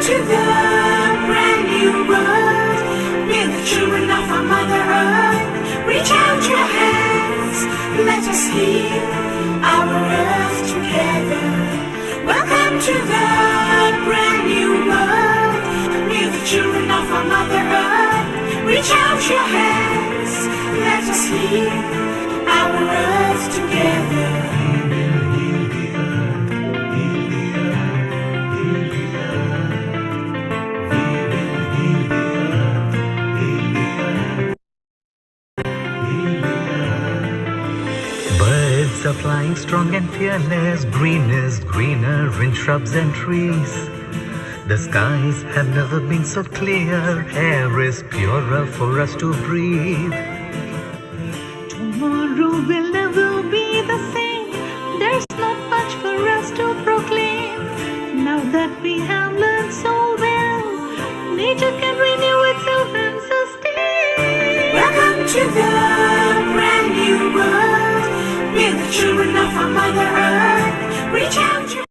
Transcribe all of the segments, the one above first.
to the brand new world. We're the children of our Mother Earth. Reach out your hands, let us heal our earth together. Welcome to the brand new world. We're the children of our Mother Earth. Reach out your hands, let us heal our earth together. Birds are flying strong and fearless. Green is greener in shrubs and trees. The skies have never been so clear. Air is purer for us to breathe. Tomorrow will never be the same. There's not much for us to proclaim. Now that we have learned so well, nature can renew itself and sustain. Welcome to the brand new world. We're the children of our Mother Earth. Reach out your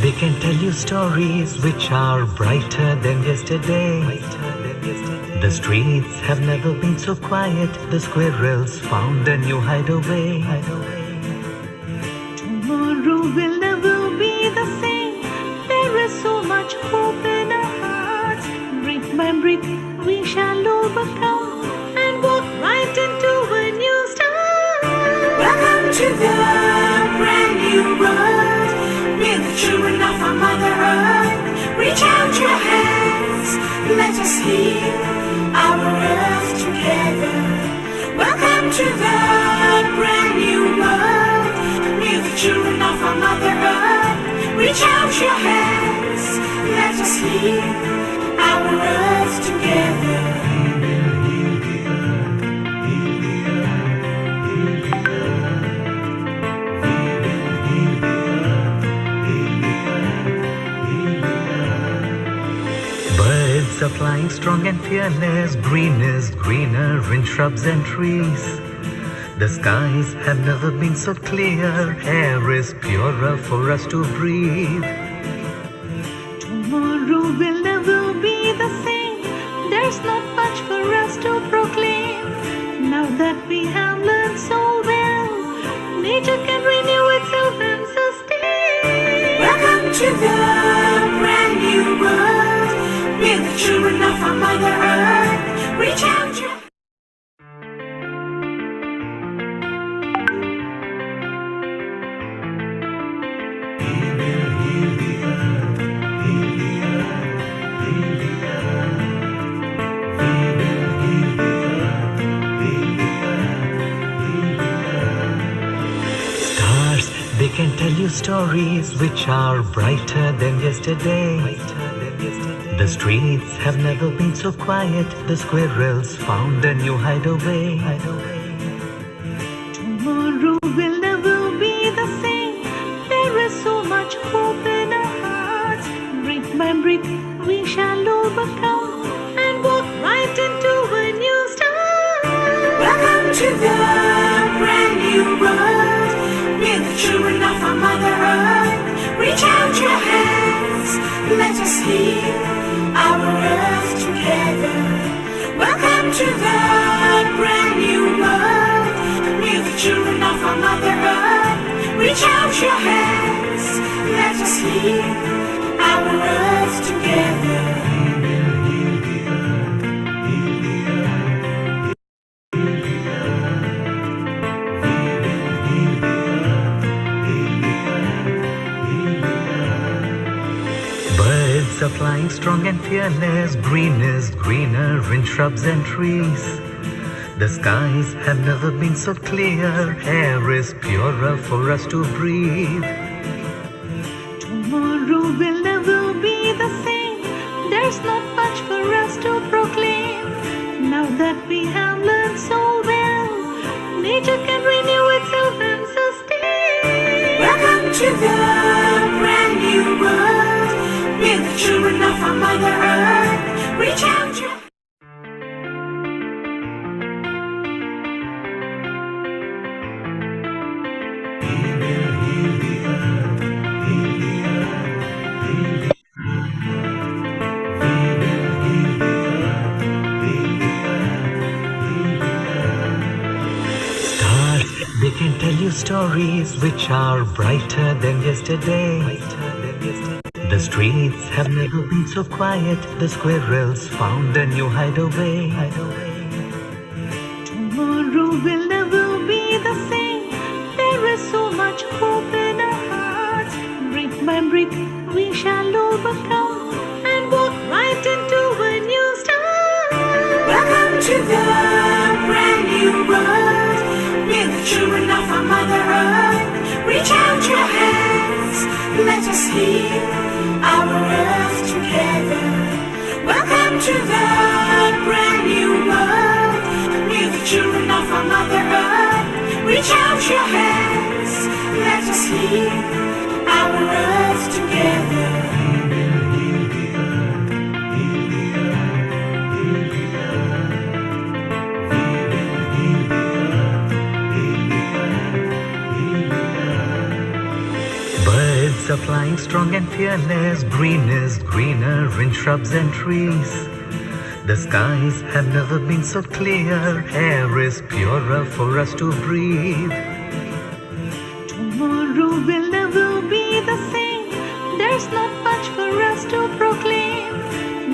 They can tell you stories which are brighter than yesterday. The streets have never been so quiet. The squirrels found a new hideaway. Tomorrow will never be the same. There is so much hope in our hearts. Brick by brick we shall overcome and walk right into a new start. Welcome to the brand new world. We're the children of our Mother Earth. Reach out your hands, let us heal our earth together. Welcome to the brand new world. We're the children of our Mother Earth. Reach out your hands, let us heal our earth together. Birds are flying strong and fearless. Green is greener in shrubs and trees. The skies have never been so clear. Air is purer for us to breathe. Tomorrow will never be the same. There's not much for us to proclaim. Now that we have learned so well, nature can renew itself and sustain. Welcome to the brand new world. We're the children of our Mother Earth. Reach out your Stars, they can tell you stories which are brighter than yesterday. The streets have never been so quiet. The squirrels found a new hideaway. Tomorrow will never be the same. There is so much hope in our hearts. Brick by brick we shall overcome and walk right into a new start. Welcome to the brand new world. We're the children of our Mother Earth. Reach out your hands, let us heal our earth together. Welcome to the brand new world. We're the children of our Mother Earth. Reach out your hands, let us heal our earth together. Birds are flying strong and fearless. Green is greener in shrubs and trees. The skies have never been so clear. Air is purer for us to breathe. Tomorrow will never be the same. There's not much for us to proclaim. Now that we have learned so well, nature can renew itself and sustain. Welcome to the brand new world. We're the children of our Mother Earth. Reach out your They can tell you stories which are brighter than yesterday. The streets have never been so quiet. The squirrels found a new hideaway. Tomorrow will never be the same. There is so much hope in our hearts. Brick by brick, we shall overcome and walk right into a new start. Welcome to the brand new world. We're the children of our Mother Earth. Reach out your hands. Let us heal our earth together. Welcome to the brand new world. We're the children of our Mother Earth. Reach out your hands. Let us heal our earth together. Birds are flying strong and fearless. Green is greener in shrubs and trees. The skies have never been so clear. Air is purer for us to breathe. Tomorrow will never be the same. There's not much for us to proclaim.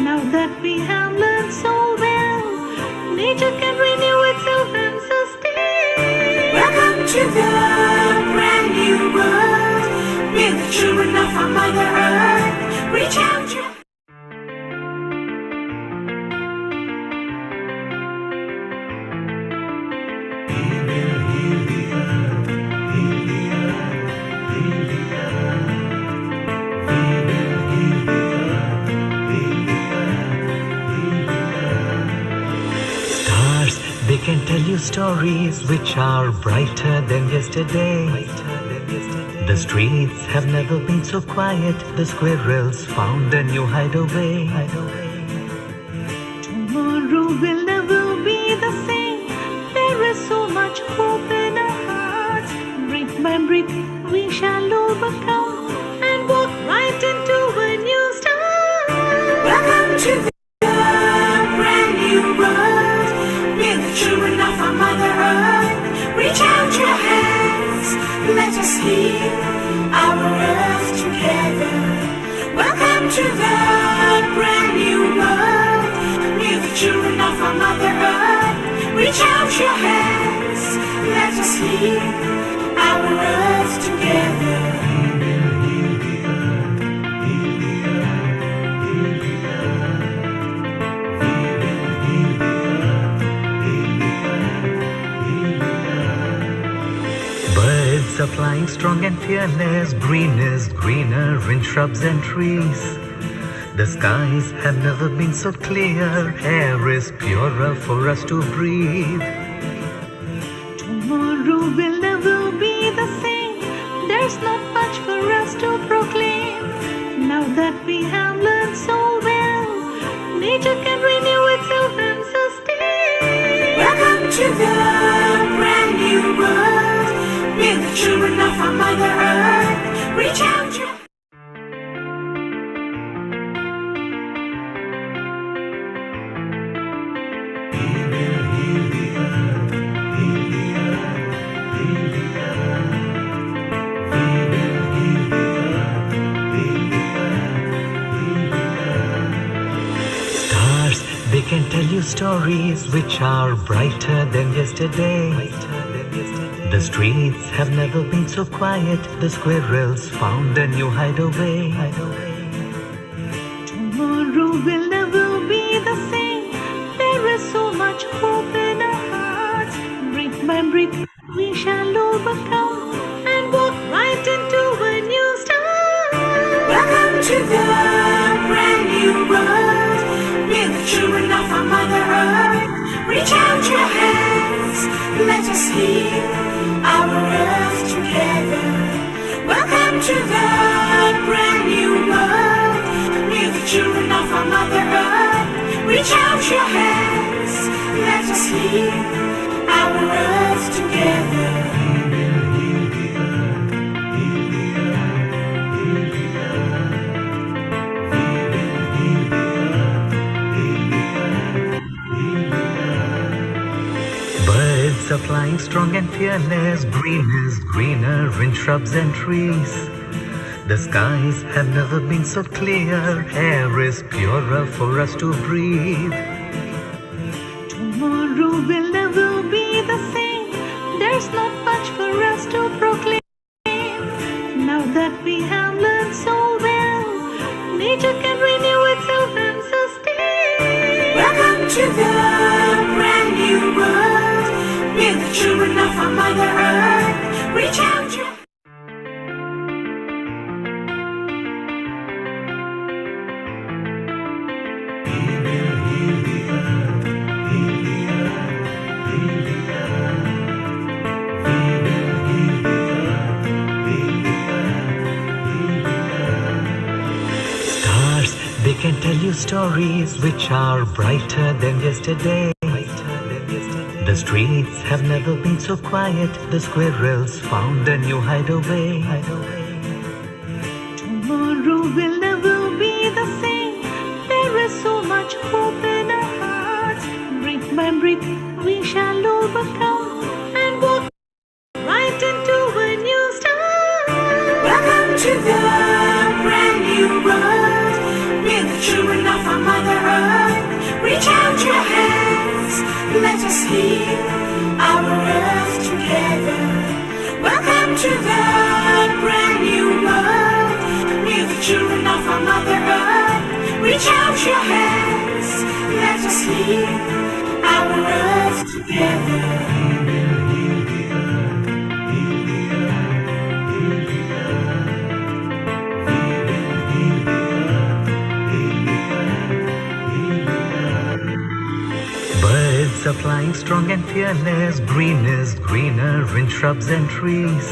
Now that we have learned so well, nature can renew itself and sustain. Welcome to the brand new world. We're the children of our Mother Earth. Reach out your Stars, they can tell you stories which are brighter than yesterday. The streets have never been so quiet. The squirrels found a new hideaway. Tomorrow will never be the same. There is so much hope in our hearts. Brick by brick, we shall overcome and walk right into a new start. welcome to the brand new world. We're the children of our Mother Earth. Reach out your hands. Let us heal our earth together. Welcome to the brand new world. We're the children of our Mother Earth. Reach out your hands. Let us heal our earth together. Birds are flying strong and fearless. Green is greener in shrubs and trees. The skies have never been so clear. Air is purer for us to breathe. Tomorrow will never be the same. There's not much for us to proclaim. Now that we have learned so well, nature can renew itself and sustain. Welcome to the brand new world. We're the children of our Mother Earth. Reach out your Stars, they can tell you stories which are brighter than yesterday. The streets have never been so quiet. The squirrels found a new hideaway. Tomorrow will never be the same. There is so much hope in our hearts. Brick by brick, we shall overcome and walk right into a new start. welcome to the brand new world. We're the children of our Mother Earth. Reach out your hands. Let us heal our earth together. Welcome to the brand new world. May the children of our Mother Earth reach out your hands. Let us heal our earth together. Birds are flying strong and fearless. Green is greener in shrubs and trees. The skies have never been so clear. Air is purer for us to breathe. Tomorrow will never be the same. There's not much for us to proclaim. Now that we have learned so well, nature can renew itself and sustain. Welcome to the brand new world. May the children of our Mother Earth reach out your Stars, they can tell you stories which are brighter than yesterday. The streets have never been so quiet. The squirrels found a new hideaway. Tomorrow will never be the same. There is so much hope in our hearts. Brick by brick, we shall overcome and walk right into a new start. Welcome to the brand new world. May the children of our Mother Earth reach out your hands. Let us heal our earth together. Welcome to the brand new world. May the children of our Mother Earth reach out your hands. Let us heal our earth together. Birds are flying strong and fearless. Green is greener in shrubs and trees.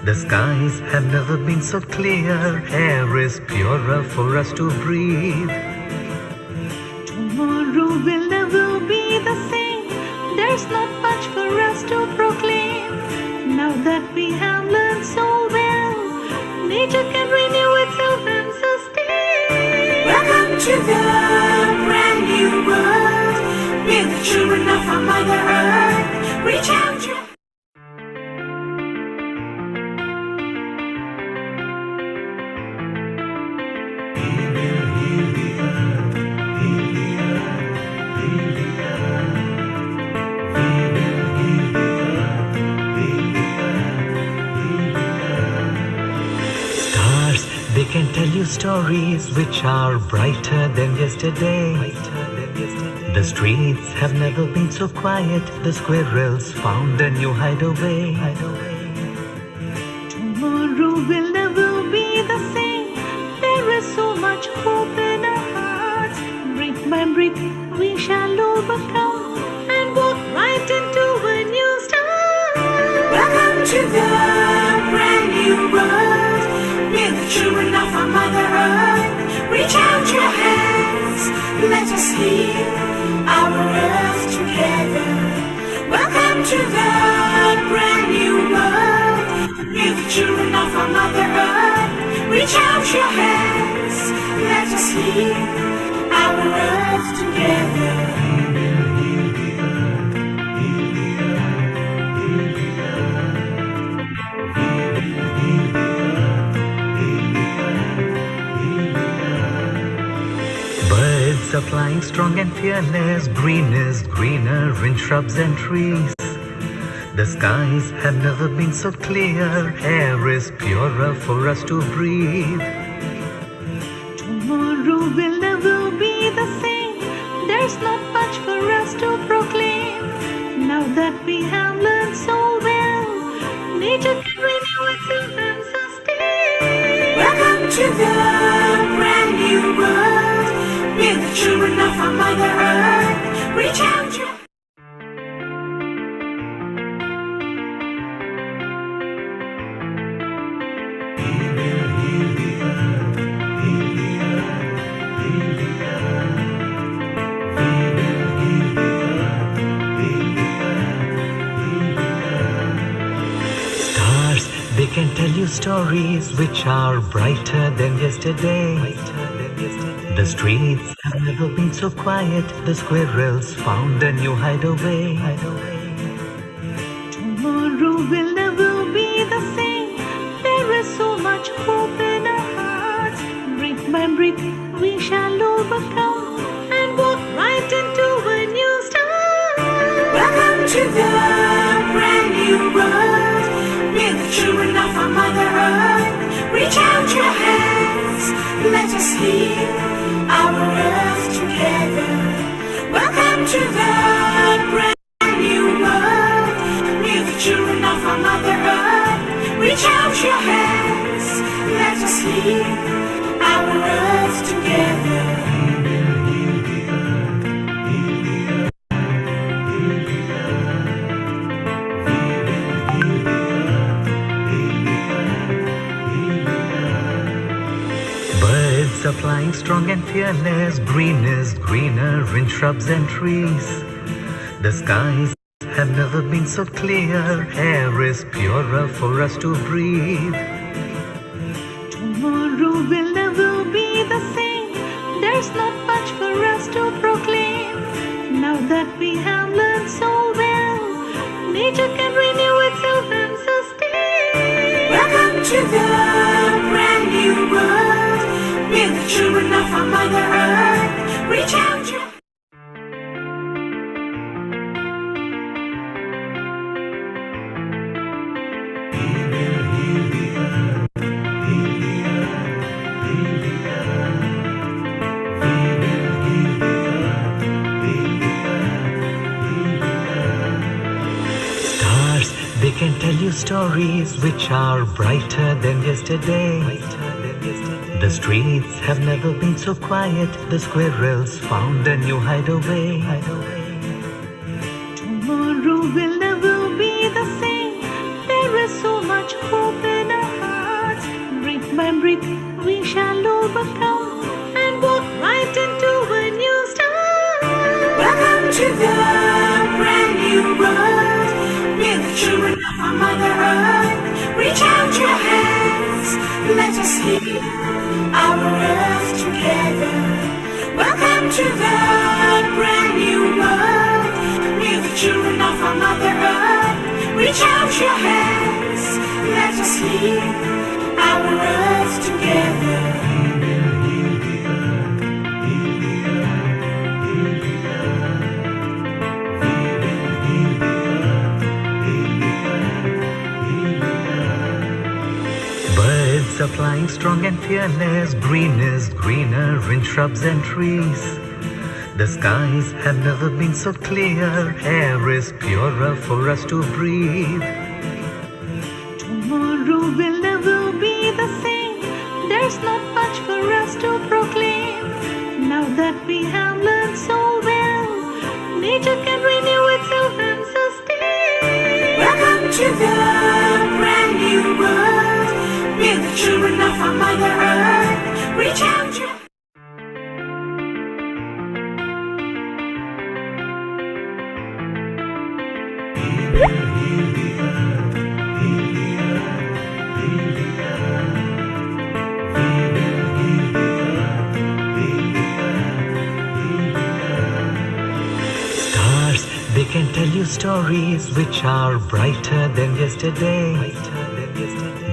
The skies have never been so clear. Air is purer for us to breathe. Tomorrow will never be the same. There's not much for us to proclaim. Now that we have learned so well, nature can renew itself and sustain. Welcome to the brand new world. May the children of our Mother Earth reach out your Stars, they can tell you stories which are brighter than yesterday. The streets have never been so quiet. The squirrels found a new hideaway. Tomorrow will never be the same. There is so much hope in our hearts. Brick by brick, we shall overcome and walk right into a new start. Welcome to the brand new world. May the children of our Mother Earth reach out your hands. Let us heal our earth together. Welcome to the brand new world. May the children of our Mother Earth reach out your hands. Let us heal our earth together. Birds are flying strong and fearless. Green is greener in shrubs and trees. The skies have never been so clear. Air is purer for us to breathe. Tomorrow will never be the same. There's not much for us to proclaim. Now that we have learned so well, nature can renew itself and sustain. Welcome to the brand new world. May the children of our Mother Earth reach out your they can tell you stories which are brighter than yesterday. The streets have never been so quiet. The squirrels found a new hideaway. Tomorrow will never be the same. There is so much hope in our hearts. Brick by brick, we shall overcome and walk right into a new start. Welcome to the brand new world. We're the children of our Mother Earth. Reach out your hands, let us heal our earth together. Welcome to the brand new world. We're the children of our Mother Earth. Reach out your hands, let us heal our earth together. Birds are flying strong and fearless. Green is greener in shrubs and trees. The skies have never been so clear. Air is purer for us to breathe. Tomorrow will never be the same. There's not much for us to proclaim. Now that we have learned so well, nature can renew itself and sustain. Welcome to the brand new world. We're the children of our Mother Earth. Reach out your Stars, they can tell you stories which are brighter than yesterday. The streets have never been so quiet. The squirrels found a new hideaway. Tomorrow will never be the same. There is so much hope in our hearts. Brick by brick, we shall overcome and walk right into a new start. welcome to the brand new world. We're the children of our Mother Earth. Reach out your hands, let us heal our earth together. Welcome to the brand new world. We're the children of our Mother Earth. Reach out your hands, let us heal our earth together. Birds are flying strong and fearless. Green is greener in shrubs and trees. The skies have never been so clear. Air is purer for us to breathe. Tomorrow will never be the same. There's not much for us to proclaim. Now that we have learned so well, nature can renew itself and sustain. Welcome to the brand new world. We're the children of our Mother Earth. Reach out your Stars, they can tell you stories which are brighter than yesterday.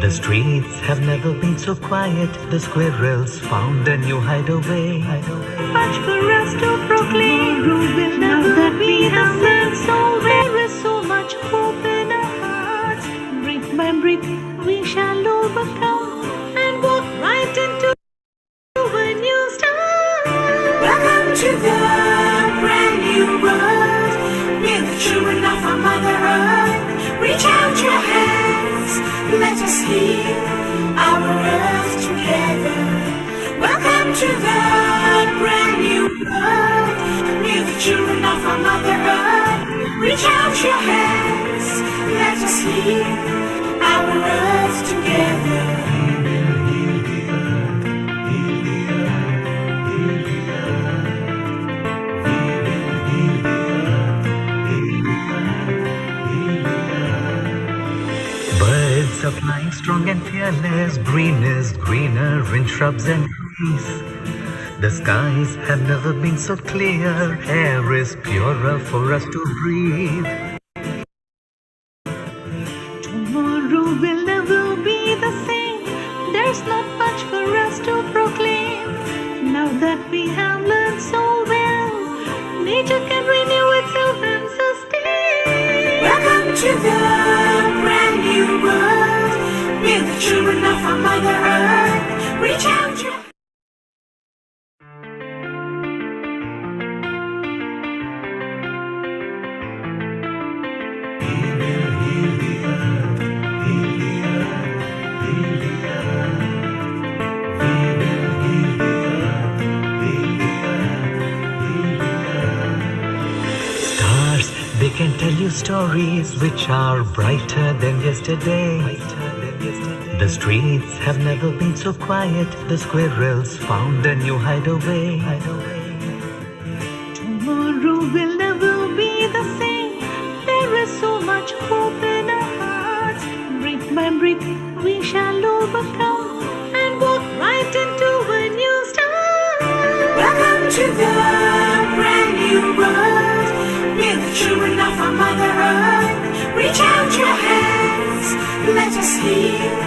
The streets have never been so quiet. The squirrels found a new hideaway. Much for us to proclaim. Now that we have learned so well, there is so much hope in our hearts. Brick by brick, we shall overcome and walk right into a new start. welcome to the brand new world. We're the children of our Mother Earth. Reach out your hands, let us heal our earth together. Welcome to the brand new world. We're the children of our Mother Earth. Reach out your hands, let us heal our earth together. Birds are flying strong and fearless. Green is greener in shrubs and trees. The skies have never been so clear. Air is purer for us to breathe. Tomorrow will never be the same. There's not much for us to proclaim. Now that we have learned so well, nature can renew itself and sustain. Welcome to the brand new world. We're the children of our Mother Earth. Reach out your Stars, they can tell you stories which are brighter than yesterday. The streets have never been so quiet. The squirrels found a new hideaway. Tomorrow will never be the same. There is so much hope in our hearts. Brick by brick, we shall overcome and walk right into a new start. Welcome to the brand new world. We're the children of our Mother Earth. Reach out your hands, let us heal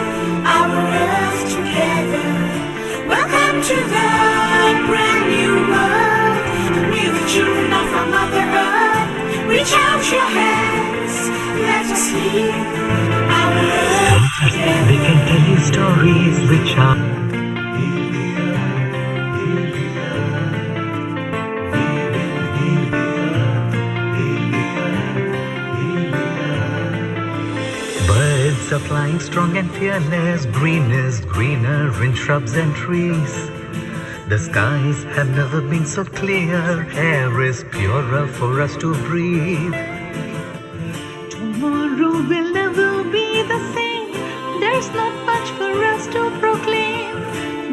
our earth together. Welcome to the brand new world. We're the children of our Mother Earth. Reach out your hands, let us heal our earth together. They can tell you stories which are birds are flying strong and fearless. Green is greener in shrubs and trees. The skies have never been so clear. Air is purer for us to breathe. Tomorrow will never be the same. There's not much for us to proclaim.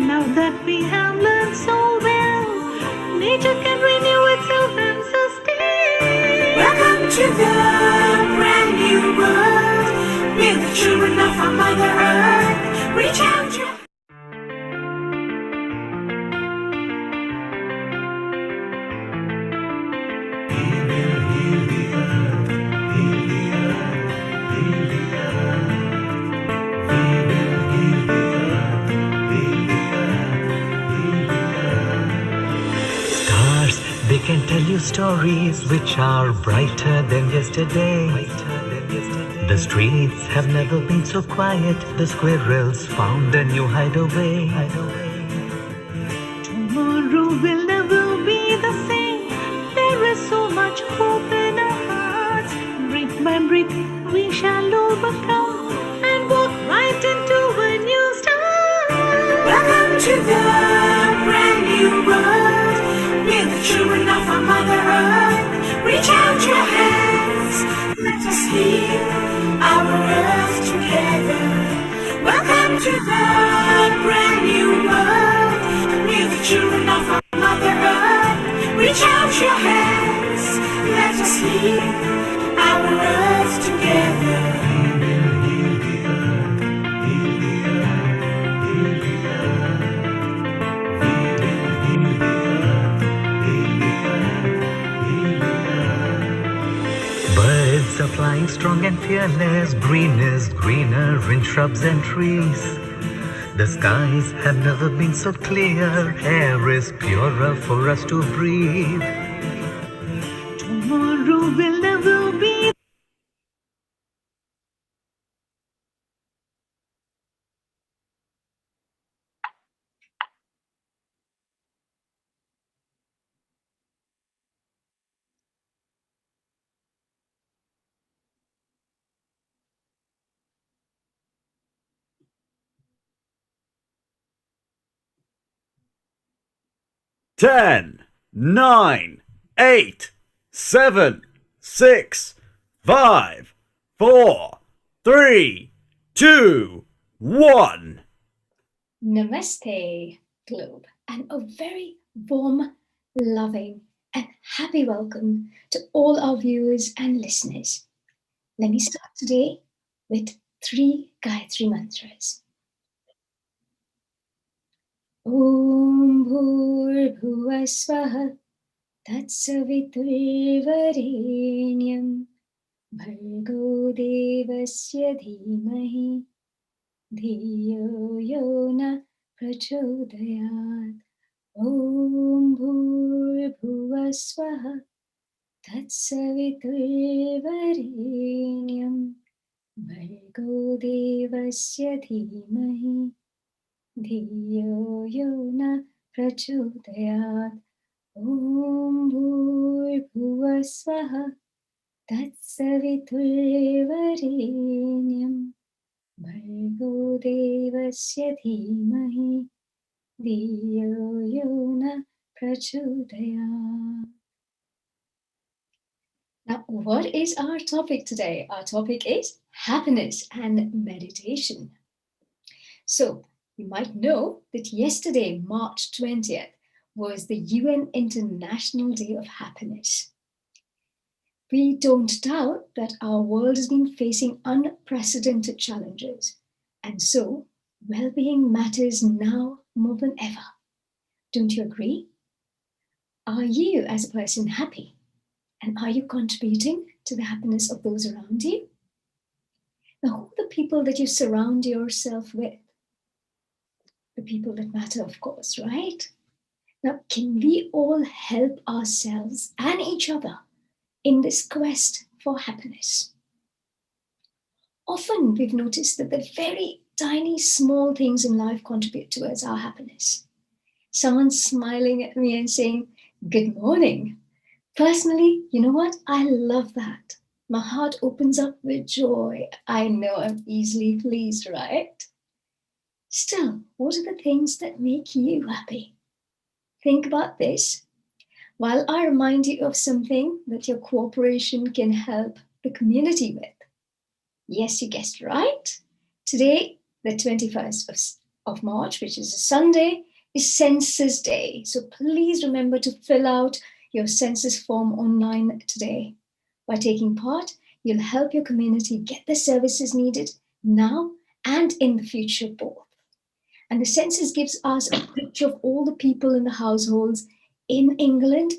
Now that we have learned so well, nature can renew itself and sustain. Welcome to the brand new world. We're the children of our Mother Earth. Reach out your Stars, they can tell you stories which are brighter than yesterday. The streets have never been so quiet. The squirrels found a new hideaway. Tomorrow will never be the same. There is so much hope in our hearts. Brick by brick, we shall overcome and walk right into a new start. welcome to the brand new world. We're the children of our Mother Earth. Reach out your hands, let us heal our earth together. Welcome to the brand new world. We're the children of our Mother Earth. Reach out your hands, let us heal our earth together. Birds are flying strong and fearless. Green is greener in shrubs and trees. The skies have never been so clear. Air is purer for us to breathe. Tomorrow will never be. Ten, 9, 8, 7, 6, 5, 4, 3, 2, 1. Namaste, Globe, and a very warm, loving, and happy welcome to all our viewers and listeners. Let me start today with 3 Gayatri mantras. Om Bhurbhuvah Swaha Tatsaviturvarenyam Bhargo Devasya Dhimahi Dhiyo Yona Prachodayat. Om Bhurbhuvah Swaha Tatsaviturvarenyam Bhargo Devasya Dhimahi Dhiyo Yona Prachodayat. Om Bhurbhuvah Swaha Tatsaviturvarenyam Bhargo Devasya Dhimahi Dhiyo Yona Prachodayat. Now, what is our topic today? Our topic is happiness and meditation. So, you might know that yesterday, March 20th, was the UN International Day of Happiness. We don't doubt that our world has been facing unprecedented challenges, and so well-being matters now more than ever. Don't you agree? Are you, as a person, happy? And are you contributing to the happiness of those around you? Now, who are the people that you surround yourself with? The people that matter, of course, right? Now, can we all help ourselves and each other in this quest for happiness? Often we've noticed that the very tiny, small things in life contribute towards our happiness. Someone smiling at me and saying, "Good morning." Personally, you know what? I love that. My heart opens up with joy. I know I'm easily pleased, right? Still, what are the things that make you happy? Think about this while I remind you of something that your cooperation can help the community with. Yes, you guessed right. Today, the 21st of March, which is a Sunday, is Census Day. So please remember to fill out your census form online today. By taking part, you'll help your community get the services needed now and in the future both. And the census gives us a picture of all the people in the households in England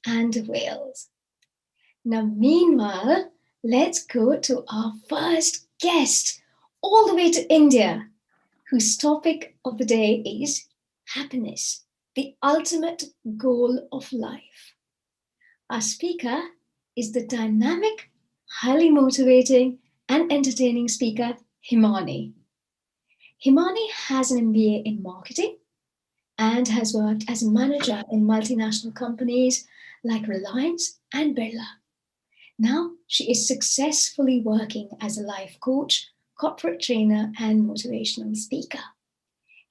and Wales. Now, meanwhile, let's go to our first guest, all the way to India, whose topic of the day is happiness, the ultimate goal of life. Our speaker is the dynamic, highly motivating, and entertaining speaker, Himani. Himani has an MBA in marketing and has worked as a manager in multinational companies like Reliance and Birla. Now she is successfully working as a life coach, corporate trainer, and motivational speaker.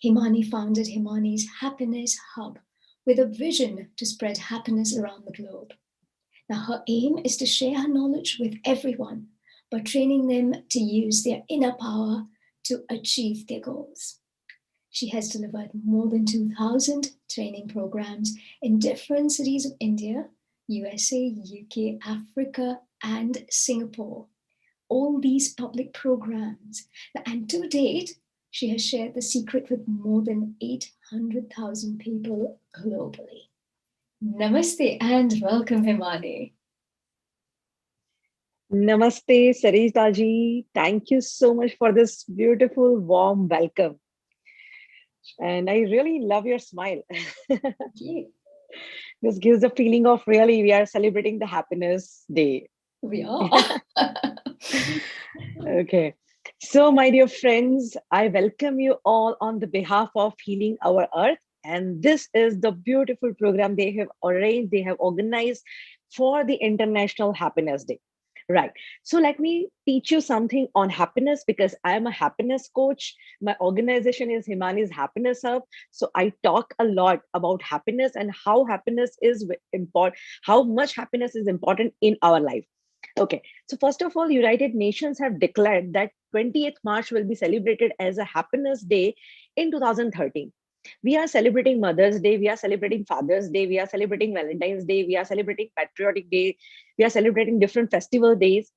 Himani founded Himani's Happiness Hub with a vision to spread happiness around the globe. Now, her aim is to share her knowledge with everyone by training them to use their inner power to achieve their goals. She has delivered more than 2,000 training programs in different cities of India, USA, UK, Africa, and Singapore. All these public programs. And to date, she has shared the secret with more than 800,000 people globally. Namaste and welcome, Himani. Namaste, Sarita ji. Thank you so much for this beautiful, warm welcome. And I really love your smile. Thank you. This gives a feeling of really we are celebrating the happiness day. We are. Okay. So, my dear friends, I welcome you all on the behalf of Healing Our Earth. And this is the beautiful program they have arranged, they have organized for the International Happiness Day. Right. So let me teach you something on happiness because I am a happiness coach. My organization is Himani's Happiness Hub. So I talk a lot about happiness and how happiness is important, how much happiness is important in our life. Okay. So first of all, United Nations have declared that 28th March will be celebrated as a happiness day in 2013. We are celebrating Mother's Day, we are celebrating Father's Day, we are celebrating Valentine's Day, we are celebrating Patriotic Day, we are celebrating different festival days.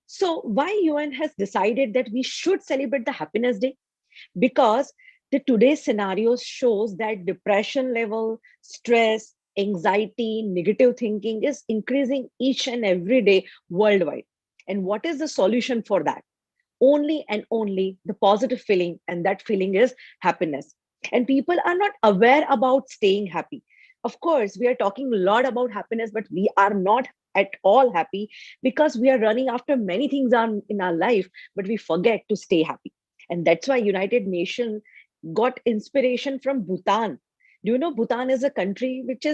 So why UN has decided that we should celebrate the happiness day? Because the today's scenario shows that depression level, stress, anxiety, negative thinking is increasing each and every day worldwide. And what is the solution for that? Only and only the positive feeling, and that feeling is happiness. And people are not aware about staying happy. Of course, we are talking a lot about happiness, but we are not at all happy because we are running after many things in our life, but we forget to stay happy. And that's why United Nations got inspiration from Bhutan. Do you know Bhutan is a country which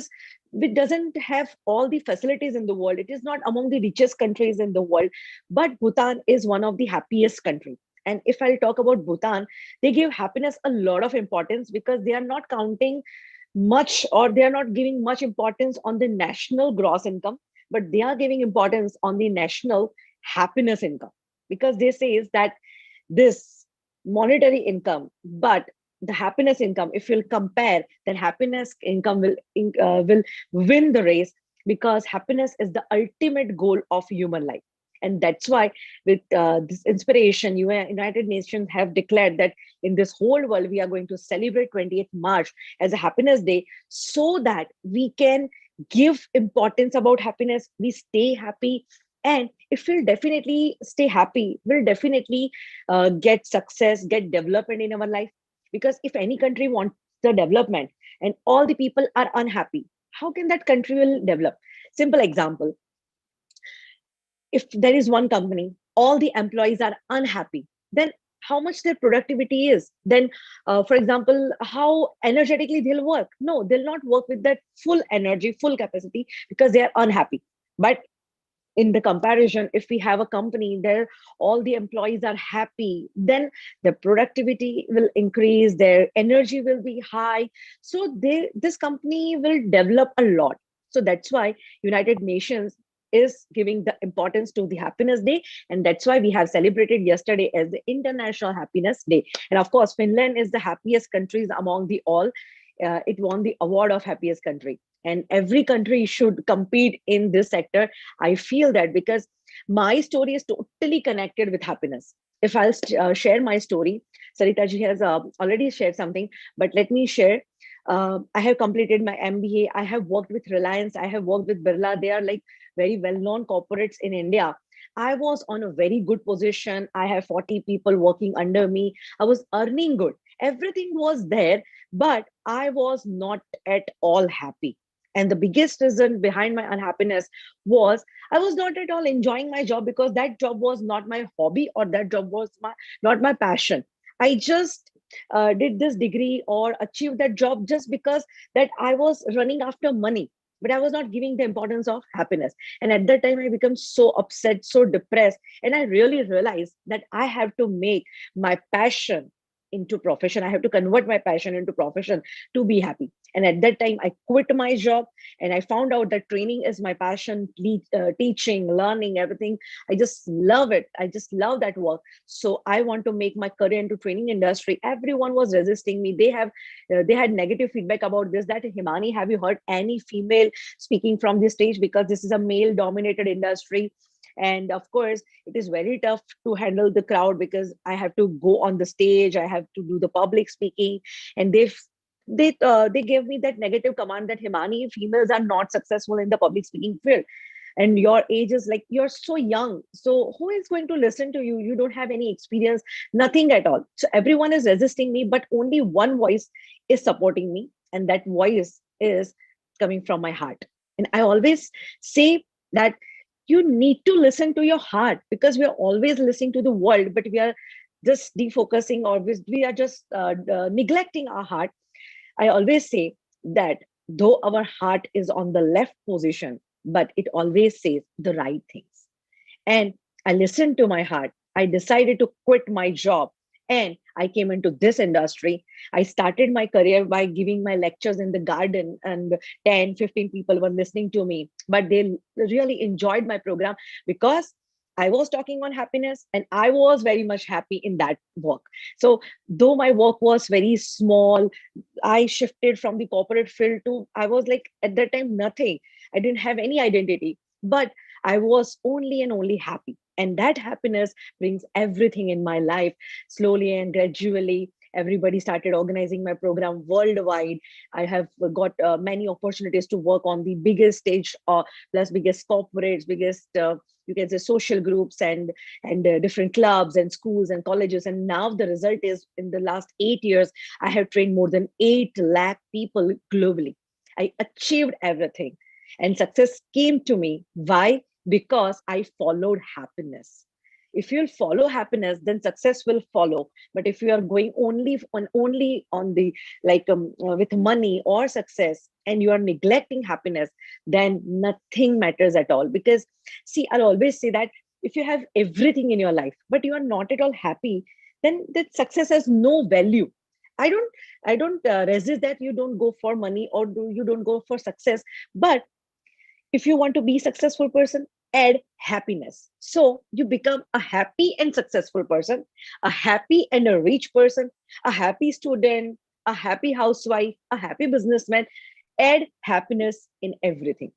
doesn't have all the facilities in the world. It is not among the richest countries in the world, but Bhutan is one of the happiest country. And if I'll talk about Bhutan, they give happiness a lot of importance because they are not counting much, or they are not giving much importance on the national gross income, but they are giving importance on the national happiness income, because they say is that this monetary income, but the happiness income, if you'll compare, then happiness income will win the race, because happiness is the ultimate goal of human life. And that's why with this inspiration, United Nations have declared that in this whole world we are going to celebrate 28th March as a happiness day, so that we can give importance about happiness, we stay happy. And if we'll definitely stay happy, we'll definitely get success, get development in our life. Because if any country wants the development and all the people are unhappy, how can that country will develop? Simple example, if there is one company, all the employees are unhappy, then how much their productivity is, then for example, how energetically they'll work? No, they'll not work with that full energy, full capacity, because they are unhappy. But in the comparison, if we have a company there all the employees are happy, then the productivity will increase, their energy will be high, so this company will develop a lot. So that's why United Nations is giving the importance to the happiness day, and that's why we have celebrated yesterday as the International Happiness Day. And of course, Finland is the happiest countries among the all. It won the award of happiest country, and every country should compete in this sector. I feel that because my story is totally connected with happiness. If I'll share my story, Sarita ji has already shared something, but let me share. I have completed my MBA. I have worked with Reliance. I have worked with Birla. They are like very well-known corporates in India. I was on a very good position. I have 40 people working under me. I was earning good. Everything was there, but I was not at all happy. And the biggest reason behind my unhappiness was I was not at all enjoying my job, because that job was not my hobby, or that job was not my passion. I just did this degree or achieved that job just because that I was running after money, but I was not giving the importance of happiness. And at that time, I became so upset, so depressed. And I really realized that I have to make my passion into profession. I have to convert my passion into profession to be happy. And at that time, I quit my job, and I found out that training is my passion, teaching, learning, everything. I just love it. I just love that work. So I want to make my career into training industry. Everyone was resisting me. They had negative feedback about this, that Himani, have you heard any female speaking from this stage? Because this is a male dominated industry. And of course, it is very tough to handle the crowd, because I have to go on the stage, I have to do the public speaking. And they gave me that negative command that Himani, females are not successful in the public speaking field, and your age is like, you're so young, so who is going to listen to you? You don't have any experience, nothing at all. So everyone is resisting me, but only one voice is supporting me, and that voice is coming from my heart. And I always say that you need to listen to your heart, because we are always listening to the world, but we are just defocusing, or we are just neglecting our heart. I always say that though our heart is on the left position, but it always says the right things. And I listened to my heart. I decided to quit my job, and I came into this industry. I started my career by giving my lectures in the garden, and 10, 15 people were listening to me, but they really enjoyed my program, because I was talking on happiness, and I was very much happy in that work. So though my work was very small, I shifted from the corporate field to, I was like at that time nothing. I didn't have any identity, but I was only and only happy. And that happiness brings everything in my life. Slowly and gradually, everybody started organizing my program worldwide. I have got many opportunities to work on the biggest stage, plus biggest corporates, biggest you can say social groups, and different clubs and schools and colleges. And now the result is, in the last 8 years, I have trained more than 8 lakh people globally. I achieved everything, and success came to me. Why? Because I followed happiness. If you'll follow happiness, then success will follow. But if you are going only on the with money or success, and you are neglecting happiness, then nothing matters at all. Because see, I'll always say that if you have everything in your life but you are not at all happy, then that success has no value. I don't resist that you don't go for money, or you don't go for success. But if you want to be successful person, add happiness, so you become a happy and successful person, a happy and a rich person, a happy student, a happy housewife, a happy businessman. Add happiness in everything.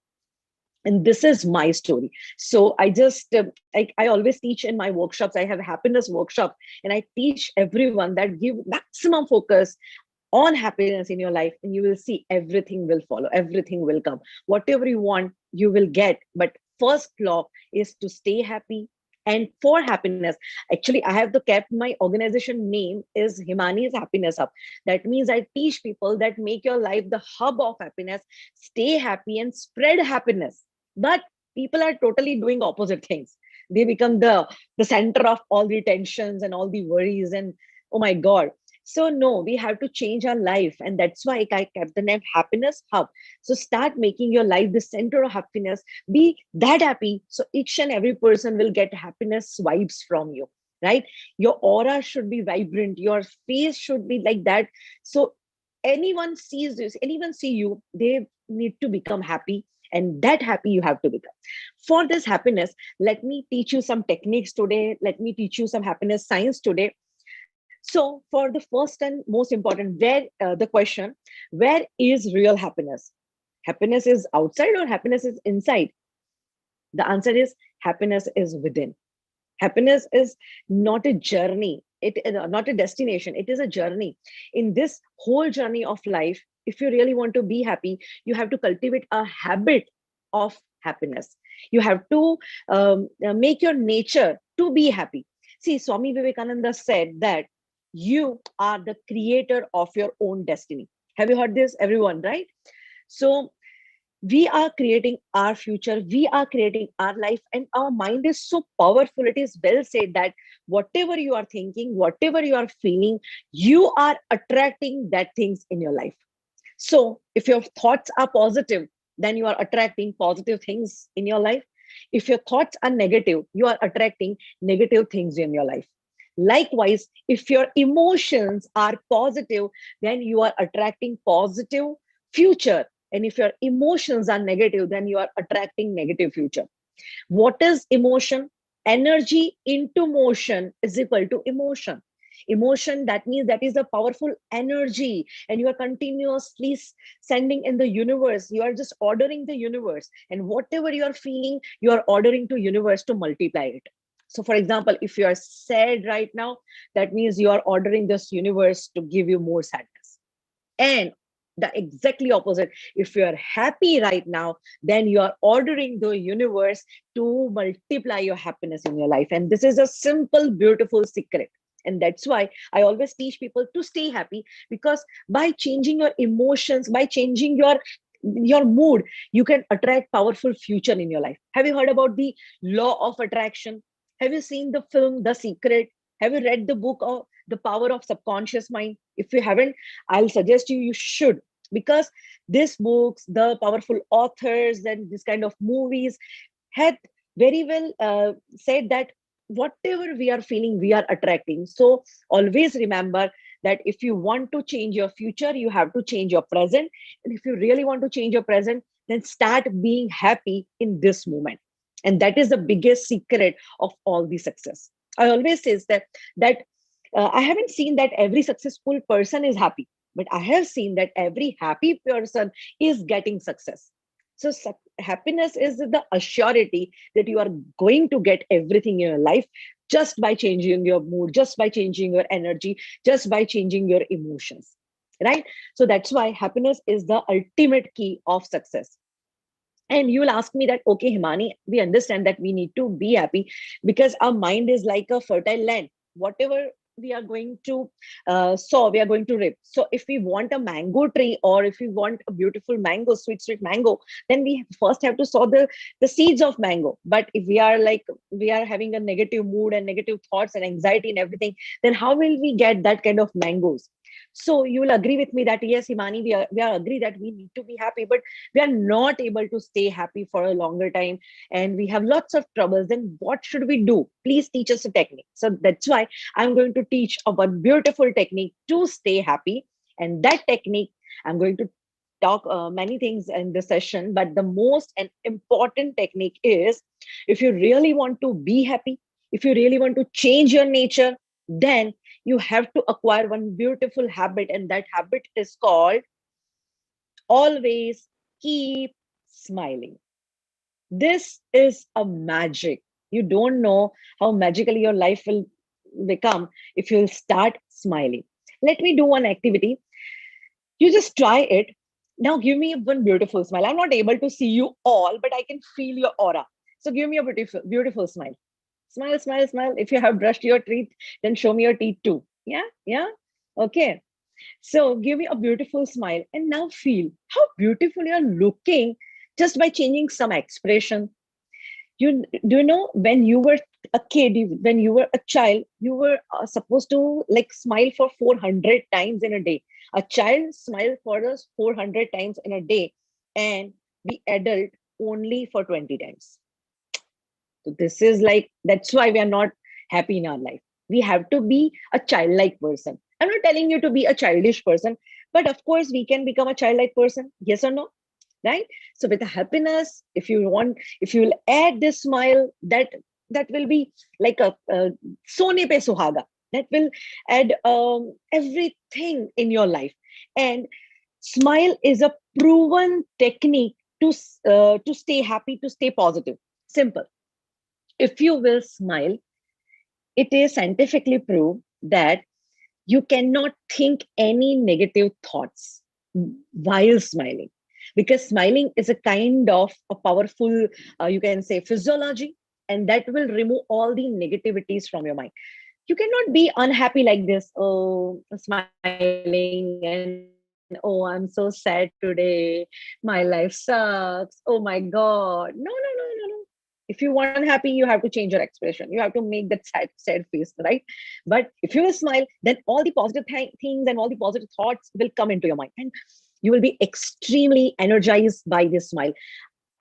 And this is my story. So I just I always teach in my workshops. I have happiness workshop, and I teach everyone that give maximum focus on happiness in your life, and you will see everything will follow, everything will come. Whatever you want, you will get. But first law is to stay happy. And for happiness, actually, I have to kept my organization name is Himani's Happiness Hub. That means I teach people that make your life the hub of happiness, stay happy and spread happiness. But people are totally doing opposite things. They become the center of all the tensions and all the worries, and oh my god. So no, we have to change our life, and that's why I kept the name Happiness Hub. So start making your life the center of happiness. Be that happy, so each and every person will get happiness vibes from you, right? Your aura should be vibrant. Your face should be like that. So anyone sees this, anyone see you, they need to become happy, and that happy you have to become. For this happiness, let me teach you some techniques today. Let me teach you some happiness science today. So, for the first and most important, the question, where is real happiness? Happiness is outside or happiness is inside? The answer is happiness is within. Happiness is not a journey, not a destination. It is a journey. In this whole journey of life, if you really want to be happy, you have to cultivate a habit of happiness. You have to make your nature to be happy. See, Swami Vivekananda said that you are the creator of your own destiny. Have you heard this, everyone? Right? So we are creating our future, we are creating our life, and our mind is so powerful. It is well said that whatever you are thinking, whatever you are feeling, you are attracting that things in your life. So if your thoughts are positive, then you are attracting positive things in your life. If your thoughts are negative, you are attracting negative things in your life. Likewise, if your emotions are positive, then you are attracting positive future. And if your emotions are negative, then you are attracting negative future. What is emotion? Energy into motion is equal to emotion. Emotion, that means that is a powerful energy, and you are continuously sending in the universe. You are just ordering the universe, and whatever you are feeling, you are ordering to universe to multiply it. So for example, if you are sad right now, that means you are ordering this universe to give you more sadness. And the exactly opposite, if you are happy right now, then you are ordering the universe to multiply your happiness in your life. And this is a simple, beautiful secret. And that's why I always teach people to stay happy, because by changing your emotions, by changing your mood, you can attract powerful future in your life. Have you heard about the law of attraction? Have you seen the film The Secret? Have you read the book of The Power of Subconscious Mind? If you haven't, I'll suggest you should, because these books, the powerful authors, and this kind of movies had very well said that whatever we are feeling, we are attracting. So always remember that if you want to change your future, you have to change your present. And if you really want to change your present, then start being happy in this moment. And that is the biggest secret of all the success. I always says that I haven't seen that every successful person is happy, but I have seen that every happy person is getting success. So happiness is the assurity that you are going to get everything in your life just by changing your mood, just by changing your energy, just by changing your emotions, right? So that's why happiness is the ultimate key of success. And you will ask me that, okay, Himani, we understand that we need to be happy because our mind is like a fertile land. Whatever we are going to sow, we are going to reap. So if we want a mango tree, or if we want a beautiful mango, sweet, sweet mango, then we first have to sow the seeds of mango. But if we are like, we are having a negative mood and negative thoughts and anxiety and everything, then how will we get that kind of mangoes? So you will agree with me that yes, Himani, we are agree that we need to be happy, but we are not able to stay happy for a longer time, and we have lots of troubles. Then what should we do? Please teach us a technique. So that's why I'm going to teach a one beautiful technique to stay happy. And that technique, I'm going to talk many things in the session, but the most and important technique is, if you really want to be happy, if you really want to change your nature, then you have to acquire one beautiful habit, and that habit is called always keep smiling. This is a magic. You don't know how magically your life will become if you'll start smiling. Let me do one activity. You just try it. Now give me one beautiful smile. I'm not able to see you all, but I can feel your aura. So give me a beautiful, beautiful smile. Smile, smile, smile. If you have brushed your teeth, then show me your teeth too. Yeah, yeah. Okay. So give me a beautiful smile and now feel how beautiful you're looking just by changing some expression. You do you know, when you were a kid, when you were a child, you were supposed to like smile for 400 times in a day. A child smile for us 400 times in a day, and we adult only for 20 times. So this is like, that's why we are not happy in our life. We have to be a childlike person. I'm not telling you to be a childish person, but of course we can become a childlike person. Yes or no? Right? So with the happiness, if you want, if you will add this smile, that will be like a sone pe suhaga. That will add everything in your life. And smile is a proven technique to stay happy, to stay positive. Simple. If you will smile, it is scientifically proved that you cannot think any negative thoughts while smiling, because smiling is a kind of a powerful, you can say, physiology, and that will remove all the negativities from your mind. You cannot be unhappy like this, oh, smiling, and oh, I'm so sad today, my life sucks, oh my god. No, no, no, no, no. If you want unhappy, you have to change your expression, you have to make that sad face, right? But if you will smile, then all the positive things and all the positive thoughts will come into your mind, and you will be extremely energized by this smile.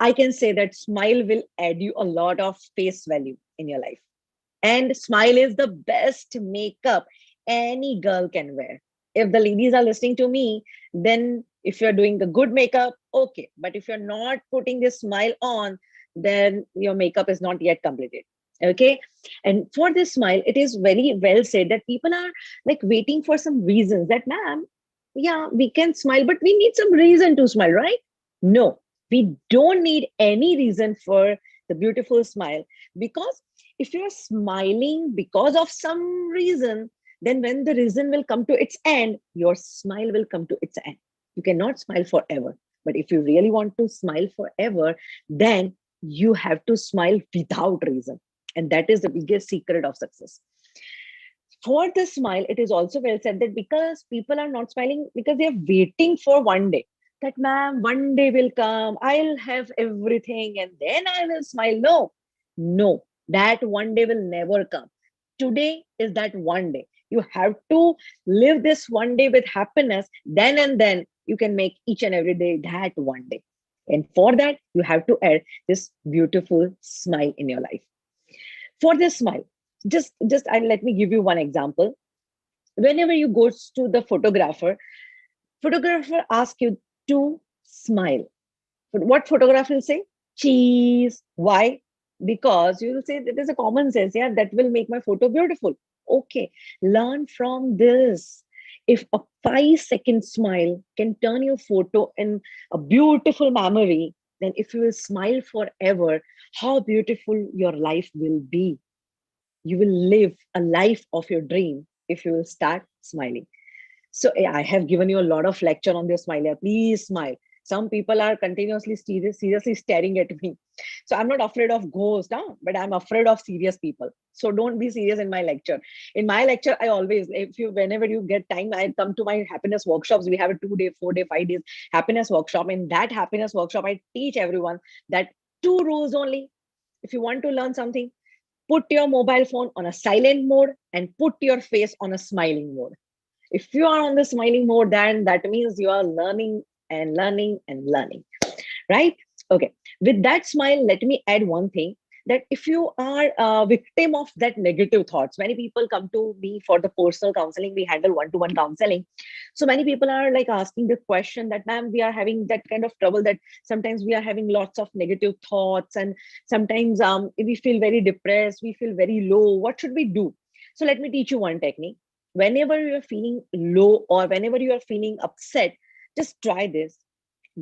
I can say that smile will add you a lot of face value in your life. And smile is the best makeup any girl can wear. If the ladies are listening to me, then if you're doing the good makeup, okay. But if you're not putting this smile on, then your makeup is not yet completed. Okay. And for this smile, it is very well said that people are like waiting for some reasons that, ma'am, yeah, we can smile, but we need some reason to smile, right? No, we don't need any reason for the beautiful smile, because if you're smiling because of some reason, then when the reason will come to its end, your smile will come to its end. You cannot smile forever. But if you really want to smile forever, then you have to smile without reason. And that is the biggest secret of success. For the smile, it is also well said that because people are not smiling because they are waiting for one day. That, ma'am, one day will come, I'll have everything and then I will smile. No, no, that one day will never come. Today is that one day. You have to live this one day with happiness. Then and then you can make each and every day that one day. And for that, you have to add this beautiful smile in your life. For this smile, just let me give you one example. Whenever you go to the photographer asks you to smile. But what photographer will say? Cheese. Why? Because you will say that is a common sense. Yeah, that will make my photo beautiful. Okay, learn from this. If a 5-second smile can turn your photo in a beautiful memory, then if you will smile forever, how beautiful your life will be. You will live a life of your dream if you will start smiling. So I have given you a lot of lecture on this smile. Please smile. Some people are continuously seriously staring at me. So I'm not afraid of ghosts, huh? But I'm afraid of serious people. So don't be serious in my lecture. In my lecture, I always, if you, whenever you get time, I come to my happiness workshops. We have a 2 day, 4 day, 5 days happiness workshop. In that happiness workshop, I teach everyone that two rules only. If you want to learn something, put your mobile phone on a silent mode and put your face on a smiling mode. If you are on the smiling mode, then that means you are learning and learning and learning, right? Okay. With that smile, let me add one thing, that if you are a victim of that negative thoughts, many people come to me for the personal counseling. We handle one-to-one counseling. So many people are like asking the question that, ma'am, we are having that kind of trouble that sometimes we are having lots of negative thoughts, and sometimes we feel very depressed, we feel very low. What should we do? So let me teach you one technique. Whenever you are feeling low or whenever you are feeling upset, just try this.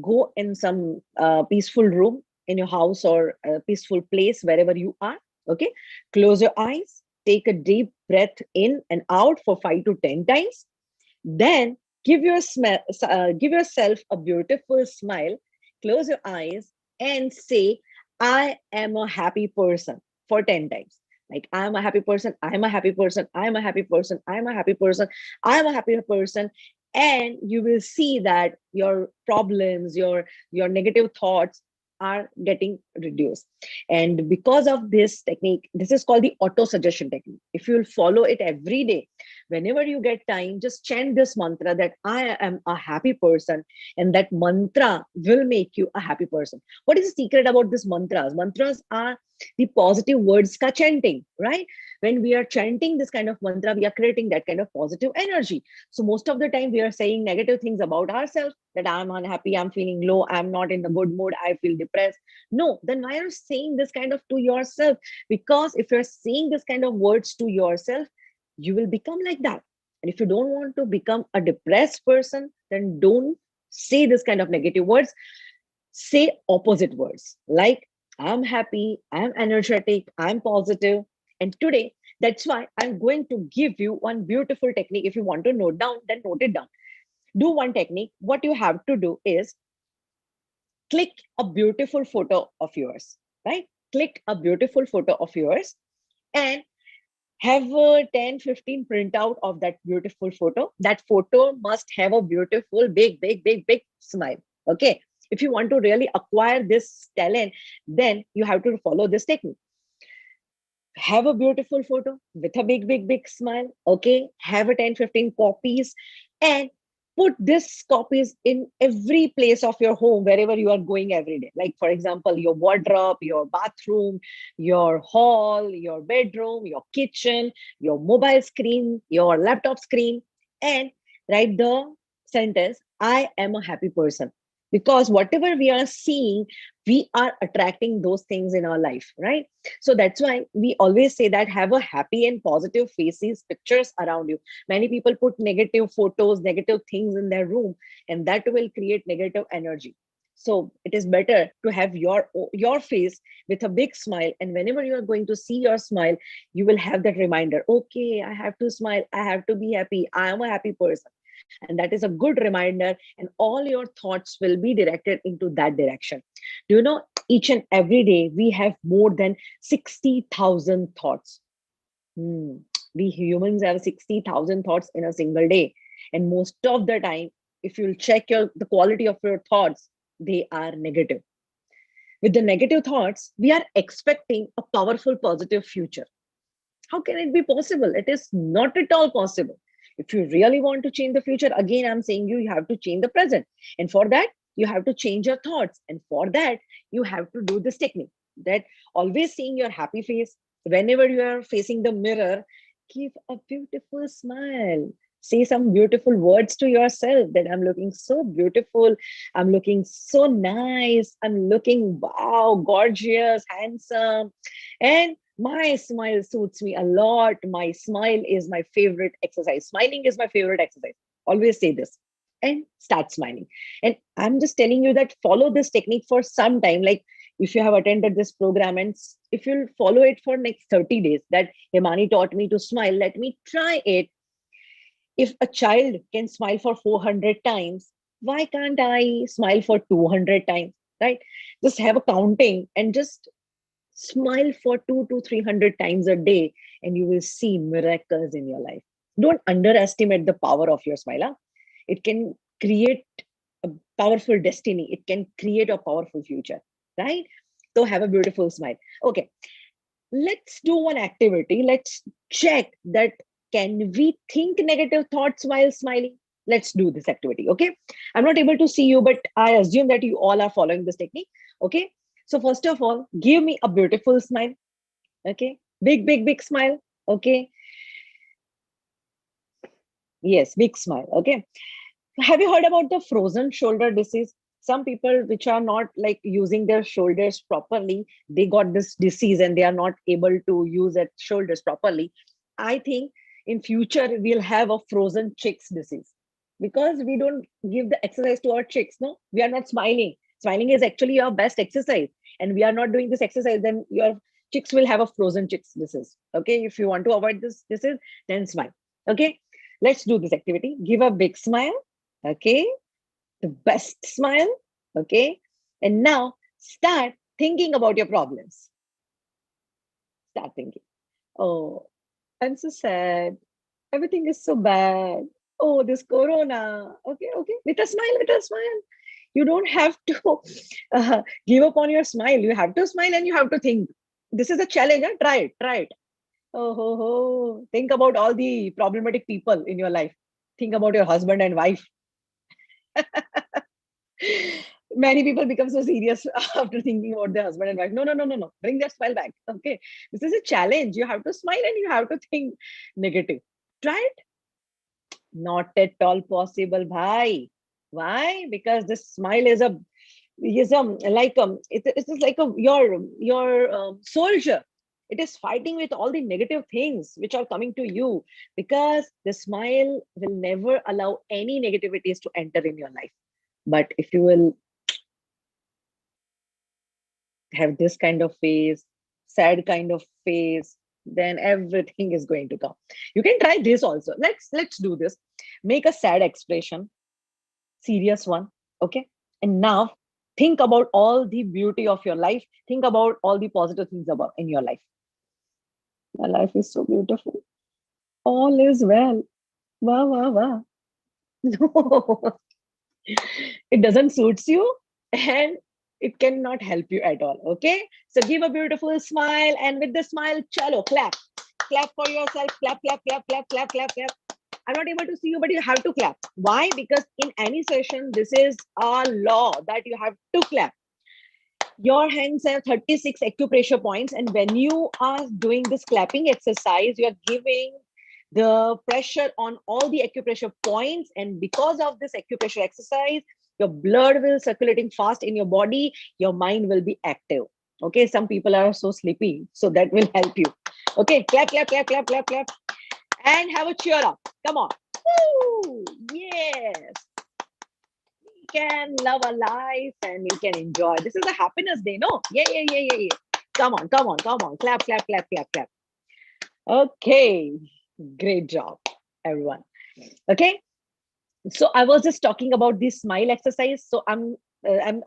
Go in some peaceful room in your house or a peaceful place wherever you are. Okay, close your eyes, take a deep breath in and out for 5 to 10 times. Then give yourself a beautiful smile. Close your eyes and say, I am a happy person, for 10 times. Like, I am a happy person, I am a happy person, I am a happy person, I am a happy person, I am a happy person. And you will see that your problems, your negative thoughts are getting reduced. And because of this technique, this is called the auto suggestion technique. If you will follow it every day, whenever you get time, just chant this mantra that I am a happy person, and that mantra will make you a happy person. What is the secret about this mantras? Mantras are the positive words ka chanting, right? When we are chanting this kind of mantra, we are creating that kind of positive energy. So most of the time we are saying negative things about ourselves, that I'm unhappy, I'm feeling low, I'm not in the good mood, I feel depressed. No, then why are you saying this kind of to yourself? Because if you're saying this kind of words to yourself, you will become like that. And if you don't want to become a depressed person, then don't say this kind of negative words. Say opposite words like, I'm happy, I'm energetic, I'm positive. And today, that's why I'm going to give you one beautiful technique. If you want to note down, then note it down. Do one technique. What you have to do is click a beautiful photo of yours, right? Click a beautiful photo of yours and have a 10-15 printout of that beautiful photo. That photo must have a beautiful big smile. Okay, if you want to really acquire this talent, then you have to follow this technique. Have a beautiful photo with a big smile. Okay, have a 10-15 copies and put this copies in every place of your home wherever you are going every day. Like, for example, your wardrobe, your bathroom, your hall, your bedroom, your kitchen, your mobile screen, your laptop screen. And write the sentence, I am a happy person. Because whatever we are seeing, we are attracting those things in our life, right? So that's why we always say that have a happy and positive faces pictures around you. Many people put negative photos, negative things in their room, and that will create negative energy. So it is better to have your face with a big smile, and whenever you are going to see your smile, you will have that reminder, okay, I have to smile, I have to be happy, I am a happy person. And that is a good reminder, and all your thoughts will be directed into that direction. Do you know, each and every day we have more than 60,000 thoughts. Hmm. We humans have 60,000 thoughts in a single day. And most of the time, if you'll check the quality of your thoughts, they are negative. With the negative thoughts, we are expecting a powerful positive future. How can it be possible? It is not at all possible. If you really want to change the future, again, I'm saying you have to change the present. And for that, you have to change your thoughts. And for that, you have to do this technique, that always seeing your happy face. Whenever you are facing the mirror, give a beautiful smile. Say some beautiful words to yourself, that I'm looking so beautiful. I'm looking so nice. I'm looking, wow, gorgeous, handsome. And my smile suits me a lot. My smile is my favorite exercise. Smiling is my favorite exercise. Always say this. and start smiling. And I'm just telling you that follow this technique for some time. Like if you have attended this program and if you'll follow it for next 30 days, that Himani taught me to smile, let me try it. If a child can smile for 400 times, why can't I smile for 200 times? Right? Just have a counting and just smile for 2 to 300 times a day, and you will see miracles in your life. Don't underestimate the power of your smile. Huh? It can create a powerful destiny, it can create a powerful future, right? So have a beautiful smile. Okay, let's do one activity. Let's check that can we think negative thoughts while smiling. Let's do this activity. Okay, I'm not able to see you, but I assume that you all are following this technique. Okay, so first of all, give me a beautiful smile. Okay, big big big smile. Okay, yes, big smile. Okay, have you heard about the frozen shoulder disease? Some people which are not like using their shoulders properly, they got this disease and they are not able to use their shoulders properly. I think in future we'll have a frozen chicks disease because we don't give the exercise to our chicks. No, we are not smiling. Smiling is actually our best exercise, and we are not doing this exercise. Then your chicks will have a frozen chicks disease. Okay, if you want to avoid this disease, then smile. Okay, let's do this activity. Give a big smile. Okay, the best smile. Okay, and now start thinking about your problems. Start thinking, oh, I'm so sad, everything is so bad, oh, this corona. Okay, okay, with a smile, with a smile. You don't have to give up on your smile. You have to smile and you have to think. This is a challenge. Huh? Try it, try it. Oh ho ho, think about all the problematic people in your life. Think about your husband and wife. Many people become so serious after thinking about their husband and wife. No, no, no, no, no. Bring that smile back. Okay. This is a challenge. You have to smile and you have to think negative. Try it. Not at all possible, bhai. Why? Because this smile is like it is like your soldier. It is fighting with all the negative things which are coming to you, because the smile will never allow any negativities to enter in your life. But if you will have this kind of face, sad kind of face, then everything is going to come. You can try this also. Let's do this. Make a sad expression, serious one. Okay, and now think about all the beauty of your life. Think about all the positive things about in your life. My life is so beautiful, all is well. Wow, wow, wow. No, it doesn't suits you, and it cannot help you at all. Okay, so give a beautiful smile, and with the smile, chalo, clap. Clap for yourself. Clap, clap, clap, clap, clap, clap, clap. I'm not able to see you, but you have to clap. Why? Because in any session, this is a law that you have to clap. Your hands have 36 acupressure points, and when you are doing this clapping exercise, you are giving the pressure on all the acupressure points, and because of this acupressure exercise, your blood will circulating fast in your body, your mind will be active. Okay, some people are so sleepy, so that will help you. Okay, clap, clap, clap, clap, clap, clap, and have a cheer up. Come on. Woo! Yes, can love a life and you can enjoy. This is a happiness day, no? Yeah, yeah, yeah, yeah, yeah. Come on, come on, come on. Clap, clap, clap, clap, clap. Okay, great job, everyone. Okay, so I was just talking about this smile exercise. So I'm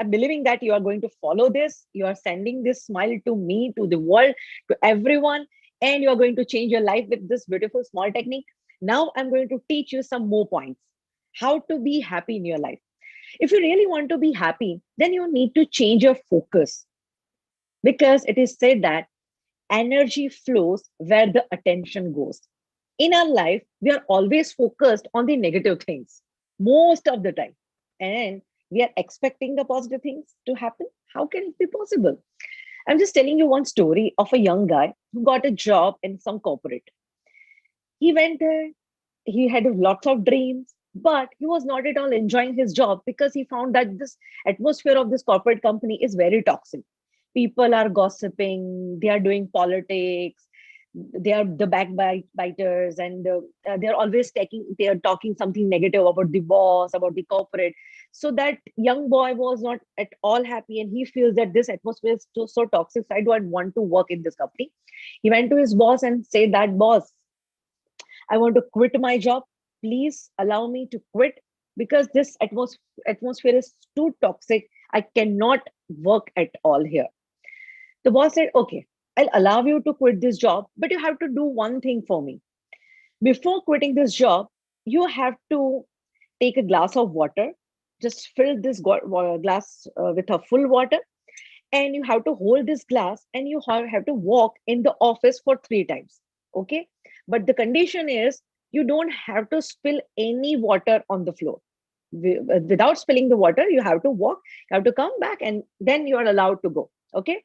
believing that you are going to follow this. You are sending this smile to me, to the world, to everyone, and you are going to change your life with this beautiful small technique. Now I'm going to teach you some more points. How to be happy in your life. If you really want to be happy, then you need to change your focus, because it is said that energy flows where the attention goes. In our life, we are always focused on the negative things most of the time, and we are expecting the positive things to happen. How can it be possible? I'm just telling you one story of a young guy who got a job in some corporate. He went there, he had lots of dreams, but he was not at all enjoying his job because he found that this atmosphere of this corporate company is very toxic. People are gossiping, they are doing politics, They are the backbiters, and they're always they are talking something negative about the boss, about the corporate. So that young boy was not at all happy, and he feels that this atmosphere is so toxic. So I don't want to work in this company. He went to his boss and said that, boss, I want to quit my job. Please allow me to quit because this atmosphere is too toxic. I cannot work at all here. The boss said, okay, I'll allow you to quit this job, but you have to do one thing for me. Before quitting this job, you have to take a glass of water, just fill this glass with a full water, and you have to hold this glass and you have to walk in the office for 3 times. Okay. But the condition is you don't have to spill any water on the floor. Without spilling the water, you have to walk, you have to come back, and then you are allowed to go. Okay.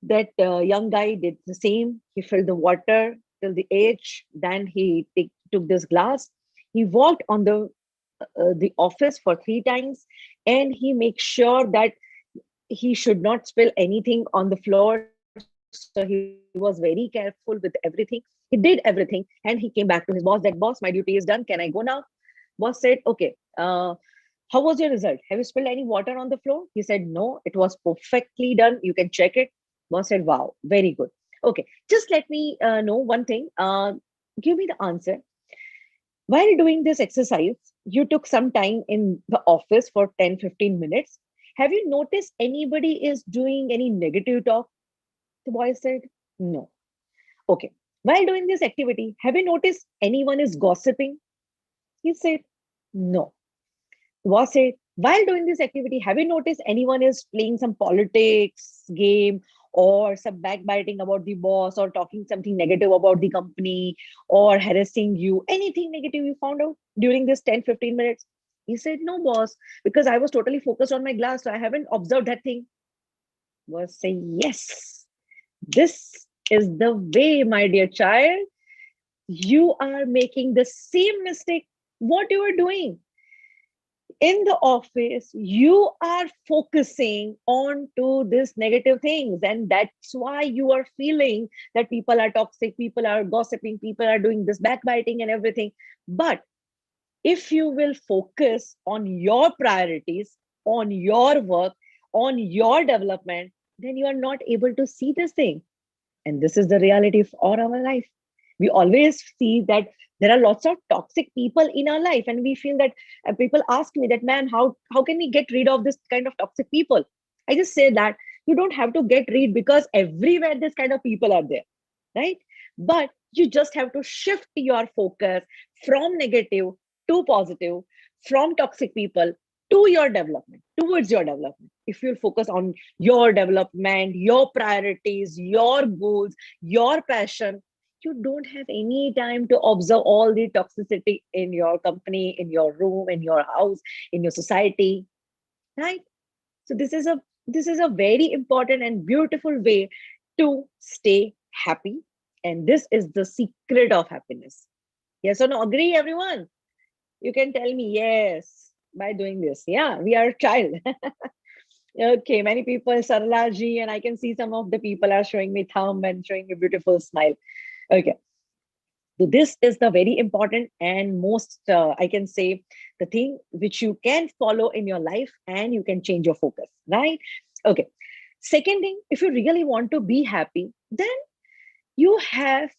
That young guy did the same. He filled the water till the edge. Then he took this glass. He walked on the office for 3 times, and he makes sure that he should not spill anything on the floor. So he was very careful with everything. He did everything, and he came back to his boss. That, boss, my duty is done. Can I go now? Boss said, okay. How was your result? Have you spilled any water on the floor? He said, no, it was perfectly done. You can check it. Boss said, wow, very good. Okay, just let me know one thing. Give me the answer. While doing this exercise, you took some time in the office for 10-15 minutes. Have you noticed anybody is doing any negative talk? The boy said, no. Okay. While doing this activity, have you noticed anyone is gossiping? He said, no. The boss said, while doing this activity, have you noticed anyone is playing some politics game or some backbiting about the boss or talking something negative about the company or harassing you? Anything negative you found out during this 10-15 minutes? He said, no, boss, because I was totally focused on my glass, so I haven't observed that thing. Boss say, yes, this is the way, my dear child. You are making the same mistake what you are doing in the office. You are focusing on to this negative things, and that's why you are feeling that people are toxic, people are gossiping, people are doing this backbiting and everything. But if you will focus on your priorities, on your work, on your development, then you are not able to see this thing. And this is the reality of all our life. We always see that there are lots of toxic people in our life, and we feel that people ask me that, man, how can we get rid of this kind of toxic people? I just say that you don't have to get rid, because everywhere this kind of people are there, right? But you just have to shift your focus from negative to positive, from toxic people to your development, towards your development. If you focus on your development, your priorities, your goals, your passion, you don't have any time to observe all the toxicity in your company, in your room, in your house, in your society, right? So this is a very important and beautiful way to stay happy, and this is the secret of happiness. Yes or no? Agree, everyone? You can tell me yes by doing this. Yeah, we are a child. Okay, many people, Sarlaji, and I can see some of the people are showing me thumb and showing a beautiful smile. Okay, so this is the very important and most, I can say, the thing which you can follow in your life and you can change your focus, right? Okay. Second thing, if you really want to be happy, then you have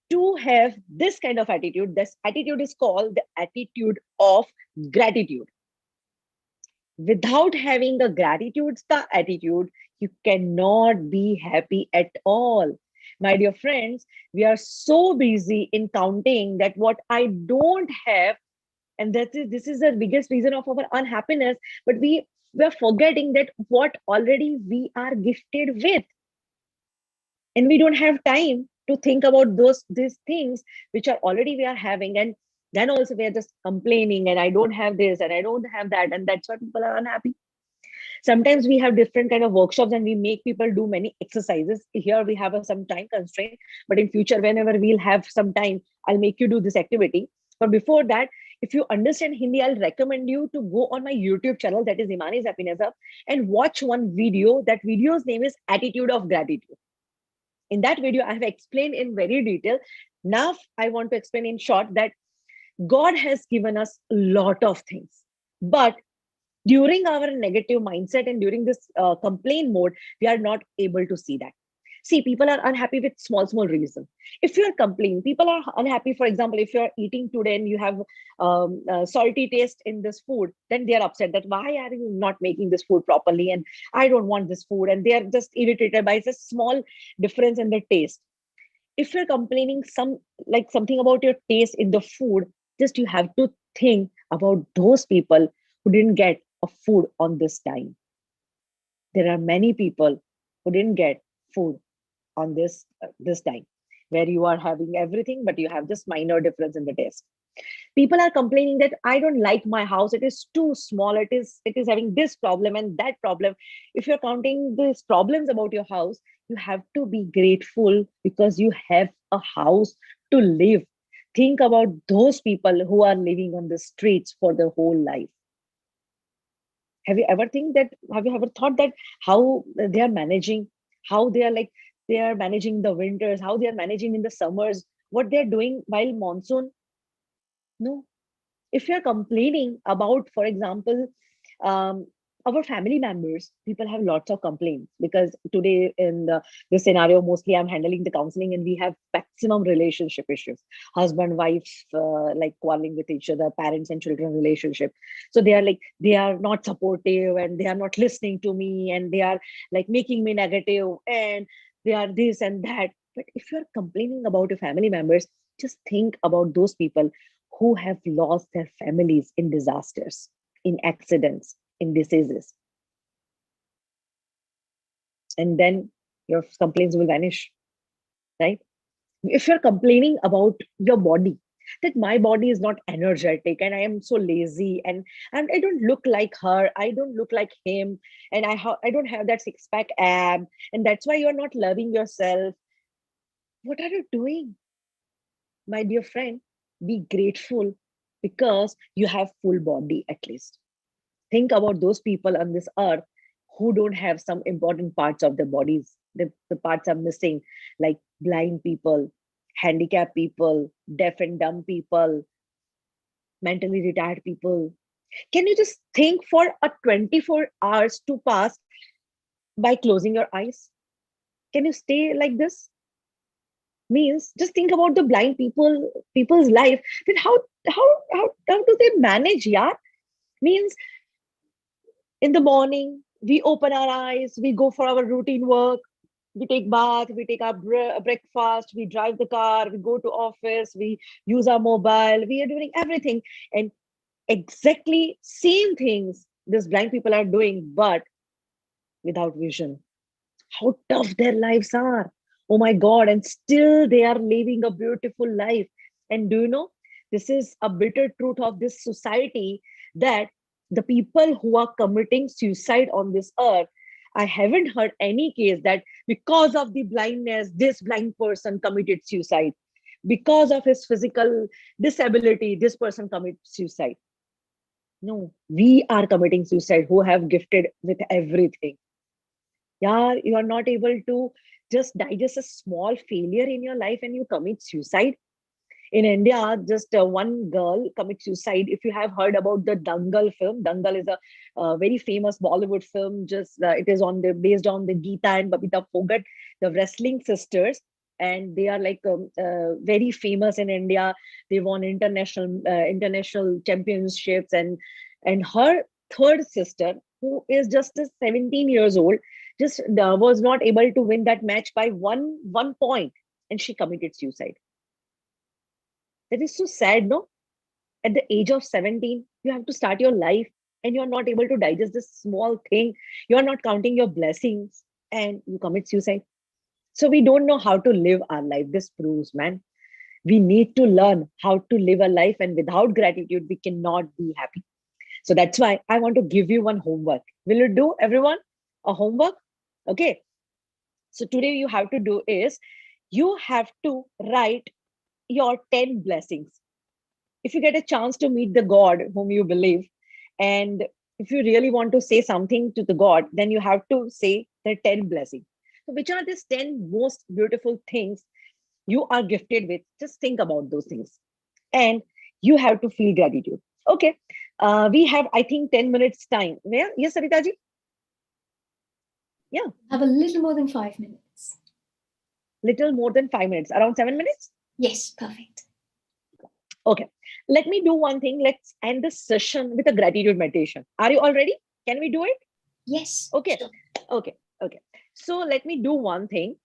to have this kind of attitude. This attitude is called the attitude of gratitude. Without having a gratitude attitude, you cannot be happy at all. My dear friends, we are so busy in counting that what I don't have, and this is the biggest reason of our unhappiness. But we are forgetting that what already we are gifted with, and we don't have time to think about these things which are already we are having. And then also we are just complaining, and I don't have this and I don't have that, and that's why people are unhappy. Sometimes we have different kind of workshops and we make people do many exercises. Here we have some time constraint, but in future, whenever we'll have some time, I'll make you do this activity. But before that, if you understand Hindi, I'll recommend you to go on my YouTube channel, that is Imani's Happiness Hub, and watch one video. That video's name is Attitude of Gratitude. In that video, I have explained in very detail. Now, I want to explain in short that God has given us a lot of things. But during our negative mindset and during this complaint mode, we are not able to see that. See, people are unhappy with small reasons. If you're complaining, people are unhappy. For example, if you're eating today and you have salty taste in this food, then they are upset that why are you not making this food properly? And I don't want this food. And they are just irritated by a small difference in the taste. If you're complaining something about your taste in the food, just you have to think about those people who didn't get a food on this time. There are many people who didn't get food on this time, where you are having everything but you have just minor difference in the taste. People are complaining that I don't like my house, it is too small, it is having this problem and that problem. If you're counting these problems about your house, you have to be grateful because you have a house to live. Think about those people who are living on the streets for their whole life. Have you ever thought that how they are managing, how they are managing the winters, how they are managing in the summers, what they're doing while monsoon? No. If you're complaining about, for example, um, our family members, people have lots of complaints because today in this scenario, mostly I'm handling the counseling and we have maximum relationship issues. Husband, wife, like quarreling with each other, parents and children relationship. So they are not supportive and they are not listening to me and they are like making me negative and they are this and that. But if you're complaining about your family members, just think about those people who have lost their families in disasters, in accidents, in diseases. And then your complaints will vanish, right? If you're complaining about your body, that my body is not energetic and I am so lazy and I don't look like her, I don't look like him, and I don't have that six pack ab, and that's why you're not loving yourself. What are you doing, my dear friend? Be grateful because you have full body at least. Think about those people on this earth who don't have some important parts of their bodies. The parts are missing, like blind people, handicapped people, deaf and dumb people, mentally retired people. Can you just think for a 24 hours to pass by closing your eyes? Can you stay like this? Means just think about the blind people's life. Then how do they manage? Yeah, means in the morning we open our eyes, we go for our routine work, we take bath, we take our breakfast, we drive the car, we go to office, we use our mobile, we are doing everything, and exactly same things these blind people are doing but without vision. How tough their lives are. Oh my God. And still they are living a beautiful life. And do you know, this is a bitter truth of this society that the people who are committing suicide on this earth, I haven't heard any case that because of the blindness, this blind person committed suicide. Because of his physical disability, this person commits suicide. No, we are committing suicide who have gifted with everything. Yeah, you are not able to just digest a small failure in your life and you commit suicide. In India, just one girl commits suicide. If you have heard about the Dangal film, Dangal is a very famous Bollywood film. Just it is on the based on the Geeta and Babita Phogat, the wrestling sisters, and they are like very famous in India. They won international championships, and her third sister, who is just 17 years old, just was not able to win that match by one point, and she committed suicide. That is so sad, no? At the age of 17, you have to start your life and you're not able to digest this small thing. You're not counting your blessings and you commit suicide. So we don't know how to live our life. This proves, man. We need to learn how to live a life, and without gratitude, we cannot be happy. So that's why I want to give you one homework. Will you do, everyone? A homework? Okay. So today you have to do is you have to write your 10 blessings. If you get a chance to meet the God whom you believe, and if you really want to say something to the God, then you have to say the 10 blessings. So which are these 10 most beautiful things you are gifted with? Just think about those things. And you have to feel gratitude. Okay. We have, I think, 10 minutes time. Yeah. Yes, Sarita ji? Yeah. Have a little more than 5 minutes. Little more than 5 minutes, around 7 minutes. Yes, perfect. Okay. Let me do one thing. Let's end this session with a gratitude meditation. Are you all ready? Can we do it? Yes. Okay. Sure. Okay. Okay. So let me do one thing.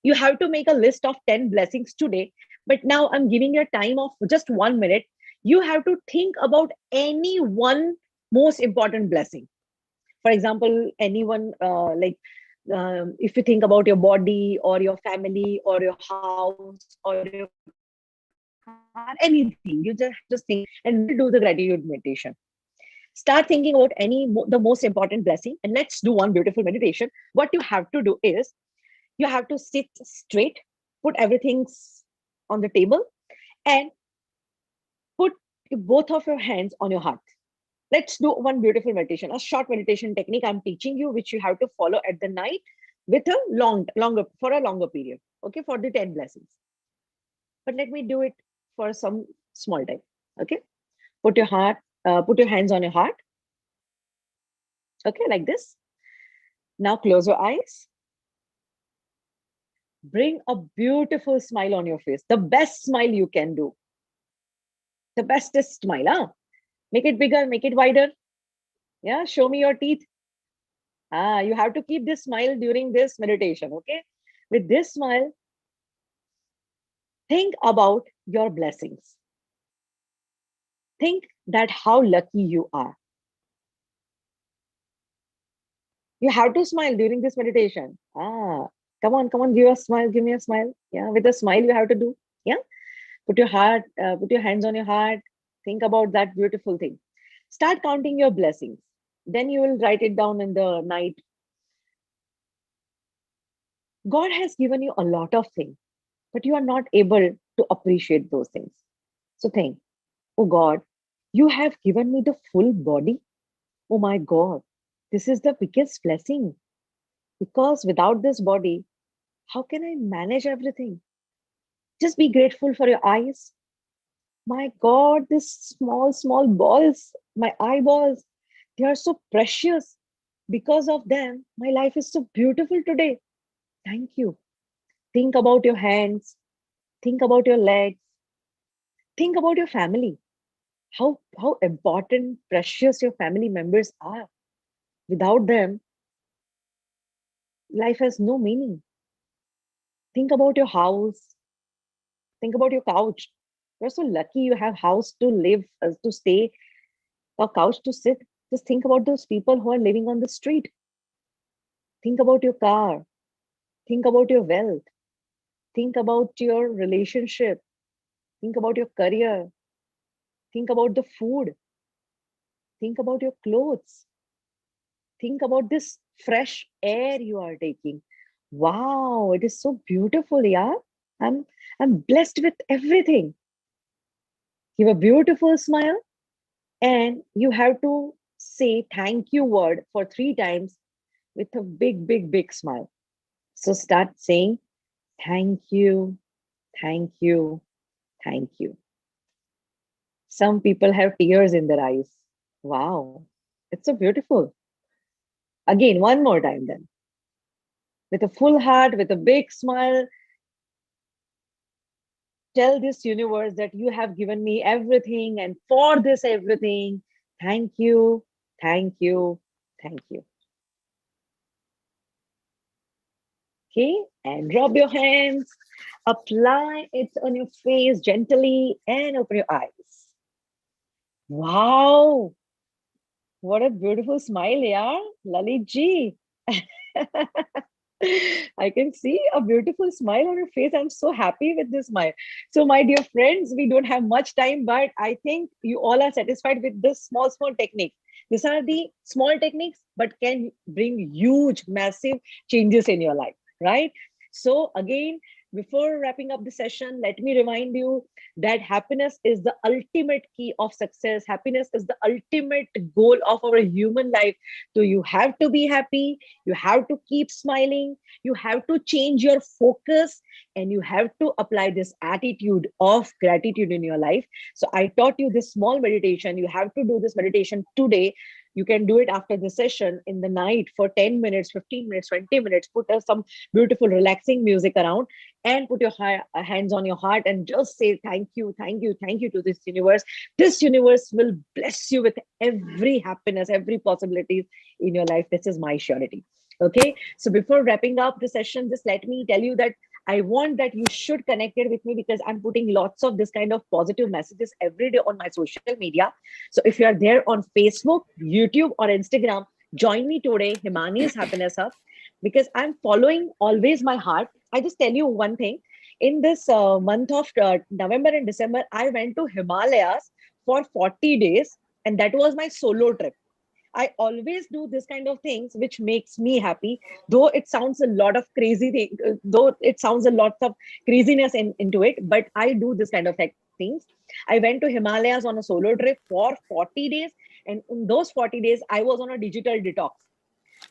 You have to make a list of 10 blessings today. But now I'm giving you a time of just 1 minute. You have to think about any one most important blessing. For example, anyone if you think about your body or your family or your house or your car, anything, you just think and we'll do the gratitude meditation. Start thinking about the most important blessing and let's do one beautiful meditation. What you have to do is you have to sit straight, put everything on the table, and put both of your hands on your heart. Let's do one beautiful meditation, a short meditation technique I'm teaching you, which you have to follow at the night with a longer period. Okay, for the 10 blessings. But let me do it for some small time. Okay, put your hands on your heart. Okay, like this. Now close your eyes. Bring a beautiful smile on your face. The best smile you can do. The bestest smile, huh? Make it bigger, make it wider. Yeah, show me your teeth. You have to keep this smile during this meditation, okay? With this smile, think about your blessings. Think that how lucky you are. You have to smile during this meditation. Come on, give a smile, give me a smile. Yeah, with a smile you have to do. Yeah, put your hands on your heart. Think about that beautiful thing. Start counting your blessings. Then you will write it down in the night. God has given you a lot of things, but you are not able to appreciate those things. So think, oh God, you have given me the full body. Oh my God, this is the biggest blessing. Because without this body, how can I manage everything? Just be grateful for your eyes. My God, these small, small balls, my eyeballs, they are so precious. Because of them, my life is so beautiful today. Thank you. Think about your hands, think about your legs, think about your family. How important, precious your family members are. Without them, life has no meaning. Think about your house, think about your couch. You're so lucky you have house to live, to stay, a couch to sit. Just think about those people who are living on the street. Think about your car. Think about your wealth. Think about your relationship. Think about your career. Think about the food. Think about your clothes. Think about this fresh air you are taking. Wow, it is so beautiful, yeah. I'm I'm blessed with everything. Give a beautiful smile and you have to say thank you word for 3 times with a big, big, big smile. So start saying thank you, thank you, thank you. Some people have tears in their eyes. Wow, it's so beautiful. Again, one more time then. With a full heart, with a big smile, tell this universe that you have given me everything, and for this everything, thank you, thank you, thank you. Okay, and rub your hands, apply it on your face gently, and open your eyes. Wow, what a beautiful smile, yeah, Lalit ji. I can see a beautiful smile on your face. I'm so happy with this smile. So, my dear friends, we don't have much time, but I think you all are satisfied with this small, small technique. These are the small techniques, but can bring huge, massive changes in your life, right? So, again, Before wrapping up the session, let me remind you that happiness is the ultimate key of success. Happiness is the ultimate goal of our human life. So you have to be happy, you have to keep smiling, you have to change your focus, and you have to apply this attitude of gratitude in your life. So I taught you this small meditation. You have to do this meditation today. You can do it after the session in the night for 10 minutes, 15 minutes, 20 minutes. Put some beautiful, relaxing music around and put your hands on your heart and just say thank you, thank you, thank you to this universe. This universe will bless you with every happiness, every possibilities in your life. This is my surety. Okay, so before wrapping up the session, just let me tell you that I want that you should connect it with me because I'm putting lots of this kind of positive messages every day on my social media. So if you are there on Facebook, YouTube, or Instagram, join me today, Himani's Happiness Hub, because I'm following always my heart. I just tell you one thing. In this month of November and December, I went to Himalayas for 40 days, and that was my solo trip. I always do this kind of things which makes me happy, though it sounds a lot of crazy thing, though it sounds a lot of craziness into it, but I do this kind of things. I went to Himalayas on a solo trip for 40 days, and in those 40 days, I was on a digital detox.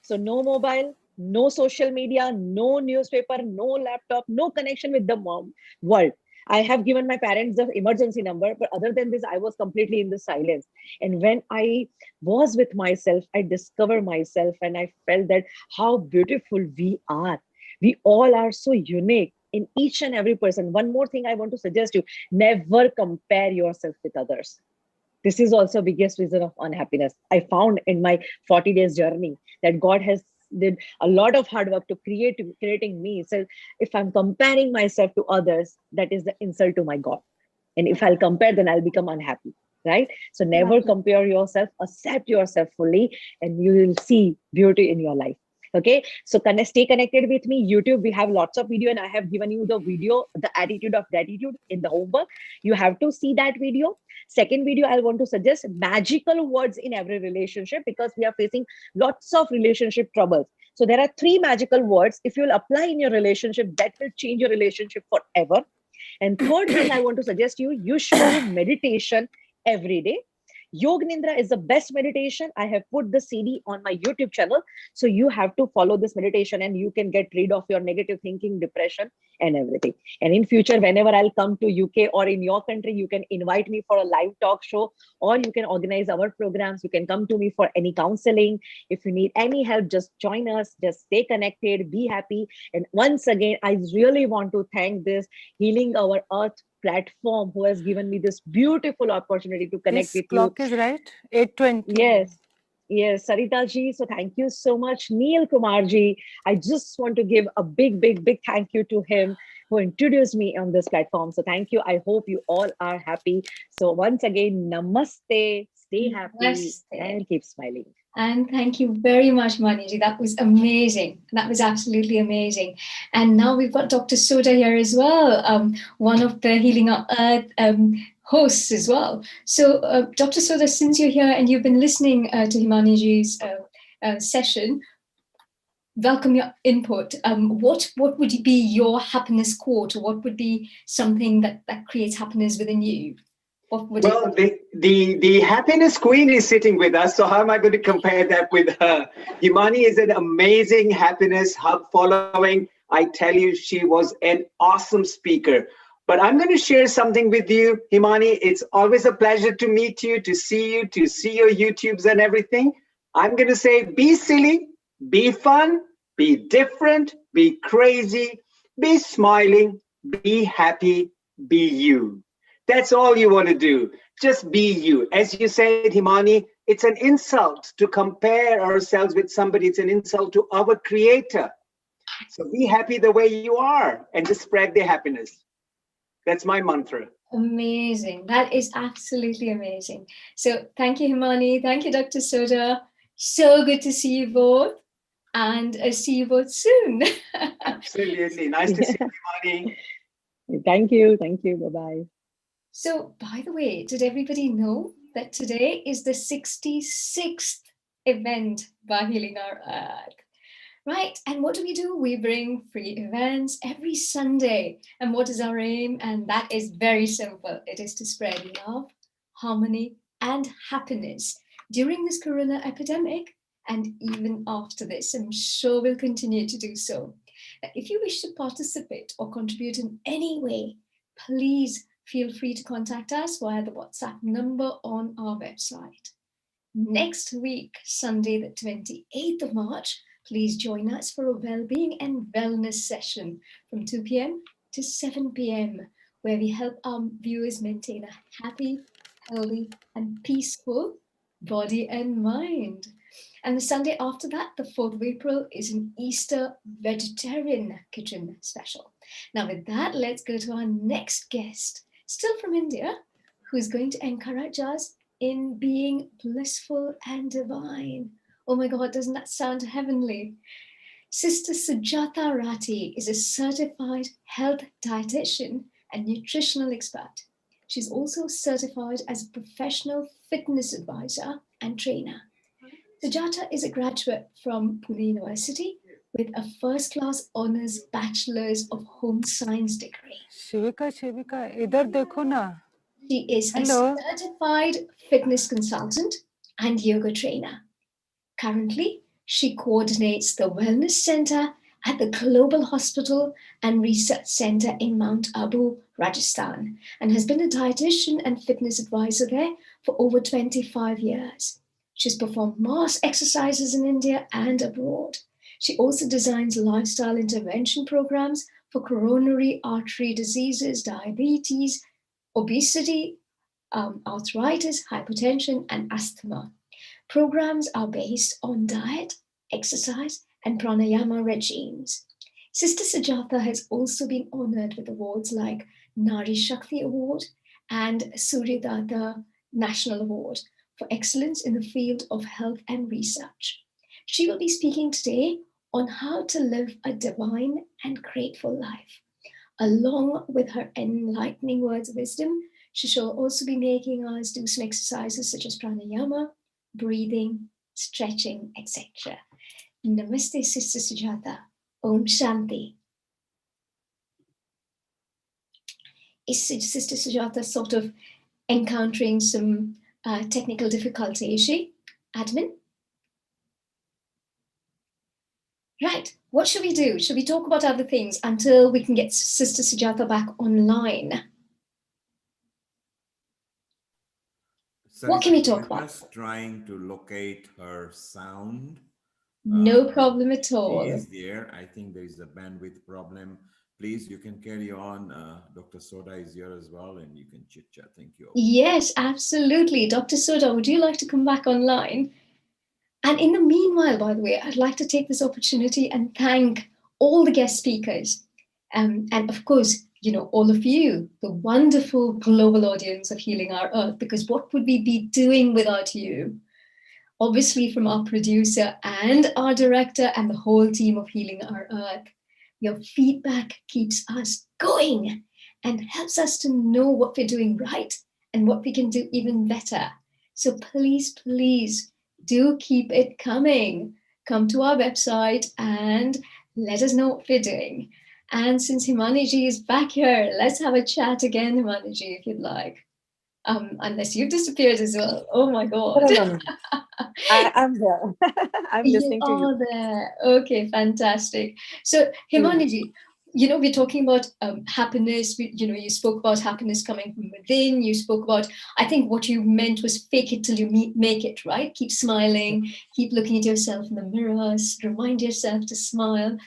So no mobile, no social media, no newspaper, no laptop, no connection with the world. I have given my parents the emergency number, but other than this, I was completely in the silence. And when I was with myself, I discovered myself and I felt that how beautiful we are. We all are so unique in each and every person. One more thing I want to suggest you, never compare yourself with others. This is also biggest reason of unhappiness. I found in my 40 days journey that God has did a lot of hard work to creating me. So if I'm comparing myself to others, that is the insult to my God. And if I'll compare, then I'll become unhappy. Right? So never compare yourself, accept yourself fully, and you will see beauty in your life. Okay, so stay connected with me. YouTube, we have lots of video, and I have given you the video, the attitude of gratitude in the homework. You have to see that video. Second video, I want to suggest magical words in every relationship because we are facing lots of relationship troubles. So there are 3 magical words. If you will apply in your relationship, that will change your relationship forever. And third thing I want to suggest you should do meditation every day. Yog Nindra is the best meditation. I have put the CD on my YouTube channel. So you have to follow this meditation and you can get rid of your negative thinking, depression, and everything. And in future, whenever I'll come to UK or in your country, you can invite me for a live talk show or you can organize our programs. You can come to me for any counseling. If you need any help, just join us. Just stay connected, be happy. And once again, I really want to thank this Healing Our Earth platform who has given me this beautiful opportunity to connect with you. Clock is right, 8:20. Yes, Sarita ji. So thank you so much, Neil Kumar ji. I just want to give a big, big, big thank you to him who introduced me on this platform. So thank you. I hope you all are happy. So once again, namaste. Stay happy Namaste. and keep smiling. And thank you very much, Maniji. That was amazing. That was absolutely amazing. And now we've got Dr. Soda here as well, one of the Healing Our Earth hosts as well. So, Dr. Soda, since you're here and you've been listening to Himaniji's session, welcome your input. What would be your happiness quote, or what would be something that creates happiness within you? Well, the happiness queen is sitting with us, so how am I going to compare that with her? Himani is an amazing happiness hub following. I tell you, she was an awesome speaker. But I'm going to share something with you, Himani. It's always a pleasure to meet you, to see your YouTubes and everything. I'm going to say, be silly, be fun, be different, be crazy, be smiling, be happy, be you. That's all you want to do. Just be you. As you said, Himani, it's an insult to compare ourselves with somebody. It's an insult to our creator. So be happy the way you are and just spread the happiness. That's my mantra. Amazing. That is absolutely amazing. So thank you, Himani. Thank you, Dr. Soda. So good to see you both. And see you both soon. Absolutely. Nice to see you, Himani. Thank you. Thank you. Bye-bye. So, by the way, did everybody know that today is the 66th event by Healing Our Earth? Right. And what do? We bring free events every Sunday. And what is our aim? And that is very simple. It is to spread love, harmony, and happiness during this corona epidemic and even after this. I'm sure we'll continue to do so. Now, if you wish to participate or contribute in any way, please feel free to contact us via the WhatsApp number on our website. Next week, Sunday, the 28th of March, please join us for a well-being and wellness session from 2 p.m. to 7 p.m., where we help our viewers maintain a happy, healthy, and peaceful body and mind. And the Sunday after that, the 4th of April, is an Easter vegetarian kitchen special. Now, with that, let's go to our next guest, still from India, who is going to encourage us in being blissful and divine. Oh my God, doesn't that sound heavenly? Sister Sujata Rati is a certified health dietitian and nutritional expert. She's also certified as a professional fitness advisor and trainer. Sujata is a graduate from Pune University with a first-class honors Bachelor's of Home Science degree. शिविका इधर देखो ना. She is a Hello. certified fitness consultant and yoga trainer. Currently, she coordinates the Wellness Center at the Global Hospital and Research Center in Mount Abu, Rajasthan, and has been a dietitian and fitness advisor there for over 25 years. She's performed mass exercises in India and abroad. She also designs lifestyle intervention programs for coronary artery diseases, diabetes, obesity, arthritis, hypertension, and asthma. Programs are based on diet, exercise, and pranayama regimes. Sister Sujata has also been honored with awards like Nari Shakti Award and Suryadata National Award for excellence in the field of health and research. She will be speaking today on how to live a divine and grateful life. Along with her enlightening words of wisdom, she shall also be making us do some exercises such as pranayama, breathing, stretching, etc. Namaste, Sister Sujata. Om Shanti. Is Sister Sujata sort of encountering some technical difficulty, is she? Admin? Right, what should we do? Should we talk about other things until we can get Sister Sujata back online? What can we talk about? Just trying to locate her sound. No problem at all. She is there. I think there is a bandwidth problem. Please, you can carry on. Dr. Soda is here as well, and you can chit chat. Thank you. Yes, absolutely. Dr. Soda, would you like to come back online? And in the meanwhile, by the way, I'd like to take this opportunity and thank all the guest speakers. And of course, all of you, the wonderful global audience of Healing Our Earth, because what would we be doing without you? Obviously, from our producer and our director and the whole team of Healing Our Earth, your feedback keeps us going and helps us to know what we're doing right and what we can do even better. So please, please do keep it coming. Come to our website and let us know what we're doing. And since Himaniji is back here, let's have a chat again, Himaniji, if you'd like. Unless you've disappeared as well. Oh my God. No. I'm there. I'm listening to you. You are there. Okay, fantastic. So Himaniji, we're talking about happiness. You spoke about happiness coming from within. You spoke about, I think what you meant was fake it till you make it, right? Keep smiling, keep looking at yourself in the mirrors, remind yourself to smile.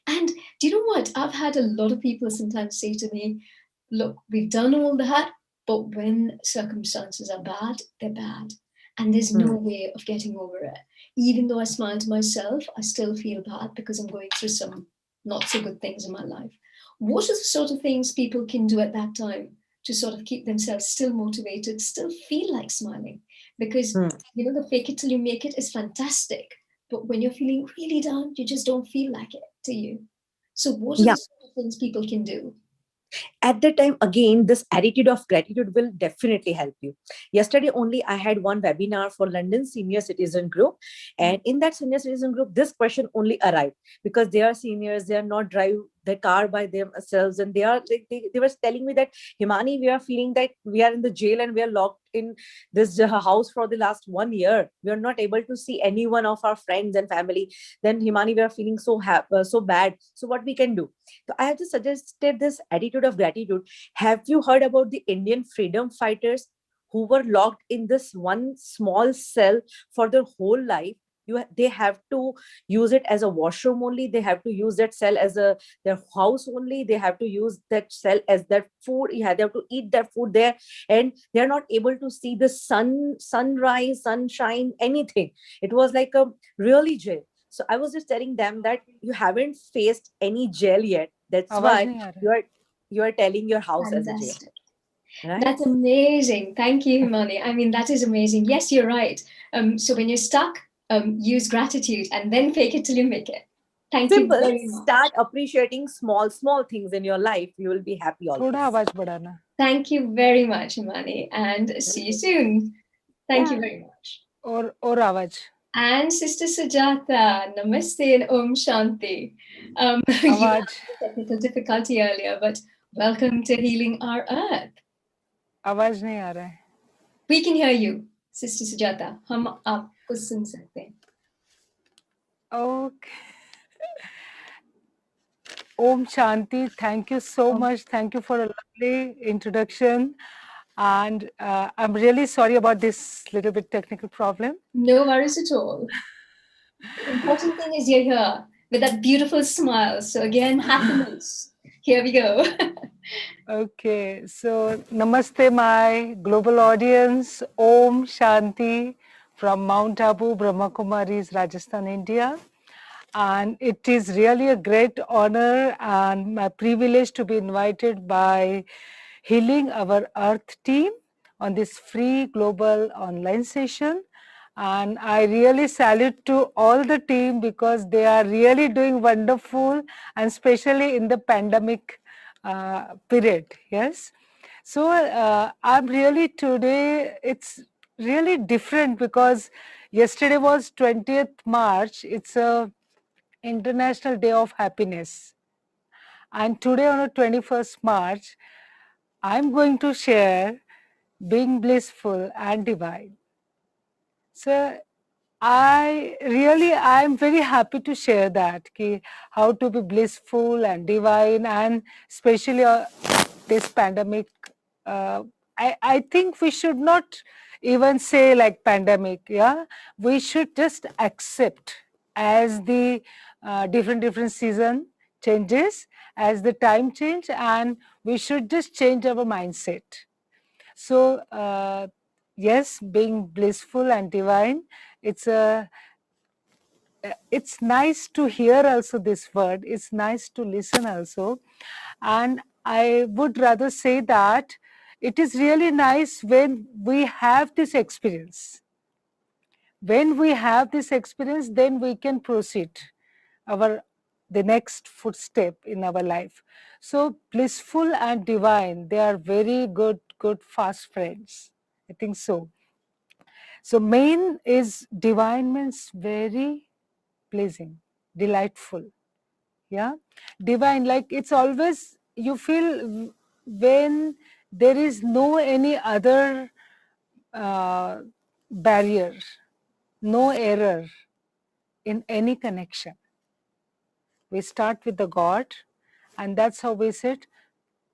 And do you know what? I've had a lot of people sometimes say to me, look, we've done all that, but when circumstances are bad, they're bad. And there's no way of getting over it. Even though I smile to myself, I still feel bad because I'm going through some not so good things in my life. What are the sort of things people can do at that time to sort of keep themselves still motivated, still feel like smiling? Because, the fake it till you make it is fantastic. But when you're feeling really down, you just don't feel like it, do you? So what are the sort of things people can do? at that time, again, this attitude of gratitude will definitely help you. Yesterday only I had one webinar for London senior citizen group, and in that senior citizen group this question only arrived, because they are seniors, they are not drive the car by themselves, and they are like, they were telling me that, Himani, we are feeling that we are in the jail and we are locked in this house for the last 1 year. We are not able to see any one of our friends and family. Then, Himani, we are feeling so so bad. So what we can do? So I have just suggested this attitude of gratitude. Have you heard about the Indian freedom fighters who were locked in this one small cell for their whole life? They have to use it as a washroom only. They have to use that cell as their house only. They have to use that cell as their food. Yeah, they have to eat that food there, and they are not able to see the sunrise, sunshine, anything. It was like a really jail. So I was just telling them that you haven't faced any jail yet. That's आवाज why नहीं आ रहा you है. are telling your house as a jail, Fantastic. right? That's amazing. Thank you, Himani. I mean, that is amazing. Yes, you're right. So when you're stuck, use gratitude and then fake it till you make it. Thank you Simple. very much. Start appreciating small things in your life. You will be happy always. थोड़ा आवाज बढ़ाना. Thank you very much, Himani, and see you soon. Thank you Yeah. very much. और आवाज. And Sister Sujata, Namaste and Om Shanti. You had आवाज. a technical difficulty earlier, but welcome to Healing Our Earth. आवाज नहीं आ रहा है. We can hear you, Sister Sujata. हम आपको सुन सकते हैं. Okay. Om Shanti, thank you so much. Thank you for a lovely introduction. And I'm really sorry about this little bit technical problem. No worries at all. The important thing is you're here with that beautiful smile. So again, happiness. Here we go. Okay, so namaste, my global audience. Om Shanti from Mount Abu, Brahma Kumaris, Rajasthan, India. And it is really a great honor and my privilege to be invited by Healing Our Earth team on this free global online session. And I really salute to all the team because they are really doing wonderful, and especially in the pandemic period. Yes. So I'm really today, it's really different because yesterday was 20th March. It's a International Day of Happiness. And today on the 21st March, I'm going to share being blissful and divine. So I'm very happy to share that, how to be blissful and divine, and especially this pandemic. I think we should not even say like pandemic, yeah? We should just accept as the different season changes, as the time change, and we should just change our mindset. So yes, being blissful and divine, it's nice to hear also this word. It's nice to listen also. And I would rather say that it is really nice when we have this experience. When we have this experience, then we can proceed the next footstep in our life. So blissful and divine, they are very good fast friends. I think so. So main is divine means very pleasing, delightful. Yeah, divine, like it's always you feel when there is no any other barrier, no error in any connection. We start with the God, and that's how we said,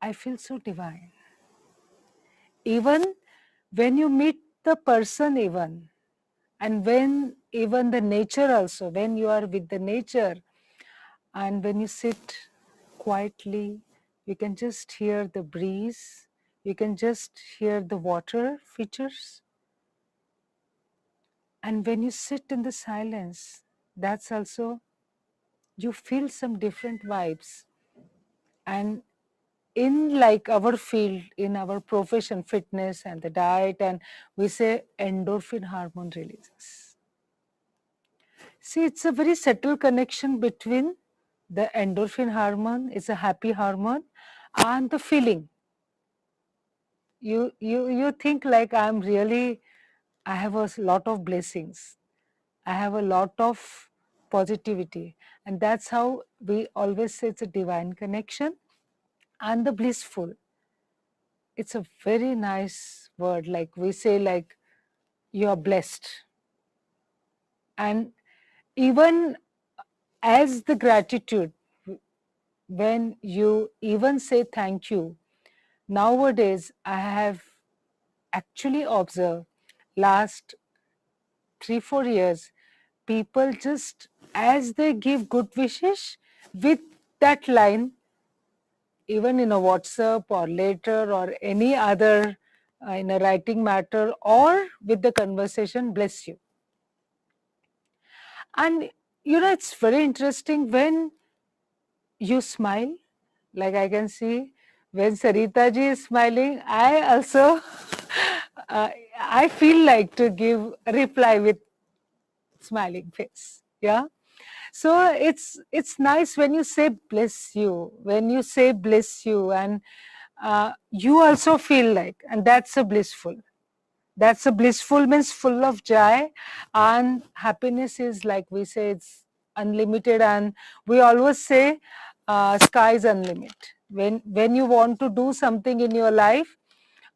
I feel so divine. Even when you meet the person, and when even the nature also, when you are with the nature, and when you sit quietly, you can just hear the breeze, you can just hear the water features. And when you sit in the silence, that's also, you feel some different vibes. And in like our field, in our profession, fitness and the diet, and we say endorphin hormone releases. See, it's a very subtle connection between the endorphin hormone, it's a happy hormone, and the feeling. You think like I have a lot of blessings. I have a lot of positivity. And that's how we always say it's a divine connection. And the blissful, it's a very nice word. Like we say, like, you are blessed. And even as the gratitude, when you even say thank you, nowadays I have actually observed last 3-4 years, people just as they give good wishes with that line, even in a WhatsApp or later or any other in a writing matter or with the conversation, bless you. And it's very interesting when you smile, like I can see when Sarita ji is smiling, I also I feel like to give a reply with smiling face. Yeah. So it's nice when you say bless you, and you also feel like, and that's a blissful. That's a blissful means full of joy, and happiness is, like we say, it's unlimited. And we always say sky is unlimited. When you want to do something in your life,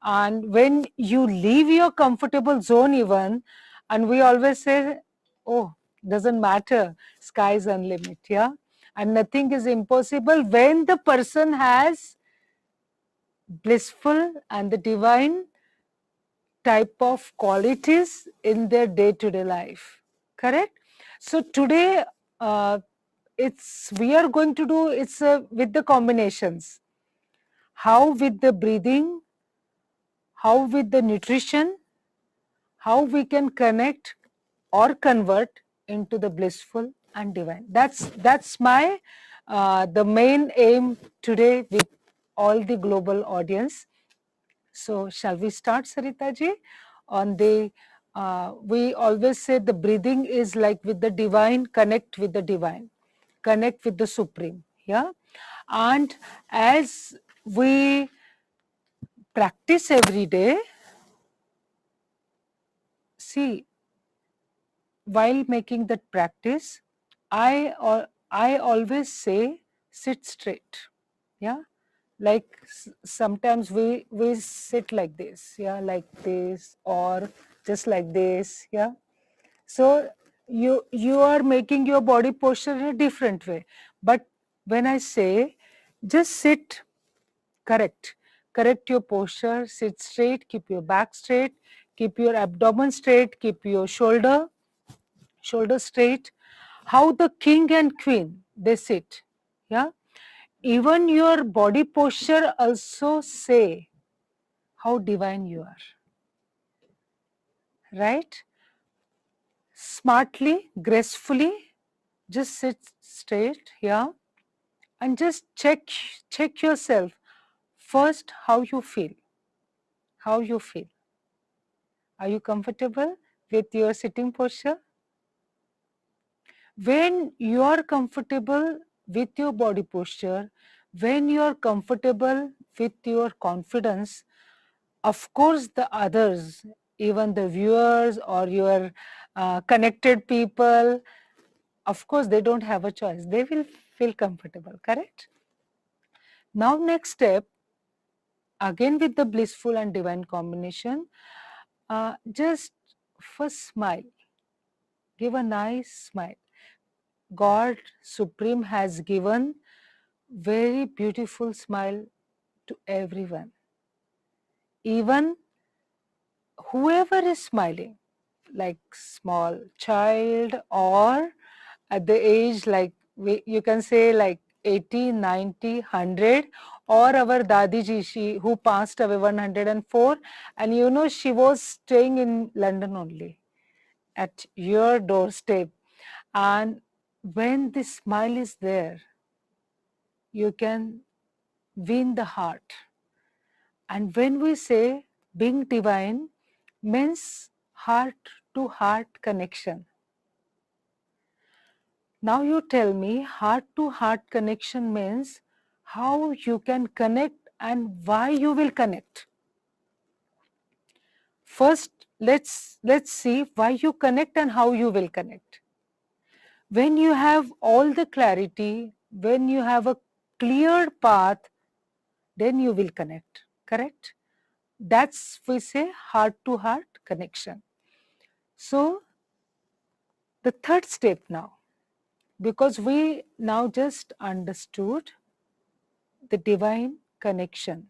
and when you leave your comfortable zone even, and we always say, oh, doesn't matter, sky is unlimited. Yeah. And nothing is impossible when the person has blissful and the divine type of qualities in their day-to-day life. Correct? So today we are going to do with the combinations. How with the breathing, how with the nutrition, how we can connect or convert into the blissful and divine. That's my the main aim today with all the global audience. So shall we start, Sarita ji? On the we always say the breathing is like with the divine, connect with the divine, connect with the supreme. Yeah. And as we practice every day, see, while making that practice, I always say sit straight. Yeah. Like sometimes we sit like this, yeah, like this, or just like this. Yeah. So you are making your body posture in a different way. But when I say just sit, correct your posture, sit straight, keep your back straight, keep your abdomen straight, keep your shoulder straight. How the king and queen they sit. Yeah. Even your body posture also say how divine you are. Right? Smartly, gracefully, just sit straight here and just check yourself first. How you feel. Are you comfortable with your sitting posture? When you are comfortable with your body posture, when you are comfortable with your confidence, of course the others, even the viewers or your connected people, of course they don't have a choice. They will feel comfortable, correct? Now next step, again with the blissful and divine combination, just first smile. Give a nice smile. God Supreme has given very beautiful smile to everyone. Even whoever is smiling, like small child or at the age like you can say like 80, 90, 100, or our Dadi ji, she who passed away 104, and she was staying in London only at your doorstep. And when the smile is there, you can win the heart. And when we say being divine means heart to heart connection. Now you tell me, heart to heart connection means how you can connect and why you will connect. First, let's see why you connect and how you will connect. When you have all the clarity, when you have a clear path, then you will connect, correct? That's, we say, heart-to-heart connection. So, the third step now, because we now just understood the divine connection.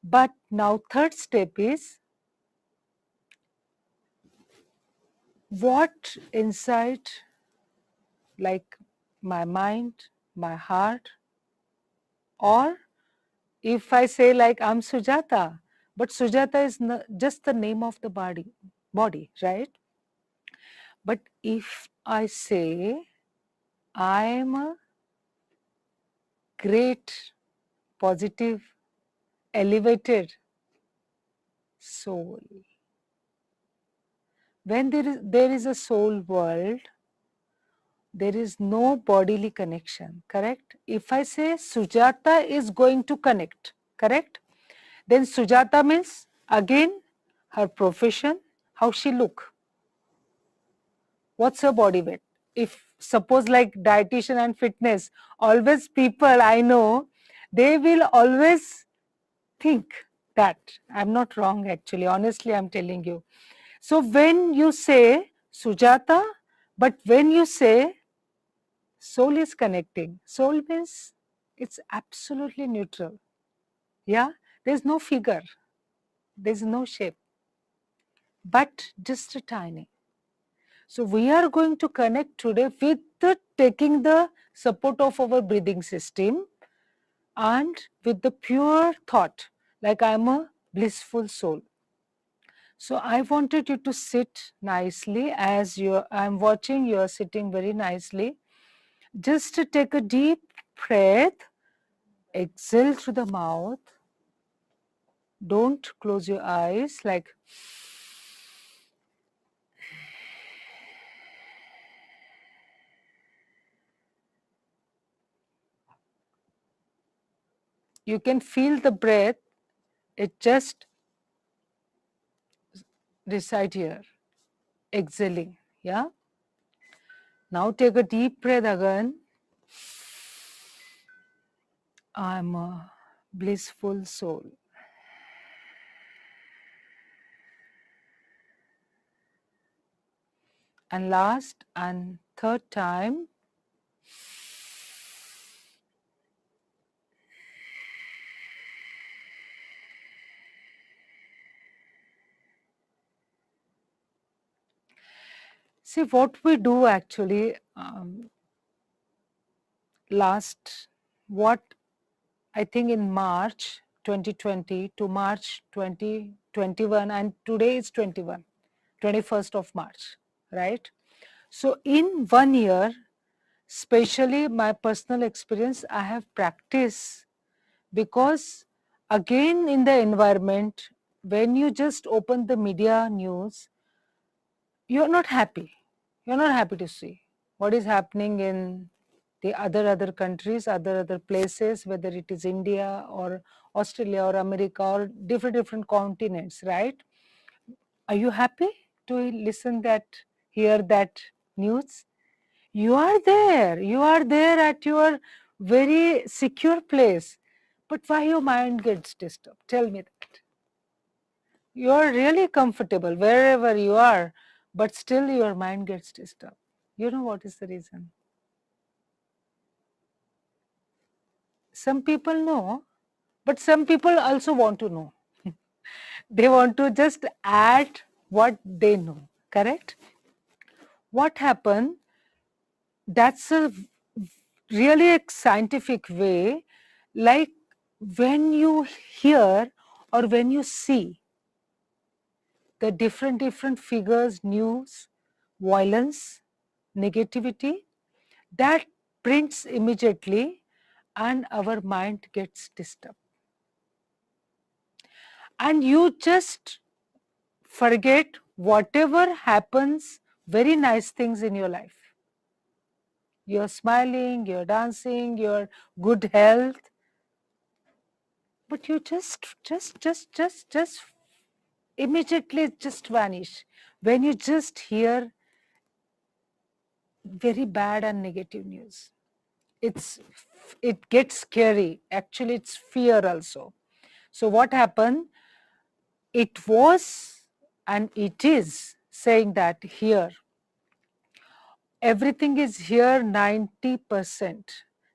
But now third step is what inside, like my mind, my heart, or if I say like I'm Sujata, but Sujata is just the name of the body, right? But if I say I am a great, positive, elevated soul. When there is a soul world, there is no bodily connection, correct? If I say Sujata is going to connect, correct? Then Sujata means, again, her profession, how she look, what's her body weight. If suppose like dietitian and fitness, always people I know, they will always think that. I'm not wrong actually, honestly I'm telling you. So when you say Sujata, but when you say soul is connecting, soul means it's absolutely neutral. Yeah, there's no figure, there's no shape, but just a tiny. So we are going to connect today with taking the support of our breathing system and with the pure thought, like I'm a blissful soul. So I wanted you to sit nicely as I'm watching you are sitting very nicely. Just to take a deep breath, exhale through the mouth. Don't close your eyes, like you can feel the breath, it just reside here, exhaling, yeah? Now take a deep breath again. I'm a blissful soul. And last and third time, see what we do actually, I think in March 2020 to March 2021, and today is 21st of March, right? So in 1 year, especially my personal experience, I have practiced, because again in the environment, when you just open the media news, you're not happy. You're not happy to see what is happening in the other countries, other places, whether it is India or Australia or America or different continents, right? Are you happy to hear that news? You are there at your very secure place. But why your mind gets disturbed? Tell me that. You are really comfortable wherever you are, but still your mind gets disturbed. You know what is the reason? Some people know, but some people also want to know. They want to just add what they know, correct? What happened? That's a really a scientific way, like when you hear or when you see the different figures, news, violence, negativity, that prints immediately and our mind gets disturbed. And you just forget whatever happens, very nice things in your life. You're smiling, you're dancing, you're good health, but you just immediately just vanish when you just hear very bad and negative news. It gets scary. Actually, it's fear also. So what happened? It was and it is saying that here, everything is here 90%.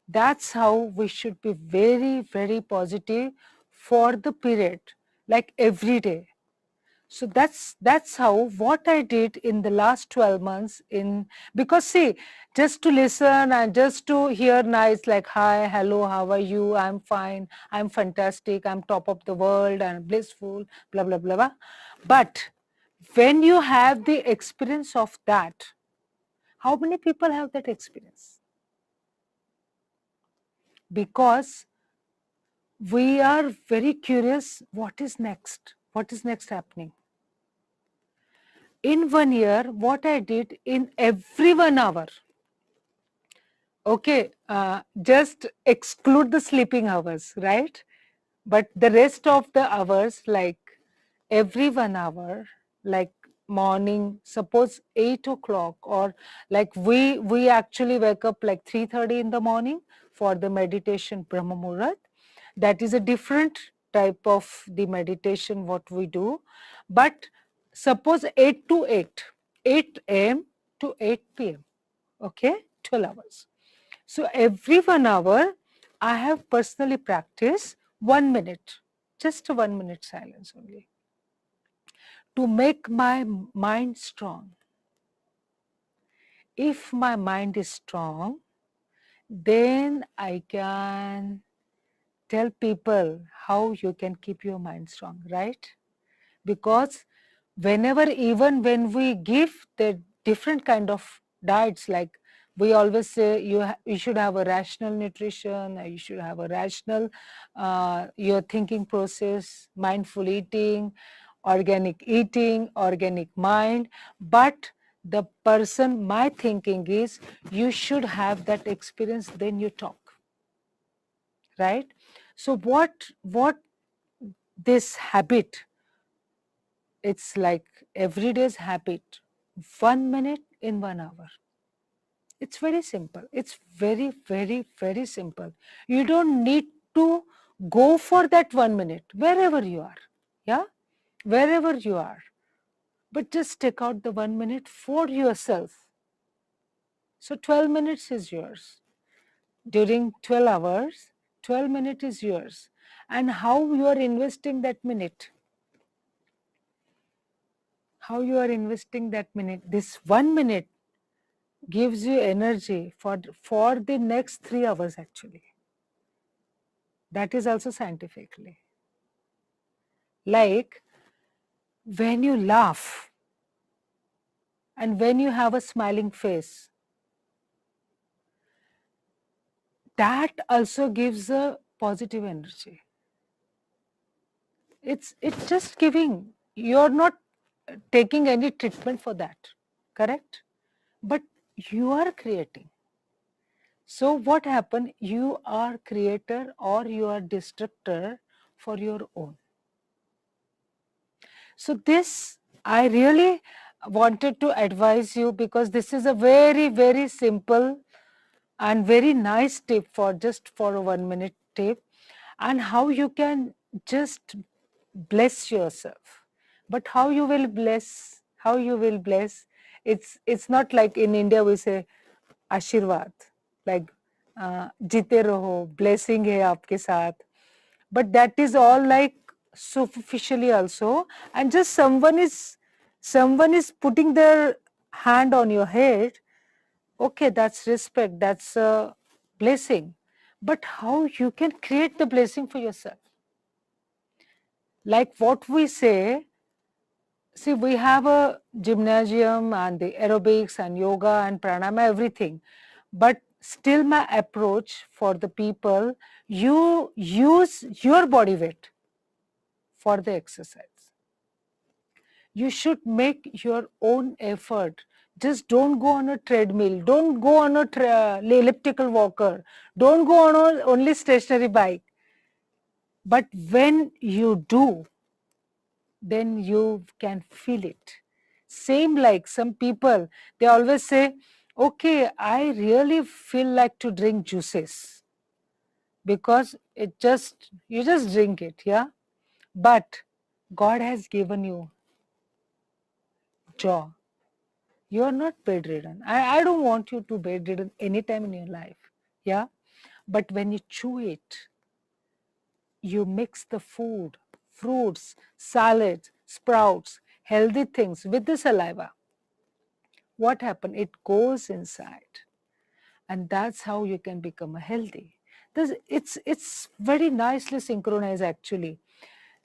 That's how we should be very, very positive for the period, like every day. So that's how what I did in the last 12 months in, because see, just to listen and just to hear nice like hi, hello, how are you, I'm fine, I'm fantastic, I'm top of the world, I'm blissful, blah blah blah blah. But when you have the experience of that, how many people have that experience? Because we are very curious, what is next happening. In 1 year, what I did in every 1 hour, okay, just exclude the sleeping hours, right? But the rest of the hours, like every 1 hour, like morning, suppose 8 o'clock, or like we actually wake up like 3:30 in the morning for the meditation Brahma Muhurat. That is a different type of the meditation what we do. But suppose 8 to 8, 8 a.m. to 8 p.m. Okay, 12 hours. So every 1 hour, I have personally practiced 1 minute, just a 1 minute silence only, to make my mind strong. If my mind is strong, then I can tell people how you can keep your mind strong, right? Because whenever, even when we give the different kind of diets, like we always say you should have a rational nutrition, you should have a rational your thinking process, mindful eating, organic mind. But the person, my thinking is you should have that experience, then you talk, right? So what this habit, it's like everyday's habit, 1 minute in 1 hour. It's very simple. It's very, very, very simple. You don't need to go for that 1 minute, wherever you are. Yeah, wherever you are. But just take out the 1 minute for yourself. So 12 minutes is yours. During 12 hours, 12 minutes is yours. And how you are investing that minute? How you are investing that minute? This 1 minute gives you energy for the next 3 hours actually. That is also scientifically. Like when you laugh and when you have a smiling face, that also gives a positive energy. It's just giving. You're not taking any treatment for that, correct? But you are creating. So what happened? You are creator or you are destructor for your own. So this, I really wanted to advise you, because this is a very, very simple and very nice tip for just for a 1 minute tip, and how you can just bless yourself. But how you will bless? How you will bless? It's not like in India we say आशीर्वाद, like जीते रहो, blessing है आपके साथ. But that is all like superficially also, and just someone is putting their hand on your head. Okay, that's respect, that's a blessing. But how you can create the blessing for yourself? Like what we say, see, we have a gymnasium and the aerobics and yoga and pranayama, everything. But still my approach for the people, you use your body weight for the exercise. You should make your own effort. Just don't go on a treadmill. Don't go on a elliptical walker. Don't go on a only stationary bike. But when you do, then you can feel it. Same like some people, they always say, okay, I really feel like to drink juices because you just drink it, yeah? But God has given you jaw. You are not bedridden. I don't want you to bedridden anytime in your life, yeah? But when you chew it, you mix the food, fruits, salads, sprouts, healthy things with the saliva. What happens? It goes inside. And that's how you can become a healthy. It's very nicely synchronized actually.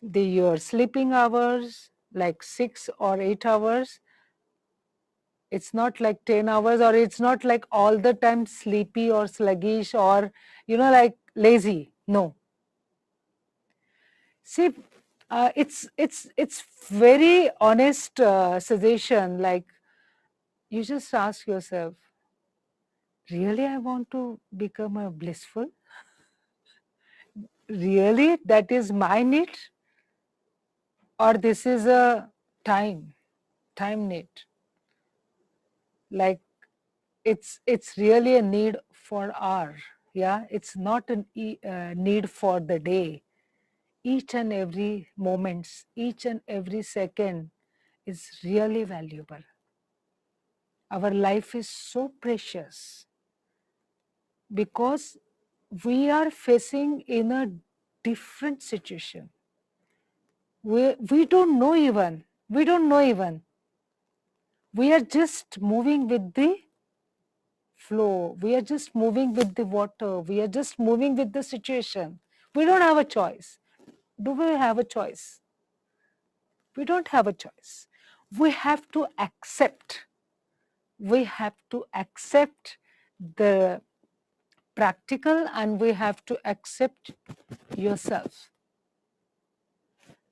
Your sleeping hours, like 6 or 8 hours, it's not like 10 hours, or it's not like all the time sleepy or sluggish or, like lazy. No. See, it's very honest suggestion. Like, you just ask yourself, really I want to become a blissful? Really that is my need? Or this is a time need? Like, it's really a need for hour, yeah? It's not a need for the day. Each and every moments, each and every second is really valuable. Our life is so precious because we are facing in a different situation. We don't know even. We don't know even. We are just moving with the flow. We are just moving with the water. We are just moving with the situation. We don't have a choice. Do we have a choice? We don't have a choice. We have to accept. We have to accept the practical, and we have to accept yourself.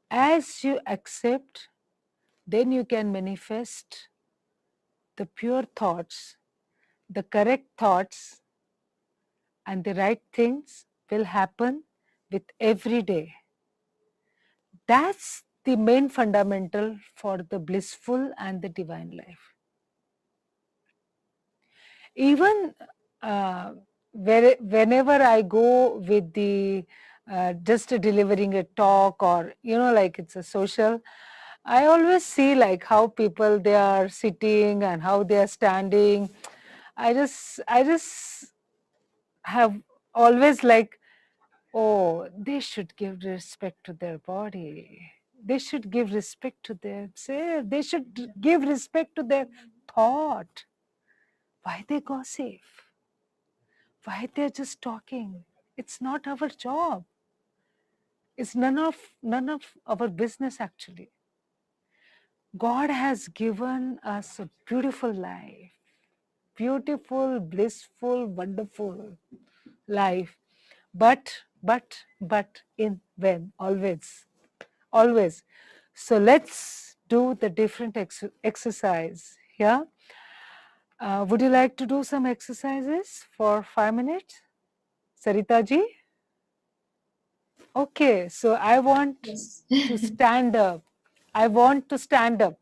As you accept, then you can manifest the pure thoughts, the correct thoughts, and the right things will happen with every day. That's the main fundamental for the blissful and the divine life. Even whenever I go with the just delivering a talk, or like it's a social, I always see like how people, they are sitting and how they are standing. I just have always like, oh, they should give respect to their body. They should give respect to their self. They should give respect to their thought. Why they gossip? Why they're just talking? It's not our job. It's none of our business actually. God has given us a beautiful life. Beautiful, blissful, wonderful life. But in when? Always. So let's do the different exercise. Yeah. Would you like to do some exercises for 5 minutes, Sarita ji? Okay, so I want Yes. to stand up. I want to stand up.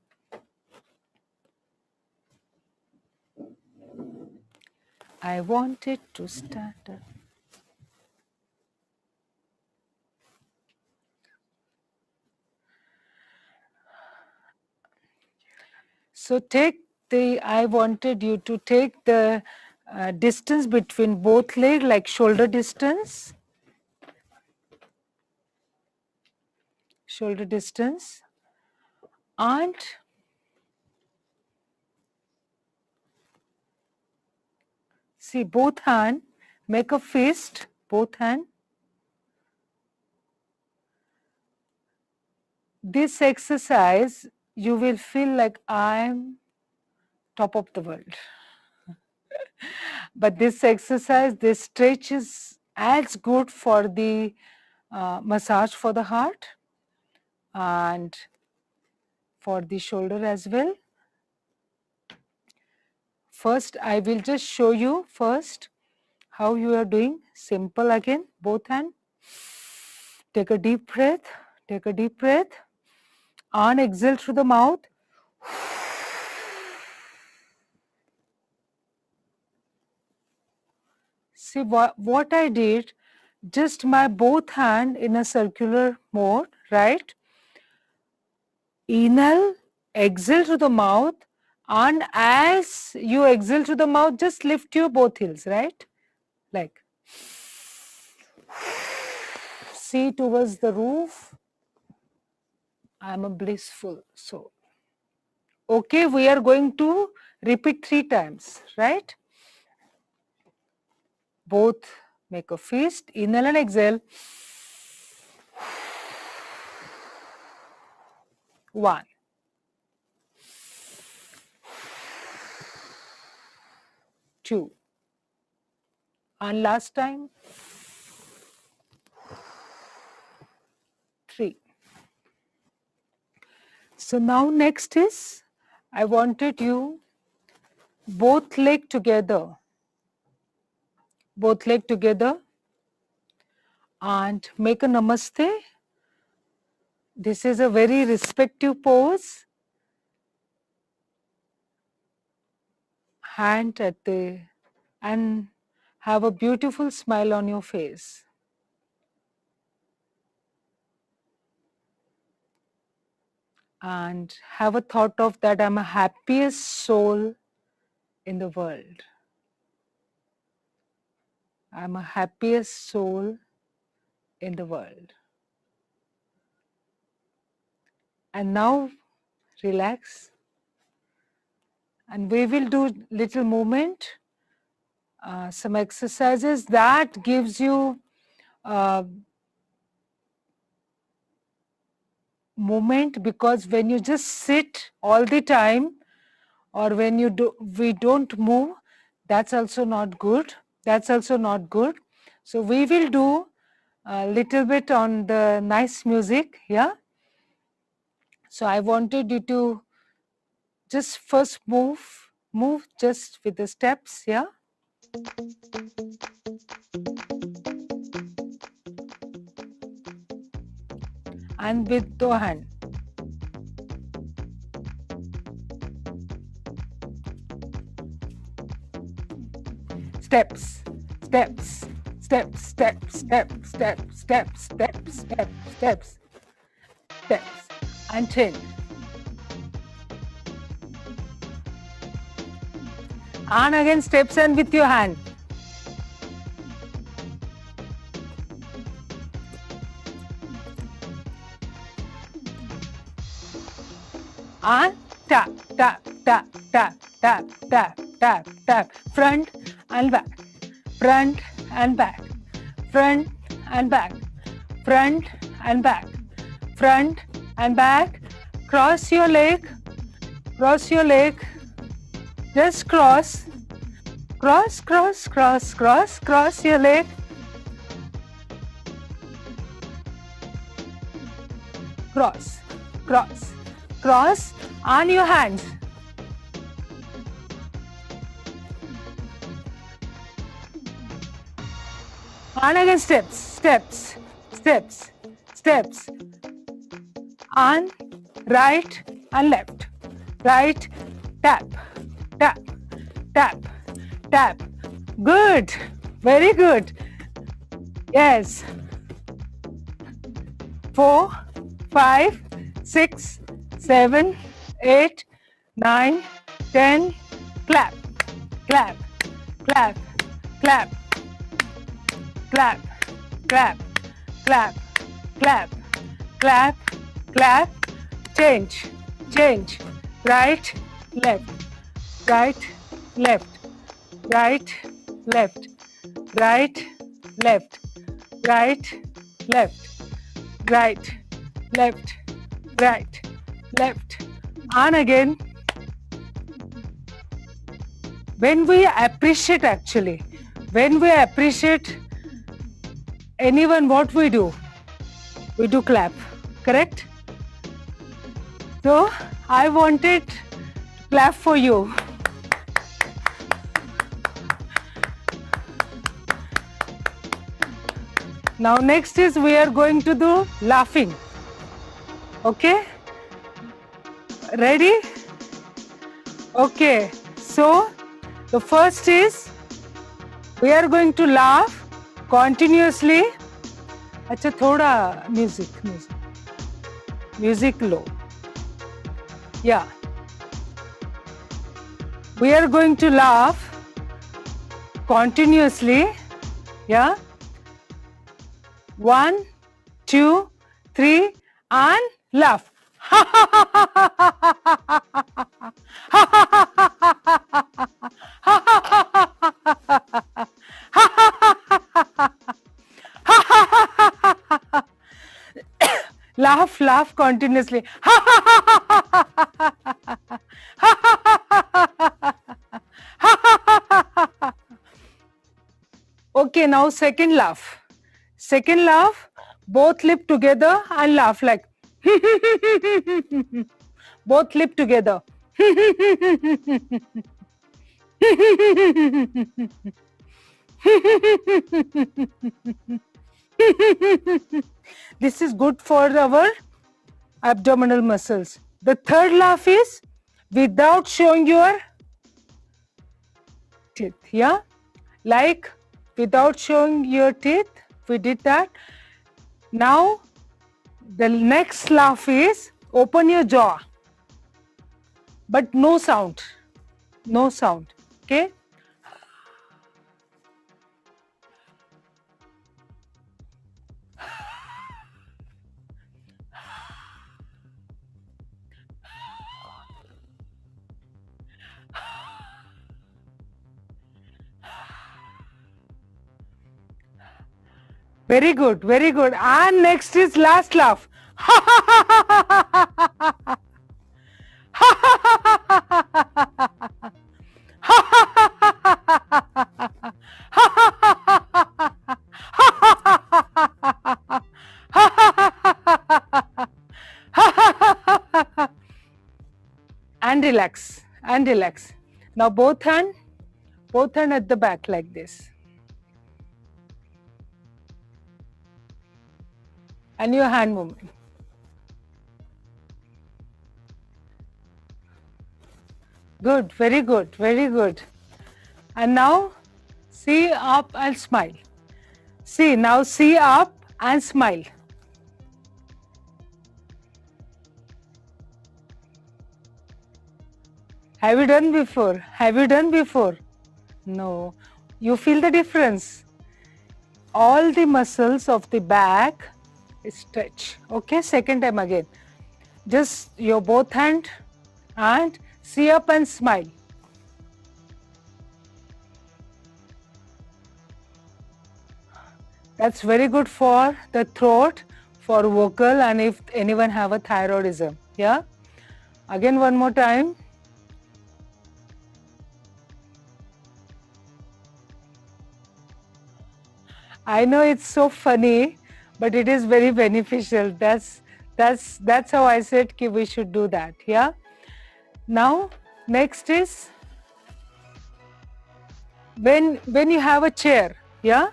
I wanted to stand up. So I wanted you to take the distance between both legs, like shoulder distance. Shoulder distance. And see, both hand, make a fist, both hand. This exercise, you will feel like I'm top of the world. But this exercise, this stretch is as good for the massage for the heart and for the shoulder as well. First, I will just show you first how you are doing. Simple again, both hand. Take a deep breath. Take a deep breath. And exhale through the mouth. See what I did, just my both hand in a circular mode, right? Inhale, exhale through the mouth, and as you exhale through the mouth, just lift your both heels, right? Like, see towards the roof. I'm a blissful soul. Okay, we are going to repeat 3 times, right? Both make a fist, inhale and exhale. 1, 2, and last time 3. So now next is, I wanted you both leg together, and make a namaste. This is a very respective pose. Hand at the, and have a beautiful smile on your face. And have a thought of that I'm a happiest soul in the world. I'm a happiest soul in the world. And now relax. And we will do little movement, some exercises that gives you movement, because when you just sit all the time, or when we don't move, that's also not good. So we will do a little bit on the nice music, yeah. So I wanted you to just first move just with the steps, yeah. And with the hand. Steps, steps, steps, steps, steps, steps, steps, steps, steps, steps, steps, and 10. And again steps and with your hand. And tap, tap, tap, tap, tap, tap, tap, tap. Front and back, front and back, front and back, front and back, front and back. Cross your leg, just cross, cross, cross, cross, cross, cross your leg. Cross, cross, cross on your hands. And again steps, steps, steps, steps. On right and left. Right, tap, tap, tap, tap. Good, very good. Yes. 4, 5, 6, 7, 8, 9, 10. Clap, clap, clap, clap, clap, clap, clap, clap, clap, clap. Change, change. Right, left, right, left, right, left, right, left, right, left, right, left, right, left. And again, when we appreciate anyone, what we do? We do clap, correct? So I wanted to clap for you. Now next is we are going to do laughing. Okay? Ready? Okay. So the first is we are going to laugh continuously. अच्छा थोड़ा music low. Yeah. We are going to laugh continuously. Yeah. 1, 2, 3 and laugh. Laugh continuously. Okay, now second laugh. Second laugh, both lip together and laugh like both lip together. This is good for our abdominal muscles. The third laugh is without showing your teeth. Yeah, like without showing your teeth, we did that. Now the next laugh is open your jaw, but no sound. No sound. Okay. Very good, very good. And next is last laugh. And relax, and relax. Now both hand at the back like this. And your hand movement. Good, very good, very good. And now see up and smile. See, now see up and smile. Have you done before? Have you done before? No. You feel the difference. All the muscles of the back stretch. Okay, second time again. Just your both hand and see up and smile. That's very good for the throat, for vocal, and if anyone have a thyroidism. Yeah. Again one more time. I know it's so funny, but it is very beneficial. That's how I said ki we should do that. Yeah. Now next is when you have a chair. Yeah.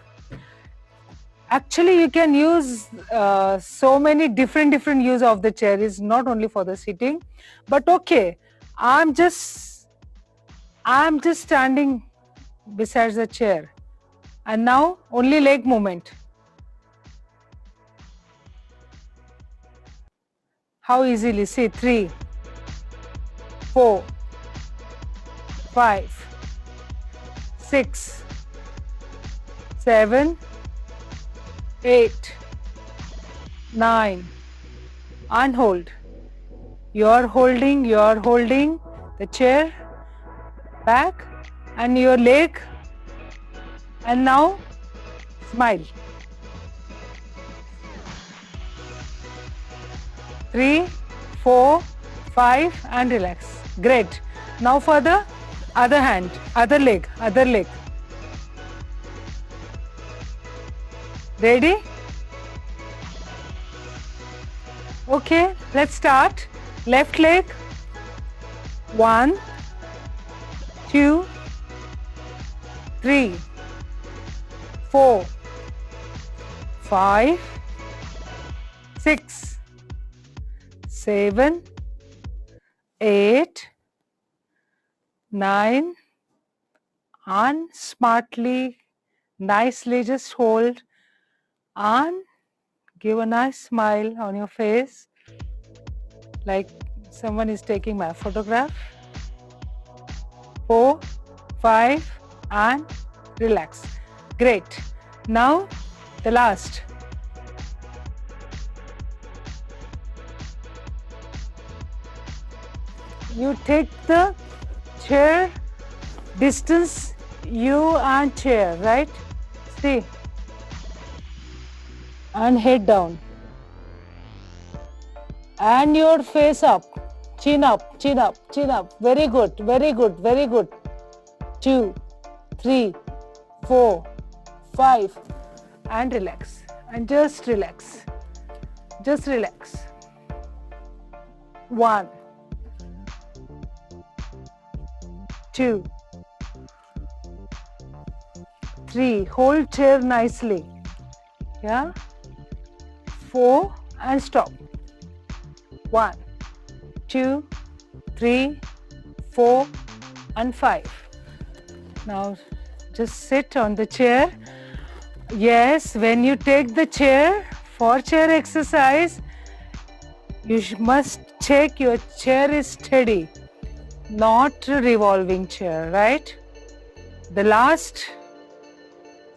Actually, you can use so many different use of the chair. Is not only for the sitting, but okay. I'm just standing beside the chair, and now only leg movement. How easily? See, 3, 4, 5, 6, 7, 8, 9, and hold. You're holding the chair back and your leg, and now smile. 3, 4, 5 and relax. Great. Now for the other hand, other leg. Ready? Okay, let's start. Left leg. 1, 2, 3, 4, 5, 6, 7, 8, 9, and smartly, nicely just hold and give a nice smile on your face, like someone is taking my photograph. 4, 5, and relax. Great. Now the last. You take the chair distance, you and chair, right? See. And head down. And your face up. Chin up, chin up, chin up. Very good, very good, very good. 2, 3, 4, 5. And relax. And just relax. Just relax. 1, 2, 3. Hold chair nicely. Yeah. 4 and stop. 1, 2, 3, 4 and 5. Now just sit on the chair. Yes, when you take the chair for chair exercise, you must check your chair is steady, not a revolving chair, right? The last,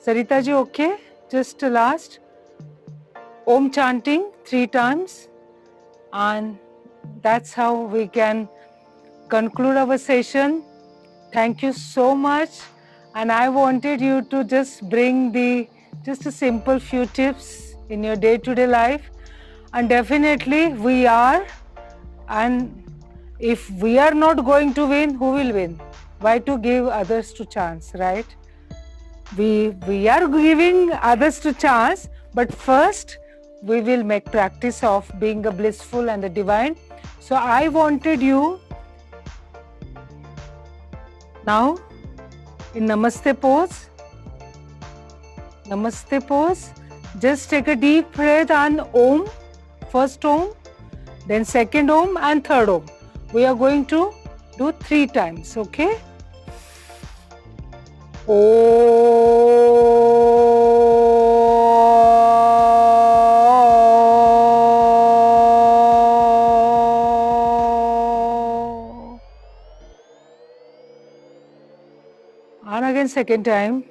Sarita ji, okay? Just the last. Om chanting 3 times, and that's how we can conclude our session. Thank you so much. And I wanted you to just bring just a simple few tips in your day-to-day life. And definitely we are, and if we are not going to win, who will win? Why to give others to chance, right? We are giving others to chance, but first we will make practice of being a blissful and a divine. So I wanted you now in Namaste pose. Namaste pose. Just take a deep breath and Om. First Om, then second Om and third Om. We are going to do 3 times, okay? And again second time.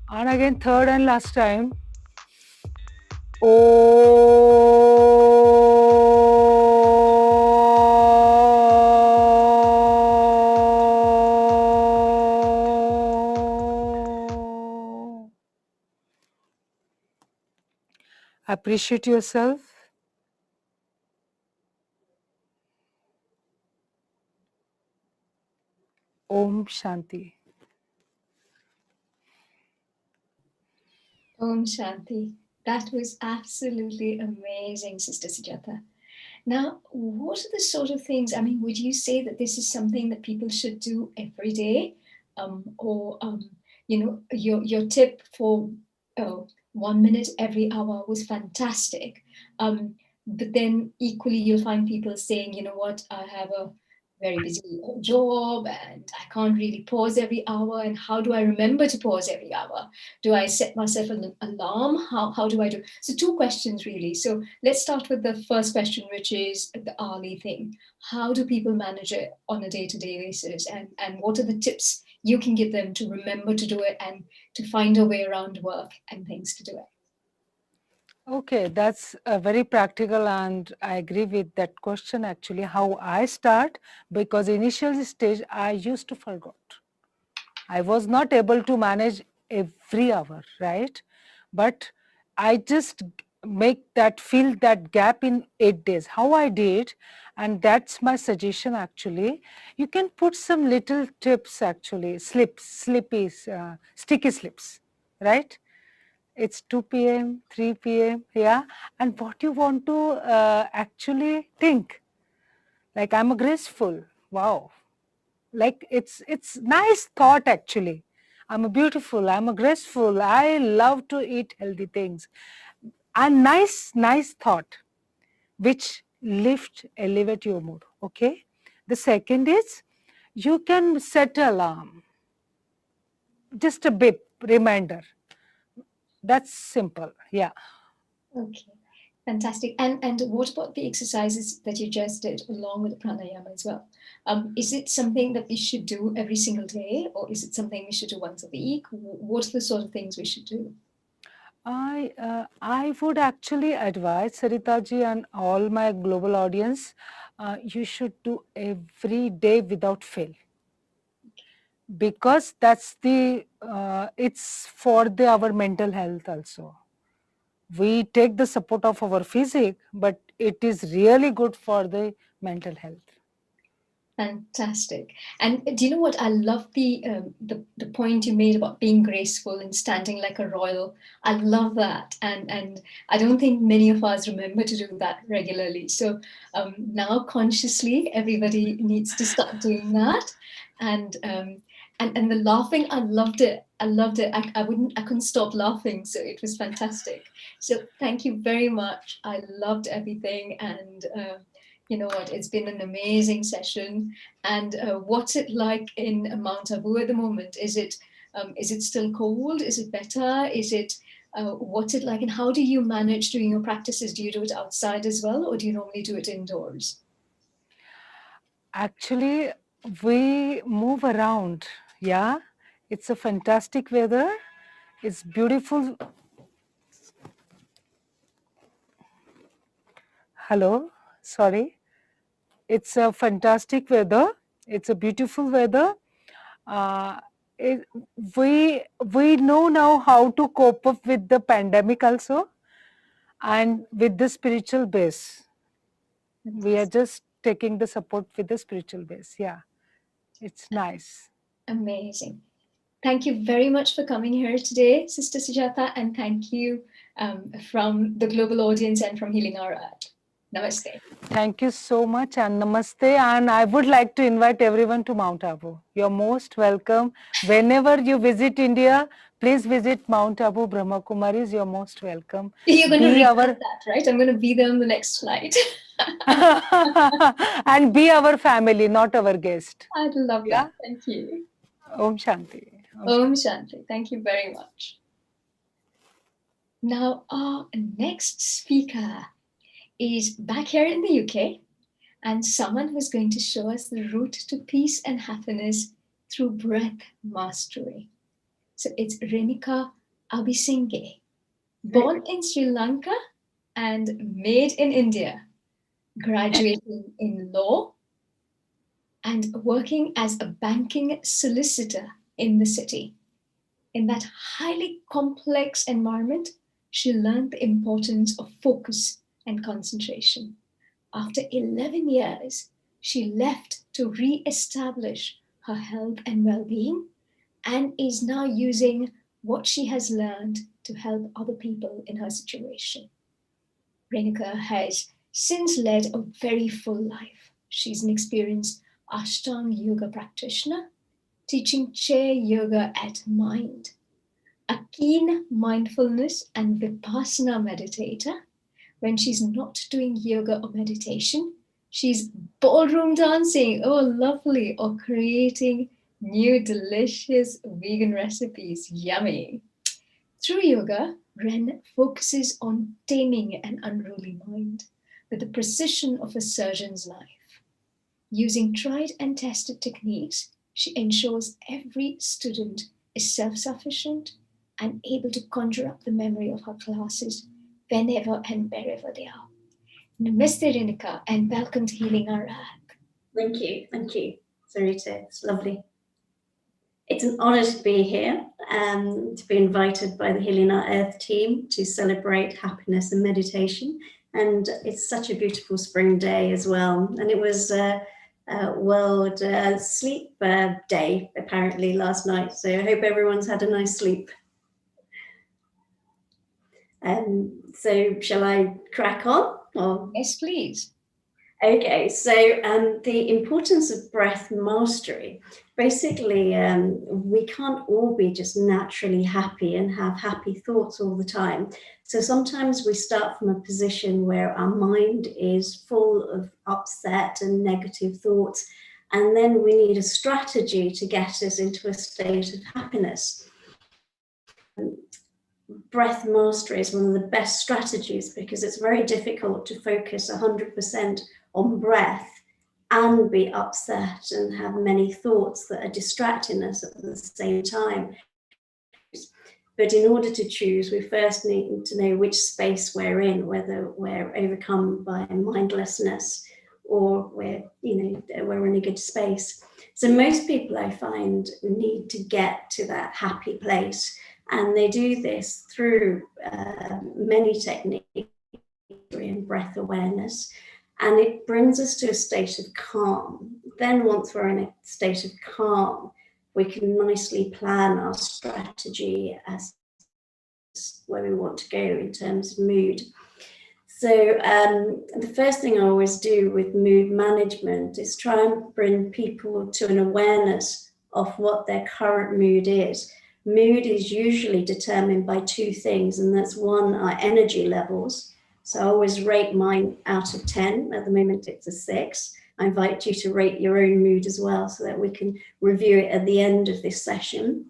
And again third and last time. Appreciate yourself. Om Shanti. Om Shanti. That was absolutely amazing, Sister Sujata. Now, what are the sort of things, I mean, would you say that this is something that people should do every day? Your tip for 1 minute every hour was fantastic. But then equally, you'll find people saying, you know what, I have a very busy job and I can't really pause every hour. And how do I remember to pause every hour? Do I set myself an alarm? How do I do? So 2 questions really. So let's start with the first question, which is the hourly thing. How do people manage it on a day-to-day basis? And what are the tips you can give them to remember to do it and to find a way around work and things to do it? Okay, that's very practical, and I agree with that question actually, how I start, because initial stage I used to forget. I was not able to manage every hour, right? But I just fill that gap in 8 days, how I did, and that's my suggestion actually. You can put some little tips actually, sticky slips, right? It's 2 p.m., 3 p.m., yeah. And what you want to actually think, like I'm a graceful, wow. Like it's nice thought actually. I'm a beautiful, I'm a graceful, I love to eat healthy things. And nice thought, which elevate your mood, okay? The second is, you can set alarm, just a bit reminder. That's simple, yeah. Okay, fantastic. And what about the exercises that you just did along with the pranayama as well? Is it something that we should do every single day, or is it something we should do once a week? What are the sort of things we should do? I would actually advise Saritaji and all my global audience, you should do every day without fail, because that's it's for our mental health also. We take the support of our physique, but it is really good for the mental health. Fantastic. And do you know what? I love the point you made about being graceful and standing like a royal. I love that, and I don't think many of us remember to do that regularly. So now consciously, everybody needs to start doing that. And the laughing, I loved it. I loved it. I couldn't stop laughing. So it was fantastic. So thank you very much. I loved everything, and you know what, it's been an amazing session. And what's it like in Mount Abu at the moment? Is it still cold? Is it better? Is it what's it like, and how do you manage doing your practices? Do you do it outside as well, or do you normally do it indoors? Actually, we move around, yeah. It's a fantastic weather. It's beautiful. Hello, sorry. It's a fantastic weather. It's a beautiful weather. Uh, it, we know now how to cope up with the pandemic also, and with the spiritual base. We are just taking the support with the spiritual base. Yeah, it's nice. Amazing. Thank you very much for coming here today, Sister Sujata, and thank you from the global audience and from Healing Our Earth. Namaste. Thank you so much, and namaste. And I would like to invite everyone to Mount Abu. You're most welcome. Whenever you visit India, please visit Mount Abu, Brahma Kumaris. You're most welcome. You're going to Be regret our that, right? I'm going to be there on the next flight. and be our family, not our guest. I'd love Yeah? that. Thank you. Om Shanti. Om Shanti. Thank you very much. Now, our next speaker is back here in the UK, and someone who's going to show us the route to peace and happiness through breath mastery. So it's Renika Abhisinghe, born in Sri Lanka and made in India, graduating in law and working as a banking solicitor in the city. In that highly complex environment, she learned the importance of focus and concentration. After 11 years, she left to re-establish her health and well-being, and is now using what she has learned to help other people in her situation. Renika has since led a very full life. She's an experienced Ashtanga yoga practitioner, teaching chair yoga at Mind, a keen mindfulness and vipassana meditator. When she's not doing yoga or meditation, she's ballroom dancing, oh lovely, or creating new delicious vegan recipes, yummy. Through yoga, Ren focuses on taming an unruly mind with the precision of a surgeon's knife. Using tried and tested techniques, she ensures every student is self-sufficient and able to conjure up the memory of her classes whenever and wherever they are. Namaste, Renika, and welcome to Healing Our Earth. Thank you, Sarita. It's lovely. It's an honor to be here, to be invited by the Healing Our Earth team to celebrate happiness and meditation. And it's such a beautiful spring day as well. And it was World Sleep Day, apparently, last night. So I hope everyone's had a nice sleep. So shall I crack on? Or? Yes, please. Okay, so the importance of breath mastery. Basically, we can't all be just naturally happy and have happy thoughts all the time. So sometimes we start from a position where our mind is full of upset and negative thoughts, and then we need a strategy to get us into a state of happiness. Breath mastery is one of the best strategies because it's very difficult to focus 100% on breath and be upset and have many thoughts that are distracting us at the same time. But in order to choose, we first need to know which space we're in, whether we're overcome by mindlessness or we're in a good space. So most people, I find, need to get to that happy place, and they do this through many techniques and breath awareness, and it brings us to a state of calm. Then once we're in a state of calm, we can nicely plan our strategy as where we want to go in terms of mood. So the first thing I always do with mood management is try and bring people to an awareness of what their current mood is. Mood is usually determined by two things, and that's one, our energy levels. So I always rate mine out of 10. At the moment, it's a 6. I invite you to rate your own mood as well so that we can review it at the end of this session.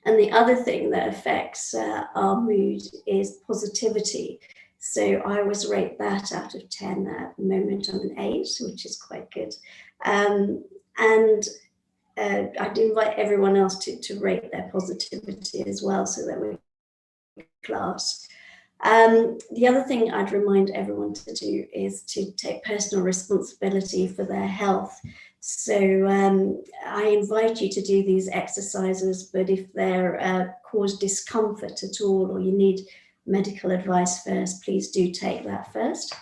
And the other thing that affects our mood is positivity. So I always rate that out of 10. At the moment, I'm an 8, which is quite good. I'd invite everyone else to rate their positivity as well so that we class. The other thing I'd remind everyone to do is to take personal responsibility for their health. So I invite you to do these exercises, but if they're cause discomfort at all, or you need medical advice first, please do take that first.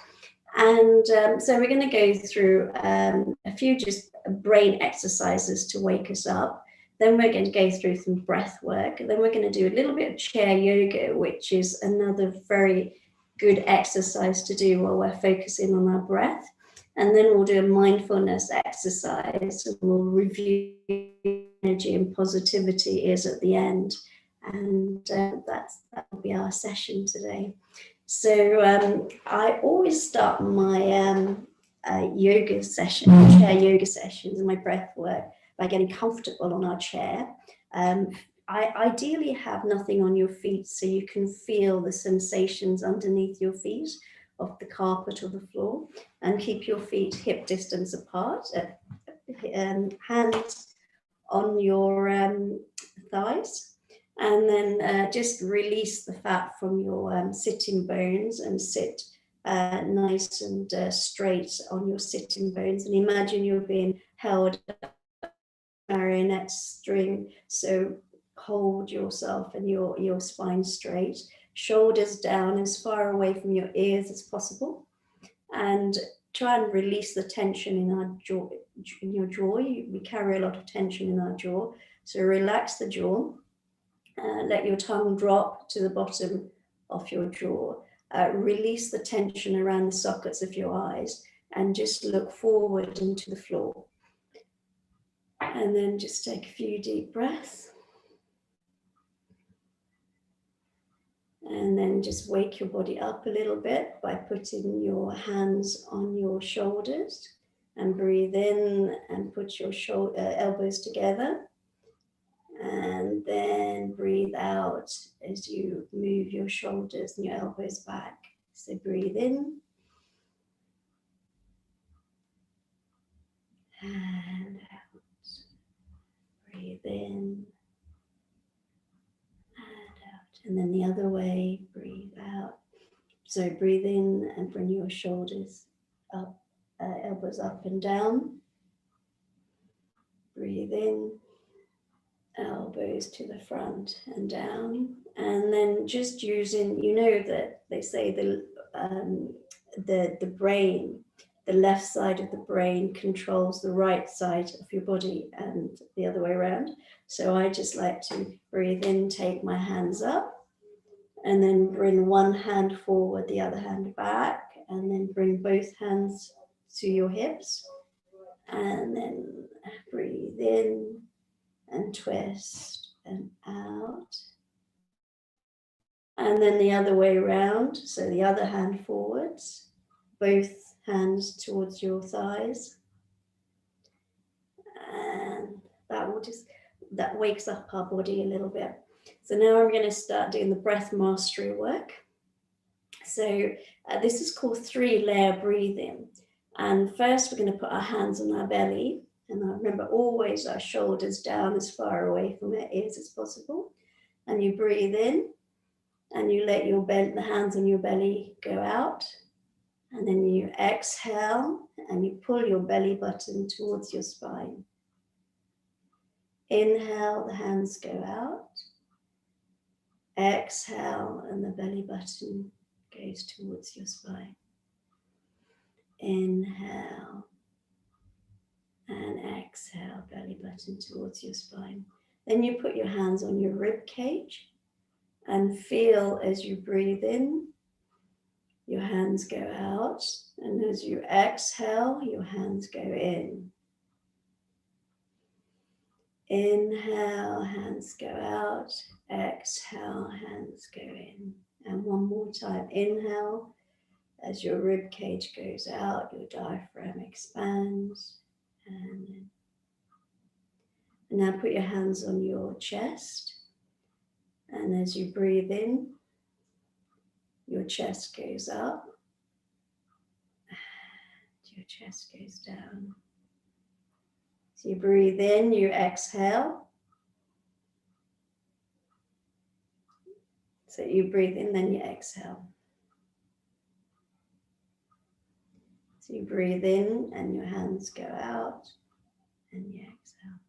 And so we're going to go through a few just brain exercises to wake us up. Then we're going to go through some breath work. And then we're going to do a little bit of chair yoga, which is another very good exercise to do while we're focusing on our breath. And then we'll do a mindfulness exercise, and we'll review energy and positivity is at the end. And that will be our session today. So I always start my yoga session, chair yoga sessions, and my breath work by getting comfortable on our chair. I ideally have nothing on your feet so you can feel the sensations underneath your feet of the carpet or the floor, and keep your feet hip distance apart, hands on your thighs. And then just release the fat from your sitting bones and sit nice and straight on your sitting bones. And imagine you're being held marionette string. So hold yourself and your spine straight, shoulders down as far away from your ears as possible, and try and release the tension in our jaw. In your jaw, we carry a lot of tension in our jaw. So relax the jaw. Let your tongue drop to the bottom of your jaw. Release the tension around the sockets of your eyes and just look forward into the floor. And then just take a few deep breaths. And then just wake your body up a little bit by putting your hands on your shoulders, and breathe in and put your elbows together. And then breathe out as you move your shoulders and your elbows back. So breathe in and out. Breathe in and out. And then the other way, breathe out. So breathe in and bring your shoulders up, elbows up and down. Breathe in, elbows to the front and down. And then just using, you know that they say the brain, the left side of the brain controls the right side of your body and the other way around. So I just like to breathe in, take my hands up, And then bring one hand forward, the other hand back, and then bring both hands to your hips. And then breathe in and twist and out. And then the other way around. So the other hand forwards, both hands towards your thighs. And that wakes up our body a little bit. So now I'm going to start doing the breath mastery work. So this is called 3-layer breathing. And first we're going to put our hands on our belly. And I remember always our shoulders down as far away from our ears as possible. And you breathe in and you let the hands on your belly go out. And then you exhale and you pull your belly button towards your spine. Inhale, the hands go out. Exhale, and the belly button goes towards your spine. Inhale and exhale, belly button towards your spine. Then you put your hands on your rib cage and feel as you breathe in, your hands go out, and as you exhale, your hands go in. Inhale, hands go out. Exhale, hands go in. And one more time. Inhale, as your rib cage goes out, your diaphragm expands. And now put your hands on your chest. And as you breathe in, your chest goes up. Your chest goes down. So you breathe in, you exhale. So you breathe in, then you exhale. So you breathe in and your hands go out and you exhale.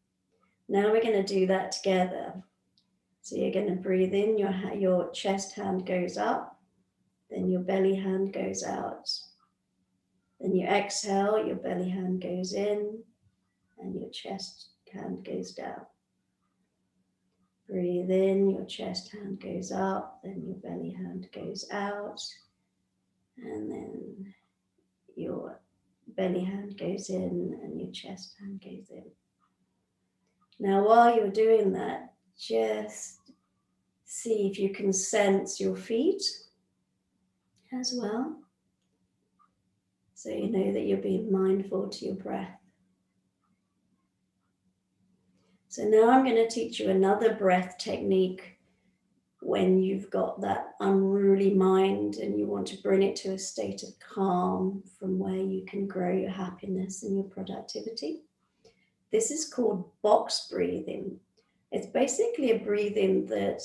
Now we're going to do that together. So you're going to breathe in, your chest hand goes up, then your belly hand goes out. Then you exhale, your belly hand goes in and your chest hand goes down. Breathe in, your chest hand goes up, then your belly hand goes out, and then your belly hand goes in and your chest hand goes in. Now, while you're doing that, just see if you can sense your feet as well. So you know that you're being mindful to your breath. So now I'm going to teach you another breath technique when you've got that unruly mind and you want to bring it to a state of calm from where you can grow your happiness and your productivity. This is called box breathing. It's basically a breathing that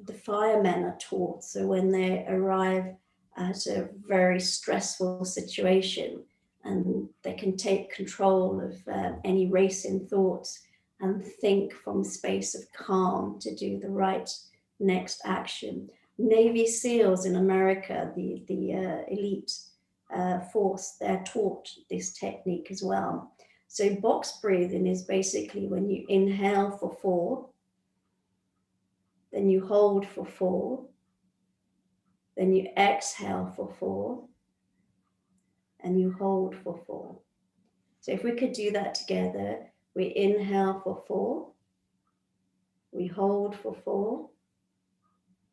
the firemen are taught. So when they arrive at a very stressful situation and they can take control of any racing thoughts and think from a space of calm to do the right next action. Navy SEALs in America, the elite force, they're taught this technique as well. So box breathing is basically when you inhale for 4, then you hold for 4, then you exhale for 4, and you hold for 4. So if we could do that together, we inhale for 4, we hold for 4,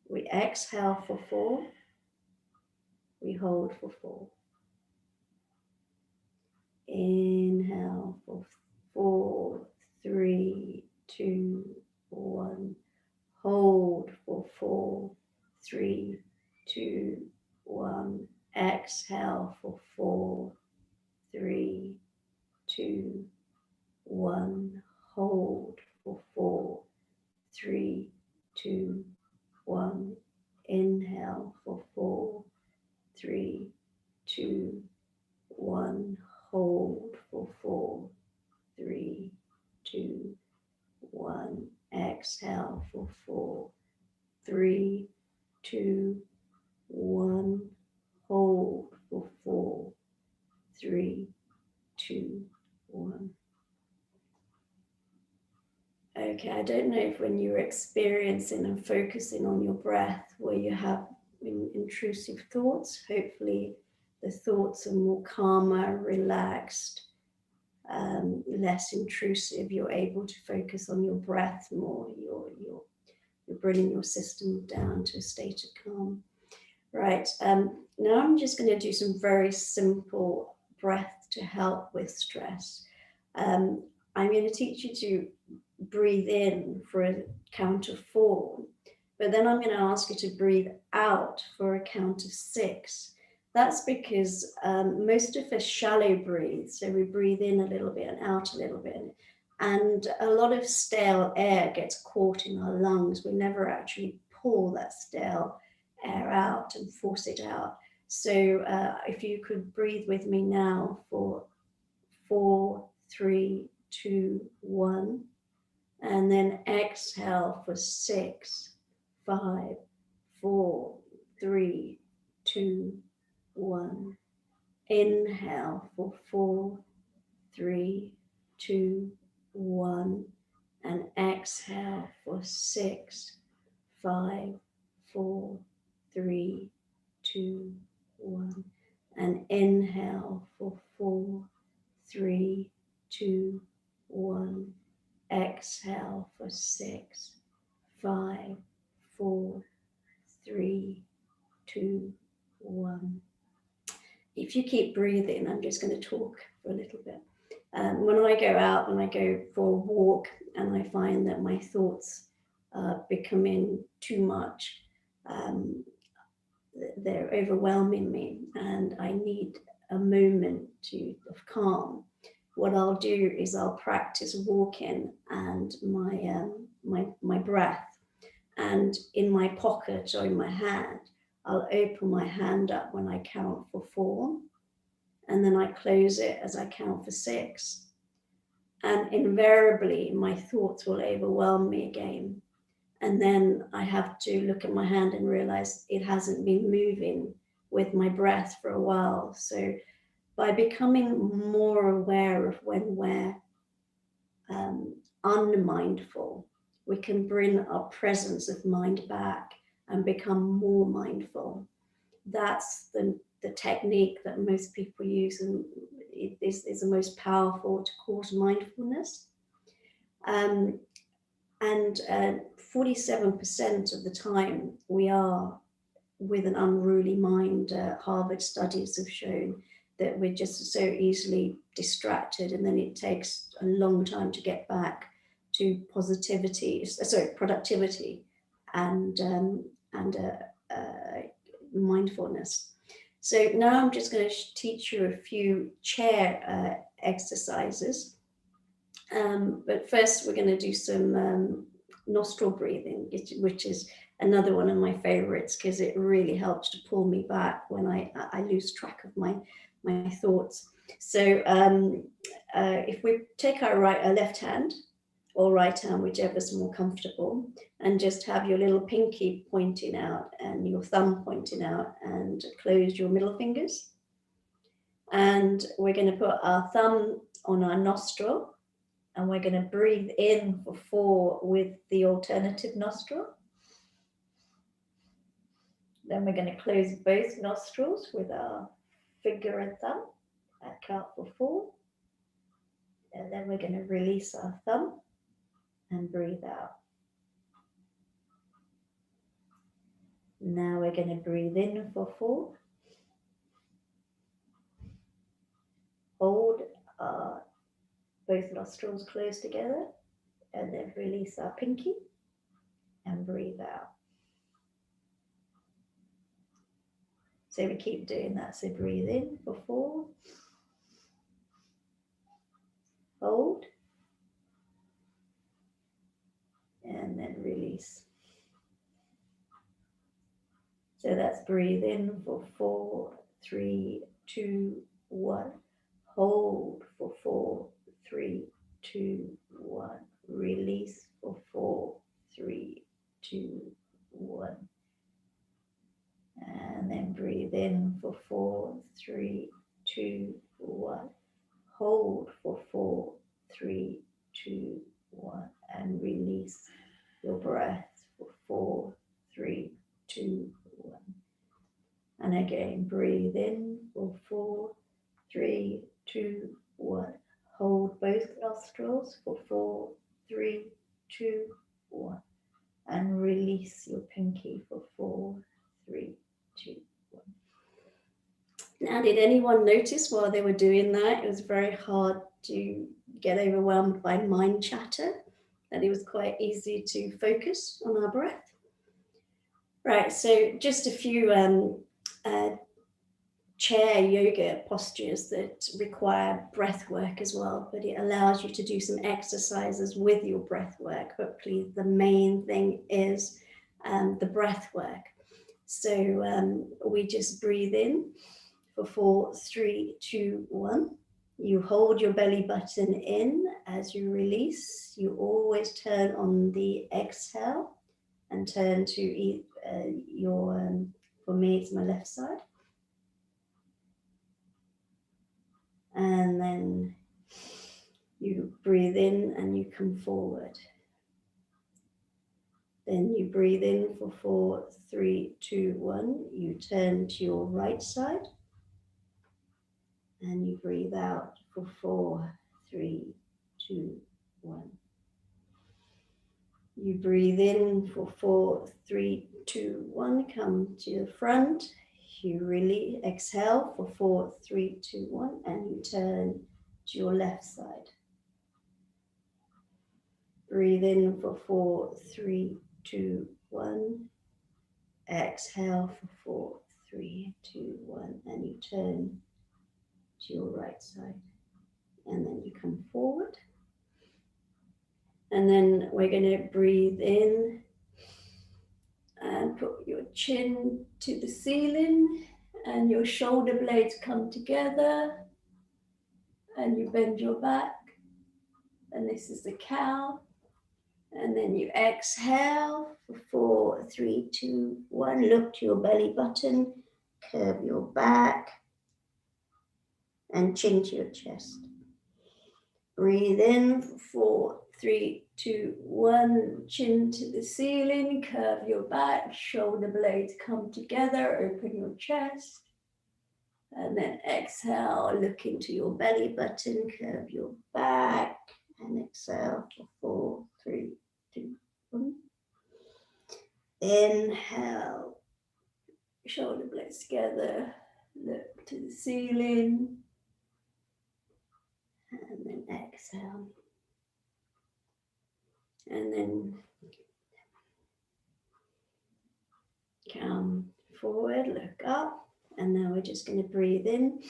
we exhale for 4, we hold for 4. Inhale for 4, 3, 2, 1. Hold for 4, 3, 2, 1. Exhale for 4, 3, 2, 1. Hold for 4, 3, 2, 1. Inhale for 4, 3, 2, 1. Hold for 4, 3, 2, 1. Exhale for 4, 3, 2, 1. Hold for 4, 3, 2, 1. Okay, I don't know if when you're experiencing and focusing on your breath, where you have intrusive thoughts, hopefully the thoughts are more calmer, relaxed, less intrusive. You're able to focus on your breath more. You're bringing your system down to a state of calm. Right, now I'm just going to do some very simple breath to help with stress. I'm going to teach you to breathe in for a count of 4, but then I'm going to ask you to breathe out for a count of 6. That's because most of us shallow breathe, so we breathe in a little bit and out a little bit, and a lot of stale air gets caught in our lungs. We never actually pull that stale air out and force it out. So if you could breathe with me now for 4, 3, 2, 1, and then exhale for 6, 5, 4, 3, 2, 1. Inhale for 4, 3, 2, 1, and exhale for 6, 5, 4, 3, 2, 1, and inhale for 4, 3, 2, 1. Exhale for 6, 5, 4, 3, 2, 1. If you keep breathing, I'm just going to talk for a little bit. When I go out, when I go for a walk, and I find that my thoughts are becoming too much, they're overwhelming me, and I need a moment of calm. What I'll do is I'll practice walking and my breath, and in my pocket or in my hand, I'll open my hand up when I count for 4, and then I close it as I count for 6. And invariably, my thoughts will overwhelm me again. And then I have to look at my hand and realize it hasn't been moving with my breath for a while. So by becoming more aware of when we're unmindful, we can bring our presence of mind back and become more mindful. That's the technique that most people use, and it is the most powerful to cause mindfulness. And 47% of the time we are with an unruly mind. Harvard studies have shown that we're just so easily distracted, and then it takes a long time to get back to productivity and mindfulness. So now I'm just going to teach you a few chair exercises. But first we're going to do some nostril breathing, which is another one of my favorites, because it really helps to pull me back when I lose track of my thoughts. So if we take our left hand or right hand, whichever's more comfortable, and just have your little pinky pointing out and your thumb pointing out, and close your middle fingers. And we're going to put our thumb on our nostril, and we're going to breathe in for 4 with the alternative nostril. Then we're going to close both nostrils with our finger and thumb and count for 4. And then we're going to release our thumb and breathe out. Now we're going to breathe in for 4. Hold both nostrils closed together, and then release our pinky and breathe out. So we keep doing that. So breathe in for 4. Hold. And then release. So that's breathe in for 4, 3, 2, 1. Hold for 4, 3, 2, 1. Release for 4, 3, 2, 1. And then breathe in for 4, 3, 2, 1. Hold for 4, 3, 2, 1, and release your breath for 4, 3, 2, 1. And again, breathe in for 4, 3, 2, 1. Hold both nostrils for 4, 3, 2, 1. And release your pinky for 4, 3, 2, 1. Now, did anyone notice while they were doing that, it was very hard to get overwhelmed by mind chatter, that it was quite easy to focus on our breath? Right, so just a few chair yoga postures that require breath work as well, but it allows you to do some exercises with your breath work. But please, the main thing is the breath work. So we just breathe in for 4, 3, 2, 1. You hold your belly button in. As you release, you always turn on the exhale and turn to for me, it's my left side. And then you breathe in and you come forward. Then you breathe in for 4, 3, 2, 1. You turn to your right side. And you breathe out for 4, 3, 2, 1. You breathe in for 4, 3, 2, 1. Come to the front. You really exhale for 4, 3, 2, 1. And you turn to your left side. Breathe in for 4, 3, 2, 1. Exhale for 4, 3, 2, 1. And you turn to your right side. And then you come forward. And then we're going to breathe in and put your chin to the ceiling and your shoulder blades come together and you bend your back. And this is the cow. And then you exhale for 4, 3, 2, 1. Look to your belly button, curve your back and chin to your chest. Breathe in for 4, 3, 2, 1. Chin to the ceiling, curve your back, shoulder blades come together, open your chest. And then exhale, look into your belly button, curve your back, and exhale for 4, 3, 2, 1. Inhale, shoulder blades together, look to the ceiling, and then exhale. And then come forward, look up, and now we're just going to breathe in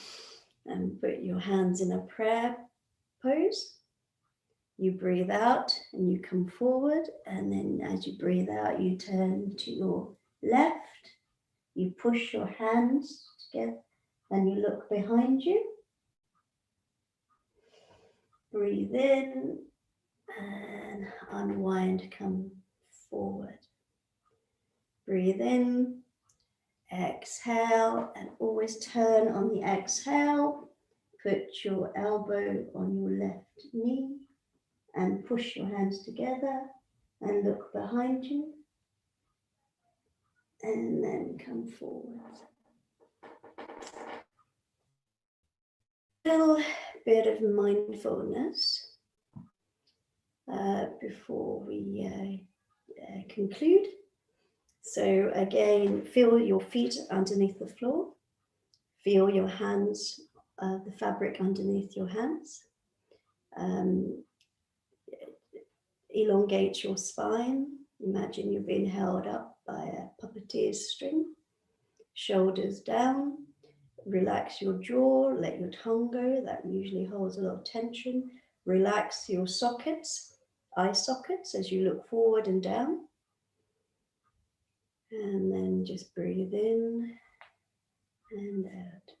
and put your hands in a prayer pose. You breathe out and you come forward, and then as you breathe out, you turn to your left, you push your hands together and you look behind you. Breathe in and unwind, come forward. Breathe in, exhale, and always turn on the exhale. Put your elbow on your left knee and push your hands together and look behind you. And then come forward. A little bit of mindfulness before we conclude. So again, feel your feet underneath the floor. Feel your hands, the fabric underneath your hands. Elongate your spine. Imagine you're being held up by a puppeteer's string. Shoulders down. Relax your jaw, let your tongue go. That usually holds a lot of tension. Relax your sockets, eye sockets, as you look forward and down. And then just breathe in and out.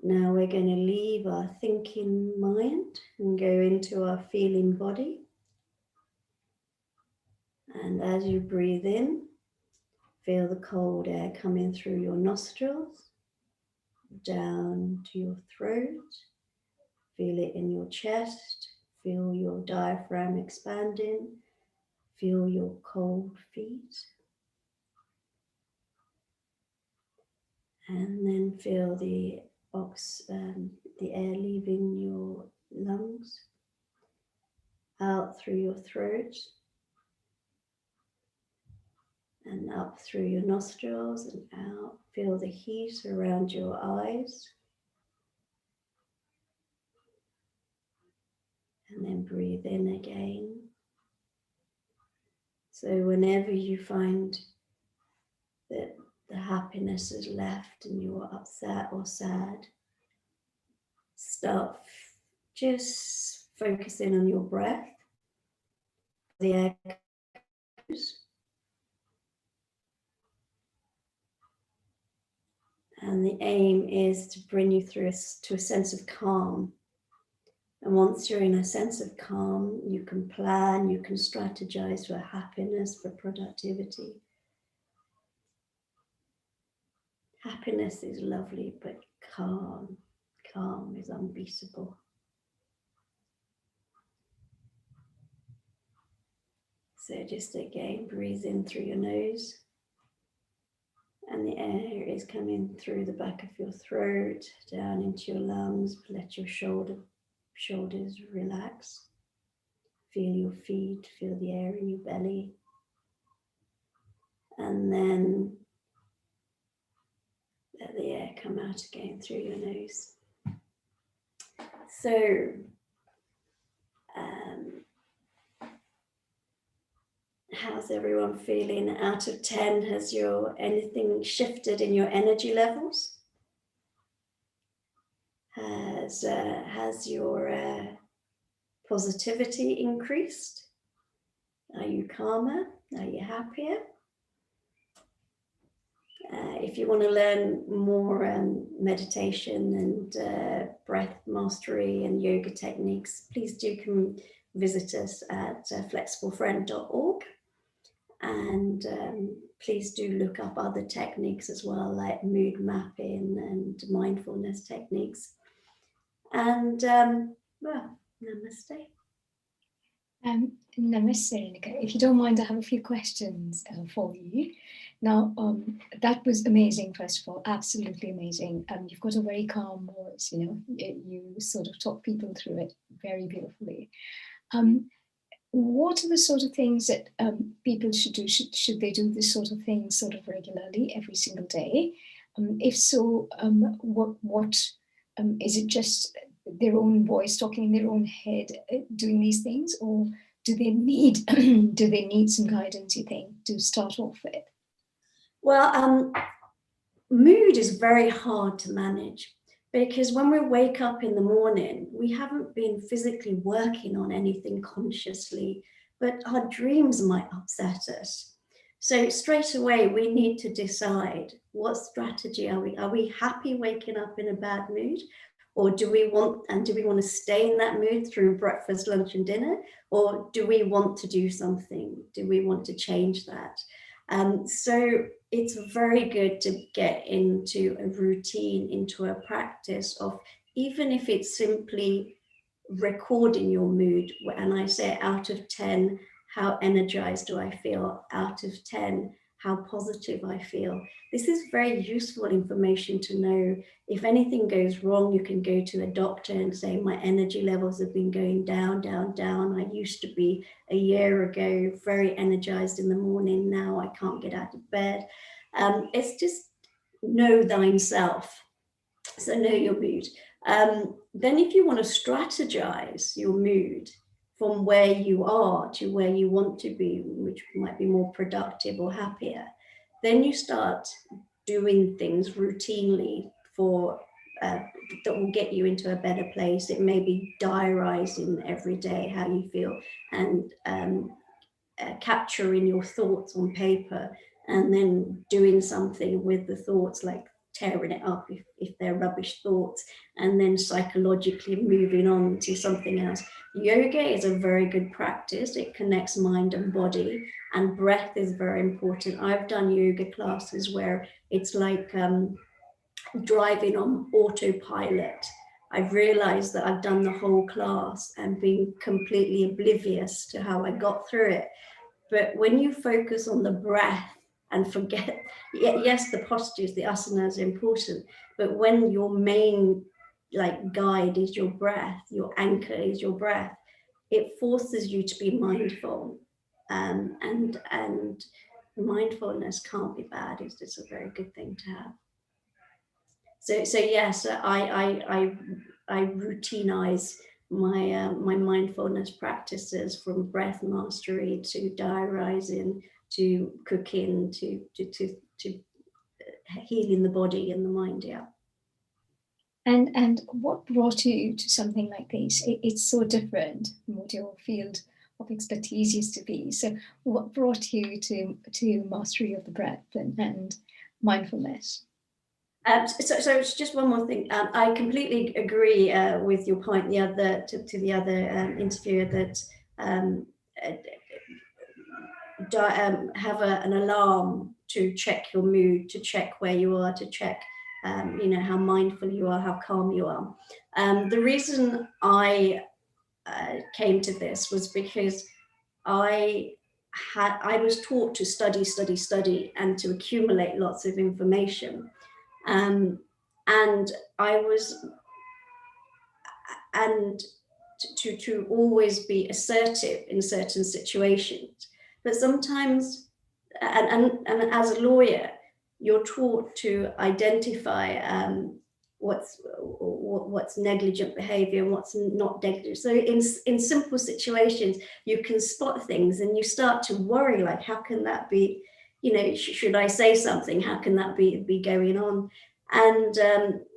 Now we're going to leave our thinking mind and go into our feeling body. And as you breathe in, feel the cold air coming through your nostrils, down to your throat. Feel it in your chest, Feel your diaphragm expanding. Feel your cold feet. And then feel the air leaving your lungs, out through your throat, and up through your nostrils and out. Feel the heat around your eyes. And then breathe in again. So whenever you find that the happiness is left and you're upset or sad, start just focusing on your breath. The air goes. And the aim is to bring you through to a sense of calm. And once you're in a sense of calm, you can plan, you can strategize for happiness, for productivity. Happiness is lovely, but calm is unbeatable. So just again, breathe in through your nose. And the air is coming through the back of your throat, down into your lungs. Let your shoulders relax. Feel your feet, feel the air in your belly. And then let the air come out again through your nose. So, how's everyone feeling? Out of 10, has anything shifted in your energy levels? Has your positivity increased? Are you calmer? Are you happier? If you want to learn more meditation and breath mastery and yoga techniques, please do come visit us at flexiblefriend.org. And please do look up other techniques as well, like mood mapping and mindfulness techniques. And well, namaste. Namaste, Renika. If you don't mind, I have a few questions for you. Now, that was amazing, first of all, absolutely amazing. You've got a very calm voice, you sort of talk people through it very beautifully. What are the sort of things that people should do? Should they do this sort of thing sort of regularly, every single day? If so, what is it just their own voice talking in their own head doing these things, or do they need some guidance, you think, to start off with? Well, mood is very hard to manage, because when we wake up in the morning, we haven't been physically working on anything consciously, but our dreams might upset us. So straight away, we need to decide, what strategy are we? Are we happy waking up in a bad mood? Or do we want to stay in that mood through breakfast, lunch, and dinner? Or do we want to do something? Do we want to change that? So it's very good to get into a routine, into a practice of, even if it's simply recording your mood. And I say, out of 10, how energized do I feel? Out of 10, how positive I feel. This is very useful information to know. If anything goes wrong, you can go to a doctor and say, my energy levels have been going down, down, down. I used to be, a year ago, very energized in the morning. Now I can't get out of bed. It's just know thine self. So know your mood. Then if you want to strategize your mood from where you are to where you want to be, which might be more productive or happier, then you start doing things routinely that will get you into a better place. It may be diarizing every day how you feel, and capturing your thoughts on paper, and then doing something with the thoughts, like tearing it up if they're rubbish thoughts, and then psychologically moving on to something else. Yoga is a very good practice. It connects mind and body, and breath is very important. I've done yoga classes where it's like driving on autopilot, I've realized that I've done the whole class and been completely oblivious to how I got through it. But when you focus on the breath and forget, yes, the postures, the asanas are important, but when your main guide is your breath, your anchor is your breath, it forces you to be mindful. And mindfulness can't be bad. It's a very good thing to have. So yes, I routinize my mindfulness practices, from breath mastery to diarizing to cooking to healing the body and the mind. Yeah. And what brought you to something like this? It's so different from what your field of expertise used to be. So what brought you to mastery of the breath and mindfulness? So it's just one more thing. I completely agree with your point. To the other interviewer that have an alarm to check your mood, to check where you are, to check how mindful you are, how calm you are. The reason I came to this was because I was taught to study, and to accumulate lots of information. And to always be assertive in certain situations. But sometimes, and as a lawyer, you're taught to identify what's negligent behavior and what's not negligent. So in simple situations, you can spot things and you start to worry, like, how can that be? Should I say something? How can that be going on? And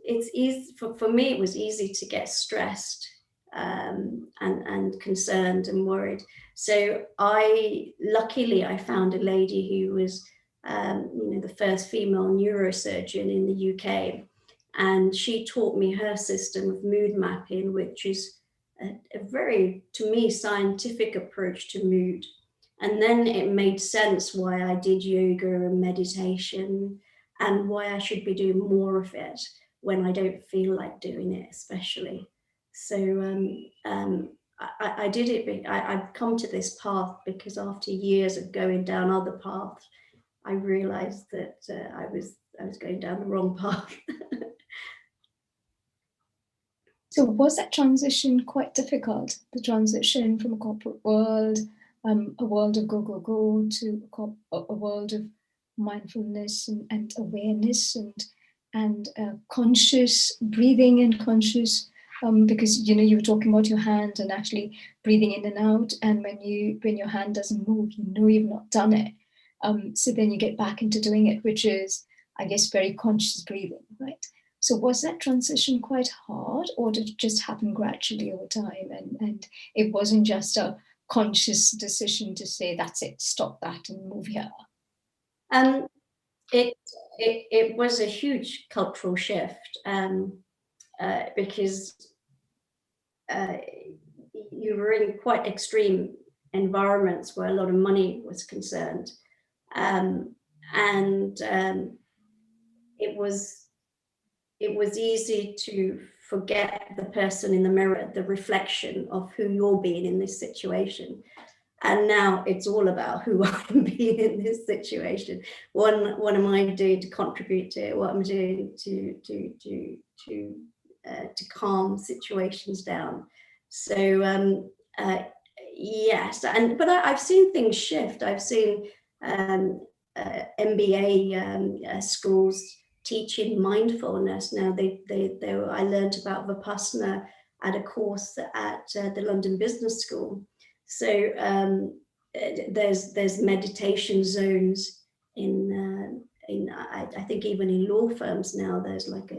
it's easy for me. It was easy to get stressed and concerned and worried. So luckily I found a lady who was the first female neurosurgeon in the UK, and she taught me her system of mood mapping, which is a very, to me, scientific approach to mood. And then it made sense why I did yoga and meditation, and why I should be doing more of it when I don't feel like doing it, especially. So I did it. I've come to this path because after years of going down other paths, I realized that I was going down the wrong path. So was that transition quite difficult? The transition from a corporate world, a world of go, to a world of mindfulness and awareness and conscious breathing and conscious, because you were talking about your hand and actually breathing in and out, and when your hand doesn't move, you've not done it. So then you get back into doing it, which is, I guess, very conscious breathing, right? So was that transition quite hard, or did it just happen gradually over time? And it wasn't just a conscious decision to say, that's it, stop that and move here? It was a huge cultural shift, because you were in quite extreme environments where a lot of money was concerned. It was easy to forget the person in the mirror, the reflection of who you're being in this situation. And now it's all about who I'm being in this situation. What am I doing to contribute to it? What I'm doing to calm situations down. So yes, but I've seen things shift. I've seen MBA schools teaching mindfulness. Now I learned about Vipassana at a course at the London Business School. So there's meditation zones in I think even in law firms now. There's like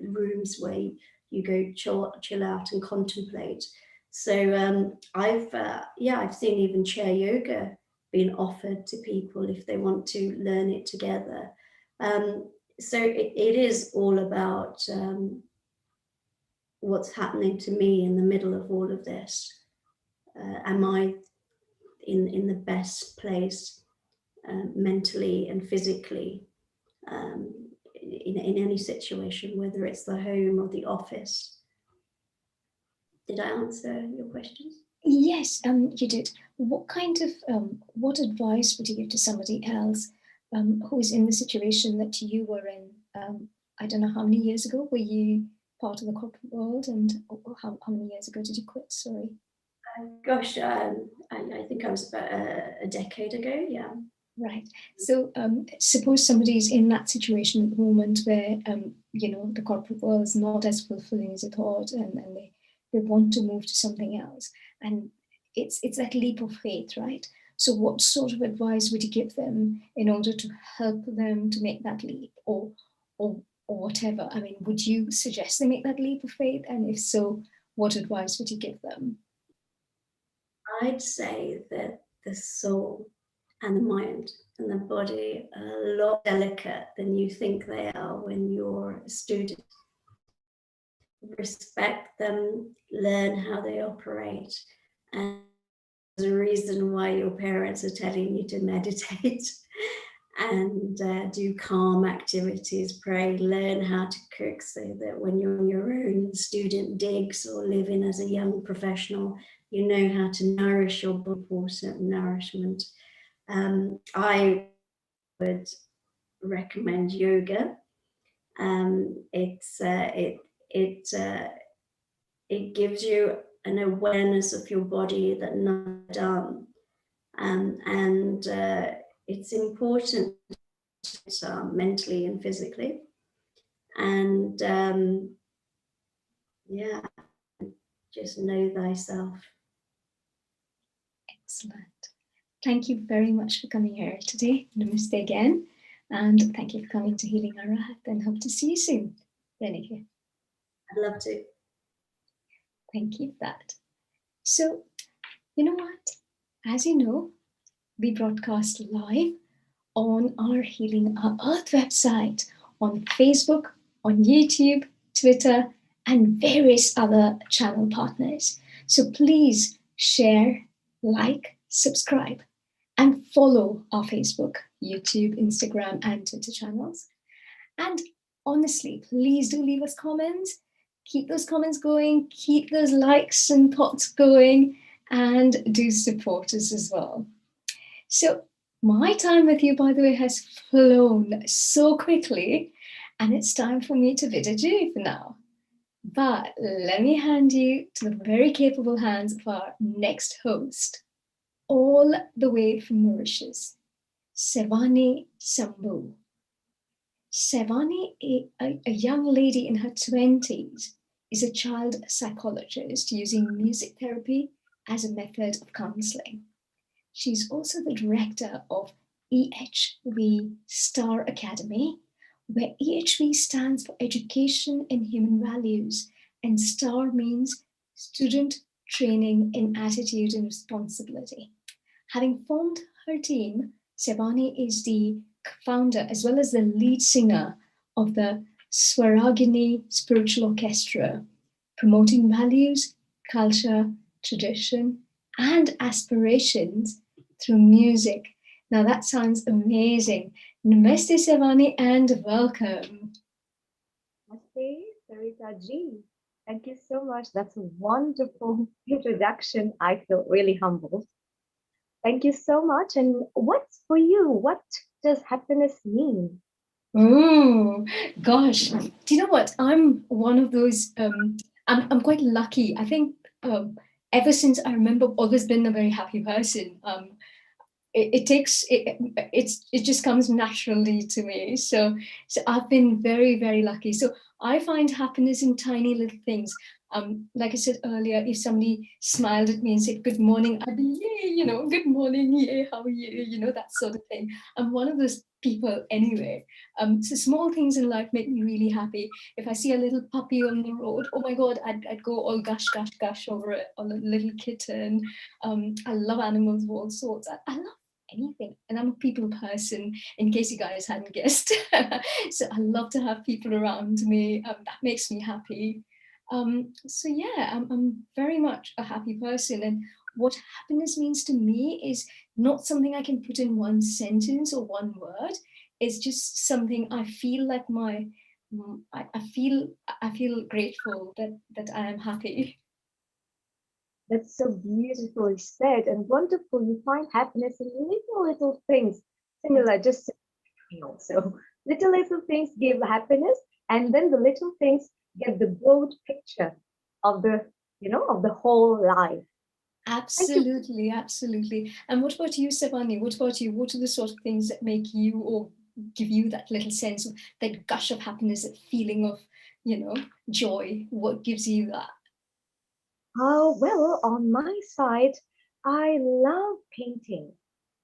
rooms where you go chill out and contemplate. So I've seen even chair yoga being offered to people if they want to learn it together. So it is all about what's happening to me in the middle of all of this. Am I in the best place mentally and physically? in any situation, whether it's the home or the office. Did I answer your questions? Yes, you did. What kind of what advice would you give to somebody else who is in the situation that you were in? I don't know how many years ago were you part of the corporate world, and how many years ago did you quit? Sorry. Gosh, I think I was about a decade ago. Yeah. Right. So suppose somebody's in that situation at the moment where you know, the corporate world is not as fulfilling as they thought, and they want to move to something else, and it's that leap of faith, right? So what sort of advice would you give them in order to help them to make that leap, or whatever? I mean, would you suggest they make that leap of faith, and if so, what advice would you give them? I'd say that the soul and the mind and the body are a lot delicate than you think they are when you're a student. Respect them, learn how they operate, and there's a reason why your parents are telling you to meditate and do calm activities, pray, learn how to cook, so that when you're on your own student digs or living as a young professional, you know how to nourish your important nourishment. I would recommend yoga. It gives you an awareness of your body that none done, and it's important mentally and physically, and yeah, just know thyself. Excellent. Thank you very much for coming here today. Namaste again. And thank you for coming to Healing Arahat, and hope to see you soon. Renike. I'd love to. Thank you for that. So, you know what? As you know, we broadcast live on our Healing Our Earth website, on Facebook, on YouTube, Twitter, and various other channel partners. So please share, like, subscribe, and follow our Facebook, YouTube, Instagram, and Twitter channels. And honestly, please do leave us comments. Keep those comments going, keep those likes and thoughts going, and do support us as well. So my time with you, by the way, has flown so quickly, and it's time for me to bid adieu for now. But let me hand you to the very capable hands of our next host, all the way from Mauritius, Sevani Sambhu. Sevani, a young lady in her 20s, is a child psychologist using music therapy as a method of counseling. She's also the director of EHV Star Academy, where EHV stands for Education in Human Values, and STAR means Student Training in Attitude and Responsibility. Having formed her team, Sevani is the founder as well as the lead singer of the Swaragini Spiritual Orchestra, promoting values, culture, tradition, and aspirations through music. Now that sounds amazing. Namaste, Sevani, and welcome. Namaste, Sarita ji. Thank you so much. That's a wonderful introduction. I feel really humbled. Thank you so much. And what's for you? What does happiness mean? Oh gosh, do you know what? I'm one of those. I'm quite lucky. I think ever since I remember, I've always been a very happy person. It just comes naturally to me. So I've been very, very lucky. So I find happiness in tiny little things. Like I said earlier, if somebody smiled at me and said good morning, I'd be, yay, you know, good morning, yay, how are you, you know, that sort of thing. I'm one of those people anyway. So small things in life make me really happy. If I see a little puppy on the road, oh my God, I'd go all gush, gush, gush over it, on a little kitten. I love animals of all sorts. I love anything, and I'm a people person, in case you guys hadn't guessed. So I love to have people around me. That makes me happy. So yeah, I'm very much a happy person, and what happiness means to me is not something I can put in one sentence or one word. is just something I feel like I feel grateful that I am happy. That's so beautifully said and wonderful. You find happiness in little things. Similar, just also little things give happiness, and then the little things get the broad picture of the of the whole life. Thank you. Absolutely, absolutely. And what about you, Savani? What about you? What are the sort of things that make you or give you that little sense of that gush of happiness, that feeling of, joy? What gives you that? Oh, well, on my side, I love painting.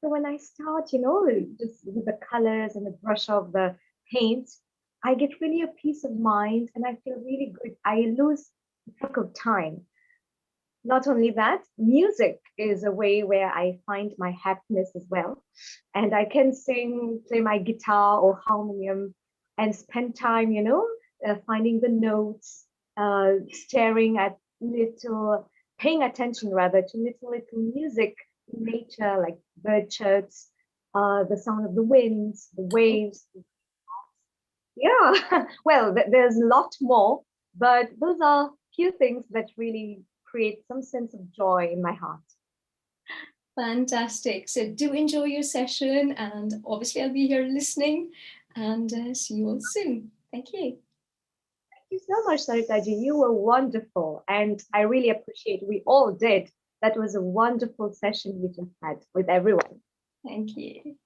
So when I start, just with the colors and the brush of the paint, I get really a peace of mind and I feel really good. I lose track of time. Not only that, music is a way where I find my happiness as well. And I can sing, play my guitar or harmonium and spend time, finding the notes, staring at little, paying attention rather to little music in nature, like bird chirps, the sound of the winds, the waves. Yeah, well, there's a lot more, but those are few things that really create some sense of joy in my heart. Fantastic. So do enjoy your session, and obviously I'll be here listening, and see you all soon. Thank you. Thank you so much, Saritaji. You were wonderful, and I really appreciate we all did. That was a wonderful session we just had with everyone. Thank you.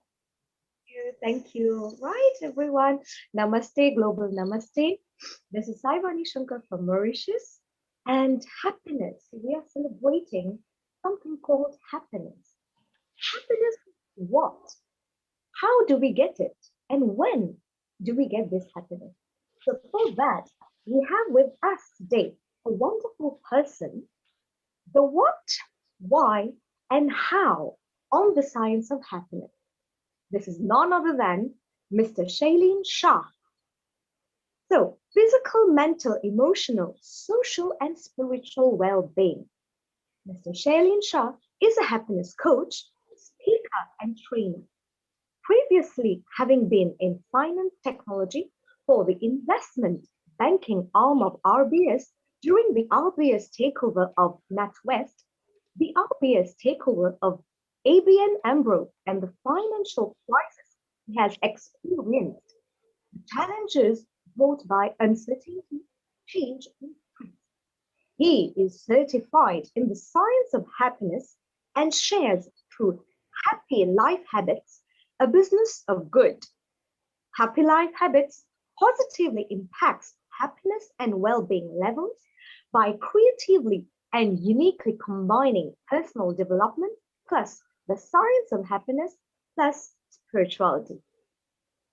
Thank you. Right, everyone. Namaste, global namaste. This is Saivani Shankar from Mauritius. And happiness. We are celebrating something called happiness. Happiness, what? How do we get it? And when do we get this happiness? So for that, we have with us today a wonderful person, the what, why, and how on the science of happiness. This is none other than Mr. Shailene Shah. So, physical, mental, emotional, social, and spiritual well-being. Mr. Shailene Shah is a happiness coach, speaker, and trainer. Previously, having been in finance technology for the investment banking arm of RBS during the RBS takeover of NatWest, the RBS takeover of ABN AMRO, and the financial crisis he has experienced, the challenges brought by uncertainty, change, and stress. He is certified in the science of happiness and shares through Happy Life Habits, a business of good. Happy Life Habits positively impacts happiness and well-being levels by creatively and uniquely combining personal development plus the science of happiness plus spirituality.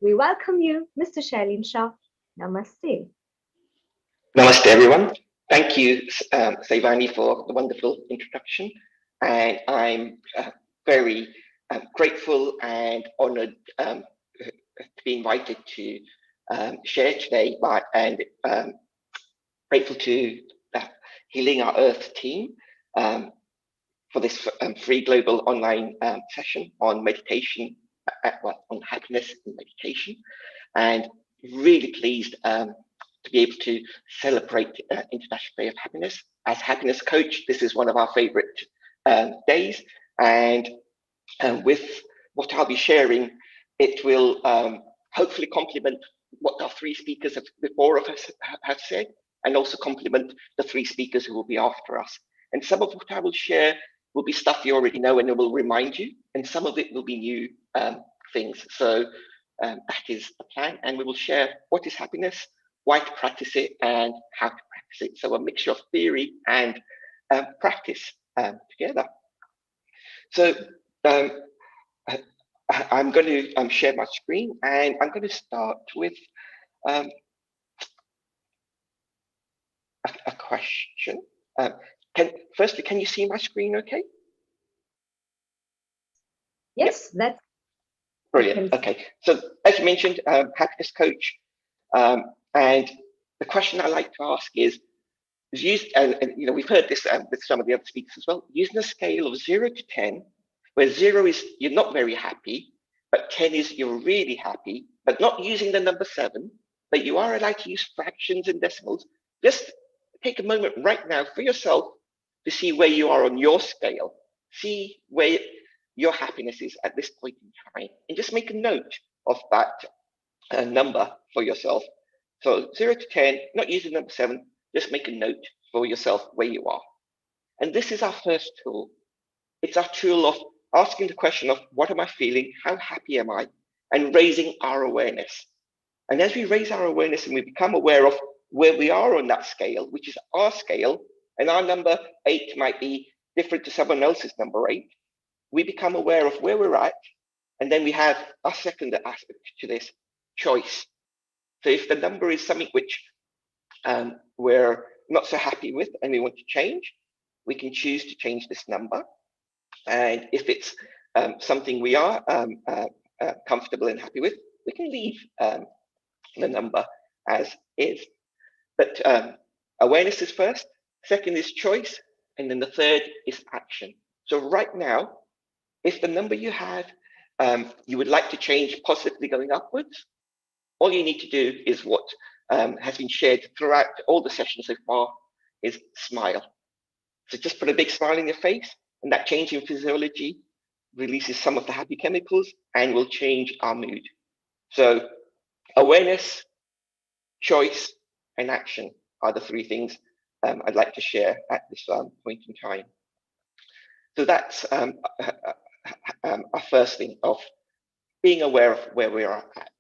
We welcome you, Mr. Shailene Shah. Namaste. Namaste, everyone. Thank you, Saivani, for the wonderful introduction. And I'm very grateful and honored to be invited to share today, and grateful to the Healing Our Earth team for this free global online session on meditation, on happiness and meditation. And really pleased to be able to celebrate International Day of Happiness. As happiness coach, this is one of our favorite days. And with what I'll be sharing, it will hopefully complement what our three speakers before us have said, and also complement the three speakers who will be after us. And some of what I will share will be stuff you already know and it will remind you, and some of it will be new things. So that is the plan, and we will share what is happiness, why to practice it, and how to practice it. So a mixture of theory and practice together. So I'm going to share my screen, and I'm going to start with a question. Firstly, can you see my screen okay? Yes, yep. That's brilliant. Okay, so as you mentioned, happiness coach, and the question I like to ask is, and we've heard this with some of the other speakers as well, using a scale of 0 to 10, where 0 is you're not very happy, but 10 is you're really happy, but not using the number 7, but you are allowed to use fractions and decimals. Just take a moment right now for yourself to see where you are on your scale. See where your happiness is at this point in time, and just make a note of that number for yourself. So 0 to 10, not using number 7, just make a note for yourself where you are. And this is our first tool. It's our tool of asking the question of what am I feeling? How happy am I? And raising our awareness. And as we raise our awareness and we become aware of where we are on that scale, which is our scale, and our number 8 might be different to someone else's number 8, we become aware of where we're at. And then we have our second aspect to this, choice. So if the number is something which we're not so happy with and we want to change, we can choose to change this number. And if it's something we are comfortable and happy with, we can leave the number as is. But awareness is first, second is choice, and then the third is action. So right now, if the number you have, you would like to change positively going upwards, all you need to do is what has been shared throughout all the sessions so far, is smile. So just put a big smile in your face, and that change in physiology releases some of the happy chemicals and will change our mood. So awareness, choice, and action are the 3 things I'd like to share at this point in time. So that's our first thing of being aware of where we are at.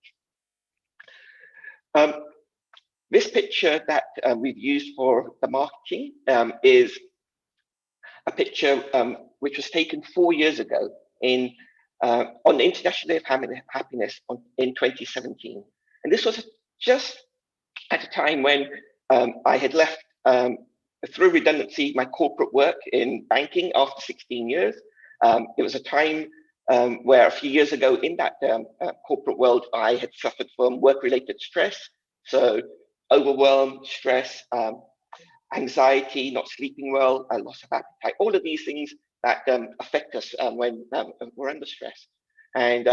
This picture that we've used for the marketing is a picture which was taken 4 years ago on the International Day of Happiness in 2017. And this was just at a time when I had left through redundancy my corporate work in banking after 16 years. It was a time where a few years ago in that corporate world, I had suffered from work-related stress. So overwhelm, stress, anxiety, not sleeping well, loss of appetite, all of these things that affect us when we're under stress. And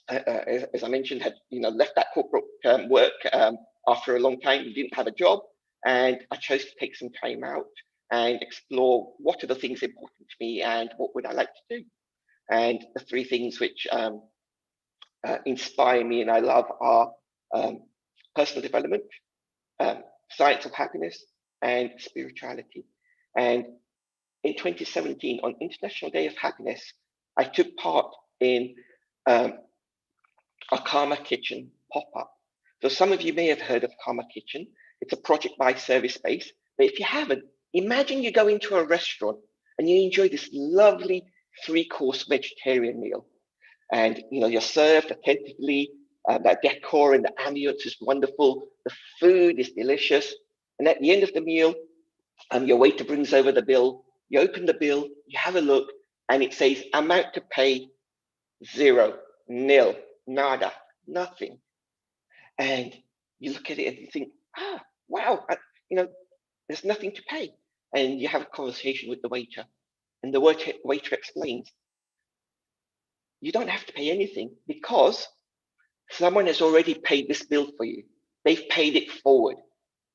as I mentioned, had left that corporate work after a long time, didn't have a job, and I chose to take some time out and explore what are the things important to me and what would I like to do. And the 3 things which inspire me and I love are personal development, science of happiness, and spirituality. And in 2017, on International Day of Happiness, I took part in a Karma Kitchen pop-up. So some of you may have heard of Karma Kitchen. It's a project by Service Space. But if you haven't, imagine you go into a restaurant and you enjoy this lovely 3-course vegetarian meal. And you're served attentively. That decor and the ambience is wonderful. The food is delicious. And at the end of the meal, your waiter brings over the bill. You open the bill, you have a look, and it says amount to pay 0, nil, nada, nothing. And you look at it and you think, wow, there's nothing to pay. And you have a conversation with the waiter, and the waiter explains, you don't have to pay anything because someone has already paid this bill for you. They've paid it forward.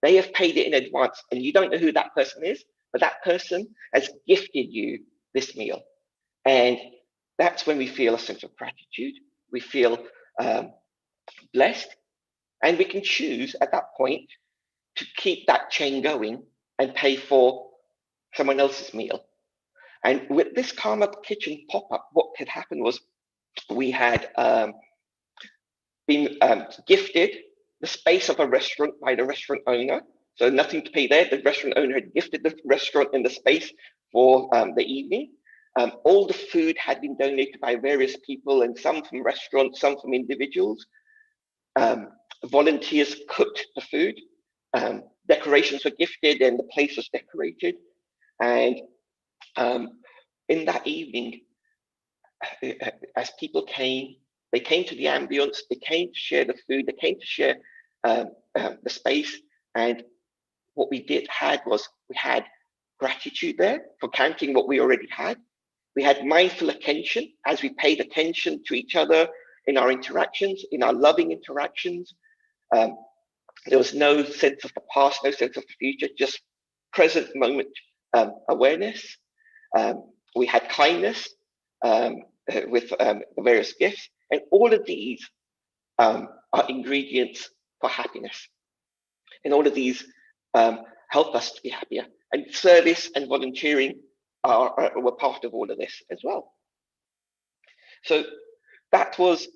They have paid it in advance, and you don't know who that person is, but that person has gifted you this meal. And that's when we feel a sense of gratitude. We feel blessed, and we can choose at that point to keep that chain going and pay for someone else's meal. And with this Karma Kitchen pop-up, what had happened was we had been gifted the space of a restaurant by the restaurant owner. So nothing to pay there. The restaurant owner had gifted the restaurant in the space for the evening. All the food had been donated by various people, and some from restaurants, some from individuals. Volunteers cooked the food. Decorations were gifted, and the place was decorated. And in that evening, as people came, they came to the ambience, they came to share the food, they came to share the space. And what we had was we had gratitude there for counting what we already had. We had mindful attention as we paid attention to each other in our interactions, in our loving interactions. There was no sense of the past, no sense of the future, just present moment awareness. We had kindness with the various gifts, and all of these are ingredients for happiness. And all of these help us to be happier. And service and volunteering were part of all of this as well. So that was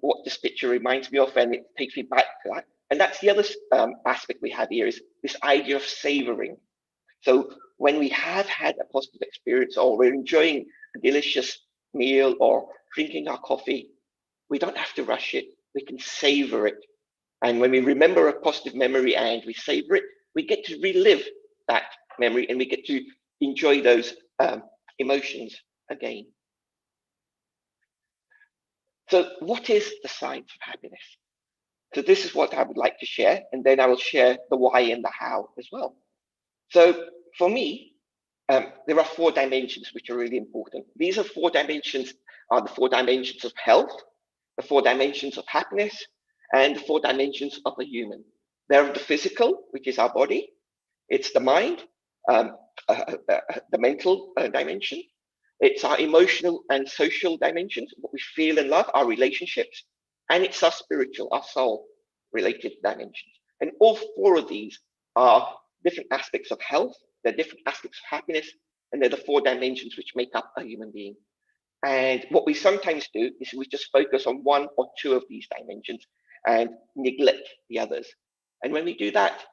what this picture reminds me of, and it takes me back to that. And that's the other aspect we have here, is this idea of savoring. So when we have had a positive experience, or we're enjoying a delicious meal or drinking our coffee, we don't have to rush it. We can savor it. And when we remember a positive memory and we savor it, we get to relive that memory, and we get to enjoy those emotions again. So what is the science of happiness? So this is what I would like to share, and then I will share the why and the how as well. So for me, there are 4 dimensions which are really important. These are 4 dimensions, are the 4 dimensions of health, the 4 dimensions of happiness, and the 4 dimensions of a human. They're the physical, which is our body. It's the mind, the mental dimension. It's our emotional and social dimensions, what we feel and love, our relationships, and it's our spiritual, our soul related dimensions. And all 4 of these are different aspects of health, they're different aspects of happiness, and they're the 4 dimensions which make up a human being. And what we sometimes do is we just focus on 1 or 2 of these dimensions and neglect the others. And when we do that,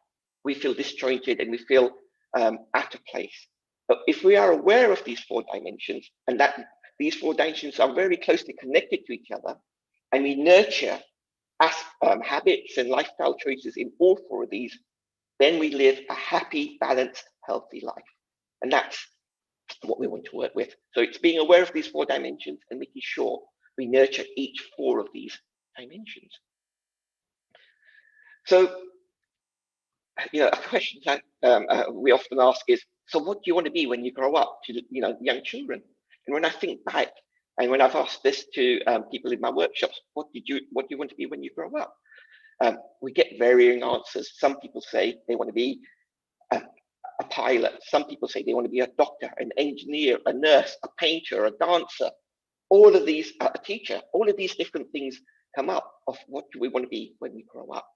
we feel disjointed and we feel out of place. But if we are aware of these 4 dimensions, and that these 4 dimensions are very closely connected to each other, and we nurture habits and lifestyle choices in all 4 of these, then we live a happy, balanced, healthy life. And that's what we want to work with. So it's being aware of these 4 dimensions and making sure we nurture each 4 of these dimensions. So, a question that we often ask is, so what do you want to be when you grow up, to young children? And when I think back, and when I've asked this to people in my workshops, what do you want to be when you grow up? We get varying answers. Some people say they want to be a pilot. Some people say they want to be a doctor, an engineer, a nurse, a painter, a dancer. All of these, a teacher, all of these different things come up of what do we want to be when we grow up.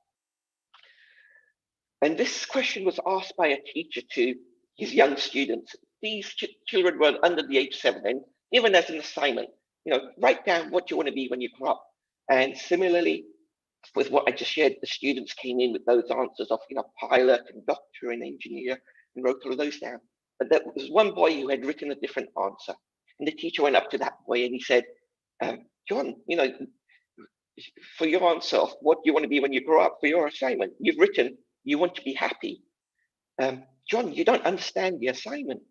And this question was asked by a teacher to his young students. These children were under the age of 7 and given as an assignment, write down what you want to be when you grow up. And similarly, with what I just shared, the students came in with those answers of, pilot and doctor and engineer, and wrote all of those down. But there was one boy who had written a different answer. And the teacher went up to that boy and he said, John, for your answer of what you want to be when you grow up, for your assignment, you've written, you want to be happy. John, you don't understand the assignment.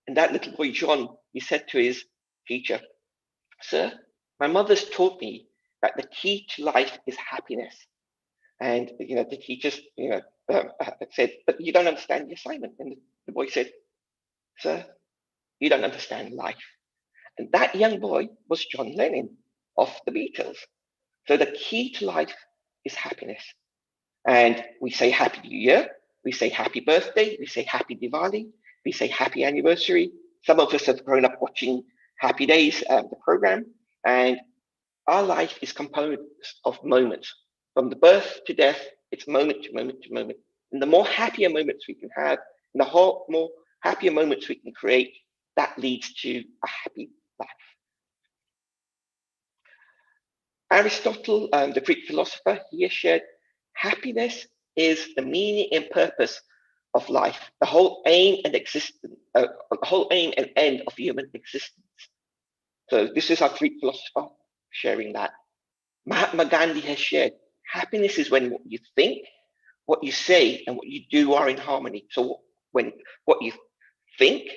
And that little boy, John, he said to his teacher, sir, my mother's taught me that the key to life is happiness. And, the teachers, said, but you don't understand the assignment. And the boy said, sir, you don't understand life. And that young boy was John Lennon of the Beatles. So the key to life is happiness. And we say Happy New Year, we say happy birthday, we say happy Diwali, we say happy anniversary. Some of us have grown up watching Happy Days, the program, and our life is composed of moments. From the birth to death, it's moment to moment to moment. And the more happier moments we can have, and the more happier moments we can create, that leads to a happy life. Aristotle, the Greek philosopher, he has shared, happiness is the meaning and purpose of life, the whole aim and end of human existence. So this is our Greek philosopher sharing that. Mahatma Gandhi has shared, happiness is when what you think, what you say, and what you do are in harmony. So when what you think,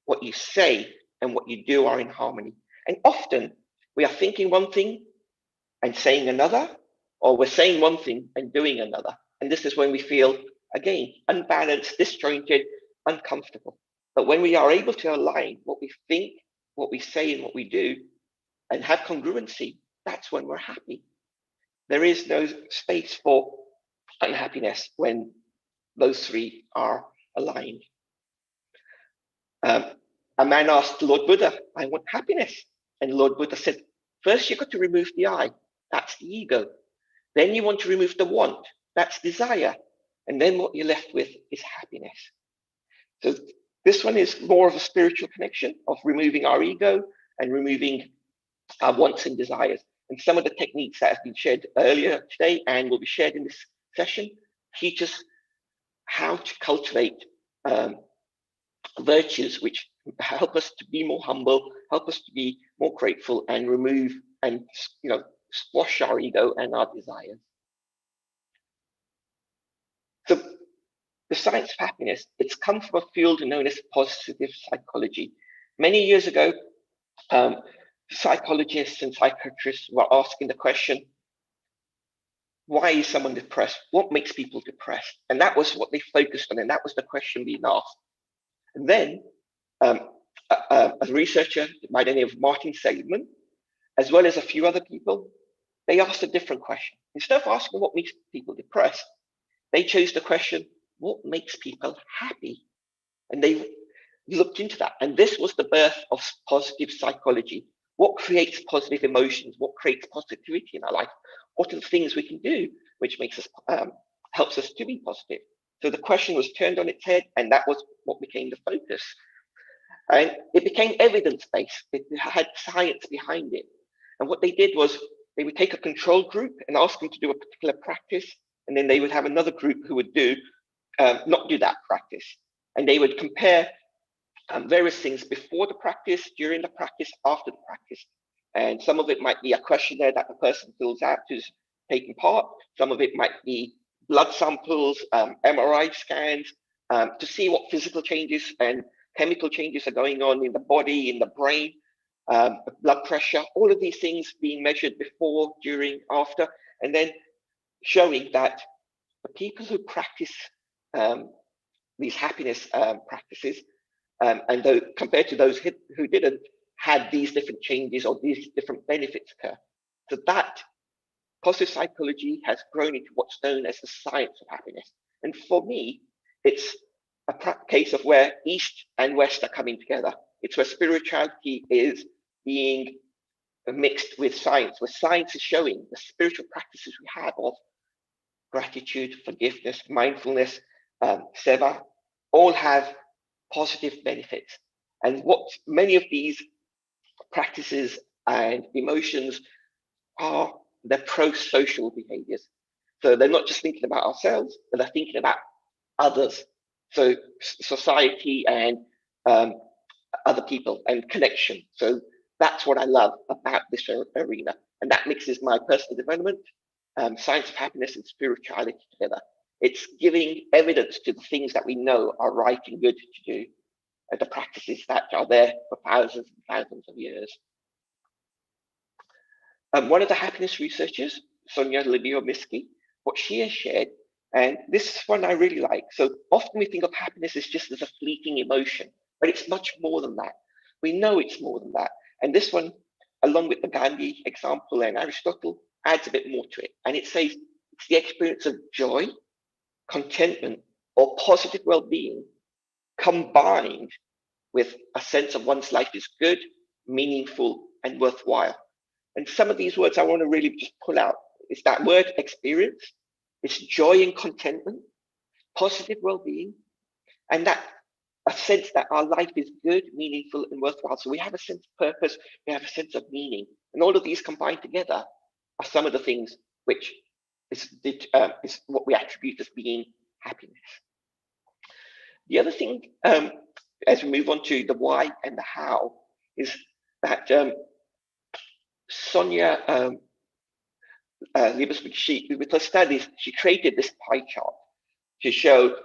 what you say, and what you do are in harmony. And often we are thinking one thing and saying another, or we're saying one thing and doing another. And this is when we feel, again, unbalanced, disjointed, uncomfortable. But when we are able to align what we think, what we say and what we do, and have congruency, that's when we're happy. There is no space for unhappiness when those three are aligned. A man asked Lord Buddha, I want happiness. And Lord Buddha said, first you've got to remove the I, that's the ego. Then you want to remove the want, that's desire. And then what you're left with is happiness. So this one is more of a spiritual connection of removing our ego and removing our wants and desires. And some of the techniques that have been shared earlier today and will be shared in this session teach us how to cultivate virtues which help us to be more humble, help us to be more grateful, and remove and squash our ego and our desires. So the science of happiness, it's come from a field known as positive psychology. Many years ago, psychologists and psychiatrists were asking the question, why is someone depressed? What makes people depressed? And that was what they focused on, and that was the question being asked. And then a researcher by the name of Martin Seligman, as well as a few other people, they asked a different question. Instead of asking what makes people depressed, they chose the question, what makes people happy? And they looked into that. And this was the birth of positive psychology. What creates positive emotions? What creates positivity in our life? What are the things we can do which makes us helps us to be positive? So the question was turned on its head, and that was what became the focus. And it became evidence-based. It had science behind it. And what they did was they would take a control group and ask them to do a particular practice, and then they would have another group who would not do that practice. And they would compare various things before the practice, during the practice, after the practice. And some of it might be a questionnaire that the person fills out who's taking part. Some of it might be blood samples, MRI scans, to see what physical changes and chemical changes are going on in the body, in the brain, blood pressure, all of these things being measured before, during, after, and then showing that the people who practice these happiness practices, and though compared to those who didn't, had these different changes or these different benefits occur. So that positive psychology has grown into what's known as the science of happiness. And for me, it's a case of where East and West are coming together. It's where spirituality is being mixed with science, where science is showing the spiritual practices we have of gratitude, forgiveness, mindfulness, seva, all have positive benefits. And what many of these practices and emotions are, they're pro-social behaviors. So they're not just thinking about ourselves, but they're thinking about others. So society and other people and connection. So that's what I love about this arena. And that mixes my personal development, science of happiness, and spirituality together. It's giving evidence to the things that we know are right and good to do, and the practices that are there for thousands and thousands of years. One of the happiness researchers, Sonia Libio-Miski, what she has shared, and this one I really like. So often we think of happiness as just as a fleeting emotion, but it's much more than that. We know it's more than that. And this one, along with the Gandhi example and Aristotle, adds a bit more to it. And it says it's the experience of joy, contentment, or positive well-being combined with a sense of one's life is good, meaningful, and worthwhile. And some of these words I want to really just pull out. It's that word experience, it's joy and contentment, positive well-being, and that a sense that our life is good, meaningful, and worthwhile. So we have a sense of purpose, we have a sense of meaning. And all of these combined together are some of the things which is what we attribute as being happiness. The other thing, as we move on to the why and the how, is that Sonia Libeswig, with her studies, she created this pie chart to show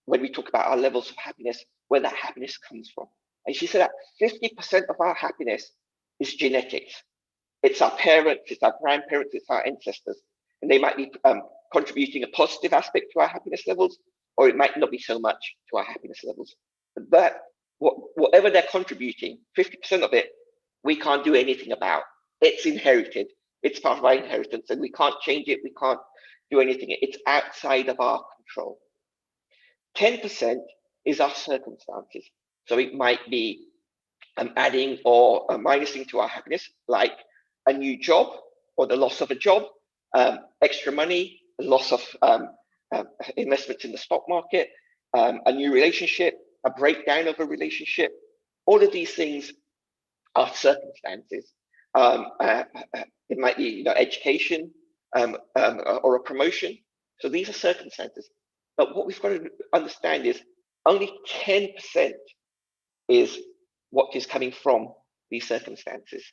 when we talk about our levels of happiness, where that happiness comes from. And she said that 50% of our happiness is genetics. It's our parents, it's our grandparents, it's our ancestors. And they might be contributing a positive aspect to our happiness levels, or it might not be so much to our happiness levels. But whatever they're contributing, 50% of it, we can't do anything about. It's inherited. It's part of our inheritance, and we can't change it. We can't do anything. It's outside of our control. 10% is our circumstances. So it might be adding or minusing to our happiness, like a new job or the loss of a job, extra money, the loss of investments in the stock market, a new relationship, a breakdown of a relationship. All of these things are circumstances. It might be education or a promotion. So these are circumstances. But what we've got to understand is only 10% is what is coming from these circumstances.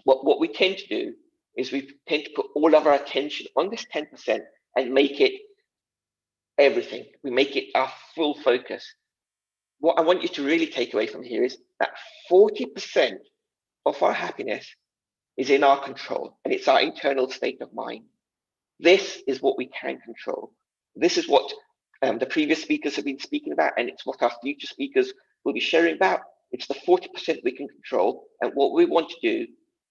What we tend to do is we tend to put all of our attention on this 10% and make it everything. We make it our full focus. What I want you to really take away from here is that 40% of our happiness is in our control, and it's our internal state of mind. This is what we can control. This is what the previous speakers have been speaking about, and it's what our future speakers will be sharing about. It's the 40% we can control, and what we want to do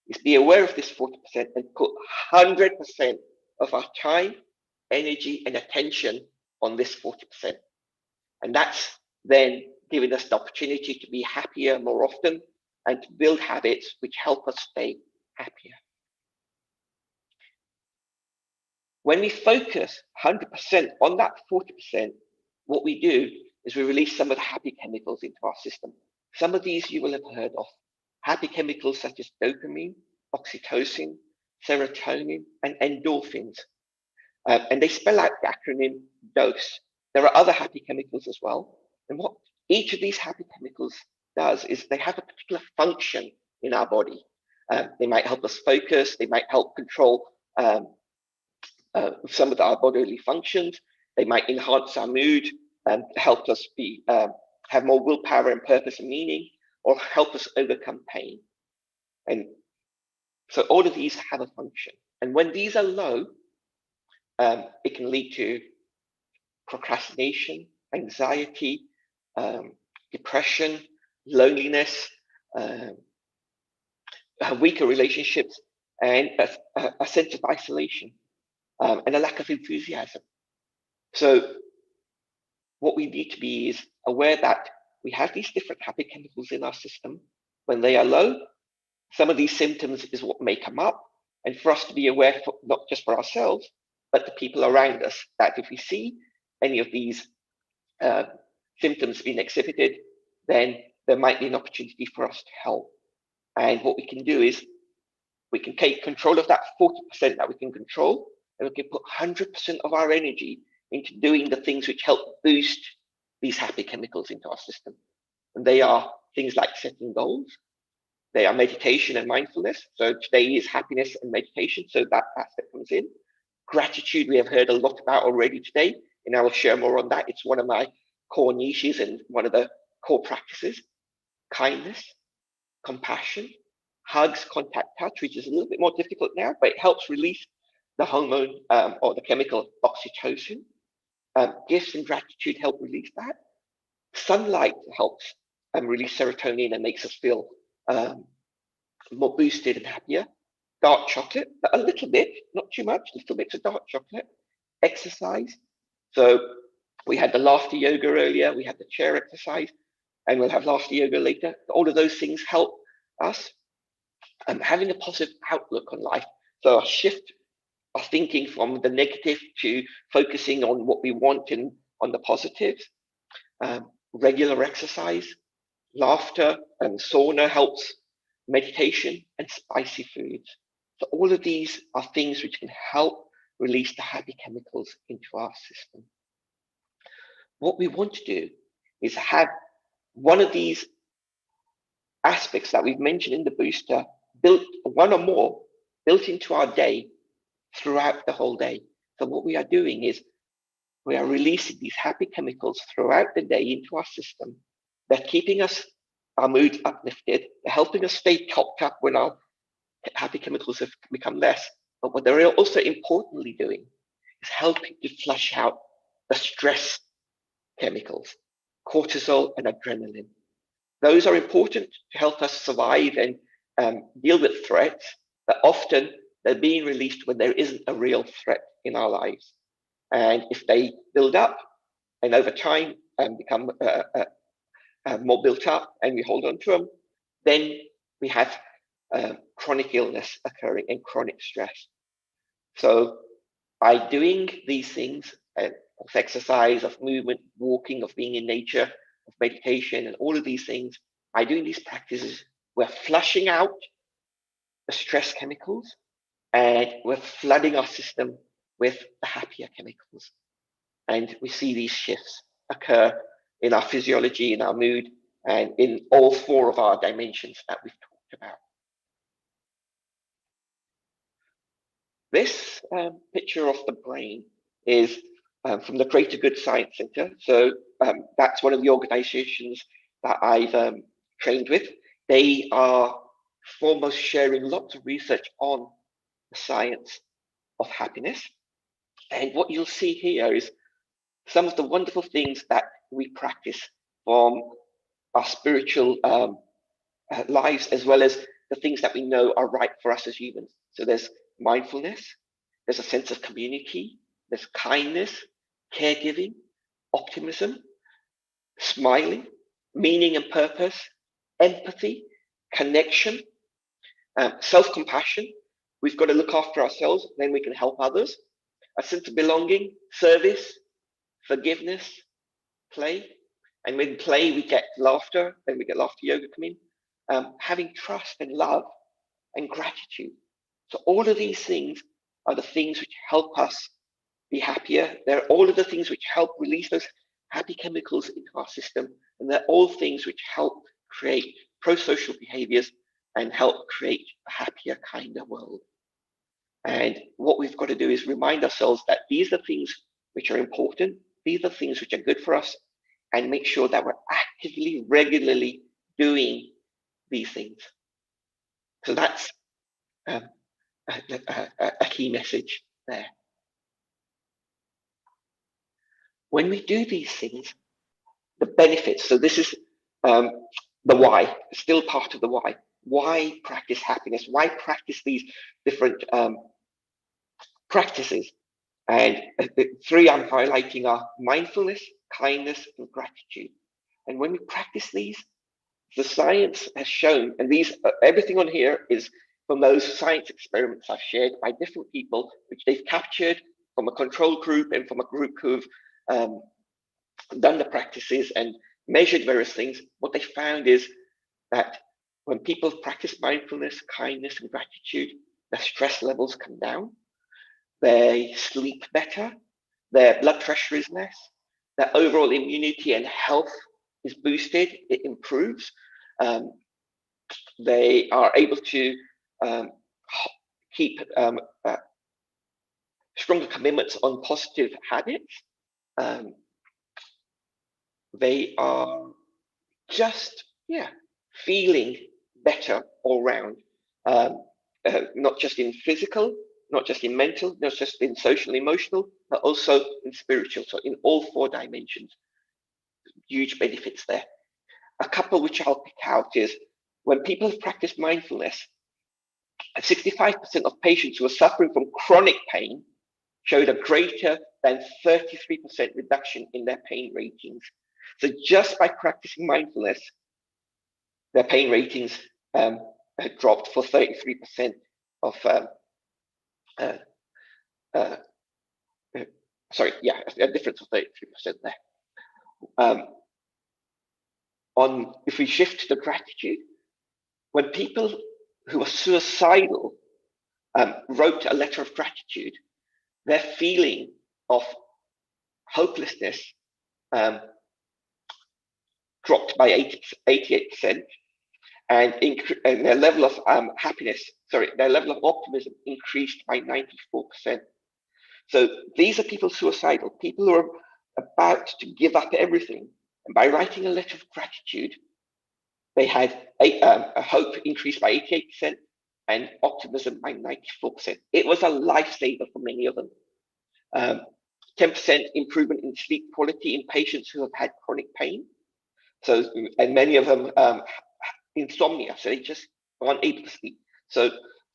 is be aware of this 40% and put 100% of our time, energy, and attention on this 40%. And that's then giving us the opportunity to be happier more often and to build habits which help us stay happier. When we focus 100% on that 40%, what we do is we release some of the happy chemicals into our system. Some of these you will have heard of. Happy chemicals such as dopamine, oxytocin, serotonin, and endorphins. And they spell out the acronym DOSE. There are other happy chemicals as well. And what each of these happy chemicals does is they have a particular function in our body. They might help us focus. They might help control some of our bodily functions. They might enhance our mood and help us have more willpower and purpose and meaning, or help us overcome pain. And so all of these have a function. And when these are low, it can lead to procrastination, anxiety, depression, loneliness, weaker relationships, and a sense of isolation, and a lack of enthusiasm. So what we need to be is aware that we have these different happy chemicals in our system. When they are low, some of these symptoms is what may come up, and for us to be aware, not just for ourselves, but the people around us, that if we see any of these symptoms being exhibited, then there might be an opportunity for us to help. And what we can do is we can take control of that 40% that we can control, and we can put 100% of our energy into doing the things which help boost these happy chemicals into our system. And they are things like setting goals. They are meditation and mindfulness. So today is happiness and meditation. So that aspect comes in. Gratitude, we have heard a lot about already today, and I will share more on that. It's one of my core niches and one of the core practices. Kindness, compassion, hugs, contact, touch, which is a little bit more difficult now, but it helps release the hormone or the chemical oxytocin. Gifts and gratitude help release that. Sunlight helps release serotonin and makes us feel more boosted and happier. Dark chocolate, a little bit, not too much, little bits of dark chocolate. Exercise. So we had the laughter yoga earlier, we had the chair exercise, and we'll have laughter yoga later. All of those things help us having a positive outlook on life. So a shift of thinking from the negative to focusing on what we want and on the positives. Regular exercise, laughter, and sauna helps. Meditation and spicy foods. So all of these are things which can help release the happy chemicals into our system. What we want to do is have one of these aspects that we've mentioned in the booster built, one or more, built into our day throughout the whole day. So what we are doing is we are releasing these happy chemicals throughout the day into our system. They're keeping our mood uplifted, they're helping us stay topped up when our happy chemicals have become less. But what they're also importantly doing is helping to flush out the stress chemicals. cortisol, and adrenaline. Those are important to help us survive and deal with threats, but often they're being released when there isn't a real threat in our lives. And if they build up and over time become more built up and we hold on to them, then we have chronic illness occurring and chronic stress. So by doing these things, of exercise, of movement, walking, of being in nature, of meditation, and all of these things, by doing these practices, we're flushing out the stress chemicals and we're flooding our system with the happier chemicals. And we see these shifts occur in our physiology, in our mood, and in all 4 of our dimensions that we've talked about. This picture of the brain is from the Greater Good Science Center. So that's one of the organizations that I've trained with. They are foremost sharing lots of research on the science of happiness. And what you'll see here is some of the wonderful things that we practice from our spiritual lives, as well as the things that we know are right for us as humans. So there's mindfulness, there's a sense of community, there's kindness, caregiving, optimism, smiling, meaning and purpose, empathy, connection, self-compassion. We've got to look after ourselves, then we can help others. A sense of belonging, service, forgiveness, play. And when play, we get laughter, then we get laughter yoga come in. Having trust and love and gratitude. So all of these things are the things which help us be happier. They're all of the things which help release those happy chemicals into our system. And they're all things which help create pro-social behaviors and help create a happier, kinder world. And what we've got to do is remind ourselves that these are things which are important. These are things which are good for us, and make sure that we're actively, regularly doing these things. So that's a key message there. When we do these things, the benefits, so this is the why, still part of the why. Why practice happiness? Why practice these different practices? And the 3 I'm highlighting are mindfulness, kindness, and gratitude. And when we practice these, the science has shown, and these everything on here is from those science experiments I've shared by different people, which they've captured from a control group and from a group who've done the practices and measured various things. What they found is that when people practice mindfulness, kindness, and gratitude, their stress levels come down, they sleep better, their blood pressure is less, their overall immunity and health is boosted, it improves. They are able to keep stronger commitments on positive habits. They are just, feeling better all round, not just in physical, not just in mental, not just in social and emotional, but also in spiritual. So in all 4 dimensions, huge benefits there. A couple which I'll pick out is when people have practiced mindfulness, 65% of patients who are suffering from chronic pain showed a greater than 33% reduction in their pain ratings. So just by practicing mindfulness, their pain ratings had dropped for 33% of, a difference of 33% there. If we shift to gratitude, when people who are suicidal wrote a letter of gratitude, their feeling of hopelessness dropped by 88%, and their level of their level of optimism increased by 94%. So these are people suicidal, people who are about to give up everything. And by writing a letter of gratitude, they had a hope increased by 88% and optimism by 94%. It was a lifesaver for many of them. 10% improvement in sleep quality in patients who have had chronic pain. So, and many of them insomnia, so they just aren't able to sleep.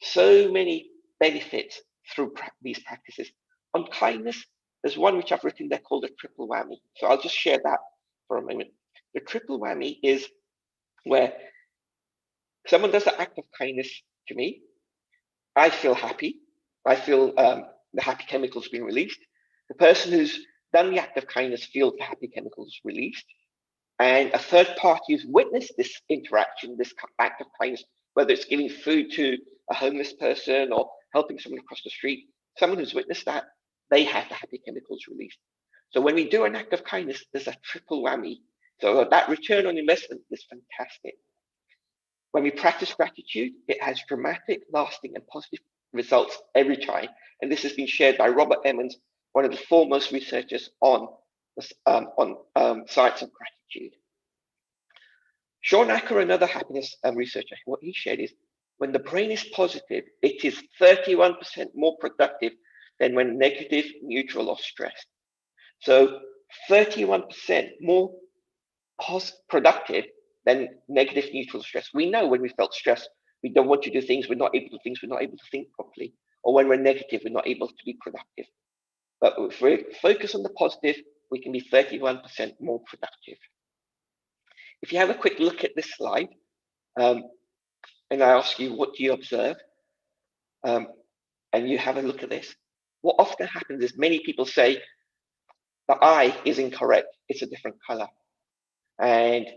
So many benefits through these practices. On kindness, there's one which I've written there called a triple whammy. So I'll just share that for a moment. The triple whammy is where someone does an act of kindness to me, I feel happy. I feel the happy chemicals being released. The person who's done the act of kindness feels the happy chemicals released. And a third party who's witnessed this interaction, this act of kindness, whether it's giving food to a homeless person or helping someone across the street, someone who's witnessed that, they have the happy chemicals released. So when we do an act of kindness, there's a triple whammy. So that return on investment is fantastic. When we practice gratitude, it has dramatic, lasting, and positive results every time. And this has been shared by Robert Emmons, one of the foremost researchers on science of gratitude. Sean Acker, another happiness researcher, what he shared is when the brain is positive, it is 31% more productive than when negative, neutral, or stressed. So 31% more productive than negative, neutral, stress. We know when we felt stressed, we don't want to do things, we're not able to do things, we're not able to think properly. Or when we're negative, we're not able to be productive. But if we focus on the positive, we can be 31% more productive. If you have a quick look at this slide, and I ask you, what do you observe? And you have a look at this. What often happens is many people say, the eye is incorrect, it's a different color. And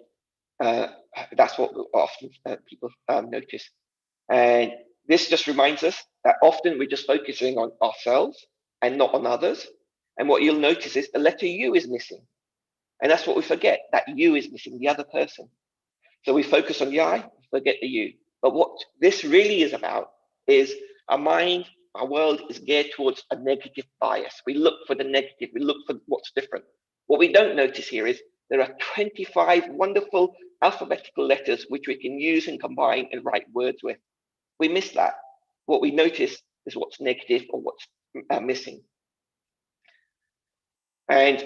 that's what often people notice. And this just reminds us that often we're just focusing on ourselves and not on others. And what you'll notice is the letter U is missing. And that's what we forget, that U is missing, the other person. So we focus on the I, forget the U. But what this really is about is our mind, our world is geared towards a negative bias. We look for the negative, we look for what's different. What we don't notice here is there are 25 wonderful alphabetical letters which we can use and combine and write words with. We miss that. What we notice is what's negative or what's missing. And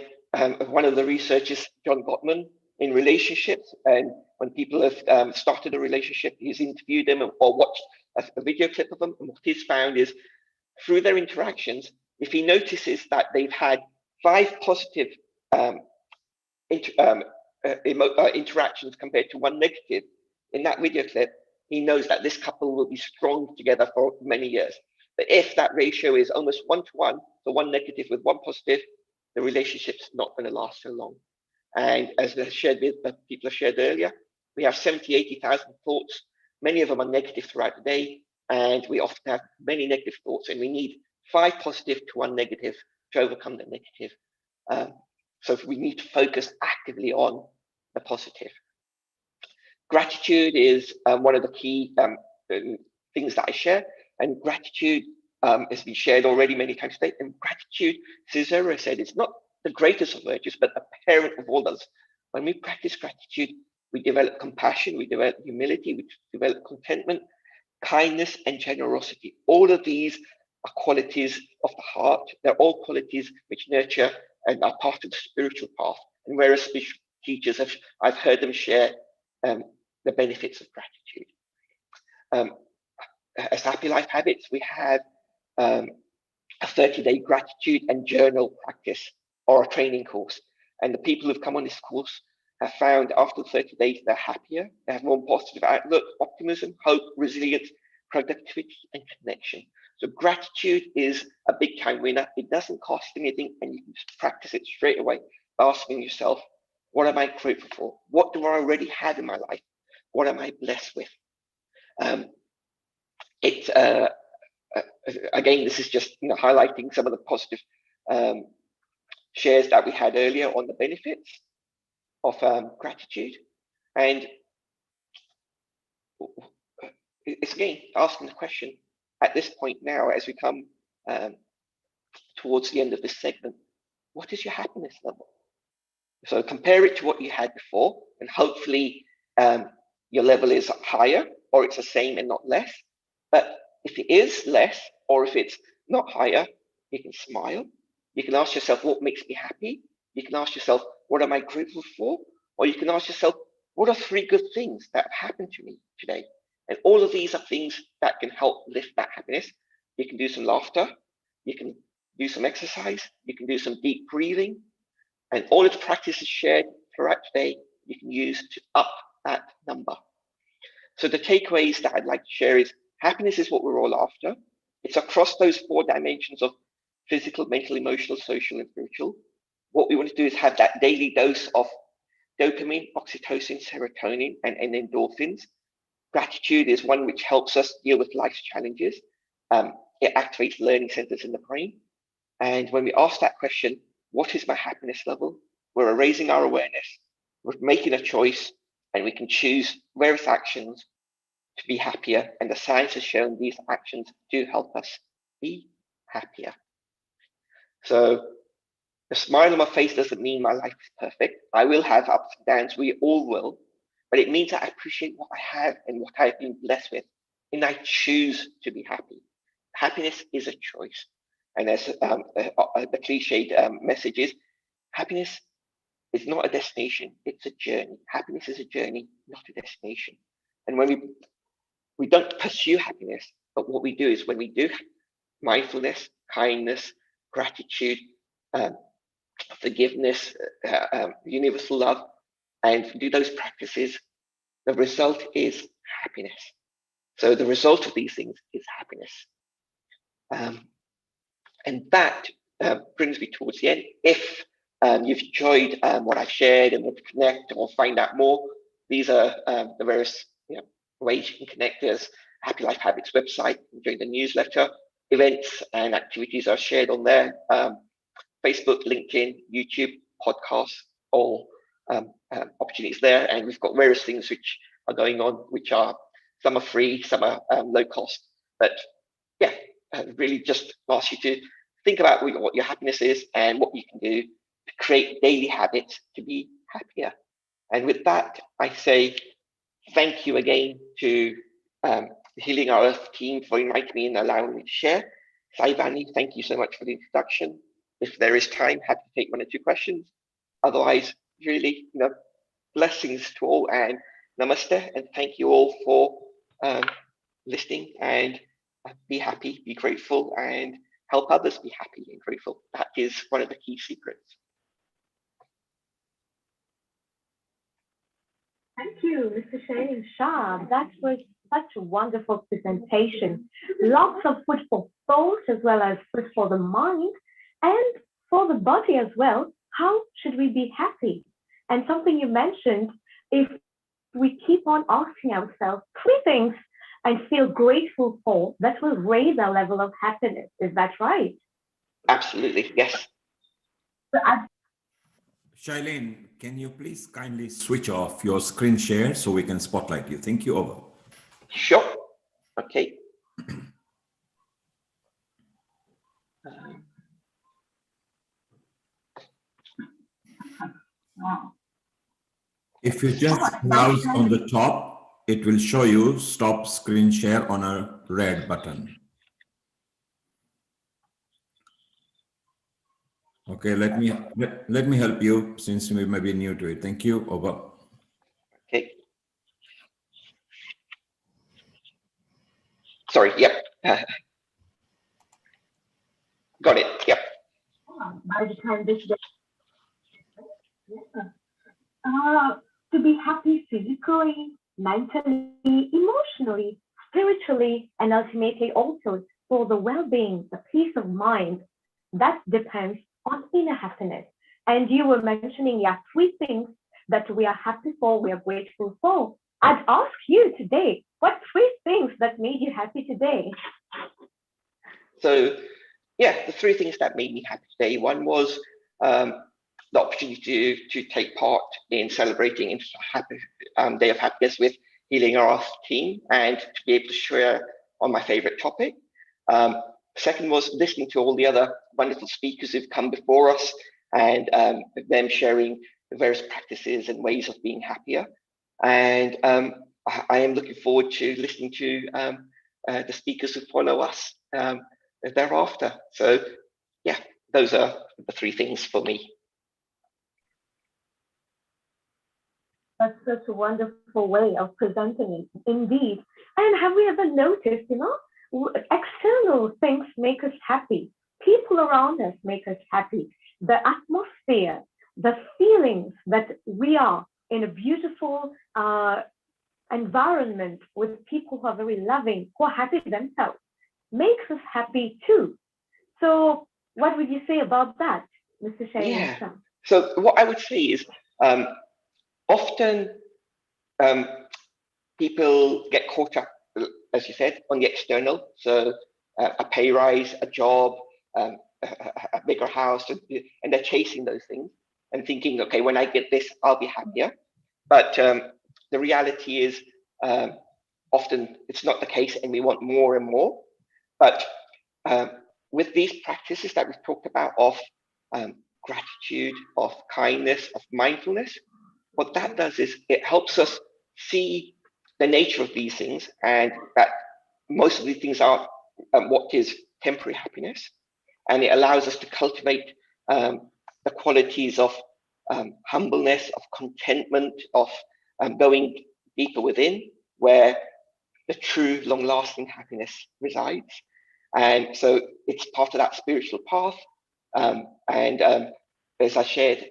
one of the researchers, John Gottman, in relationships, and when people have started a relationship, he's interviewed them or watched a video clip of them, and what he's found is through their interactions, if he notices that they've had 5 positive interactions compared to 1 negative in that video clip, he knows that this couple will be strong together for many years. But if that ratio is almost 1-to-1, so 1 negative with 1 positive, the relationship's not going to last so long. And as people have shared earlier, we have 70, 80,000 thoughts. Many of them are negative throughout the day, and we often have many negative thoughts, and we need 5 positive to 1 negative to overcome the negative. So we need to focus actively on the positive. Gratitude is one of the key things that I share, and gratitude has been shared already many times today. And gratitude, Cicero said, it's not the greatest of virtues, but the parent of all those. When we practice gratitude, we develop compassion, we develop humility, we develop contentment, kindness, and generosity. All of these are qualities of the heart. They're all qualities which nurture and are part of the spiritual path. And whereas spiritual teachers I've heard them share the benefits of gratitude. As Happy Life Habits, we have a 30-day gratitude and journal practice or a training course. And the people who've come on this course have found after 30 days, they're happier, they have more positive outlook, optimism, hope, resilience, productivity, and connection. So gratitude is a big time winner. It doesn't cost anything, and you can just practice it straight away by asking yourself, what am I grateful for? What do I already have in my life? What am I blessed with? Again, this is just highlighting some of the positive shares that we had earlier on the benefits of gratitude. And it's again asking the question at this point now, as we come towards the end of this segment, what is your happiness level? So compare it to what you had before, and hopefully your level is higher, or it's the same and not less. But if it is less, or if it's not higher, you can smile. You can ask yourself, what makes me happy? You can ask yourself, what am I grateful for? Or you can ask yourself, what are 3 good things that have happened to me today? And all of these are things that can help lift that happiness. You can do some laughter, you can do some exercise, you can do some deep breathing, and all of the practices shared throughout today, you can use to up that number. So the takeaways that I'd like to share is happiness is what we're all after. It's across those 4 dimensions of physical, mental, emotional, social, and spiritual. What we want to do is have that daily dose of dopamine, oxytocin, serotonin, and endorphins. Gratitude is one which helps us deal with life's challenges. It activates learning centers in the brain. And when we ask that question, what is my happiness level? We're raising our awareness, we're making a choice, and we can choose various actions to be happier. And the science has shown these actions do help us be happier. So a smile on my face doesn't mean my life is perfect. I will have ups and downs, we all will, but it means that I appreciate what I have and what I've been blessed with, and I choose to be happy. Happiness is a choice. And as the cliched message is, happiness is not a destination, it's a journey. Happiness is a journey, not a destination. And when we don't pursue happiness, but what we do is when we do mindfulness, kindness, gratitude, forgiveness, universal love, and do those practices, the result is happiness. So the result of these things is happiness. And that brings me towards the end. If you've enjoyed what I've shared and want to connect or find out more, these are the various ways you can connect. There's Happy Life Habits website, join the newsletter. Events and activities are shared on there. Facebook, LinkedIn, YouTube, podcasts, all opportunities there. And we've got various things which are going on, which are, some are free, some are low cost. But yeah, I really just ask you to think about what your happiness is and what you can do to create daily habits to be happier. And with that, I say thank you again to the Healing Our Earth team for inviting me and allowing me to share. Saivani, thank you so much for the introduction. If there is time, happy to take 1 or 2 questions. Otherwise, really, blessings to all and namaste, and thank you all for listening. And be happy, be grateful, and help others be happy and grateful. That is one of the key secrets. Thank you, Mr. Shailen Shah. That was such a wonderful presentation. Lots of food for thought as well as food for the mind and for the body as well. How should we be happy? And something you mentioned, if we keep on asking ourselves 3 things and feel grateful for, that will raise our level of happiness. Is that right? Absolutely, yes. So Shailene, can you please kindly switch off your screen share so we can spotlight you? Thank you. Over. Sure. Okay. If you just mouse on the top, it will show you stop screen share on a red button. Okay, let me help you since we may be new to it. Thank you. Over. Okay. Sorry. Yep. Got it. Yep. by the time this day, to be happy physically, mentally, emotionally, spiritually, and ultimately also for the well-being, the peace of mind, that depends on inner happiness. And you were mentioning, 3 things that we are happy for, we are grateful for. I'd ask you today, what 3 things that made you happy today? So, yeah, the 3 things that made me happy today. One was the opportunity to take part in celebrating International Day of Happiness with Healing Our Earth team and to be able to share on my favorite topic. Second was listening to all the other wonderful speakers who've come before us and them sharing various practices and ways of being happier. And I am looking forward to listening to the speakers who follow us thereafter. So yeah, those are the 3 things for me. That's such a wonderful way of presenting it, indeed. And have we ever noticed, external things make us happy. People around us make us happy. The atmosphere, the feelings that we are in a beautiful environment with people who are very loving, who are happy themselves, makes us happy too. So, what would you say about that, Mr. Shailen? Yeah. So what I would say is um, often people get caught up, as you said, on the external. So a pay rise, a job, a bigger house, and they're chasing those things and thinking, okay, when I get this, I'll be happier. But the reality is often it's not the case, and we want more and more. But with these practices that we've talked about of gratitude, of kindness, of mindfulness, what that does is it helps us see the nature of these things, and that most of these things are what is temporary happiness, and it allows us to cultivate the qualities of humbleness, of contentment, of going deeper within, where the true long-lasting happiness resides. And so it's part of that spiritual path. And as I shared,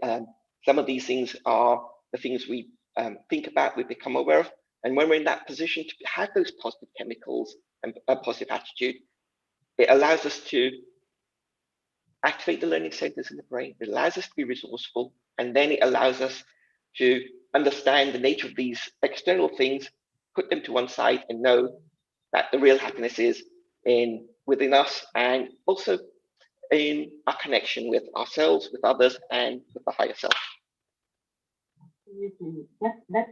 some of these things are the things we think about, we become aware of. And when we're in that position to have those positive chemicals and a positive attitude, it allows us to activate the learning centers in the brain. It allows us to be resourceful, and then it allows us to understand the nature of these external things, put them to one side, and know that the real happiness is within us, and also in our connection with ourselves, with others, and with the higher self. Absolutely. That's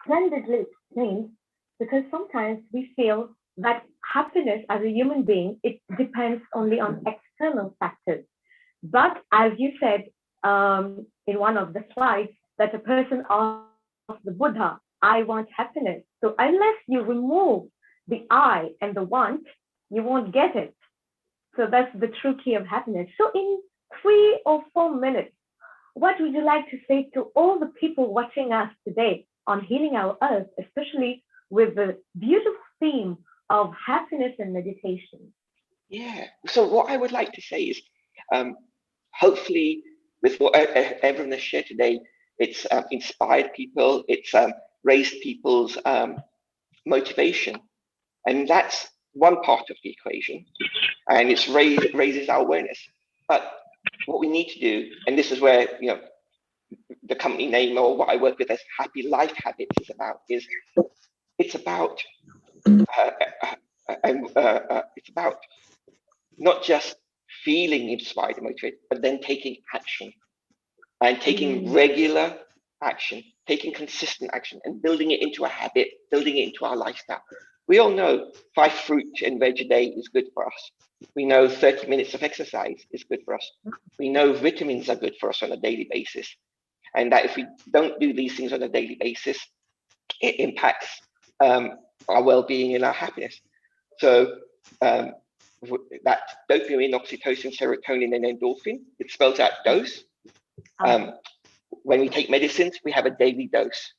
splendidly explained, because sometimes we feel that happiness as a human being, it depends only on external factors. But as you said in one of the slides, that a person asked the Buddha, I want happiness. So unless you remove the I and the want, you won't get it. So that's the true key of happiness. So in 3 or 4 minutes, what would you like to say to all the people watching us today on Healing Our Earth, especially with the beautiful theme of happiness and meditation? Yeah. So what I would like to say is, hopefully, with what everyone has shared today, it's inspired people, it's raised people's motivation, and that's one part of the equation, and it's raises our awareness. But what we need to do, and this is where the company name or what I work with as Happy Life Habits is it's about it's about not just feeling inspired and motivated, but then taking action, and taking regular action, taking consistent action, and building it into a habit, building it into our lifestyle. We all know 5 fruit and veg a day is good for us. We know 30 minutes of exercise is good for us. We know vitamins are good for us on a daily basis. And that if we don't do these things on a daily basis, it impacts our well-being and our happiness. So that dopamine, oxytocin, serotonin, and endorphin, it spells out dose. When we take medicines, we have a daily dose.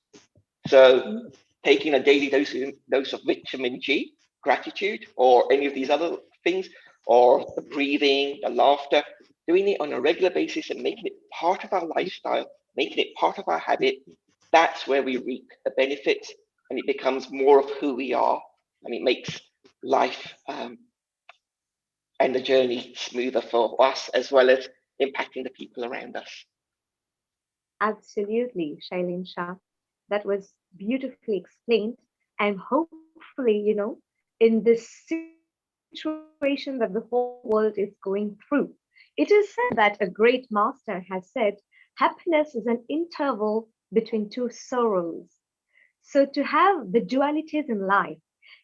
So taking a daily dose of vitamin G, gratitude, or any of these other things, or the breathing, the laughter, doing it on a regular basis and making it part of our lifestyle, making it part of our habit, that's where we reap the benefits, and it becomes more of who we are, and it makes life and the journey smoother for us, as well as impacting the people around us. Absolutely, Shailin Shah. That was beautifully explained. And hopefully, in this situation that the whole world is going through, it is said that a great master has said happiness is an interval between two sorrows. So, to have the dualities in life,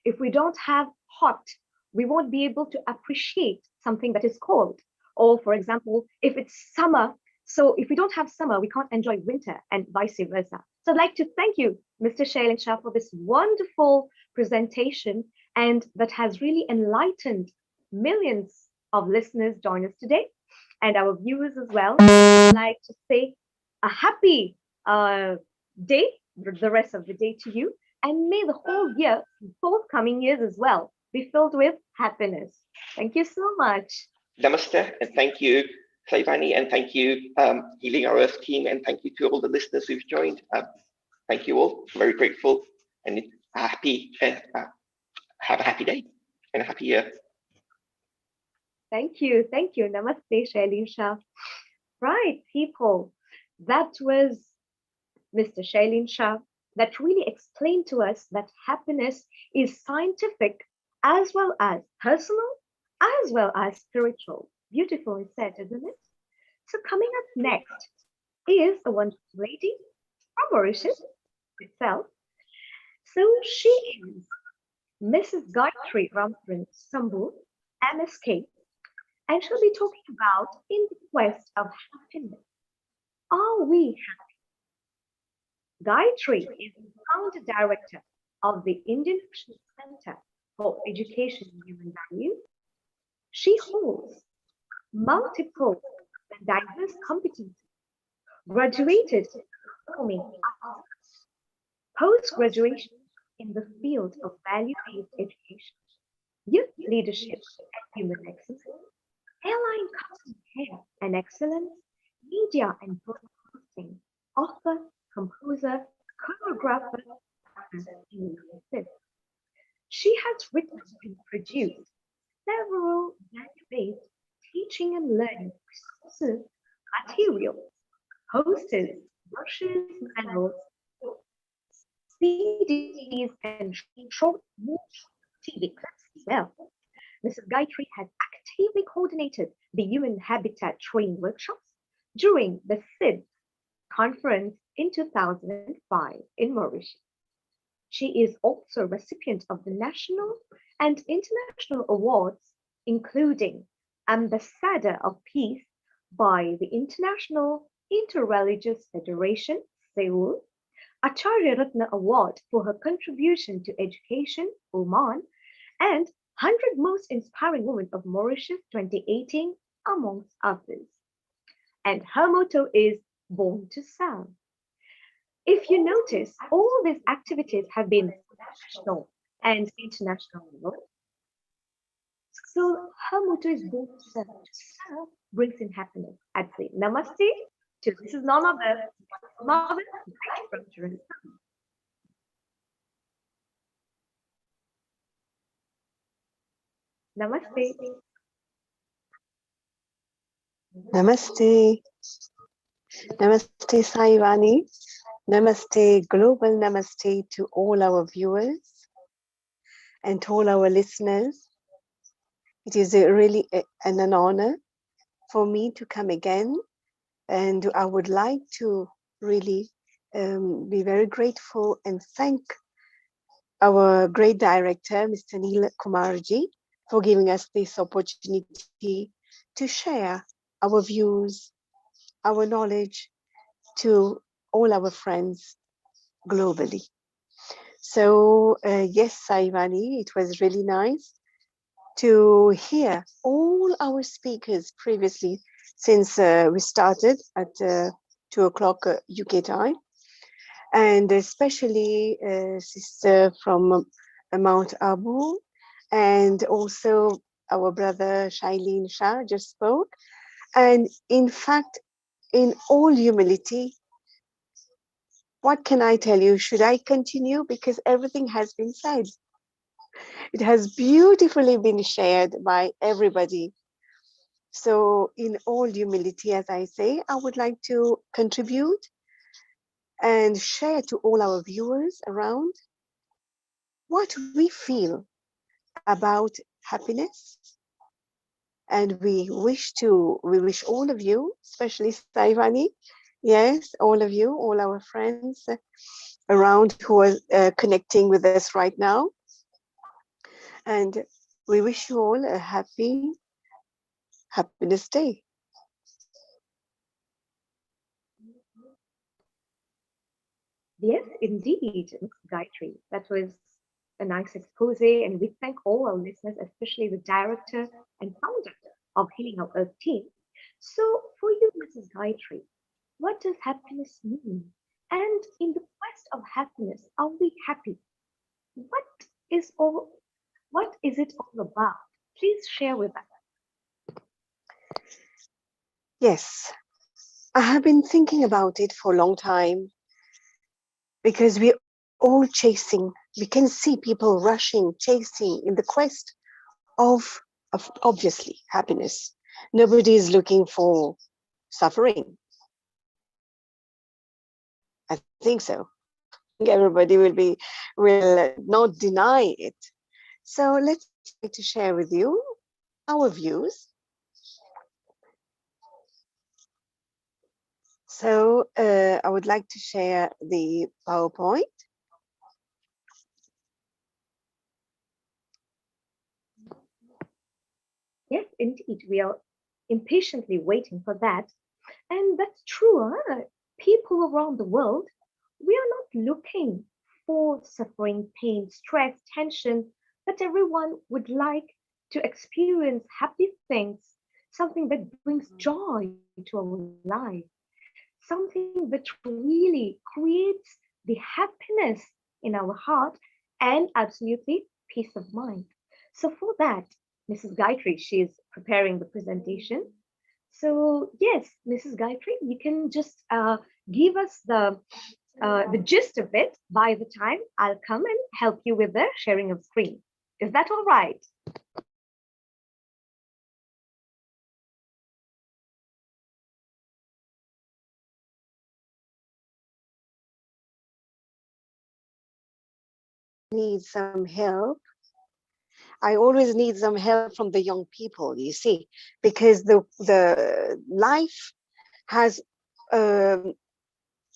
if we don't have hot, we won't be able to appreciate something that is cold. Or, for example, if it's summer, so if we don't have summer, we can't enjoy winter and vice versa. So I'd like to thank you, Mr. Shailin Shah, for this wonderful presentation, and that has really enlightened millions of listeners join us today, and our viewers as well. I'd like to say a happy day the rest of the day to you. And may the whole year, forthcoming years as well, be filled with happiness. Thank you so much. Namaste, and thank you, Saivani, and thank you, Healing Our Earth team, and thank you to all the listeners who've joined. Thank you all. Very grateful and happy. Have a happy day and a happy year. Thank you. Thank you. Namaste, Shailin Shah. Right, people. That was Mr. Shailin Shah that really explained to us that happiness is scientific as well as personal, as well as spiritual. Beautifully said, isn't it? So coming up next is a wonderful lady from Mauritius itself. So she is Mrs. Gayatri Ramprint Sambhu, MSK, and she'll be talking about In the Quest of Happiness. Are we happy? Gayatri is the founder director of the Indian National Center for Education and Human Values. She holds multiple and diverse competencies, graduated performing arts, post-graduation in the field of value-based education, youth leadership and human excellence, airline customer care and excellence, media and broadcasting, author, composer, choreographer, and assist. She has written and produced several value-based teaching and learning resources, materials, posters, brochures, manuals, CDs, and short TV clips as well. Mrs. Gayatri has actively coordinated the human habitat training workshops during the SID conference in 2005 in Mauritius. She is also a recipient of the national and international awards, including Ambassador of Peace by the International Interreligious Federation, Seoul, Acharya Ratna Award for her contribution to education, Oman, and 100 Most Inspiring Women of Mauritius 2018, amongst others. And her motto is Born to Serve. If you notice, all these activities have been national and international level. So her motto is Born to Serve. To serve brings in happiness. I'd say namaste to this is none other mother from Jerusalem. Namaste. Namaste. Namaste, Saivani. Namaste, global namaste to all our viewers and to all our listeners. It is really an honor for me to come again, and I would like to really be very grateful and thank our great director, Mr. Neil Kumarji, for giving us this opportunity to share our views, our knowledge to all our friends globally. So yes, Saivani, it was really nice to hear all our speakers previously since we started at 2 o'clock UK time, and especially sister from Mount Abu, and also our brother Shailin Shah just spoke. And in fact, in all humility, what can I tell you? Should I continue? Because everything has been said. It has beautifully been shared by everybody. So in all humility, as I say, I would like to contribute and share to all our viewers around what we feel about happiness. And we wish all of you, especially Saivani, yes, all of you, all our friends around who are connecting with us right now. And we wish you all a happiness day. Yes, indeed, Ms. Gayatri. That was a nice expose, and we thank all our listeners, especially the director and founder of Healing Our Earth team. So, for you, Mrs. Gayatri, what does happiness mean? And in the quest of happiness, are we happy? What is all what is it all about? Please share with us. Yes, I have been thinking about it for a long time because we're all chasing. We can see people rushing, chasing in the quest of obviously happiness. Nobody is looking for suffering. I think so. Everybody will not deny it. So let's try to share with you our views. So I would like to share the PowerPoint. Yes, indeed, we are impatiently waiting for that. And that's true. Huh? People around the world, we are not looking for suffering, pain, stress, tension, but everyone would like to experience happy things, something that brings joy to our life, something that really creates the happiness in our heart and absolutely peace of mind. So for that, Mrs. Gayatri, she is preparing the presentation. So yes, Mrs. Gayatri, you can just give us the gist of it. By the time I'll come and help you with the sharing of screen. Is that all right? Need some help. I always need some help from the young people, you see, because the life has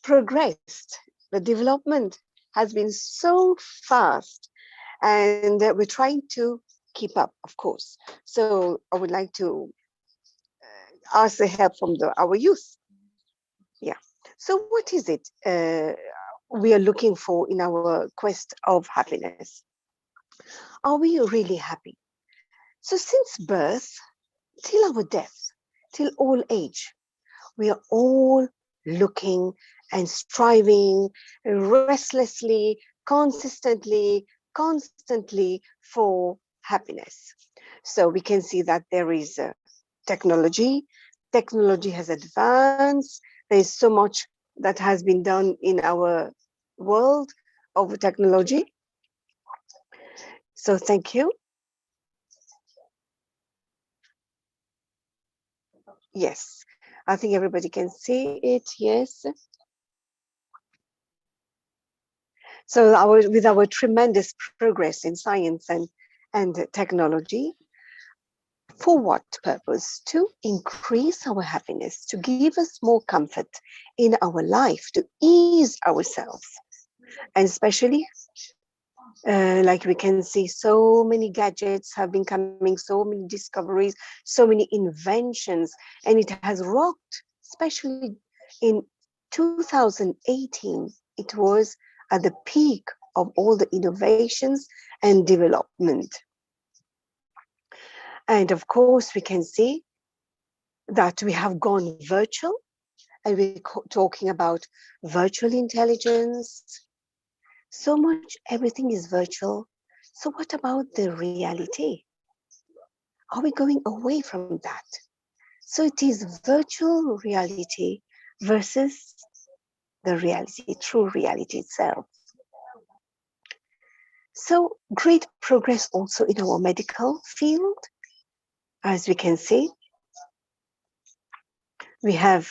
progressed. The development has been so fast, and we're trying to keep up, of course. So I would like to ask the help from our youth. Yeah. So what is it we are looking for in our quest of happiness? Are we really happy? So since birth till our death, till old age, we are all looking and striving restlessly, constantly for happiness. So we can see that there is technology. Technology has advanced. There is so much that has been done in our world of technology. So thank you. Yes, I think everybody can see it. Yes. So with our tremendous progress in science and technology, for what purpose? To increase our happiness, to give us more comfort in our life, to ease ourselves. And especially, like we can see, so many gadgets have been coming, so many discoveries, so many inventions, and it has rocked, especially in 2018. It was at the peak of all the innovations and development. And of course, we can see that we have gone virtual, and we're talking about virtual intelligence. So much, everything is virtual. So what about the reality? Are we going away from that? So it is virtual reality versus the reality, true reality itself. So great progress also in our medical field. As we can see, we have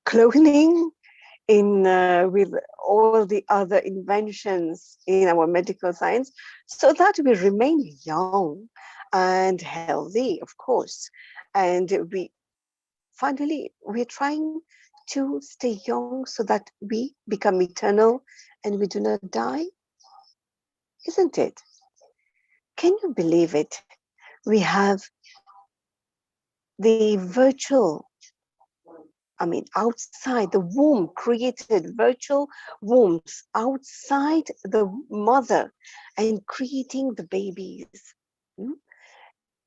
cloning with all the other inventions in our medical science, so that we remain young and healthy, of course. And we're trying to stay young so that we become eternal and we do not die, isn't it? Can you believe it? We have the virtual, outside the womb, created virtual wombs outside the mother and creating the babies. Hmm?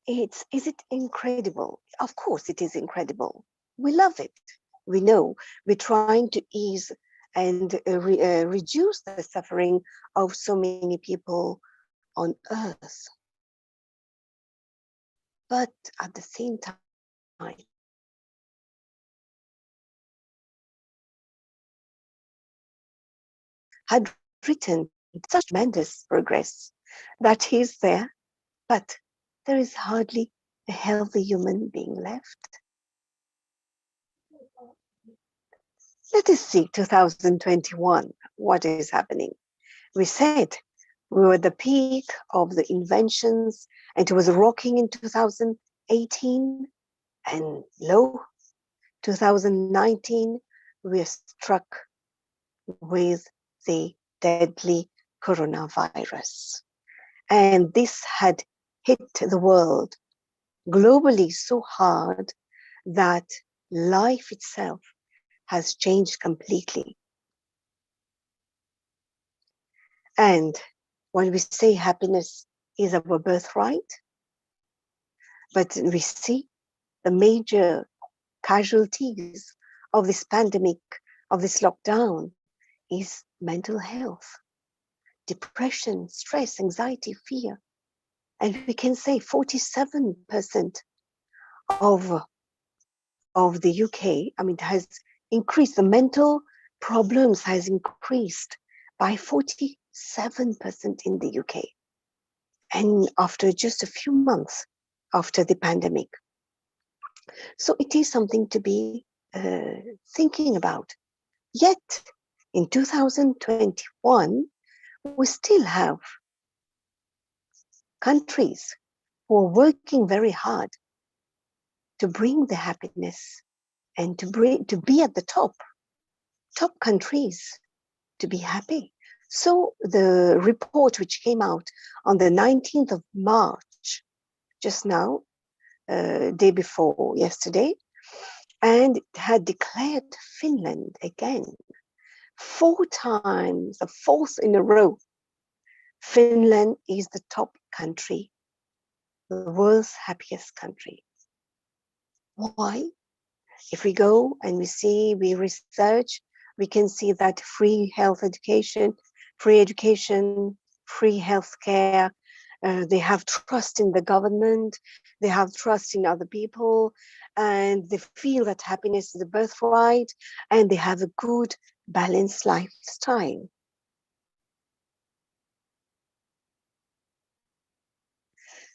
Is it incredible? Of course it is incredible. We love it. we know we're trying to ease and reduce the suffering of so many people on earth. But at the same time, had written such tremendous progress that he's there, but there is hardly a healthy human being left. Let us see 2021, what is happening. We said we were at the peak of the inventions and it was rocking in 2018, and lo, 2019, we are struck with the deadly coronavirus. And this had hit the world globally so hard that life itself has changed completely. And when we say happiness is our birthright, but we see the major casualties of this pandemic, of this lockdown, is mental health, depression, stress, anxiety, fear. And we can say 47% of the UK, has increased, the mental problems has increased by 47% in the UK. And after just a few months after the pandemic. So it is something to be thinking about. Yet in 2021, we still have countries who are working very hard to bring the happiness and to be at the top countries to be happy. So the report which came out on the 19th of March, just now, day before yesterday, and it had declared Finland again, 4 times, the 4th in a row. Finland is the top country, the world's happiest country. Why? If we go and we research, we can see that free education, free healthcare, they have trust in the government, they have trust in other people, and they feel that happiness is a birthright, and they have a good, balanced lifestyle.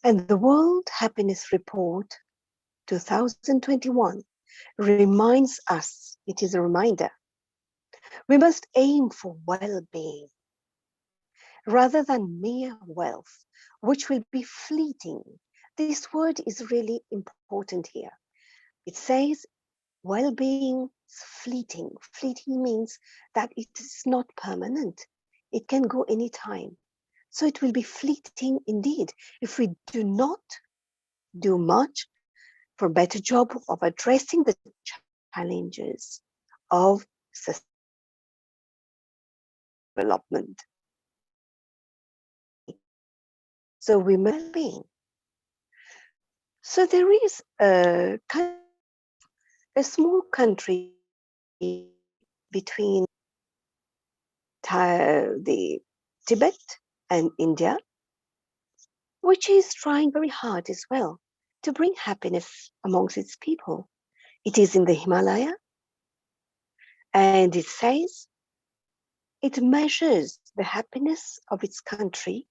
And the World Happiness Report 2021 reminds us, it is a reminder, we must aim for well-being rather than mere wealth, which will be fleeting. This word is really important here. It says well-being is fleeting. Fleeting means that it is not permanent. It can go anytime. So it will be fleeting indeed if we do not do much for a better job of addressing the challenges of development. So we must be. So there is a small country between the Tibet and India, which is trying very hard as well to bring happiness amongst its people. It is in the Himalaya, and it says it measures the happiness of its country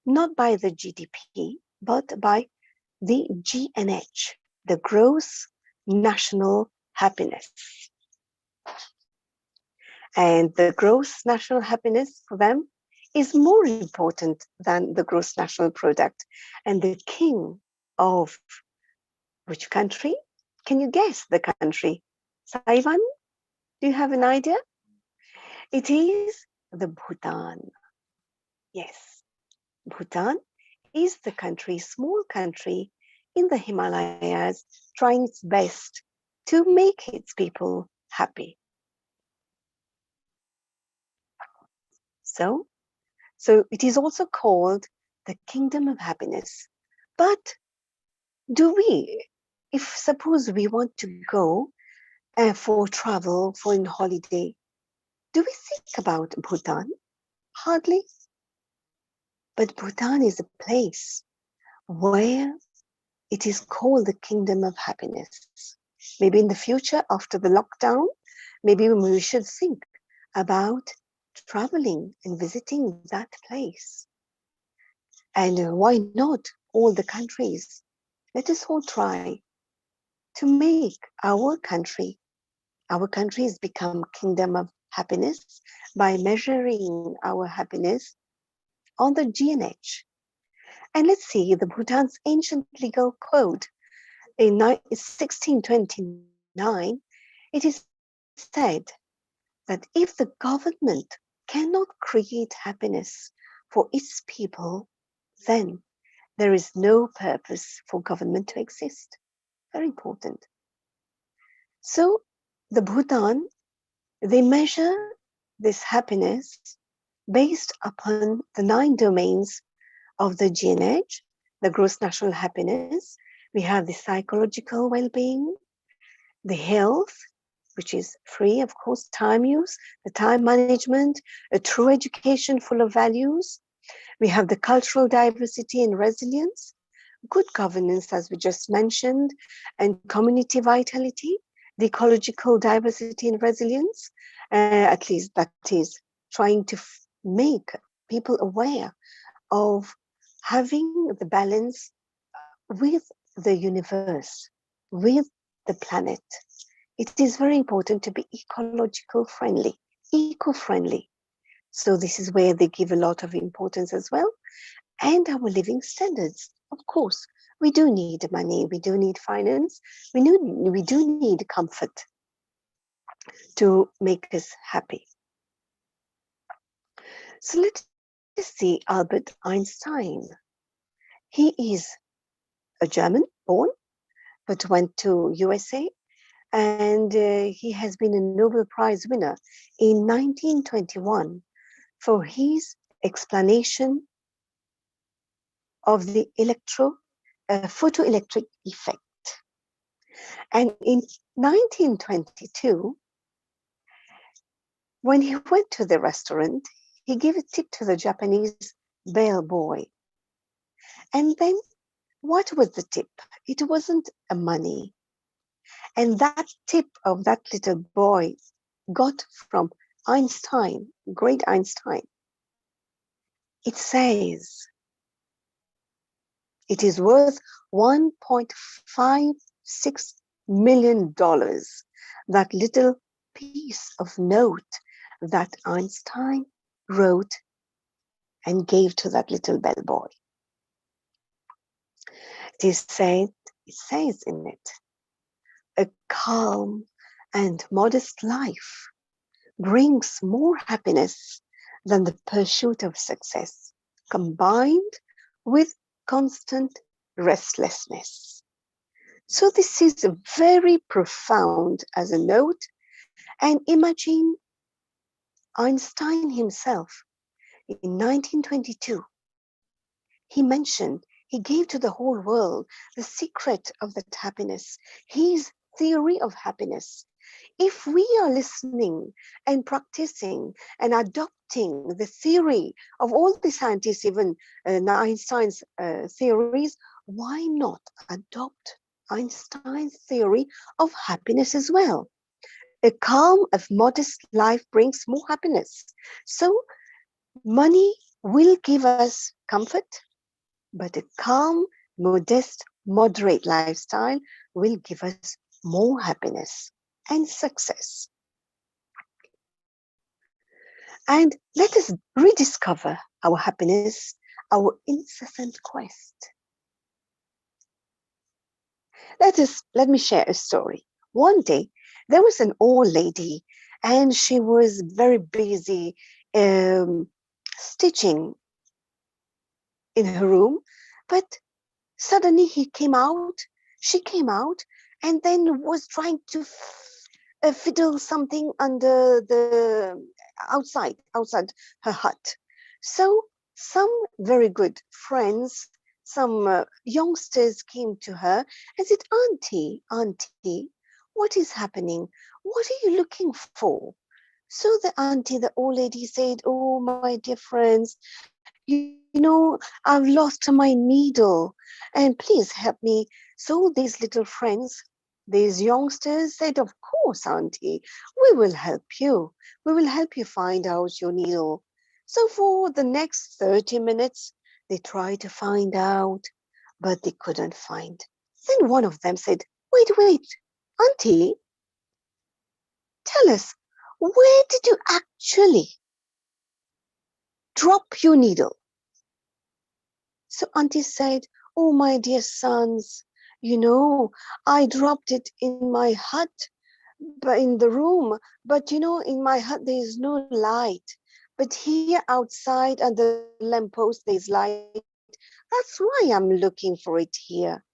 not by the GDP, but by the GNH, the gross national happiness. And the gross national happiness for them is more important than the gross national product. And the king of which country? Can you guess the country? Saivan, do you have an idea? It is the Bhutan. Yes, Bhutan is the country, small country in the Himalayas, trying its best to make its people happy. So it is also called the kingdom of happiness. But do we, if suppose we want to go for travel, for a holiday, do we think about Bhutan? Hardly. But Bhutan is a place where it is called the Kingdom of Happiness. Maybe in the future, after the lockdown, maybe we should think about traveling and visiting that place. And why not all the countries? Let us all try to make our countries become kingdom of happiness by measuring our happiness on the GNH. And let's see the Bhutan's ancient legal code in 1629. It is said that if the government cannot create happiness for its people, then there is no purpose for government to exist. Very important. So the Bhutan, they measure this happiness based upon the 9 domains of the GNH, the gross national happiness. We have the psychological well-being, the health, which is free, of course, time use, the time management, a true education full of values. We have the cultural diversity and resilience, good governance, as we just mentioned, and community vitality, the ecological diversity and resilience, at least that is trying to make people aware of having the balance with the universe, with the planet. It is very important to be ecological friendly, eco-friendly. So this is where they give a lot of importance as well. And our living standards. Of course, we do need money, we do need finance, we do need comfort to make us happy. So let's see Albert Einstein. He is a German born, but went to USA, and he has been a Nobel Prize winner in 1921 for his explanation of the photoelectric effect. And in 1922, when he went to the restaurant, he gave a tip to the Japanese bellboy. And then what was the tip? It wasn't a money. And that tip of that little boy got from Einstein, great Einstein. It says it is worth $1.56 million, that little piece of note that Einstein wrote and gave to that little bellboy. It says in it, a calm and modest life brings more happiness than the pursuit of success, combined with constant restlessness. So this is very profound as a note. And imagine Einstein himself in 1922, he mentioned, he gave to the whole world the secret of that happiness, his theory of happiness. If we are listening and practicing and adopting the theory of all the scientists, even Einstein's theories, why not adopt Einstein's theory of happiness as well? A calm, of modest life brings more happiness. So money will give us comfort, but a calm, modest, moderate lifestyle will give us more happiness and success. And let us rediscover our happiness, our incessant quest. Let me share a story. One day, there was an old lady, and she was very busy stitching in her room, but suddenly she came out, and then was trying to fiddle something under the outside her hut. So some very good friends, some youngsters came to her and said, Auntie, What is happening? What are you looking for? So the auntie, the old lady said, oh, my dear friends, I've lost my needle and please help me. So these little friends, these youngsters said, of course, auntie, we will help you. We will help you find out your needle. So for the next 30 minutes, they tried to find out, but they couldn't find. Then one of them said, wait, auntie, tell us, where did you actually drop your needle? So auntie said, oh, my dear sons, I dropped it in my hut, but in the room, but in my hut there is no light. But here outside under the lamppost there is light. That's why I'm looking for it here.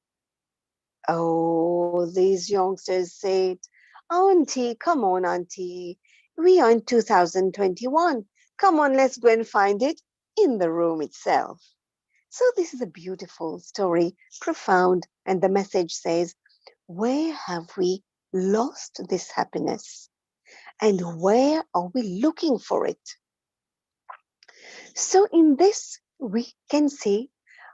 Oh, these youngsters said, auntie, come on, auntie. We are in 2021. Come on, let's go and find it in the room itself. So this is a beautiful story, profound, and the message says, where have we lost this happiness? And where are we looking for it? So in this, we can say,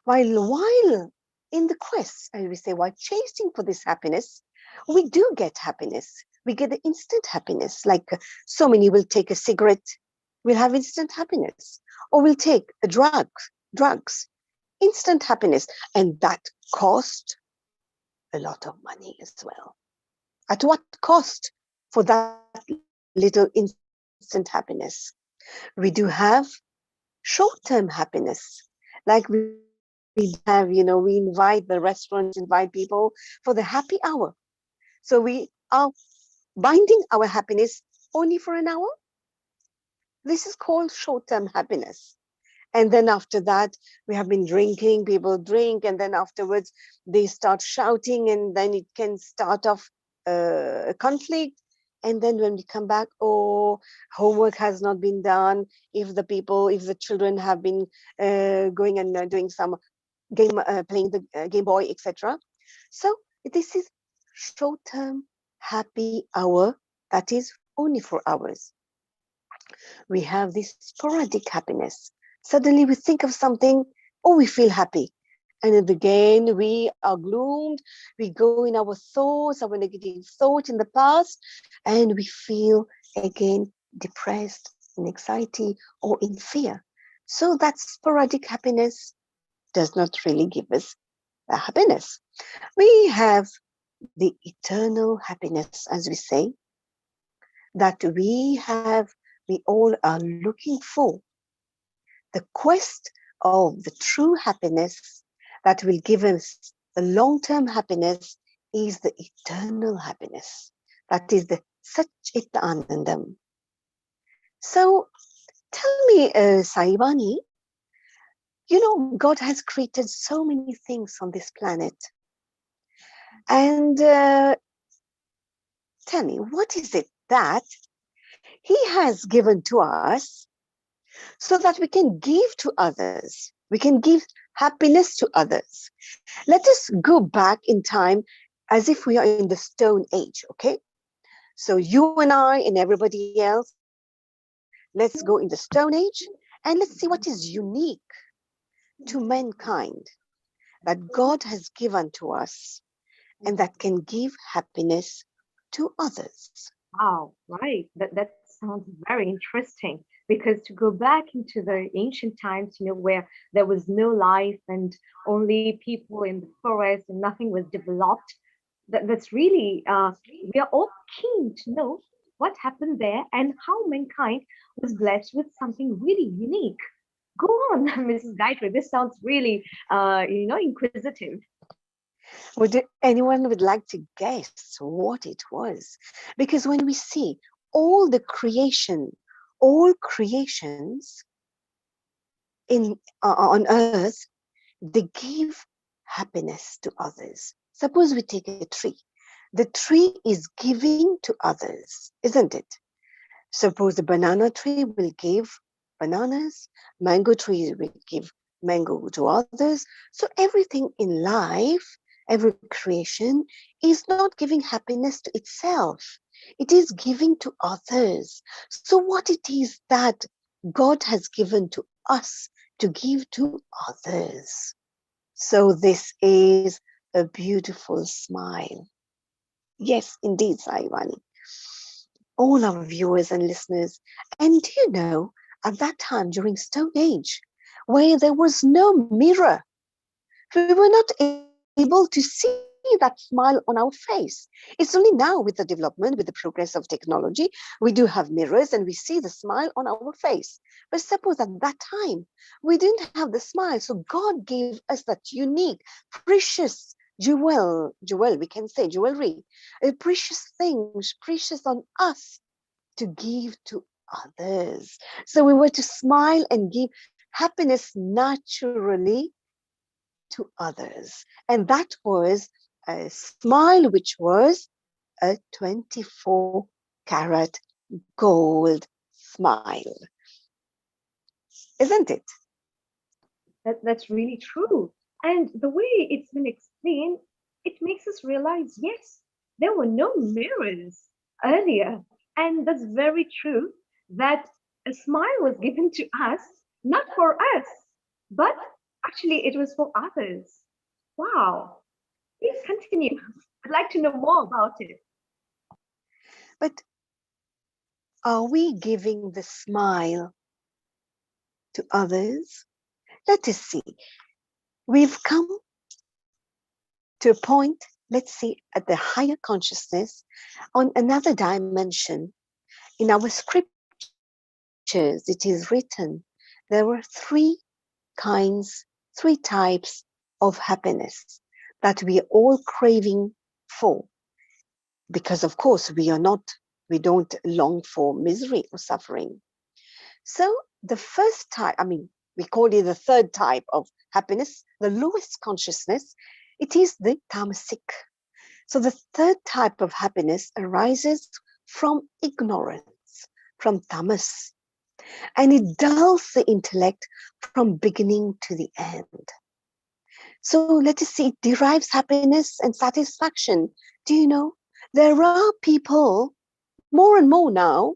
while in the quest, I will say, while chasing for this happiness, we do get happiness. We get the instant happiness, like so many will take a cigarette, we'll have instant happiness, or we'll take a drugs, instant happiness, and that cost a lot of money as well. At what cost for that little instant happiness? We do have short-term happiness, like we have, we invite the restaurants, invite people for the happy hour. So we are binding our happiness only for an hour. This is called short-term happiness. And then after that, we have been drinking, people drink, and then afterwards they start shouting, and then it can start off a conflict. And then when we come back, oh, homework has not been done. If the children have been going and doing some game, playing the Game Boy, etc. So this is short-term happy hour, that is only for hours. We have this sporadic happiness. Suddenly we think of something, oh, we feel happy. And then again, we are gloomed. We go in our thoughts, our negative thoughts in the past, and we feel again depressed, in anxiety, or in fear. So that sporadic happiness does not really give us a happiness. We have the eternal happiness, as we say, that we all are looking for. The quest of the true happiness that will give us the long-term happiness is the eternal happiness. That is the Satchit Anandam. So tell me, Saivani, God has created so many things on this planet. And tell me, what is it that He has given to us so that we can give to others? We can give happiness to others. Let us go back in time as if we are in the Stone Age, okay? So you and I and everybody else, let's go in the Stone Age and let's see what is unique to mankind that God has given to us and that can give happiness to others. Wow, right. That sounds very interesting, because to go back into the ancient times, where there was no life and only people in the forest and nothing was developed, that's really, we are all keen to know what happened there and how mankind was blessed with something really unique. Go on, Mrs. Gayatri. This sounds really, inquisitive. Would anyone would like to guess what it was? Because when we see all creations on earth, they give happiness to others. Suppose we take a tree. The tree is giving to others, isn't it? Suppose the banana tree will give bananas, mango tree will give mango to others. So everything in life, every creation is not giving happiness to itself. It is giving to others. So what it is that God has given to us to give to others. So this is a beautiful smile. Yes, indeed, Saivani. All our viewers and listeners. And do you know, at that time during Stone Age, where there was no mirror, we were not able to see that smile on our face. It's only now with the development, with the progress of technology, we do have mirrors and we see the smile on our face. But suppose at that time, we didn't have the smile. So God gave us that unique, precious jewel, we can say jewelry, precious things, precious on us to give to others. So we were to smile and give happiness naturally to others. And that was a smile which was a 24 karat gold smile. Isn't it? That's really true. And the way it's been explained, it makes us realize, yes, there were no mirrors earlier. And that's very true that a smile was given to us, not for us, but actually it was for others. Wow. Please continue. I'd like to know more about it. But are we giving the smile to others? Let us see. We've come to a point, let's see, at the higher consciousness, on another dimension. In our scriptures, it is written, there were three types of happiness that we are all craving for. Because of course, we don't long for misery or suffering. So the first type, we call it the third type of happiness, the lowest consciousness, it is the tamasic. So the third type of happiness arises from ignorance, from tamas, and it dulls the intellect from beginning to the end. So let us see, it derives happiness and satisfaction. Do you know, there are people, more and more now,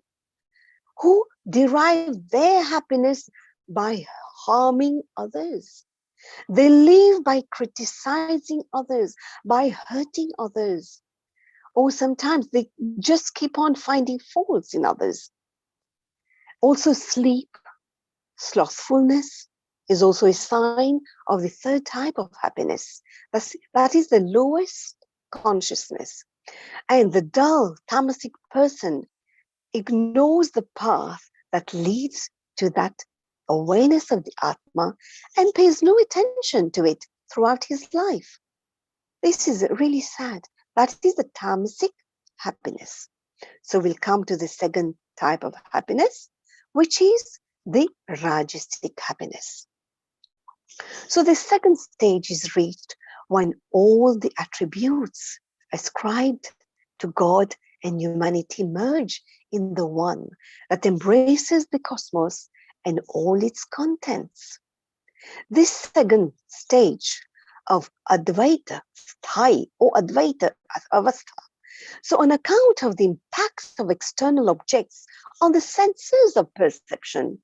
who derive their happiness by harming others. They live by criticizing others, by hurting others. Or sometimes they just keep on finding faults in others. Also, sleep, slothfulness is also a sign of the third type of happiness. That is the lowest consciousness. And the dull, tamasic person ignores the path that leads to that awareness of the Atma and pays no attention to it throughout his life. This is really sad. That is the tamasic happiness. So we'll come to the second type of happiness, which is the rajasic happiness. So the second stage is reached when all the attributes ascribed to God and humanity merge in the one that embraces the cosmos and all its contents. This second stage of Advaita Sthai or Advaita Avastha. So on account of the impacts of external objects on the senses of perception,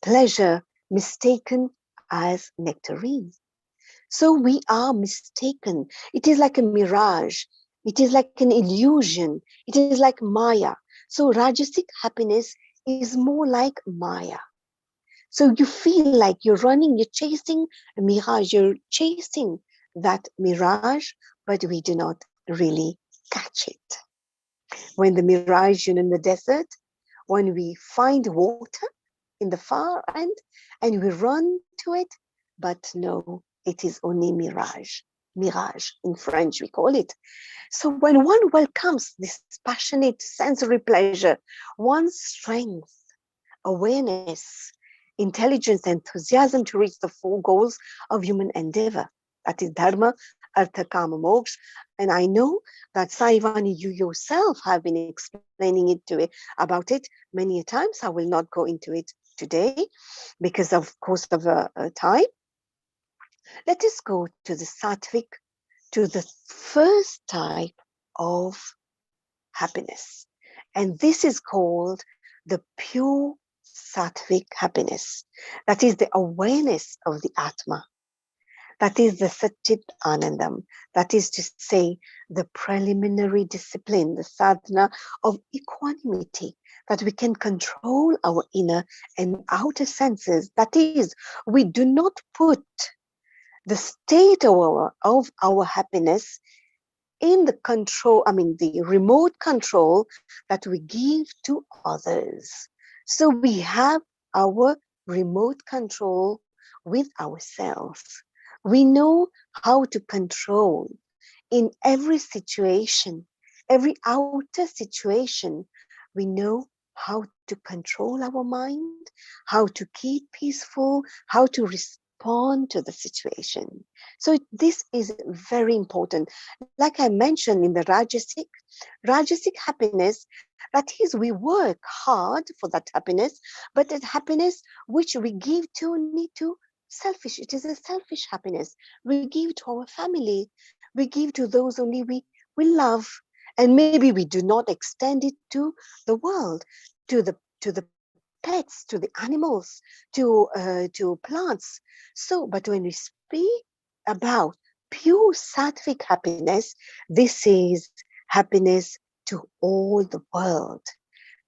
pleasure mistaken as nectarine. So we are mistaken. It is like a mirage. It is like an illusion. It is like Maya. So Rajasic happiness is more like Maya. So you feel like you're running, you're chasing a mirage, you're chasing that mirage, but we do not really catch it. When the mirage is in the desert, when we find water in the far end and we run to it, but no, it is only mirage. Mirage, in French we call it. So when one welcomes this passionate sensory pleasure, one's strength, awareness, intelligence, enthusiasm to reach the four goals of human endeavor, that is dharma, artha, kama, moksha. And I know that Saivani, you yourself have been explaining about it many times. I will not go into it today because of course of time. Let us go to the sattvic to the first type of happiness. And this is called the pure sattvic happiness. That is the awareness of the Atma. That is the Satchit Anandam. That is to say, the preliminary discipline, the sadhana of equanimity, that we can control our inner and outer senses. That is, we do not put the state of our happiness in the control, the remote control that we give to others. So we have our remote control with ourselves. We know how to control in every situation, every outer situation. We know how to control our mind, how to keep peaceful, how to respond to the situation. So this is very important. Like I mentioned in the Rajasic happiness, that is, we work hard for that happiness, but that happiness which we give to only to selfish. It is a selfish happiness. We give to our family. We give to those only we love. And maybe we do not extend it to the world, to the pets, to the animals, to plants. So, but when we speak about pure sattvic happiness, this is happiness to all the world,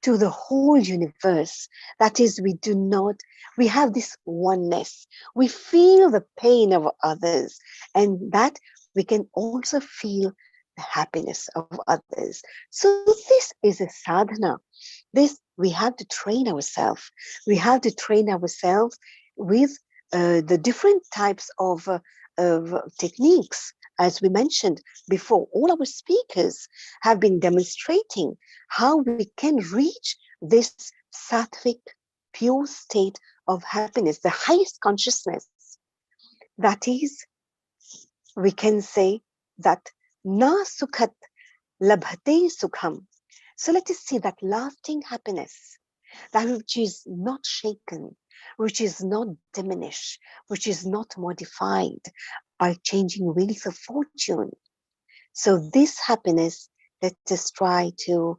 to the whole universe. That is, we have this oneness. We feel the pain of others, and that we can also feel the happiness of others. So this is a sadhana. This, we have to train ourselves. We have to train ourselves with the different types of techniques. As we mentioned before, all our speakers have been demonstrating how we can reach this sattvic, pure state of happiness, the highest consciousness. That is, we can say that na sukhat labhate sukham. So let us see that lasting happiness, that which is not shaken, which is not diminished, which is not modified by changing wheels of fortune. So this happiness, let us try to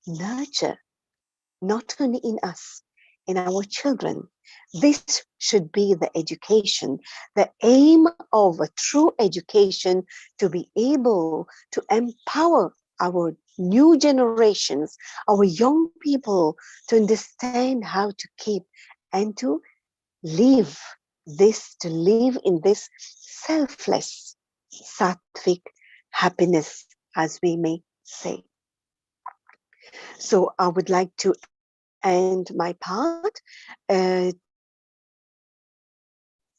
nurture, not only in us, in our children. This should be the education, the aim of a true education, to be able to empower our new generations, our young people, to understand how to keep and to live in this selfless, sattvic happiness, as we may say. So I would like to end my part.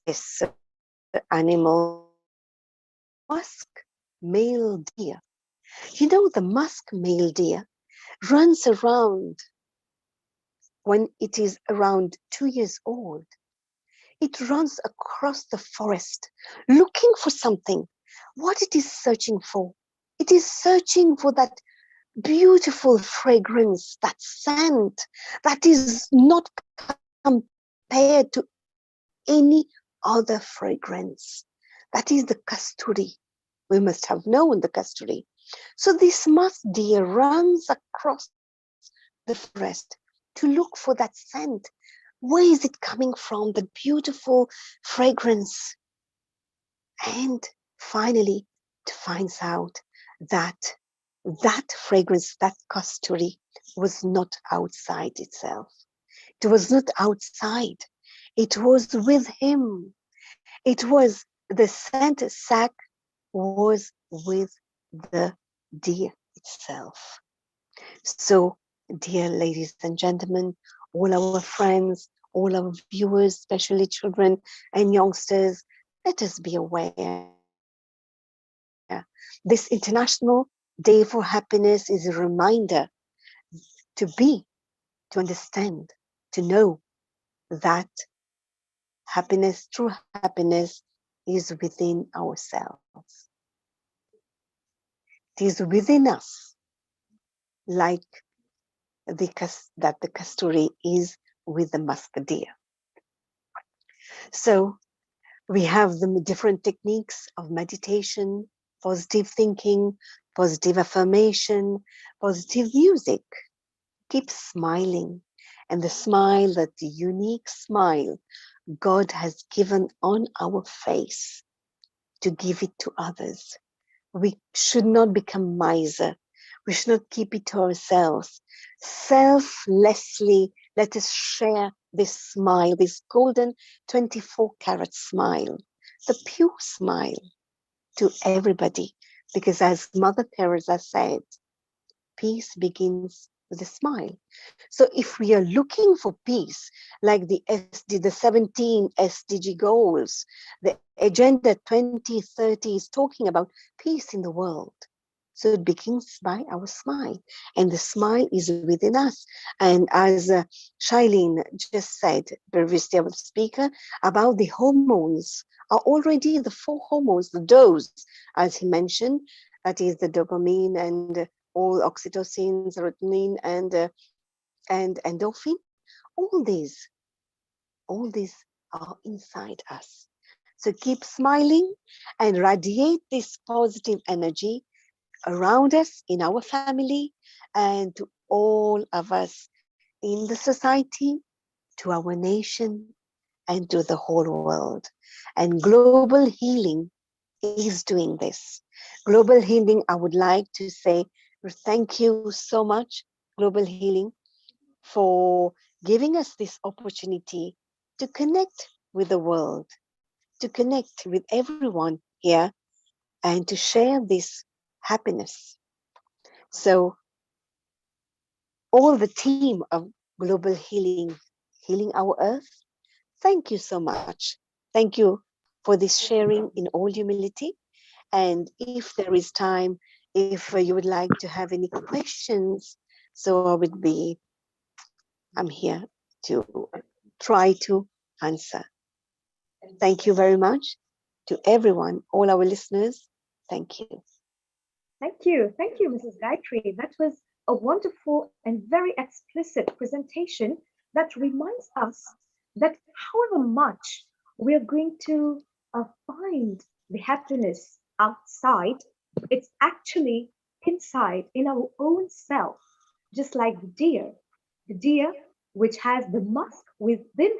This animal, musk male deer. You know, the musk male deer runs around when it is around 2 years old. It runs across the forest looking for something. What it is searching for? It is searching for that beautiful fragrance, that scent that is not compared to any other fragrance. That is the kasturi. We must have known the kasturi. So this musk deer runs across the forest to look for that scent. Where is it coming from? The beautiful fragrance. And finally, it finds out that that fragrance, that kasturi, was not outside itself. It was not outside. It was with him. It was the scent sac was with the deer itself. So, dear ladies and gentlemen, all our friends, all our viewers, especially children and youngsters, let us be aware. This International Day for Happiness is a reminder to understand, to know that happiness, true happiness, is within ourselves. It is within us, like the kasturi is with the musk deer. So We have the different techniques of meditation, positive thinking, positive affirmation, positive music. Keep smiling. And the smile, that unique smile God has given on our face, to give it to others. We should not become miser. We should not keep it to ourselves. Selflessly, let us share this smile, this golden 24-karat smile, the pure smile, to everybody. Because as Mother Teresa said, peace begins with a smile. So if we are looking for peace, like the 17 SDG goals, the Agenda 2030 is talking about peace in the world. So it begins by our smile, and the smile is within us. And as Shailene just said, previously our speaker, about the hormones, are already the 4 hormones, the dose, as he mentioned, that is the dopamine and all oxytocin, serotonin, and endorphin. All these are inside us. So keep smiling and radiate this positive energy around us, in our family, and to all of us in the society, to our nation, and to the whole world. And global healing is doing this. Global healing, I would like to say thank you so much, Global Healing, for giving us this opportunity to connect with the world, to connect with everyone here, and to share this happiness. So all the team of Global Healing, Healing Our Earth, thank you so much. Thank you for this sharing in all humility. And if there is time, if you would like to have any questions, so I'm here to try to answer. Thank you very much to everyone, all our listeners. Thank you. Thank you. Thank you, Mrs. Gayatri. That was a wonderful and very explicit presentation that reminds us that however much we are going to find the happiness outside, it's actually inside in our own self, just like the deer which has the musk within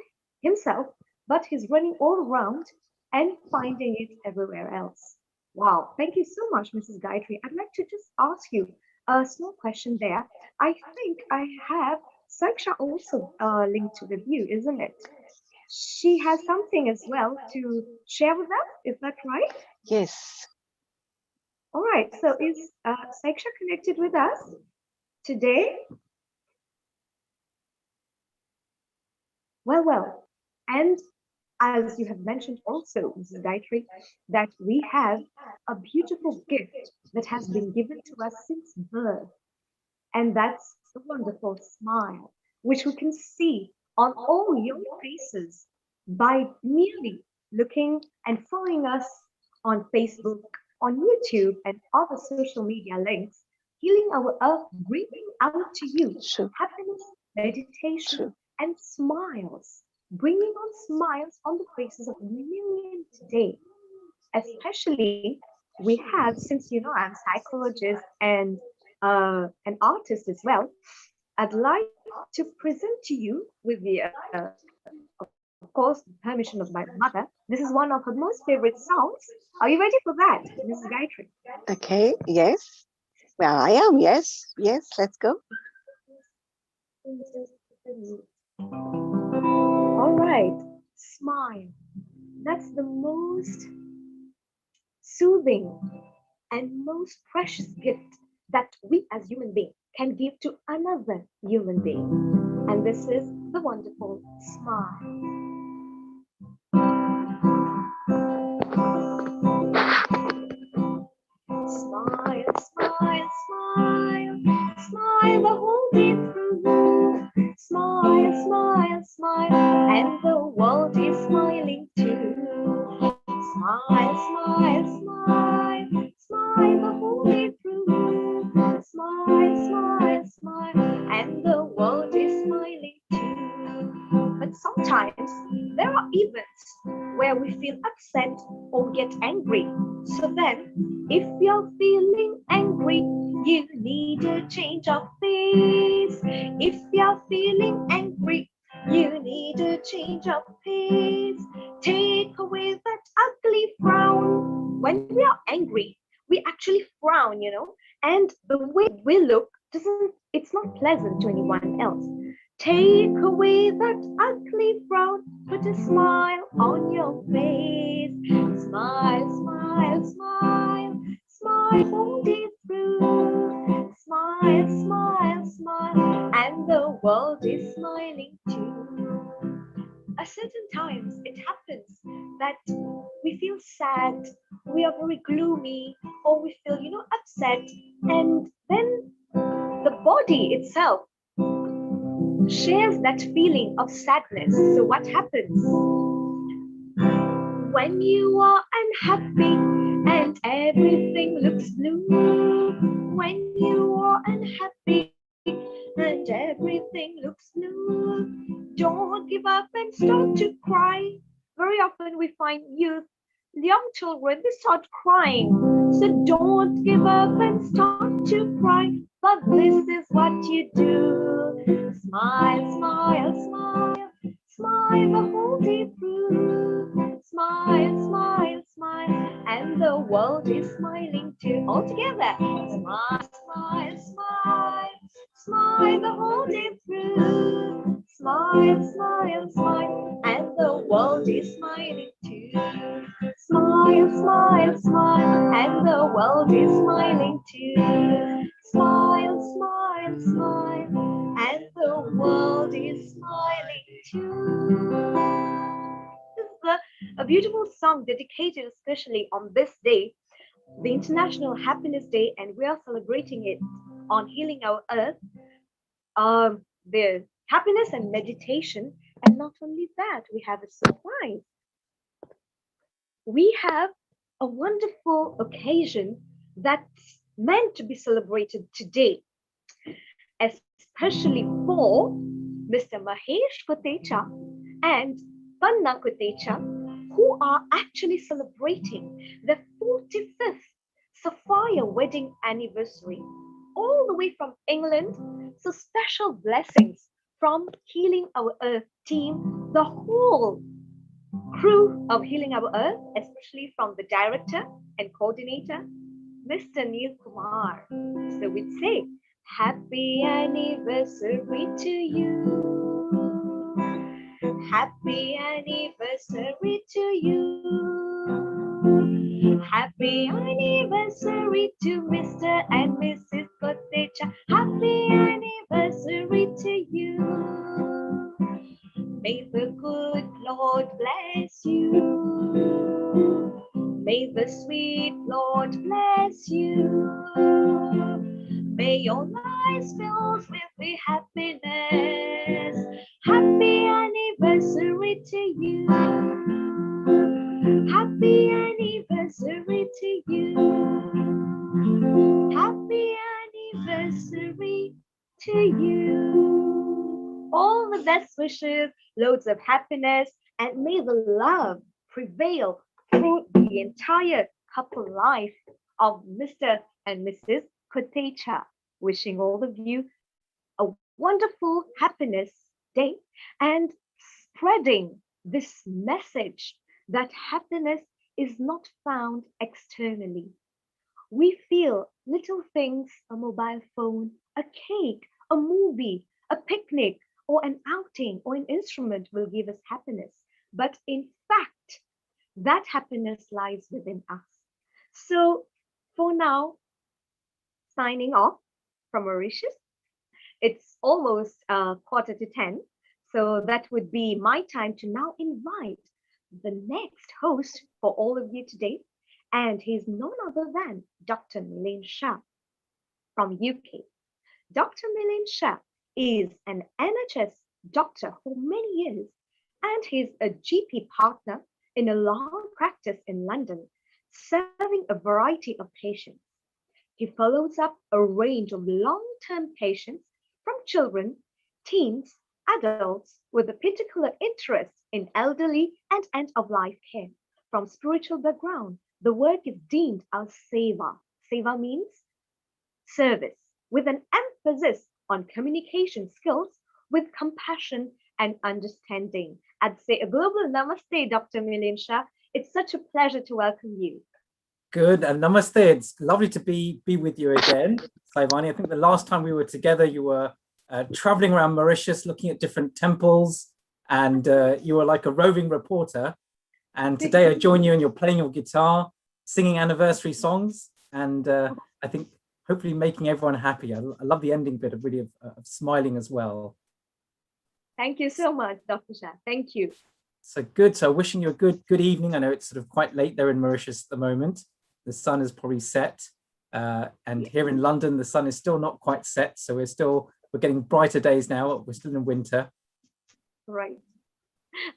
himself, but he's running all around and finding it everywhere else. Wow, thank you so much, Mrs. Gayatri. I'd like to just ask you a small question there. I think I have Saksha also linked with you, isn't it? She has something as well to share with us. Is that right? Yes. All right. So is Saksha connected with us today? Well. And as you have mentioned also, Mrs. Gayatri, that we have a beautiful gift that has been given to us since birth. And that's the wonderful smile, which we can see on all your faces by merely looking and following us on Facebook, on YouTube, and other social media links. Healing Our Earth, bringing out to you happiness, meditation, and smiles, bringing on smiles on the faces of millions today. Especially, we have, since you know I'm psychologist and an artist as well, I'd like to present to you with the, of course, the permission of my mother. This is one of her most favorite songs. Are you ready for that, Mrs. Gayatri? Okay, yes. Well, I am, yes. Yes, let's go. All right, smile. That's the most soothing and most precious gift that we as human beings can give to another human being. And this is the wonderful smile. Smile, smile, smile, smile the whole day through. Smile, smile, smile, and the world is smiling too. Smile, smile, smile, smile the whole day through. Smile, smile, smile, and the world is smiling too. But sometimes there are events where we feel upset or get angry. So then, if you're feeling angry, you need a change of pace. If you're feeling angry, you need a change of pace. Take away that ugly frown. When we are angry, we actually frown, and the way we look it's not pleasant to anyone else. Take away that ugly frown, put a smile on your face. Smile, smile, smile, smile, hold it through. Smile, smile, smile, and the world is smiling too. At certain times, it happens that we feel sad, we are very gloomy, or we feel, upset, and then the body itself shares that feeling of sadness. So what happens? When you are unhappy and everything looks blue, when you are unhappy and everything looks blue, don't give up and start to cry. Very often we find youth, young children, they start crying. So don't give up and start to cry, but this is what you do. Smile, smile, smile, smile the whole day through. Smile, smile, smile, and the world is smiling too. All together. Smile, smile, smile, smile the whole day through. Smile, smile, smile, and the world is smiling too. Smile, smile, smile, and the world is smiling too. Smile, smile, smile, and the world is smiling too. This is a beautiful song dedicated especially on this day, the International Happiness Day, and we are celebrating it on Healing Our Earth. The happiness and meditation, and not only that, we have a surprise. We have a wonderful occasion that's meant to be celebrated today, especially for Mr. Mahesh Kotecha and Panna Kotecha, who are actually celebrating their 45th Sapphire wedding anniversary, all the way from England. So special blessings from Healing Our Earth team, the whole crew of Healing Our Earth, especially from the director and coordinator, Mr. Neil Kumar. So we'd say, happy anniversary to you. Happy anniversary to you. Happy anniversary to Mr. and Mrs. Kotecha. Happy anniversary to you. May the good Lord bless you. May the sweet Lord bless you. May your lives filled with the happiness. Happy anniversary to you. Happy anniversary to you. Happy anniversary to you. All the best wishes, loads of happiness, and may the love prevail through the entire couple life of Mr. and Mrs. Kotecha. Wishing all of you a wonderful happiness day and spreading this message that happiness is not found externally. We feel little things, a mobile phone, a cake, a movie, a picnic, or an outing or an instrument will give us happiness. But in fact, that happiness lies within us. So for now, signing off from Mauritius. It's almost 9:45. So that would be my time to now invite the next host for all of you today. And he's none other than Dr. Milen Shah from UK. Dr. Milen Shah is an NHS doctor for many years, and he's a GP partner in a long practice in London, serving a variety of patients. He follows up a range of long-term patients from children, teens, adults with a particular interest in elderly and end-of-life care, from spiritual background, the work is deemed as seva. Seva means service, with an emphasis on communication skills with compassion and understanding. I'd say a global namaste, Dr. Milind Shah. It's such a pleasure to welcome you. Good, and namaste. It's lovely to be with you again, Saivani. I think the last time we were together, you were traveling around Mauritius, looking at different temples, and you were like a roving reporter. And today I join you and you're playing your guitar, singing anniversary songs, and I think hopefully making everyone happy. I love the ending bit of really of smiling as well. Thank you so much, Dr. Shah. Thank you. So good. So wishing you a good evening. I know it's sort of quite late there in Mauritius at the moment. The sun is probably set, and here in London the sun is still not quite set. So we're getting brighter days now. We're still in winter. Right.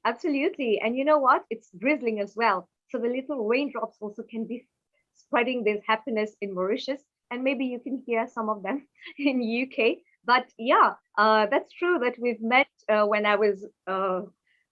Absolutely. And you know what? It's drizzling as well. So the little raindrops also can be spreading this happiness in Mauritius. And maybe you can hear some of them in UK. But yeah, that's true that we've met when I was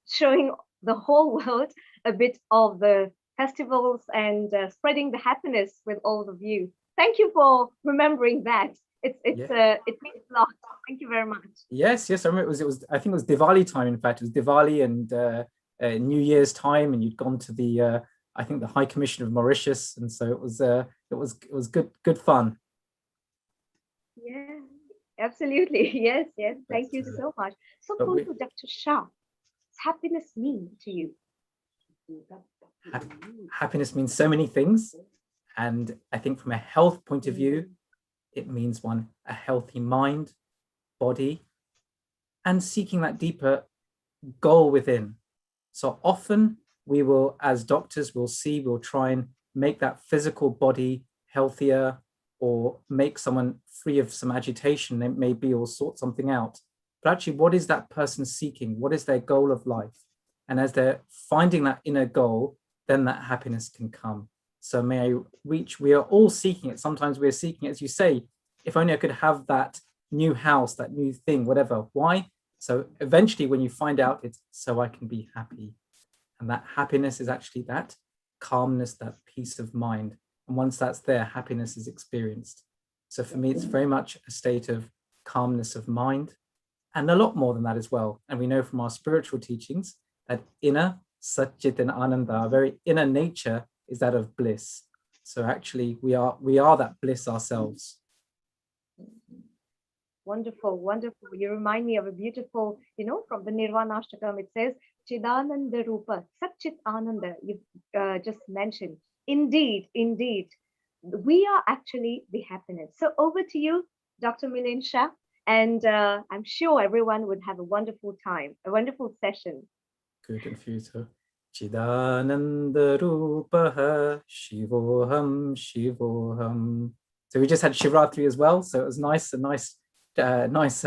showing the whole world a bit of the festivals and spreading the happiness with all of you. Thank you for remembering that. It means a lot. Thank you very much. Yes. I remember it was I think it was Diwali time. In fact, it was Diwali and New Year's time, and you'd gone to the I think the High Commission of Mauritius, and so it was good fun. Yeah, absolutely. Yes. Thank you so much. So cool to Dr. Shah. What's happiness mean to you? Happiness means so many things, and I think from a health point of view, it means a healthy mind, body, and seeking that deeper goal within. So often we will, as doctors, we'll try and make that physical body healthier, or make someone free of some agitation, it may be, or sort something out. But actually, what is that person seeking? What is their goal of life? And as they're finding that inner goal, then that happiness can come. So may I reach, we are all seeking it. Sometimes we're seeking it, as you say, if only I could have that new house, that new thing, whatever. Why? So eventually when you find out, it's so I can be happy. And that happiness is actually that calmness, that peace of mind. And once that's there, happiness is experienced. So for me, it's very much a state of calmness of mind, and a lot more than that as well. And we know from our spiritual teachings that inner Satchit and Ananda, our very inner nature, is that of bliss. So actually we are that bliss ourselves. Wonderful. You remind me of a beautiful, from the Nirvana Ashtakam, it says, Chidananda Rupa, Satchit Ananda, you just mentioned. Indeed. We are actually the happiness. So over to you, Dr. Milind Shah, and I'm sure everyone would have a wonderful time, a wonderful session. Good and future. Chidananda Rupaha Shivoham. So we just had Shivratri as well. So it was a nice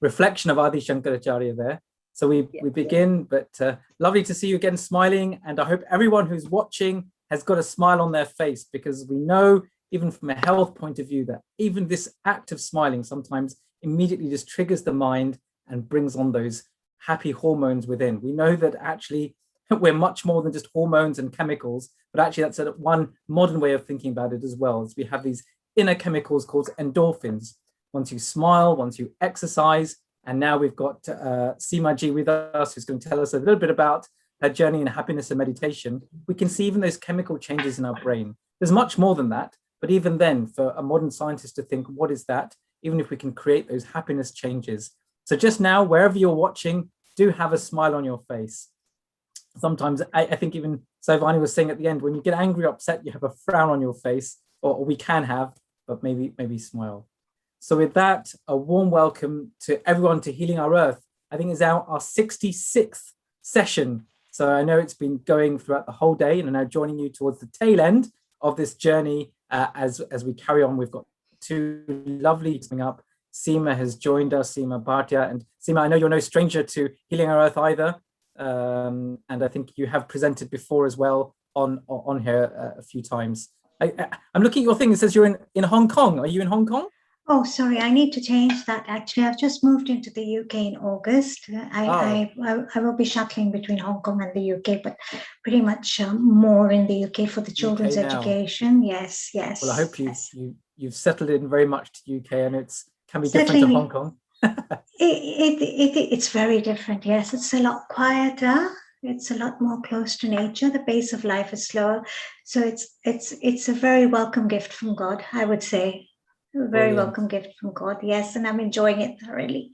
reflection of Adi Shankaracharya there. So we begin, but lovely to see you again smiling. And I hope everyone who's watching has got a smile on their face, because we know, even from a health point of view, that even this act of smiling sometimes immediately just triggers the mind and brings on those happy hormones within. We know that actually we're much more than just hormones and chemicals, but actually that's one modern way of thinking about it as well, as we have these inner chemicals called endorphins. Once you smile, once you exercise, and now we've got Seema Ji with us, who's going to tell us a little bit about her journey in happiness and meditation. We can see even those chemical changes in our brain. There's much more than that, but even then, for a modern scientist to think, what is that? Even if we can create those happiness changes. So just now, wherever you're watching, do have a smile on your face. Sometimes, I think even Saivani was saying at the end, when you get angry or upset, you have a frown on your face, or we can have, but maybe smile. So with that, a warm welcome to everyone to Healing Our Earth. I think it's our 66th session. So I know it's been going throughout the whole day, and I'm now joining you towards the tail end of this journey as we carry on. We've got two lovely coming up. Seema has joined us, Seema Bhatia. And Seema, I know you're no stranger to Healing Our Earth either. And I think you have presented before as well on here a few times. I'm looking at your thing. It says you're in Hong Kong. Are you in Hong Kong? Oh, sorry, I need to change that. Actually, I've just moved into the UK in August. I will be shuttling between Hong Kong and the UK, but pretty much more in the UK for the children's UK now. education. Yes, yes. Well, I hope yes. you've settled in very much to UK, and can be different Certainly. to Hong Kong. It's very different. Yes, it's a lot quieter. It's a lot more close to nature. The pace of life is slower, so it's a very welcome gift from God, I would say. A very welcome gift from God. Yes, and I'm enjoying it thoroughly.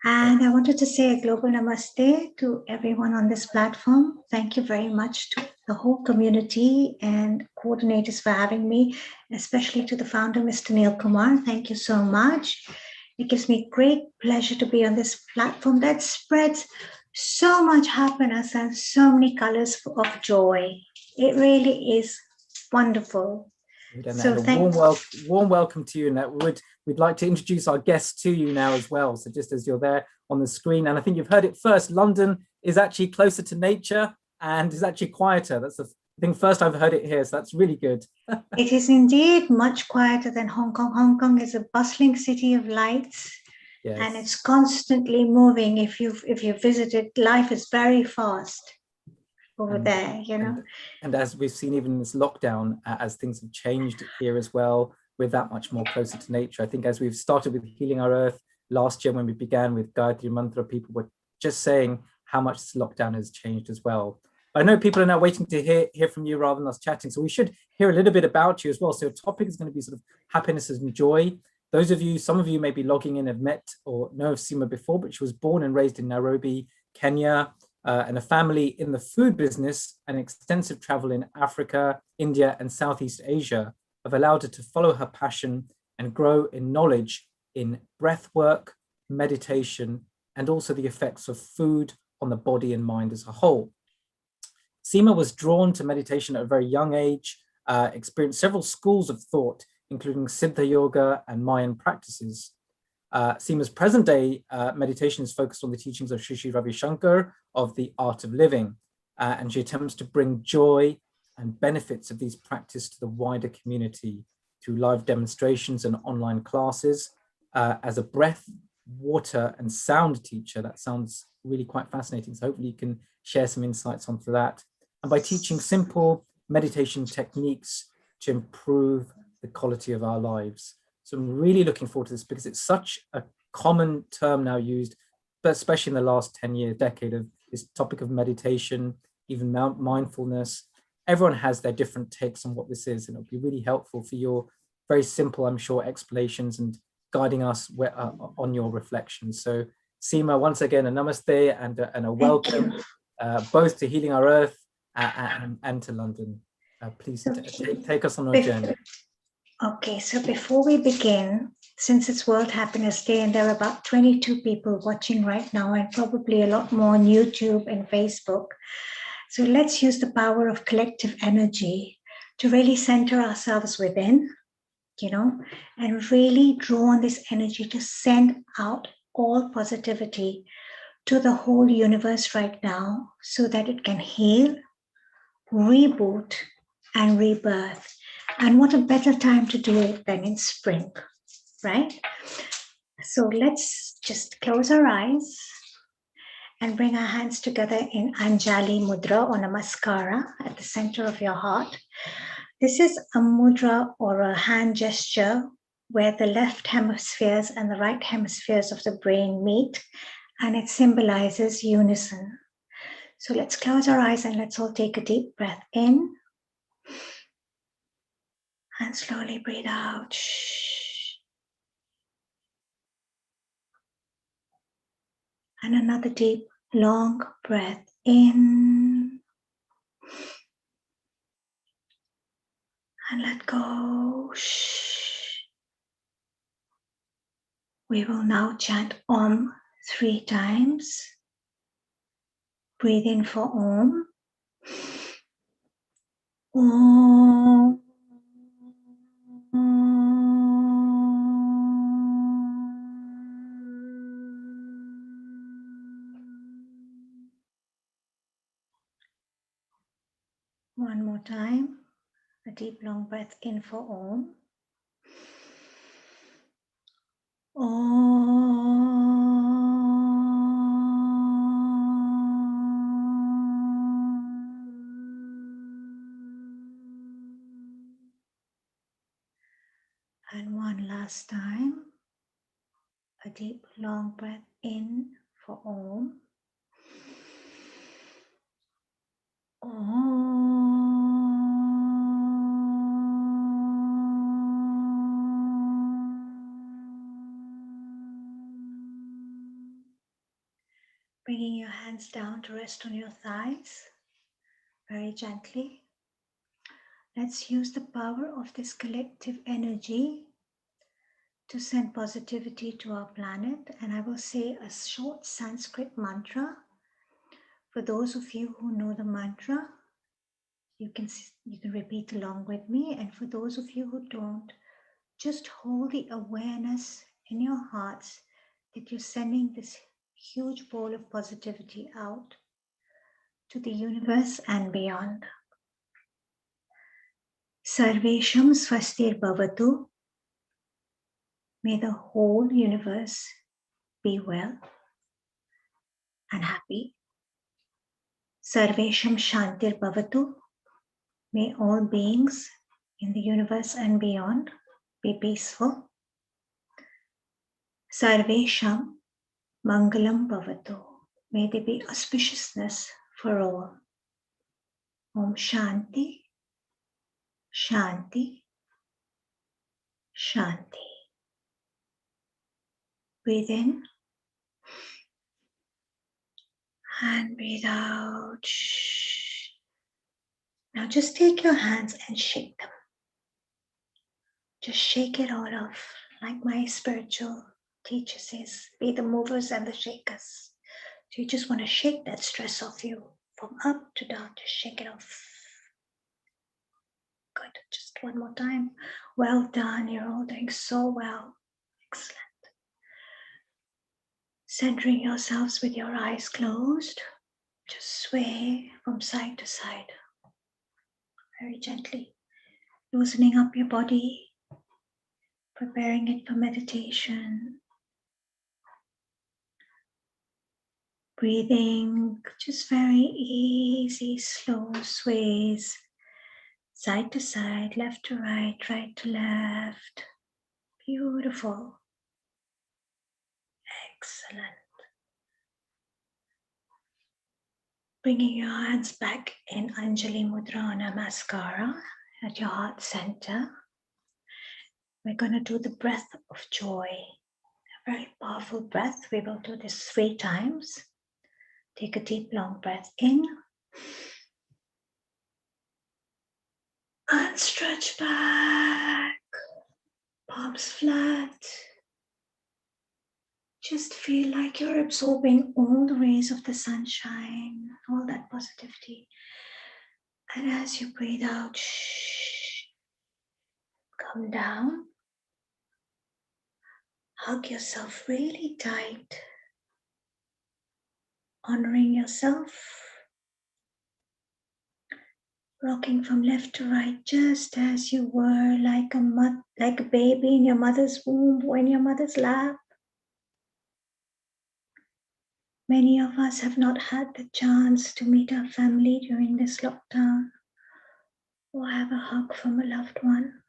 And I wanted to say a global namaste to everyone on this platform. Thank you very much to the whole community and coordinators for having me, especially to the founder, Mr. Neil Kumar. Thank you so much. It gives me great pleasure to be on this platform that spreads so much happiness and so many colors of joy. It really is wonderful. So and a warm welcome to you, and that we'd like to introduce our guests to you now as well. So just as you're there on the screen, and I think you've heard it first, London is actually closer to nature and is actually quieter. That's the thing first I've heard it here, so that's really good. It is indeed much quieter than Hong Kong. Hong Kong is a bustling city of lights. Yes. And it's constantly moving. If you visit it, life is very fast over there, you know. And as we've seen even in this lockdown, as things have changed here as well, we're that much more closer to nature. I think as we've started with Healing Our Earth last year, when we began with Gayatri Mantra, people were just saying how much this lockdown has changed as well. I know people are now waiting to hear from you rather than us chatting, so we should hear a little bit about you as well. So your topic is going to be sort of happiness and joy. Those of you, some of you may be logging in, have met or know of Seema before, but she was born and raised in Nairobi, Kenya, and a family in the food business and extensive travel in Africa, India, and Southeast Asia have allowed her to follow her passion and grow in knowledge in breath work, meditation, and also the effects of food on the body and mind as a whole. Seema was drawn to meditation at a very young age, experienced several schools of thought, including Siddha Yoga and Mayan practices. Seema's present-day meditation is focused on the teachings of Sri Sri Ravi Shankar of the Art of Living, and she attempts to bring joy and benefits of these practices to the wider community through live demonstrations and online classes. As a breath, water, and sound teacher, that sounds really quite fascinating, so hopefully you can share some insights onto that. And by teaching simple meditation techniques to improve the quality of our lives. So I'm really looking forward to this because it's such a common term now used, but especially in the last 10 years, decade of this topic of meditation, even mindfulness. Everyone has their different takes on what this is, and it'll be really helpful for your very simple, I'm sure, explanations and guiding us on your reflections. So Seema, once again, a namaste and a welcome both to Healing Our Earth and to London. Please take us on our journey. Okay, so before we begin, since it's World Happiness Day and there are about 22 people watching right now and probably a lot more on YouTube and Facebook, so let's use the power of collective energy to really center ourselves within, you know, and really draw on this energy to send out all positivity to the whole universe right now so that it can heal, reboot, and rebirth. And what a better time to do it than in spring, right? So let's just close our eyes and bring our hands together in Anjali Mudra or Namaskara at the center of your heart. This is a mudra or a hand gesture where the left hemispheres and the right hemispheres of the brain meet, and it symbolizes unison. So let's close our eyes and let's all take a deep breath in. And slowly breathe out. And another deep, long breath in. And let go. We will now chant Om 3 times. Breathe in for Om. Om. One more time, a deep long breath in for Om. And one last time, a deep, long breath in for Om. Bringing your hands down to rest on your thighs, very gently. Let's use the power of this collective energy to send positivity to our planet. And I will say a short Sanskrit mantra. For those of you who know the mantra, you can repeat along with me. And for those of you who don't, just hold the awareness in your hearts that you're sending this huge bowl of positivity out to the universe and beyond. Sarvesham Swastir Bhavatu. May the whole universe be well and happy. Sarvesham Shantir Bhavatu. May all beings in the universe and beyond be peaceful. Sarvesham Mangalam Bhavatu. May there be auspiciousness for all. Om Shanti, Shanti, Shanti. Breathe in and breathe out. Now just take your hands and shake them. Just shake it all off, like my spiritual teacher says, be the movers and the shakers. So you just want to shake that stress off you from up to down, just shake it off. Good, just one more time. Well done, you're all doing so well. Excellent. Centering yourselves with your eyes closed, just sway from side to side, very gently, loosening up your body, preparing it for meditation. Breathing, just very easy, slow sways, side to side, left to right, right to left. Beautiful. Excellent. Bringing your hands back in Anjali Mudra Namaskara at your heart center. We're going to do the breath of joy. A very powerful breath. We will do this 3 times. Take a deep, long breath in. And stretch back. Palms flat. Just feel like you're absorbing all the rays of the sunshine, all that positivity. And as you breathe out, come down. Hug yourself really tight. Honoring yourself. Rocking from left to right, just as you were, like a baby in your mother's womb or in your mother's lap. Many of us have not had the chance to meet our family during this lockdown or have a hug from a loved one.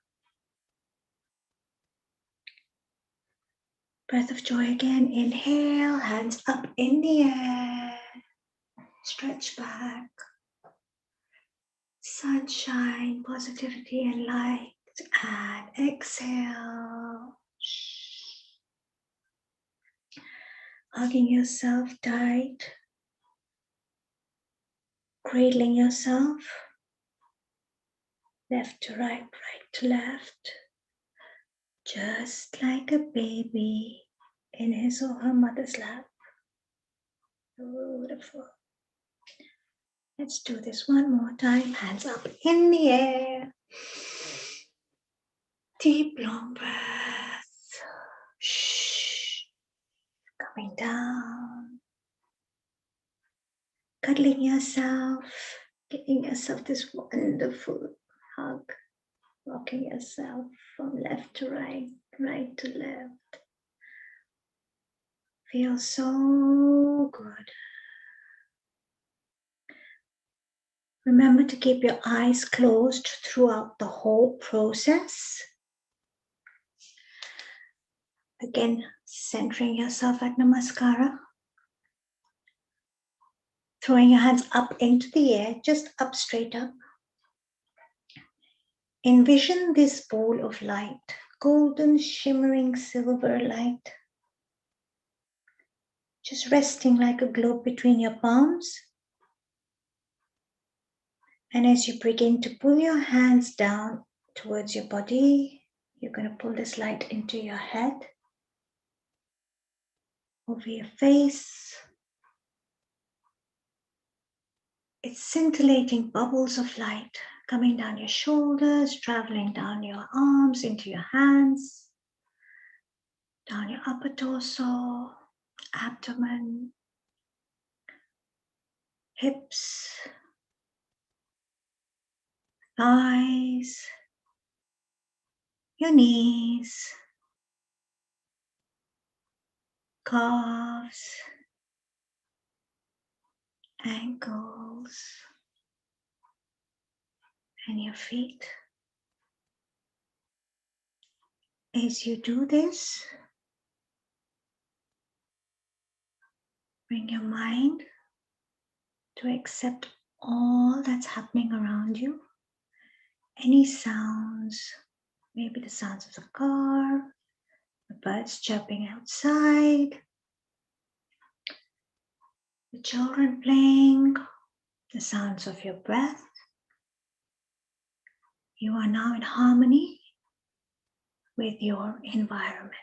Breath of joy again. Inhale, hands up in the air. Stretch back. Sunshine, positivity and light. And exhale. Hugging yourself tight. Cradling yourself. Left to right, right to left. Just like a baby in his or her mother's lap. Beautiful. Let's do this one more time. Hands up in the air. Deep, long breath. Coming down. Cuddling yourself. Giving yourself this wonderful hug. Rocking yourself from left to right, right to left. Feels so good. Remember to keep your eyes closed throughout the whole process. Again, centering yourself at Namaskara. Throwing your hands up into the air, just up, straight up. Envision this ball of light, golden, shimmering silver light, just resting like a globe between your palms. And as you begin to pull your hands down towards your body, you're going to pull this light into your head, over your face. It's scintillating bubbles of light coming down your shoulders, traveling down your arms, into your hands, down your upper torso, abdomen, hips, thighs, your knees, calves, ankles, and your feet. As you do this, bring your mind to accept all that's happening around you. Any sounds, maybe the sounds of the car, the birds chirping outside, the children playing, the sounds of your breath. You are now in harmony with your environment.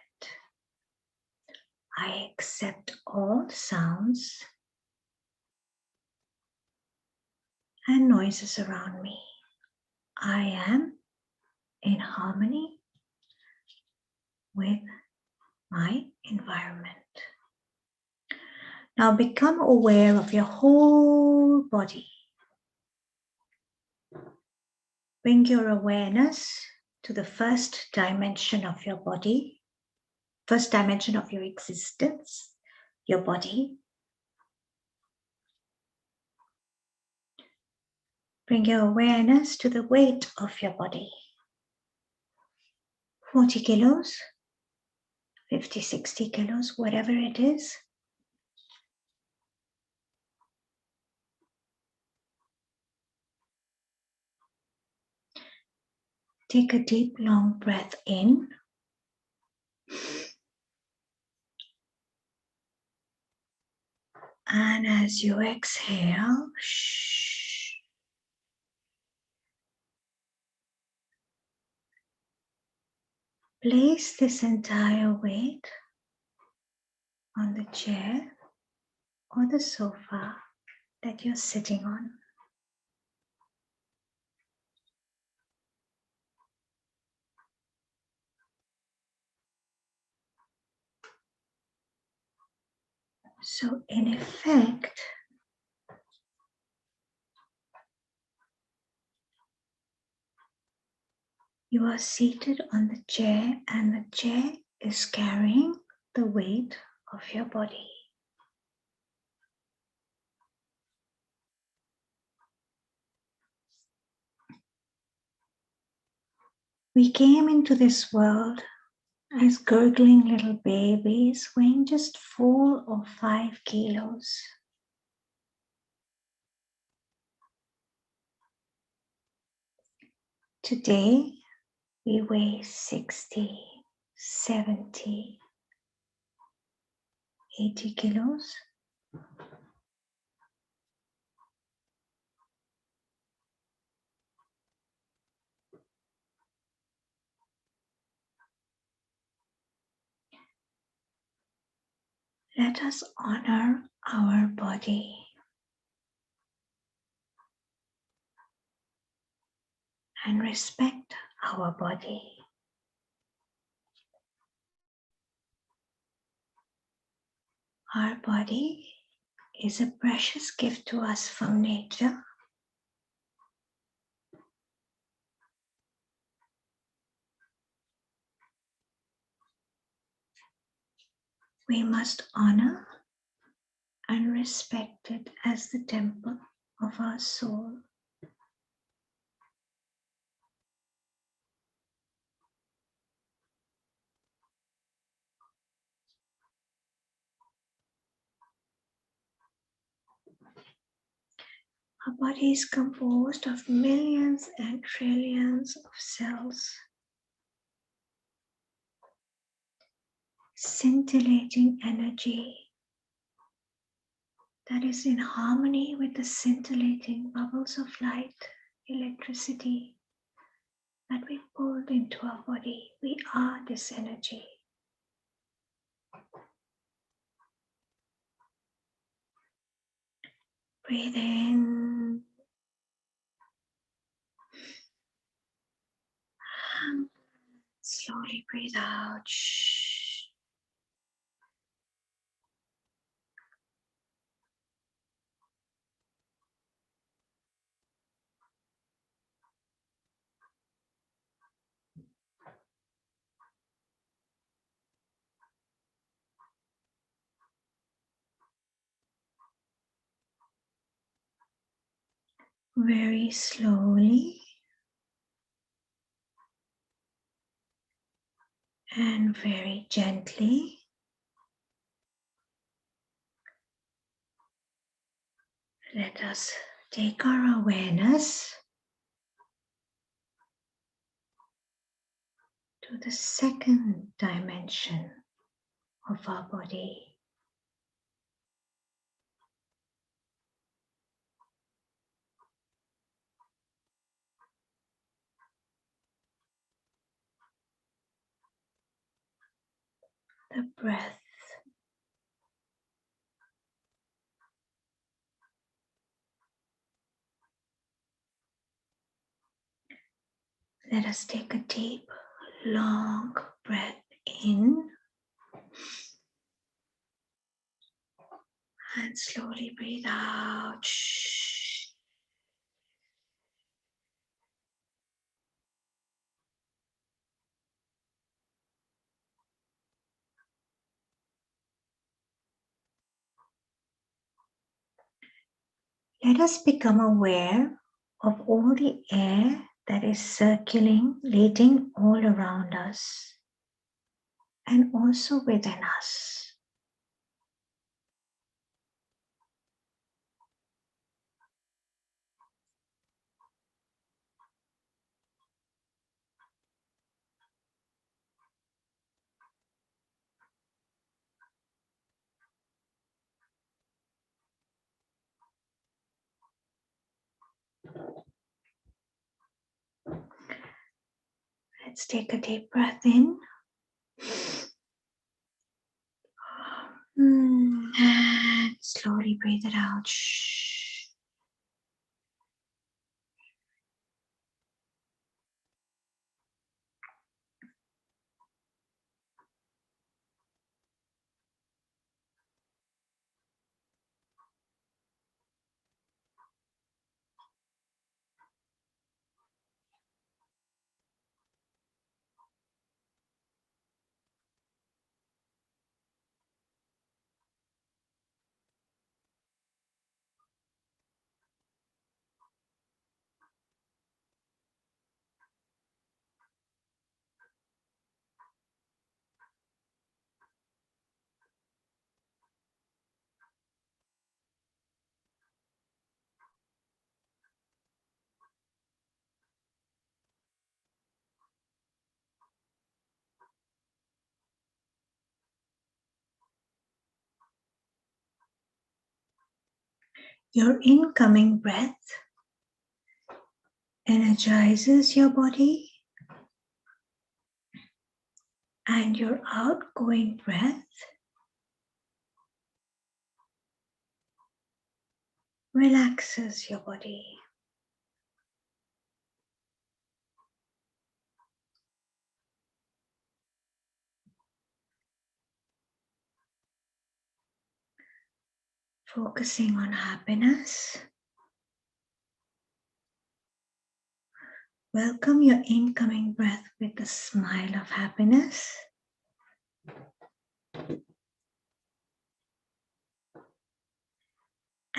I accept all sounds and noises around me. I am in harmony with my environment. Now become aware of your whole body. Bring your awareness to the first dimension of your body, first dimension of your existence, your body. Bring your awareness to the weight of your body. 40 kilos, 50, 60 kilos, whatever it is. Take a deep, long breath in. And as you exhale, place this entire weight on the chair or the sofa that you're sitting on. So in effect, you are seated on the chair and the chair is carrying the weight of your body. We came into this world as gurgling little babies weighing just 4 or 5 kilos. Today, we weigh 60, 70, 80 kilos. Let us honor our body. And respect our body. Our body is a precious gift to us from nature. we must honor and respect it as the temple of our soul. Our body is composed of millions and trillions of cells, scintillating energy that is in harmony with the scintillating bubbles of light, electricity that we pulled into our body. We are this energy. Breathe in. Slowly breathe out. Very slowly and very gently, let us take our awareness to the second dimension of our body. The breath. Let us take a deep, long breath in and slowly breathe out. Let us become aware of all the air that is circulating all around us and also within us. Let's take a deep breath in. And slowly breathe it out. Your incoming breath energizes your body, and your outgoing breath relaxes your body. Focusing on happiness. Welcome your incoming breath with a smile of happiness.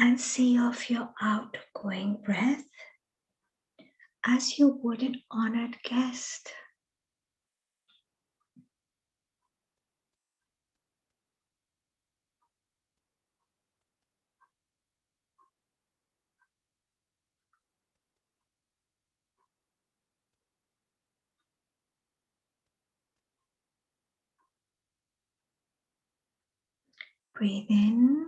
and see off your outgoing breath as you would an honored guest. Breathe in.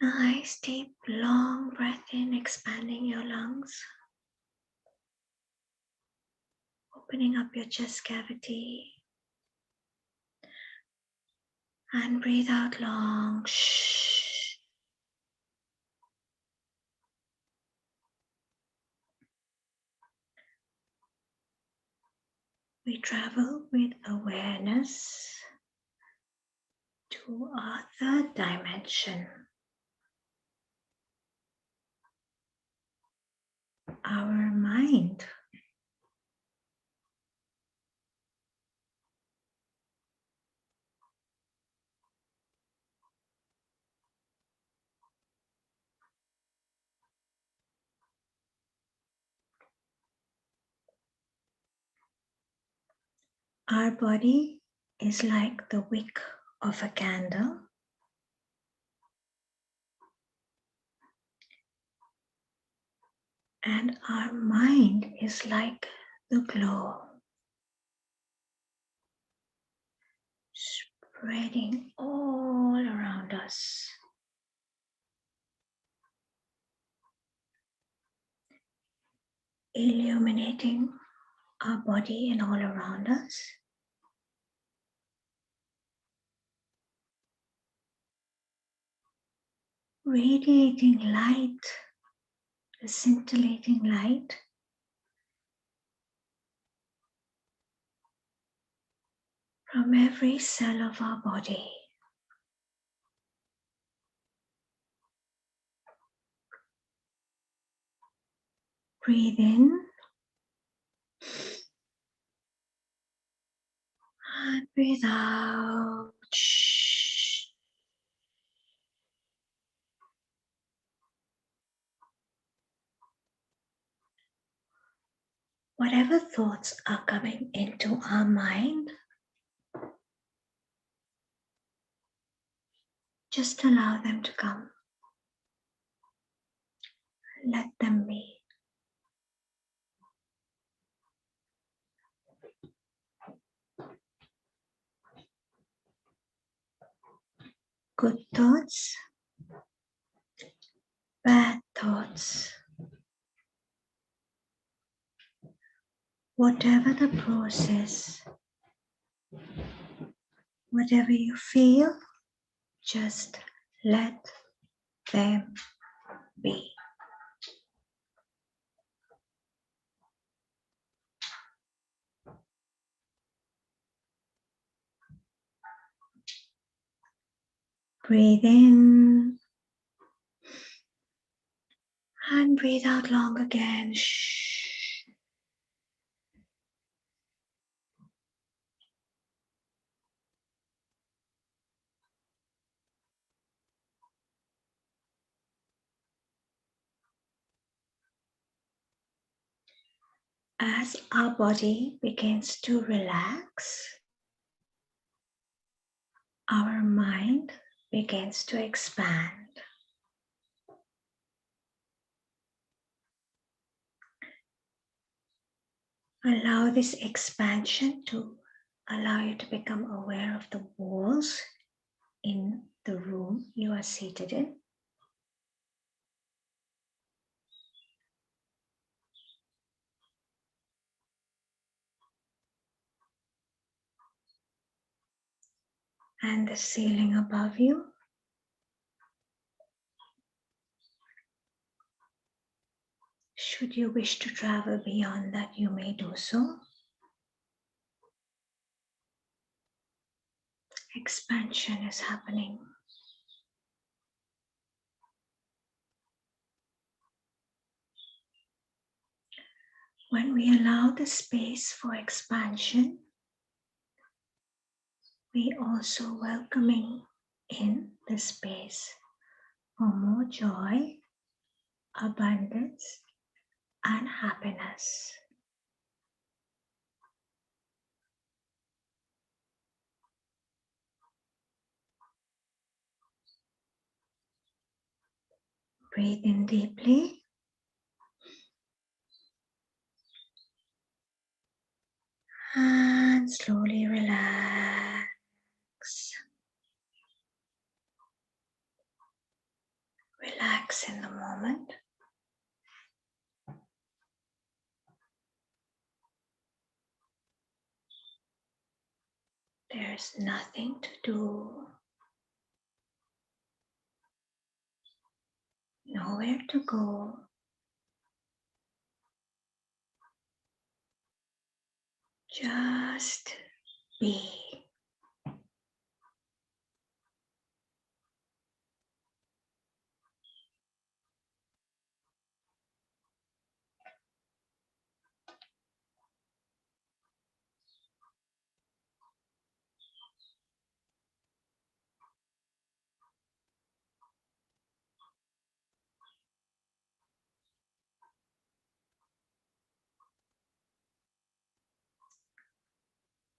Nice deep long breath in, expanding your lungs. Opening up your chest cavity. And breathe out long. Shh. We travel with awareness to our third dimension, our mind. Our body is like the wick of a candle. And our mind is like the glow, spreading all around us. Illuminating our body and all around us. Radiating light, the scintillating light. From every cell of our body. Breathe in. And breathe out. Shh. Whatever thoughts are coming into our mind, just allow them to come. Let them be. Good thoughts, bad thoughts. Whatever the process, whatever you feel, just let them be. Breathe in and breathe out long again. Shh. As our body begins to relax, our mind begins to expand. Allow this expansion to allow you to become aware of the walls in the room you are seated in. And the ceiling above you. Should you wish to travel beyond that, you may do so. Expansion is happening. When we allow the space for expansion, we also welcoming in the space for more joy, abundance, and happiness. Breathe in deeply. And slowly relax. Relax in the moment. There's nothing to do, nowhere to go. Just be.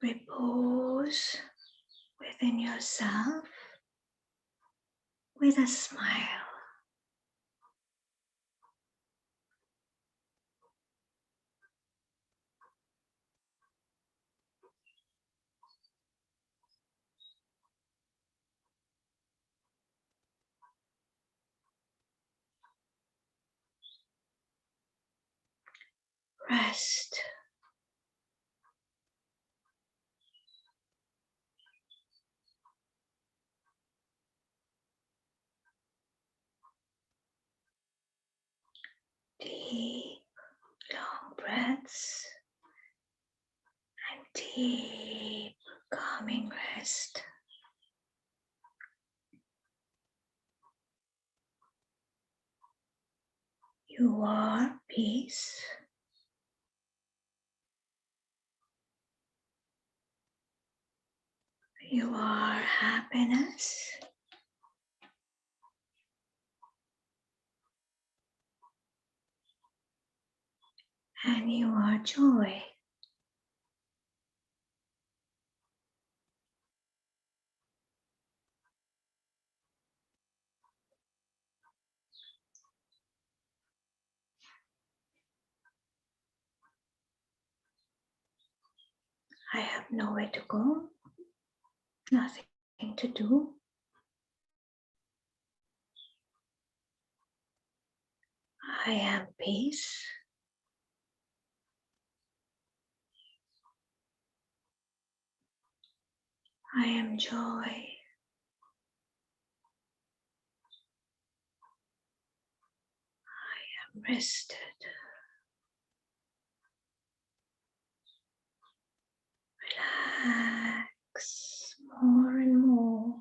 Repose within yourself with a smile. Rest. Deep, long breaths and deep, calming rest. You are peace. You are happiness. And you are joy. I have nowhere to go, nothing to do. I am peace. I am joy. I am rested. Relax more and more.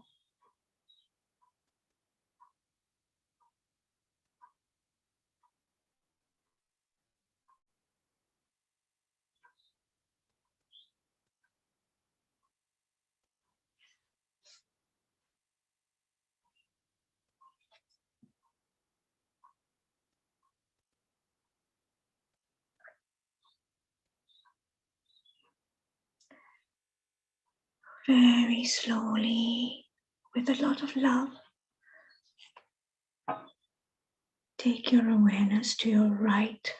Very slowly, with a lot of love, take your awareness to your right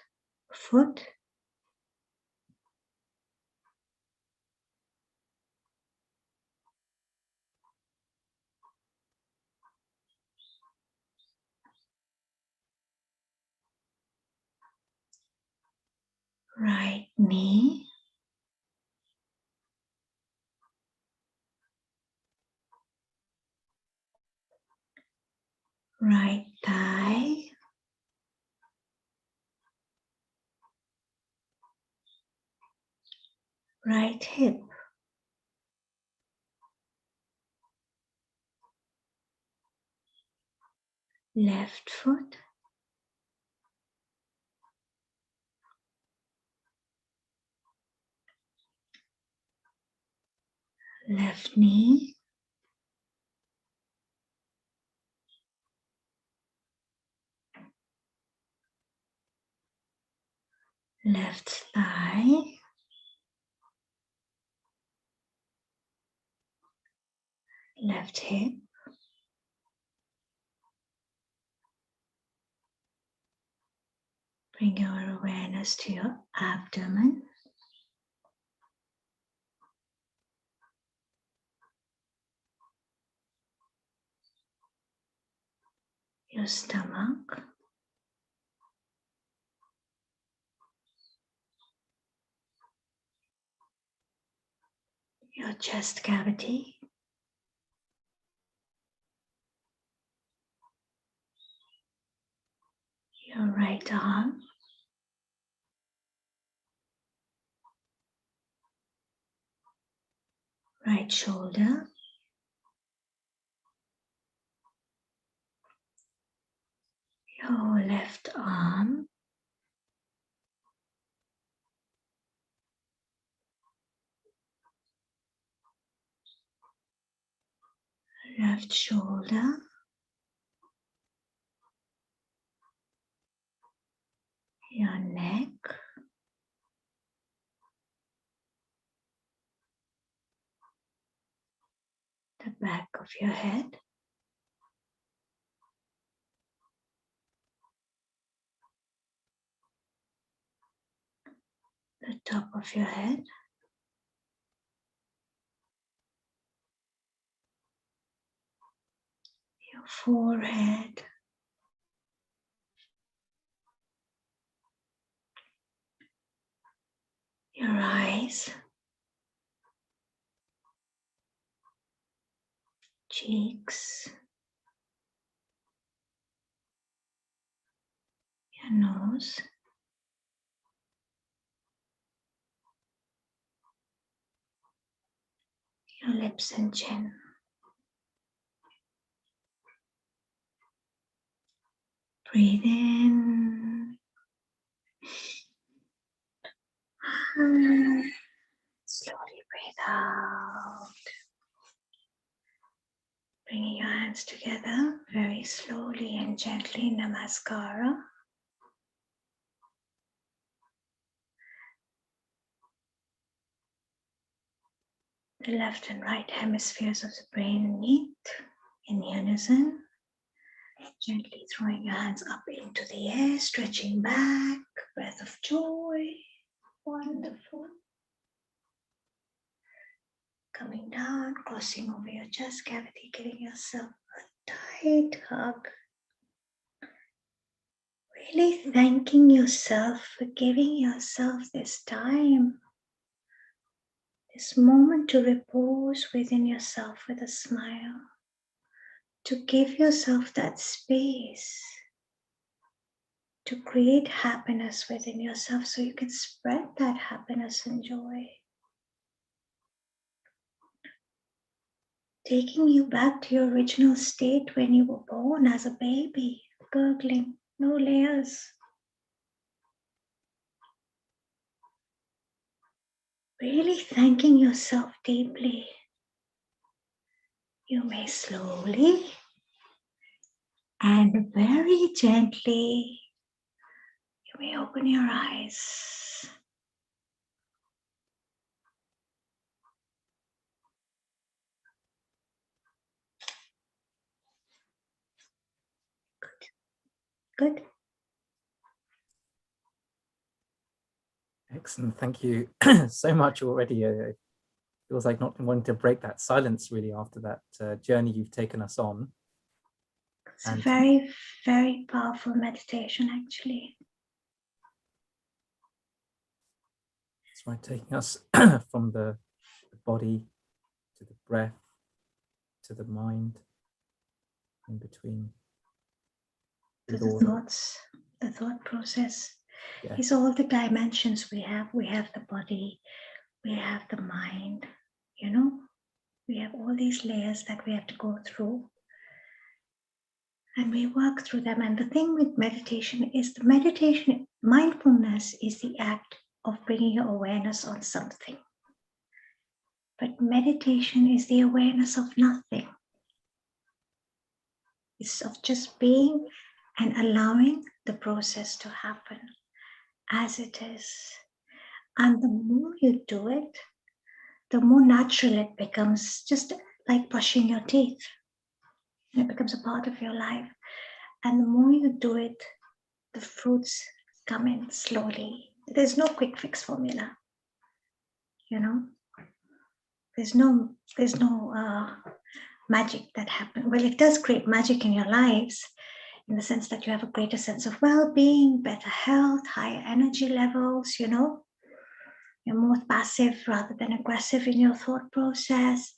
foot. Right knee. Right thigh. Right hip. Left foot. Left knee. left thigh, left hip, bring your awareness to your abdomen, your stomach, your chest cavity, your right arm, right shoulder, your left arm, left shoulder, your neck, the back of your head, the top of your head, your forehead, your eyes, cheeks, your nose, your lips and chin. Breathe in. Slowly breathe out. Bringing your hands together very slowly and gently, Namaskara. The left and right hemispheres of the brain meet in unison. Gently throwing your hands up into the air, stretching back, breath of joy. Wonderful. Coming down, crossing over your chest cavity, giving yourself a tight hug. Really thanking yourself for giving yourself this time, this moment to repose within yourself with a smile, to give yourself that space to create happiness within yourself so you can spread that happiness and joy. Taking you back to your original state when you were born as a baby, gurgling, no layers. Really thanking yourself deeply. You may slowly and very gently, you may open your eyes. Good. Excellent. Thank you so much already. Feels like not wanting to break that silence really after that journey you've taken us on. It's a very, very powerful meditation, actually. It's right, taking us from the body to the breath, to the mind, in between. To the thoughts, the thought process. Yeah. Is all the dimensions we have. We have the body, we have the mind, you know, we have all these layers that we have to go through. And we work through them. And the thing with meditation is mindfulness is the act of bringing your awareness on something. But meditation is the awareness of nothing. It's of just being and allowing the process to happen. as it is. And the more you do it, the more natural it becomes, just like brushing your teeth. It becomes a part of your life. And the more you do it, the fruits come in slowly. There's no quick fix formula. There's no magic that happens. Well, it does create magic in your lives in the sense that you have a greater sense of well-being, better health, higher energy levels, You're more passive rather than aggressive in your thought process.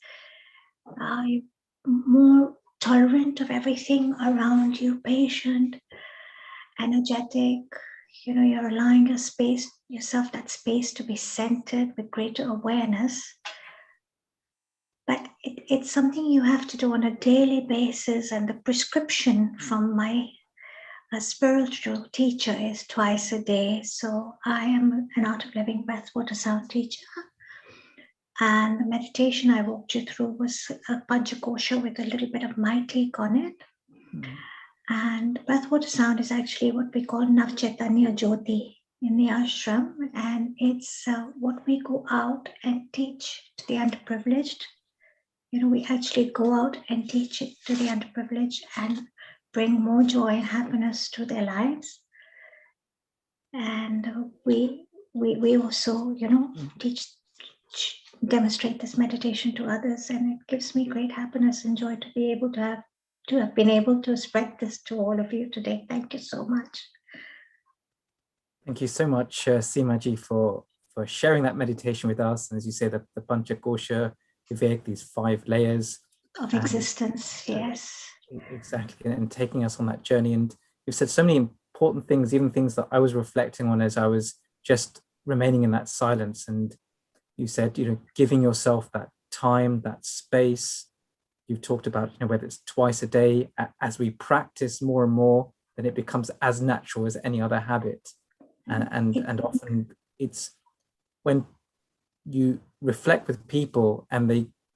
You're more tolerant of everything around you, patient, energetic. You're allowing yourself that space to be centered with greater awareness. But it's something you have to do on a daily basis, and the prescription from my spiritual teacher is twice a day. So I am an Art of Living breath, water, sound teacher. And the meditation I walked you through was a Panchakosha with a little bit of my take on it. And breath, water, sound is actually what we call Navchaitanya Jyoti in the ashram. And it's what we go out and teach to the underprivileged. We actually go out and teach it to the underprivileged and bring more joy and happiness to their lives. And we also, demonstrate this meditation to others, and it gives me great happiness and joy to be able to have been able to spread this to all of you today. Thank you so much. Thank you so much, Seemaji, for sharing that meditation with us. And as you say, the Panchakosha Vivek, these 5 layers of existence, yes. Exactly, and taking us on that journey. And you've said so many important things, even things that I was reflecting on as I was just remaining in that silence. And you said, giving yourself that time, that space. You've talked about, whether it's twice a day, as we practice more and more, then it becomes as natural as any other habit. And often it's when you reflect with people and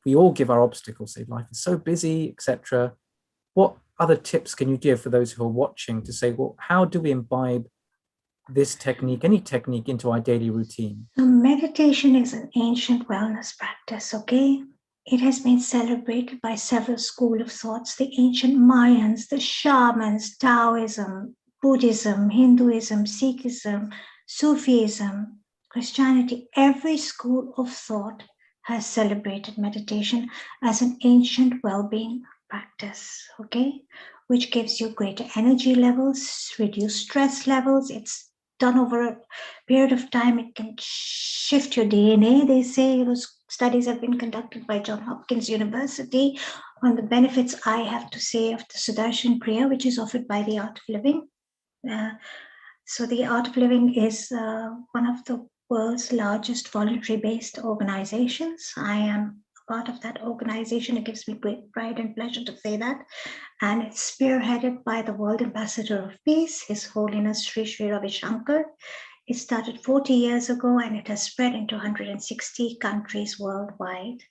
we all give our obstacles, say life is so busy, etc. What other tips can you give for those who are watching to say, well, how do we imbibe this technique, any technique, into our daily routine? Meditation is an ancient wellness practice, okay? It has been celebrated by several schools of thoughts, the ancient Mayans, the shamans, Taoism, Buddhism, Hinduism, Sikhism, Sufism, Christianity. Every school of thought has celebrated meditation as an ancient well-being practice, okay? Which gives you greater energy levels, reduce stress levels. It's done over a period of time. It can shift your DNA. They say studies have been conducted by Johns Hopkins University on the benefits, I have to say, of the Sudarshan Kriya, which is offered by the Art of Living. So the Art of Living is one of the world's largest voluntary-based organizations. I am part of that organization. It gives me great pride and pleasure to say that. And it's spearheaded by the World Ambassador of Peace, His Holiness Sri Sri Ravi Shankar. It started 40 years ago and it has spread into 160 countries worldwide.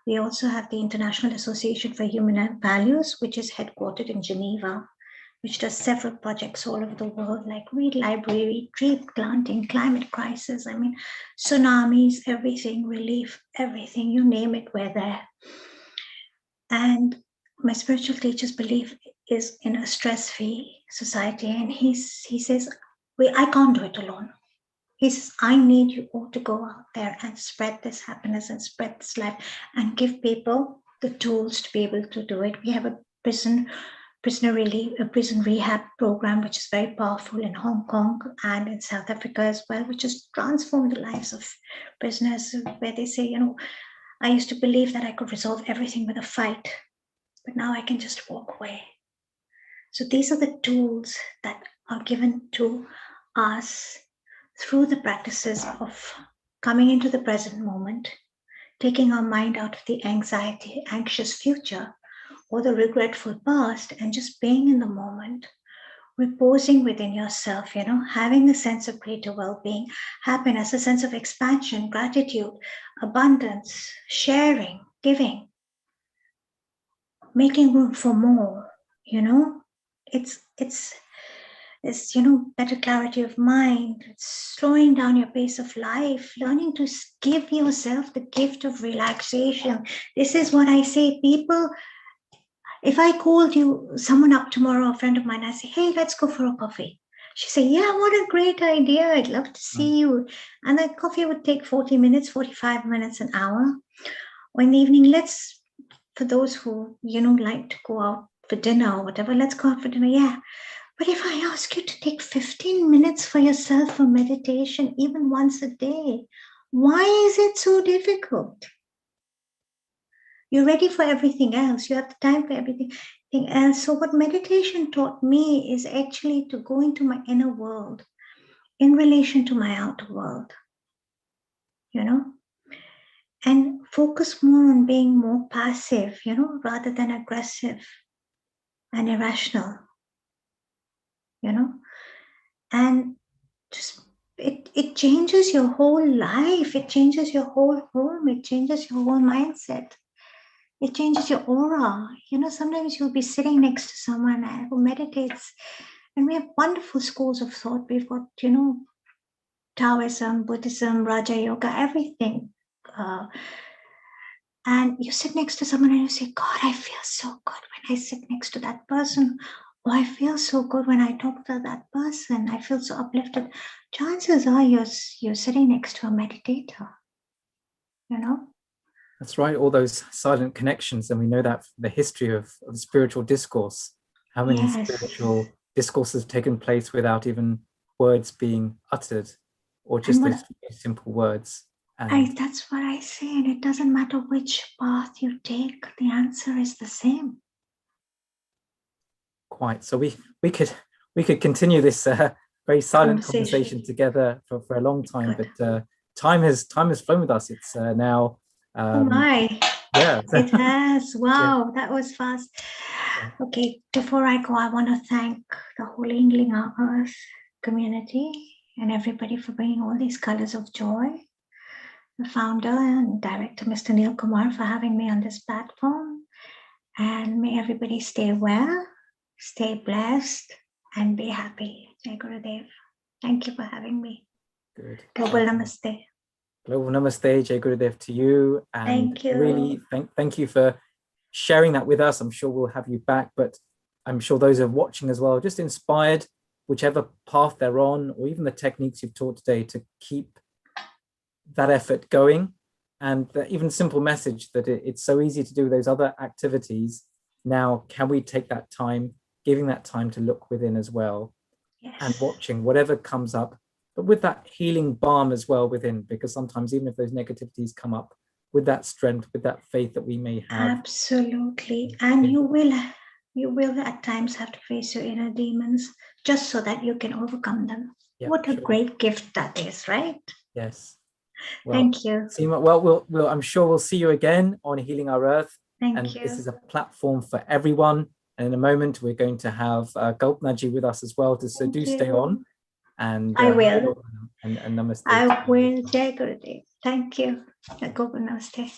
We also have the International Association for Human Values, which is headquartered in Geneva, which does several projects all over the world, like Read Library, tree planting, climate crisis, tsunamis, everything, relief, everything, you name it, we're there. And my spiritual teacher's belief is in a stress-free society. And he says, I can't do it alone. He says, I need you all to go out there and spread this happiness and spread this life and give people the tools to be able to do it. We have a prison rehab program, which is very powerful in Hong Kong and in South Africa as well, which has transformed the lives of prisoners, where they say, I used to believe that I could resolve everything with a fight, but now I can just walk away. So these are the tools that are given to us through the practices of coming into the present moment, taking our mind out of the anxious future, or the regretful past, and just being in the moment, reposing within yourself, having a sense of greater well-being, happiness, a sense of expansion, gratitude, abundance, sharing, giving, making room for more, it's There's, better clarity of mind, slowing down your pace of life, learning to give yourself the gift of relaxation. This is what I say, people. If I called someone up tomorrow, a friend of mine, I say, hey, let's go for a coffee. She say, yeah, what a great idea. I'd love to see you. And the coffee would take 40 minutes, 45 minutes, an hour. Or in the evening, for those who, like to go out for dinner or whatever, let's go out for dinner. Yeah. But if I ask you to take 15 minutes for yourself for meditation, even once a day, why is it so difficult? You're ready for everything else. You have the time for everything else. So what meditation taught me is actually to go into my inner world in relation to my outer world, and focus more on being more passive, rather than aggressive and irrational, and just it changes your whole life. It changes your whole home. It changes your whole mindset. It changes your aura. Sometimes you'll be sitting next to someone who meditates, and we have wonderful schools of thought. We've got, Taoism, Buddhism, Raja Yoga, everything. And you sit next to someone and you say, God, I feel so good when I sit next to that person. Or I feel so good when I talk to that person. I feel so uplifted. Chances are you're sitting next to a meditator, That's right, all those silent connections. And we know that from the history of spiritual discourse, how many spiritual discourses have taken place without even words being uttered, or just those simple words. That's what I say, and it doesn't matter which path you take, the answer is the same. Quite. So we could continue this very silent conversation together for a long time, but time has flown with us. It's now. Oh my! Yeah, it has. Wow, yeah. That was fast. Okay, before I go, I want to thank the whole Healing Our Earth community and everybody for bringing all these colors of joy. The founder and director, Mr. Neil Kumar, for having me on this platform. And may everybody stay well, stay blessed, and be happy. Jai Gurudev. Thank you for having me. Good. Global Namaste. Global Namaste, Jai Gurudev to you. And thank you. Really, thank you for sharing that with us. I'm sure we'll have you back, but I'm sure those who are watching as well, just inspired, whichever path they're on, or even the techniques you've taught today, to keep that effort going. And the even simple message that it's so easy to do those other activities. Now, can we take that time, giving that time to look within as well, and watching whatever comes up, but with that healing balm as well within, because sometimes even if those negativities come up, with that strength, with that faith that we may have. Absolutely. And you will at times have to face your inner demons just so that you can overcome them. Yeah, what a great gift that is, right? Yes. Well, thank you. Seema, well, I'm sure we'll see you again on Healing Our Earth. Thank you. This is a platform for everyone. And in a moment, we're going to have Gulpnaji with us as well. So do stay on. And I will. And namaste. I will. Jai Gurudev. Thank you. Namaste.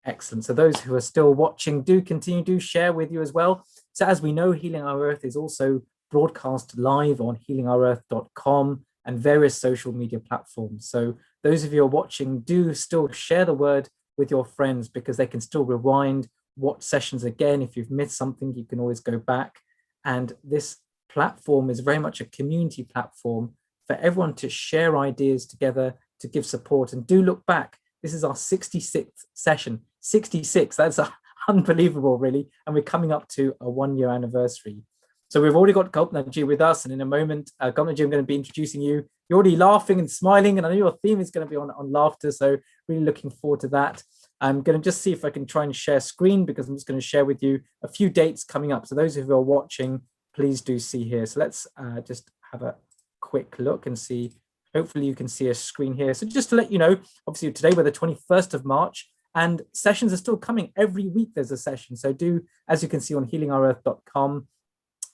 Excellent. So those who are still watching, do share with you as well. So as we know, Healing Our Earth is also broadcast live on healingourearth.com and various social media platforms. So those of you who are watching, do still share the word with your friends, because they can still rewind, watch sessions again. If you've missed something, you can always go back. And this platform is very much a community platform for everyone to share ideas together, to give support. And do look back. This is our 66th session. 66, that's unbelievable, really. And we're coming up to a 1-year anniversary. So we've already got Gulpnaji with us, and in a moment, Gulpnaji, I'm going to be introducing you. You're already laughing and smiling, and I know your theme is going to be on laughter, so really looking forward to that. I'm going to just see if I can try and share screen, because I'm just going to share with you a few dates coming up. So those of you who are watching, please do see here. So let's just have a quick look and see. Hopefully you can see a screen here. So just to let you know, obviously today we're the 21st of March, and sessions are still coming. Every week there's a session. So do, as you can see on healingourearth.com,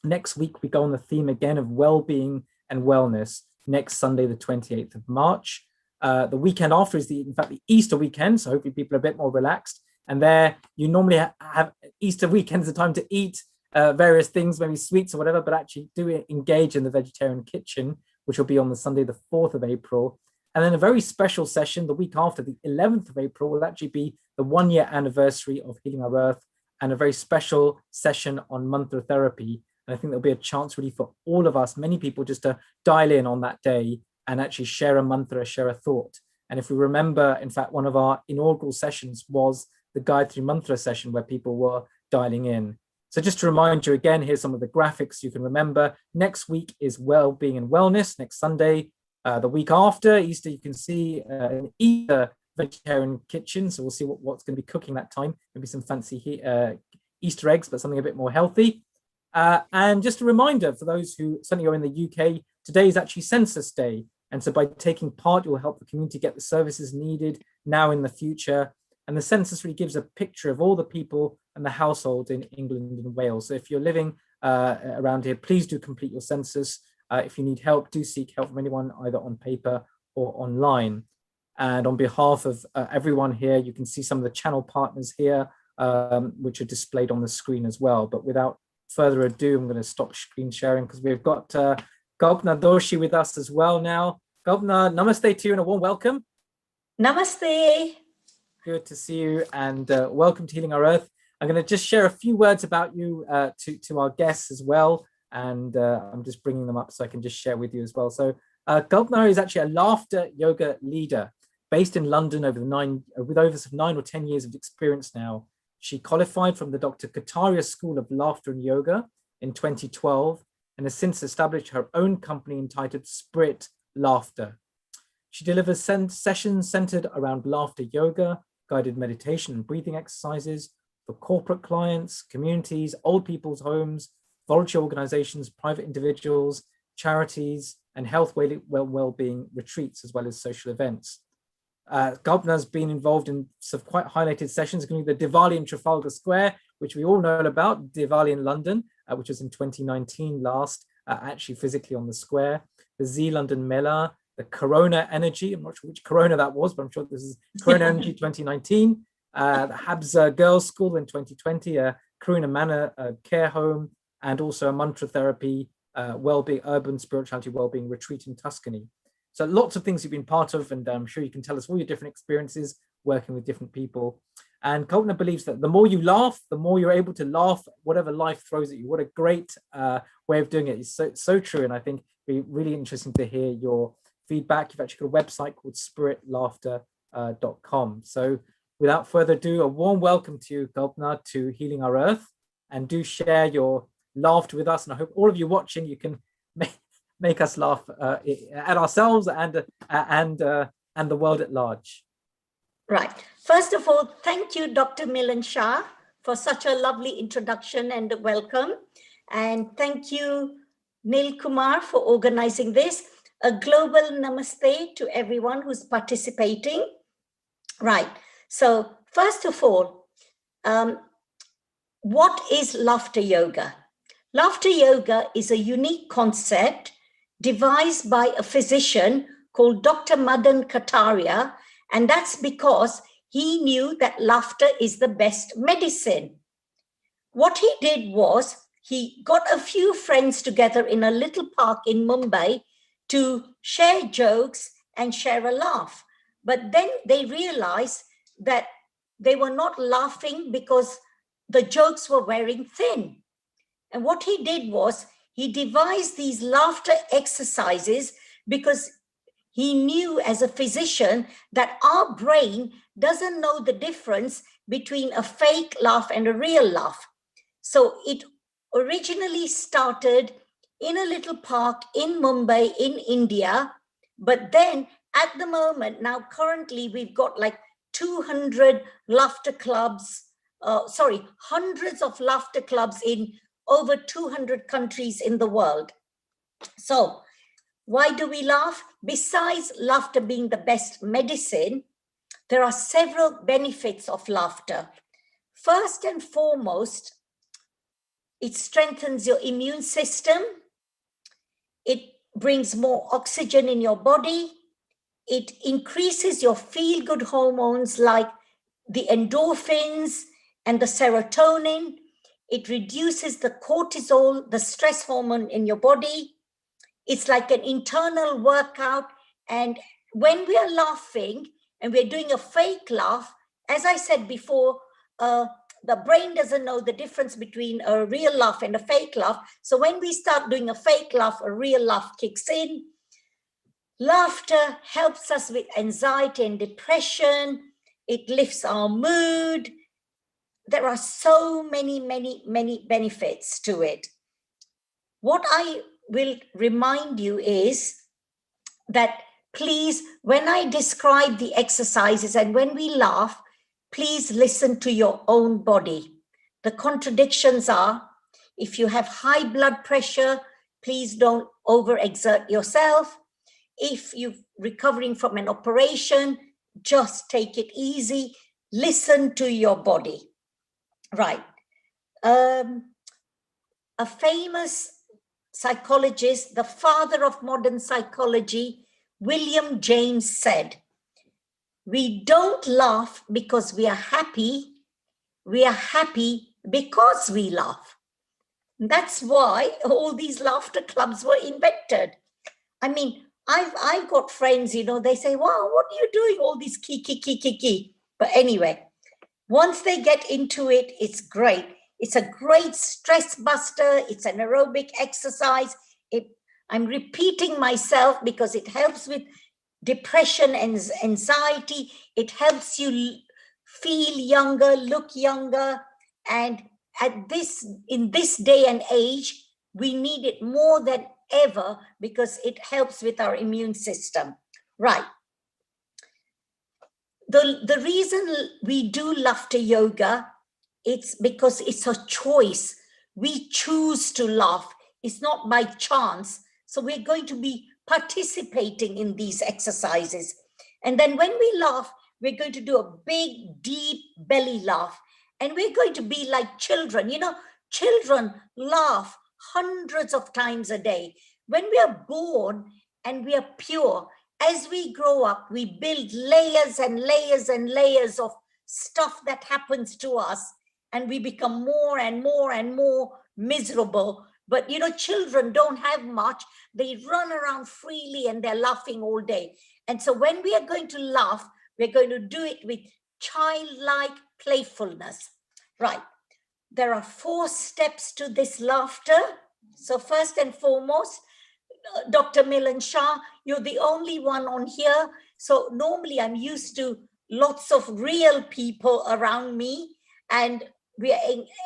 next week we go on the theme again of well-being and wellness, next Sunday, the 28th of March. The weekend after is in fact the Easter weekend. So hopefully people are a bit more relaxed. And there you normally have Easter weekends, the time to eat various things, maybe sweets or whatever, but actually do engage in the vegetarian kitchen, which will be on the Sunday, the 4th of April. And then a very special session the week after, the 11th of April, will actually be the 1-year anniversary of Healing Our Earth, and a very special session on mantra therapy. And I think there'll be a chance really for all of us, many people, just to dial in on that day and actually share a mantra, share a thought. And if we remember, in fact, one of our inaugural sessions was the Gayatri Mantra session where people were dialing in. So just to remind you again, here's some of the graphics you can remember. Next week is Wellbeing and Wellness, next Sunday. The week after Easter, you can see an Easter vegetarian kitchen. So we'll see what's going to be cooking that time. Maybe some fancy Easter eggs, but something a bit more healthy. And just a reminder for those who certainly are in the UK, today is actually Census Day. And so by taking part, you'll help the community get the services needed now in the future. And the census really gives a picture of all the people and the household in England and Wales. So if you're living around here, please do complete your census. If you need help, do seek help from anyone, either on paper or online. And on behalf of everyone here, you can see some of the channel partners here, which are displayed on the screen as well. But without further ado, I'm going to stop screen sharing because we've got Kalpana Doshi with us as well now. Kalpana, namaste to you and a warm welcome. Namaste. Good to see you, and welcome to Healing Our Earth. I'm going to just share a few words about you to our guests as well, and I'm just bringing them up so I can just share with you as well. So Kalpana is actually a laughter yoga leader based in London with over 9 or 10 years of experience now. She qualified from the Dr. Kataria School of Laughter and Yoga in 2012 and has since established her own company entitled Spirit Laughter. She delivers sessions centered around laughter yoga, guided meditation and breathing exercises for corporate clients, communities, old people's homes, volunteer organizations, private individuals, charities, and health well-being retreats, as well as social events. Kalpana has been involved in some quite highlighted sessions, including the Diwali in Trafalgar Square, which we all know about, Diwali in London, which was in 2019 last, actually physically on the square, the Z London Mela, the Corona Energy, I'm not sure which Corona that was, but I'm sure this is Corona Energy 2019, the Habs Girls School in 2020, Karuna Manor Care Home, and also a mantra therapy, wellbeing, urban spirituality wellbeing retreat in Tuscany. So lots of things you've been part of, and I'm sure you can tell us all your different experiences working with different people. And Kalpana believes that the more you laugh, the more you're able to laugh whatever life throws at you. What a great way of doing it. It's so true. And I think it'd be really interesting to hear your feedback. You've actually got a website called spiritlaughter.com. So without further ado, a warm welcome to you, Kalpana, to Healing Our Earth. And do share your laughter with us. And I hope all of you watching, you can make us laugh at ourselves and the world at large. Right. First of all, thank you, Dr. Milan Shah, for such a lovely introduction and welcome. And thank you, Nil Kumar, for organizing this. A global namaste to everyone who's participating. Right. So first of all, what is laughter yoga? Laughter yoga is a unique concept devised by a physician called Dr. Madan Kataria, and that's because he knew that laughter is the best medicine. What he did was he got a few friends together in a little park in Mumbai to share jokes and share a laugh. But then they realized that they were not laughing because the jokes were wearing thin. And what he did was he devised these laughter exercises because he knew as a physician that our brain doesn't know the difference between a fake laugh and a real laugh. So it originally started in a little park in Mumbai, in India. But then at the moment, now currently we've got like 200 laughter clubs, hundreds of laughter clubs in over 200 countries in the world. So why do we laugh? Besides laughter being the best medicine, there are several benefits of laughter. First and foremost, it strengthens your immune system. It brings more oxygen in your body. It increases your feel-good hormones like the endorphins and the serotonin. It reduces the cortisol, the stress hormone in your body. It's like an internal workout. And when we are laughing and we're doing a fake laugh, as I said before, the brain doesn't know the difference between a real laugh and a fake laugh. So when we start doing a fake laugh, a real laugh kicks in. Laughter helps us with anxiety and depression. It lifts our mood. There are so many, many, many benefits to it. What I will remind you is that please, when I describe the exercises and when we laugh, please listen to your own body. The contradictions are, if you have high blood pressure, please don't overexert yourself. If you're recovering from an operation, just take it easy. Listen to your body. Right. A famous psychologist, the father of modern psychology, William James said, we don't laugh because we are happy because we laugh. That's why all these laughter clubs were invented. I mean, I've got friends, you know, they say, wow, what are you doing? All these key. But anyway, once they get into it, it's great. It's a great stress buster. It's an aerobic exercise. I'm repeating myself because it helps with depression and anxiety. It helps you feel younger, look younger. And in this day and age, we need it more than ever because it helps with our immune system. Right. The reason we do laughter yoga, it's because it's a choice. We choose to laugh. It's not by chance. So we're going to be participating in these exercises. And then when we laugh, we're going to do a big, deep belly laugh. And we're going to be like children. You know, children laugh hundreds of times a day. When we are born and we are pure, as we grow up, we build layers and layers and layers of stuff that happens to us, and we become more and more and more miserable. But, you know, children don't have much. They run around freely and they're laughing all day. And so when we are going to laugh, we're going to do it with childlike playfulness. Right. There are 4 steps to this laughter. So first and foremost, Dr. Milan Shah, you're the only one on here. So normally I'm used to lots of real people around me and we are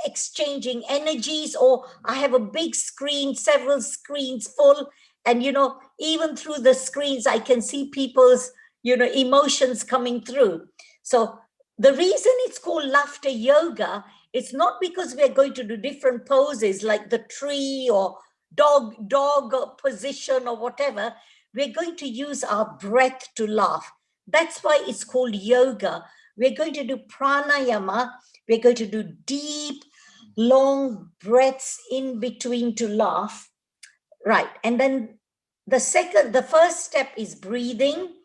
exchanging energies, or I have a big screen, several screens full. And, you know, even through the screens, I can see people's, you know, emotions coming through. So the reason it's called laughter yoga, it's not because we're going to do different poses like the tree or dog position or whatever. We're going to use our breath to laugh. That's why it's called yoga. We're going to do pranayama. We're going to do deep, long breaths in between to laugh. Right. And then the first step is breathing.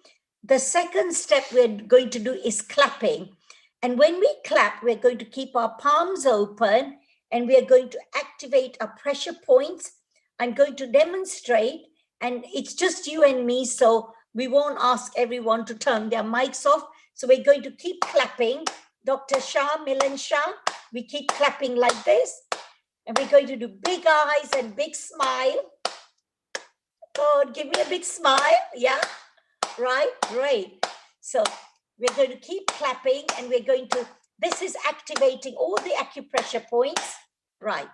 The second step we're going to do is clapping. And when we clap, we're going to keep our palms open and we're going to activate our pressure points. I'm going to demonstrate, and it's just you and me, so we won't ask everyone to turn their mics off. So we're going to keep clapping. Dr. Shah, Milan Shah, we keep clapping like this. And we're going to do big eyes and big smile. Oh, give me a big smile. Yeah, right, great. So we're going to keep clapping and we're going to, this is activating all the acupressure points. Right.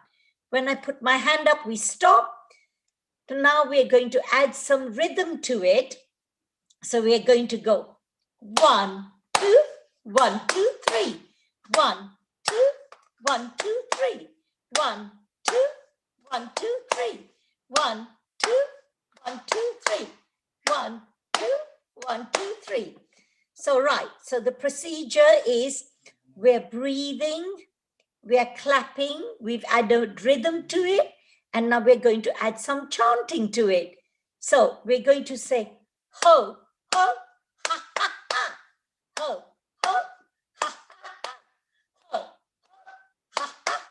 When I put my hand up, we stop. So now we're going to add some rhythm to it. So we're going to go 1, 2, 1, 2, 3. 1, 2, 1, 2, 3. 1, 2, 1, 2, 3. 1, 2, 1, 2, 3. 1, 2, 1, 2, 3. So right. So the procedure is we're breathing, we are clapping, we've added rhythm to it, and now we're going to add some chanting to it. So we're going to say ho, ho, ha, ha, ha, ho, ho, ha, ha, ha, ho, ha, ha, ha,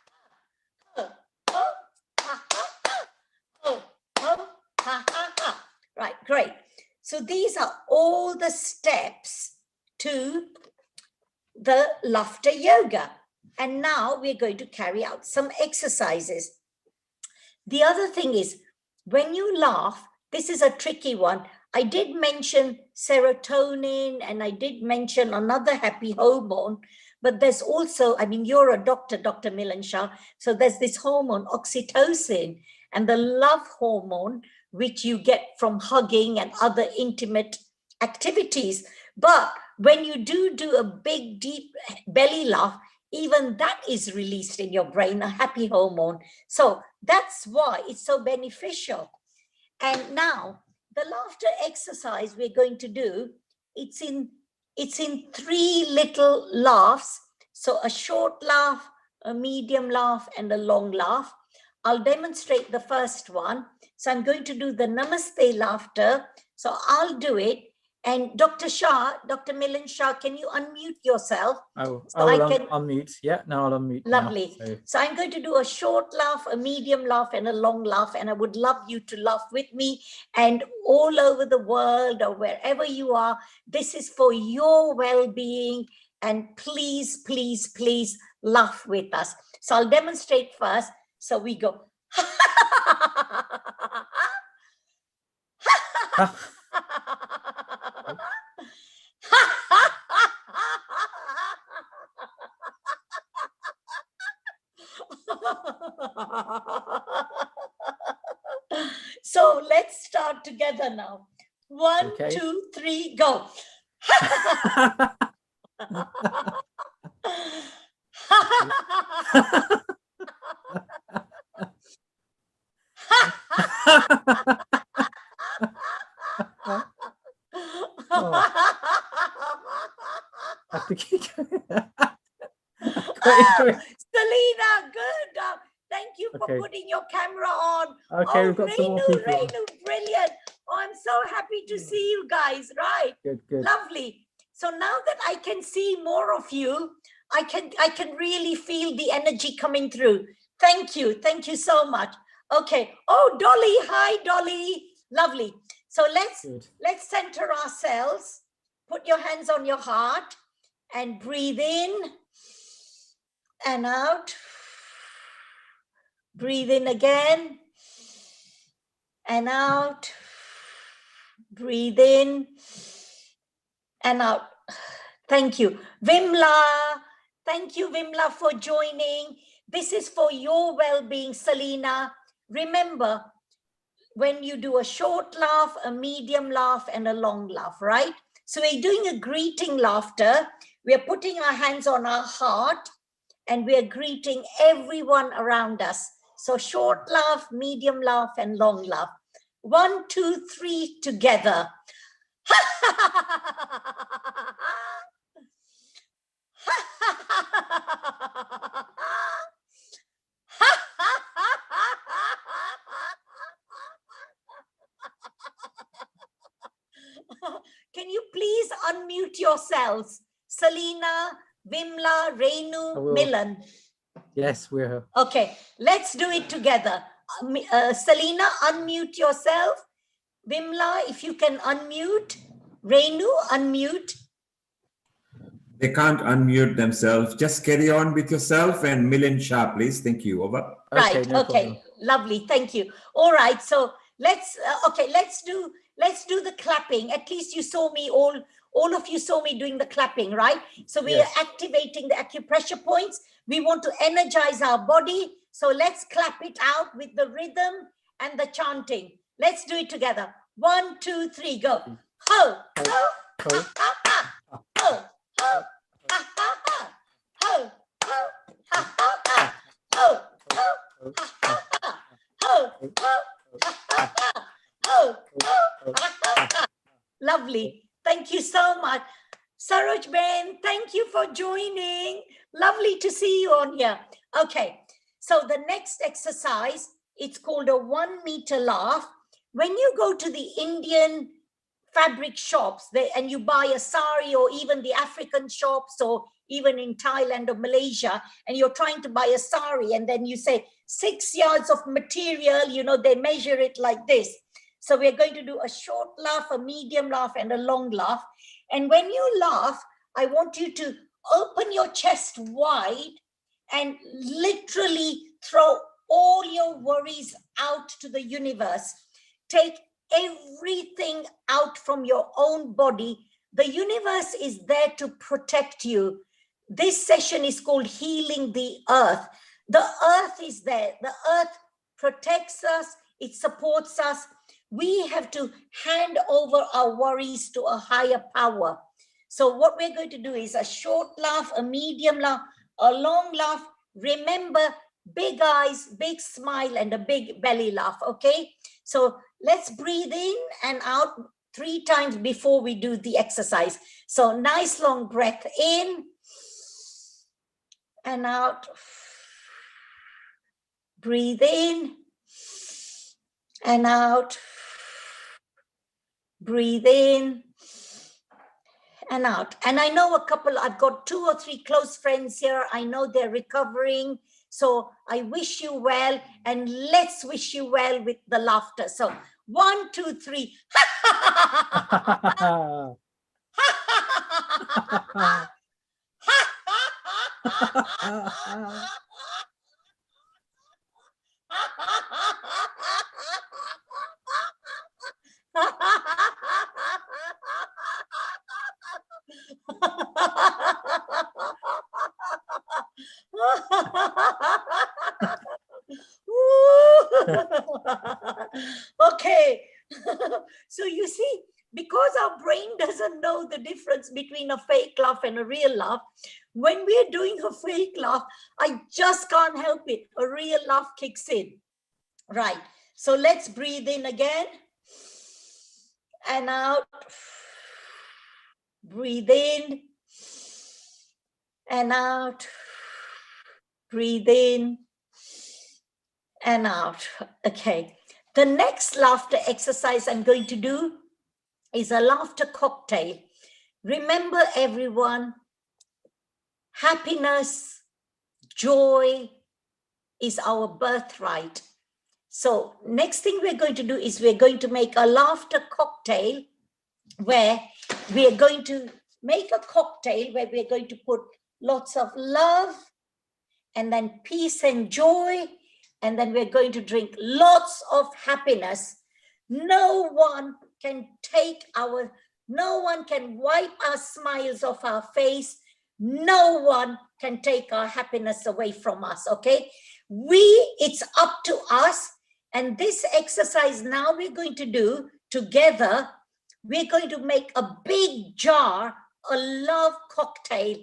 great. So these are all the steps to the laughter yoga. And now we're going to carry out some exercises. The other thing is, when you laugh, this is a tricky one. I did mention serotonin and I did mention another happy hormone, but there's also, I mean, you're a doctor, Dr. Milan Shah, so there's this hormone, oxytocin, and the love hormone, which you get from hugging and other intimate activities. But when you do a big, deep belly laugh, even that is released in your brain, a happy hormone. So that's why it's so beneficial. And now the laughter exercise we're going to do, it's in 3 little laughs. So a short laugh, a medium laugh, and a long laugh. I'll demonstrate the first one. So I'm going to do the Namaste laughter. So I'll do it. And Dr. Shah, Dr. Milan Shah, can you unmute yourself? I will unmute. Yeah, no, I'll unmute. Lovely. Now, so I'm going to do a short laugh, a medium laugh, and a long laugh. And I would love you to laugh with me. And all over the world or wherever you are, this is for your well-being. And please, please, please laugh with us. So I'll demonstrate first. So we go. So let's start together now. 1, 2, 3, go. Selena, good. Thank you for putting your camera on. Okay, we've got some more people. Reinu, brilliant. Oh, I'm so happy to see you guys. Right. Good, good. Lovely. So now that I can see more of you, I can really feel the energy coming through. Thank you. Thank you so much. Okay. Oh, Dolly. Hi, Dolly. Lovely. So let's center ourselves. Put your hands on your heart and breathe in and out. Breathe in again and out. Breathe in and out. Thank you. Vimla. Thank you, Vimla, for joining. This is for your well-being, Selena. Remember, when you do a short laugh, a medium laugh, and a long laugh, right? So we're doing a greeting laughter. We're putting our hands on our heart and we're greeting everyone around us. So short laugh, medium laugh, and long laugh. 1, 2, 3 together. Can you please unmute yourselves? Selena, Vimla, Reinu, Milan. Yes, we're. Okay, let's do it together. Selena, unmute yourself. Vimla, if you can unmute. Reinu, unmute. They can't unmute themselves. Just carry on with yourself and Milan Shah, please. Thank you. Over. Right. Okay. Lovely. Thank you. All right. So let's do the clapping. At least you saw me all of you saw me doing the clapping, right? So we are activating the acupressure points. We want to energize our body. So let's clap it out with the rhythm and the chanting. Let's do it together. 1, 2, 3, go. Ho, ho, ha, ha, ha. Ho, ho, ha, ha, ha. Ho, ho, ha, ha, ha. Ho, ho, ha, ha, ha. Ho, ho, ha, ha, ha. Ho, ho, ha, ha, ha. Lovely. Thank you so much. Saroj Ben, thank you for joining. Lovely to see you on here. Okay, so the next exercise, it's called a 1 meter laugh. When you go to the Indian fabric shops and you buy a sari, or even the African shops, or even in Thailand or Malaysia, and you're trying to buy a sari, and then you say 6 yards of material, you know, they measure it like this. So we're going to do a short laugh, a medium laugh, and a long laugh. And when you laugh, I want you to open your chest wide and literally throw all your worries out to the universe. Take everything out from your own body. The universe is there to protect you. This session is called Healing the Earth. The earth is there. The earth protects us. It supports us. We have to hand over our worries to a higher power. So what we're going to do is a short laugh, a medium laugh, a long laugh. Remember, big eyes, big smile, and a big belly laugh, okay? So let's breathe in and out 3 times before we do the exercise. So nice long breath in and out. Breathe in and out. Breathe in and out. And I know I've got 2 or 3 close friends here. I know they're recovering. So I wish you well, and let's wish you well with the laughter. So 1, 2, 3. Okay. So you see, because our brain doesn't know the difference between a fake laugh and a real laugh, when we're doing a fake laugh, I just can't help it. A real laugh kicks in. Right. So let's breathe in again and out. Breathe in and out. Breathe in and out. Okay. The next laughter exercise I'm going to do is a laughter cocktail. Remember, everyone, happiness, joy is our birthright. So next thing we're going to do is we're going to make a laughter cocktail where we're going to make a cocktail where we're going to put lots of love and then peace and joy, and then we're going to drink lots of happiness. No one can wipe our smiles off our face. No one can take our happiness away from us, okay? It's up to us. And this exercise now we're going to do together, we're going to make a big jar, a love cocktail,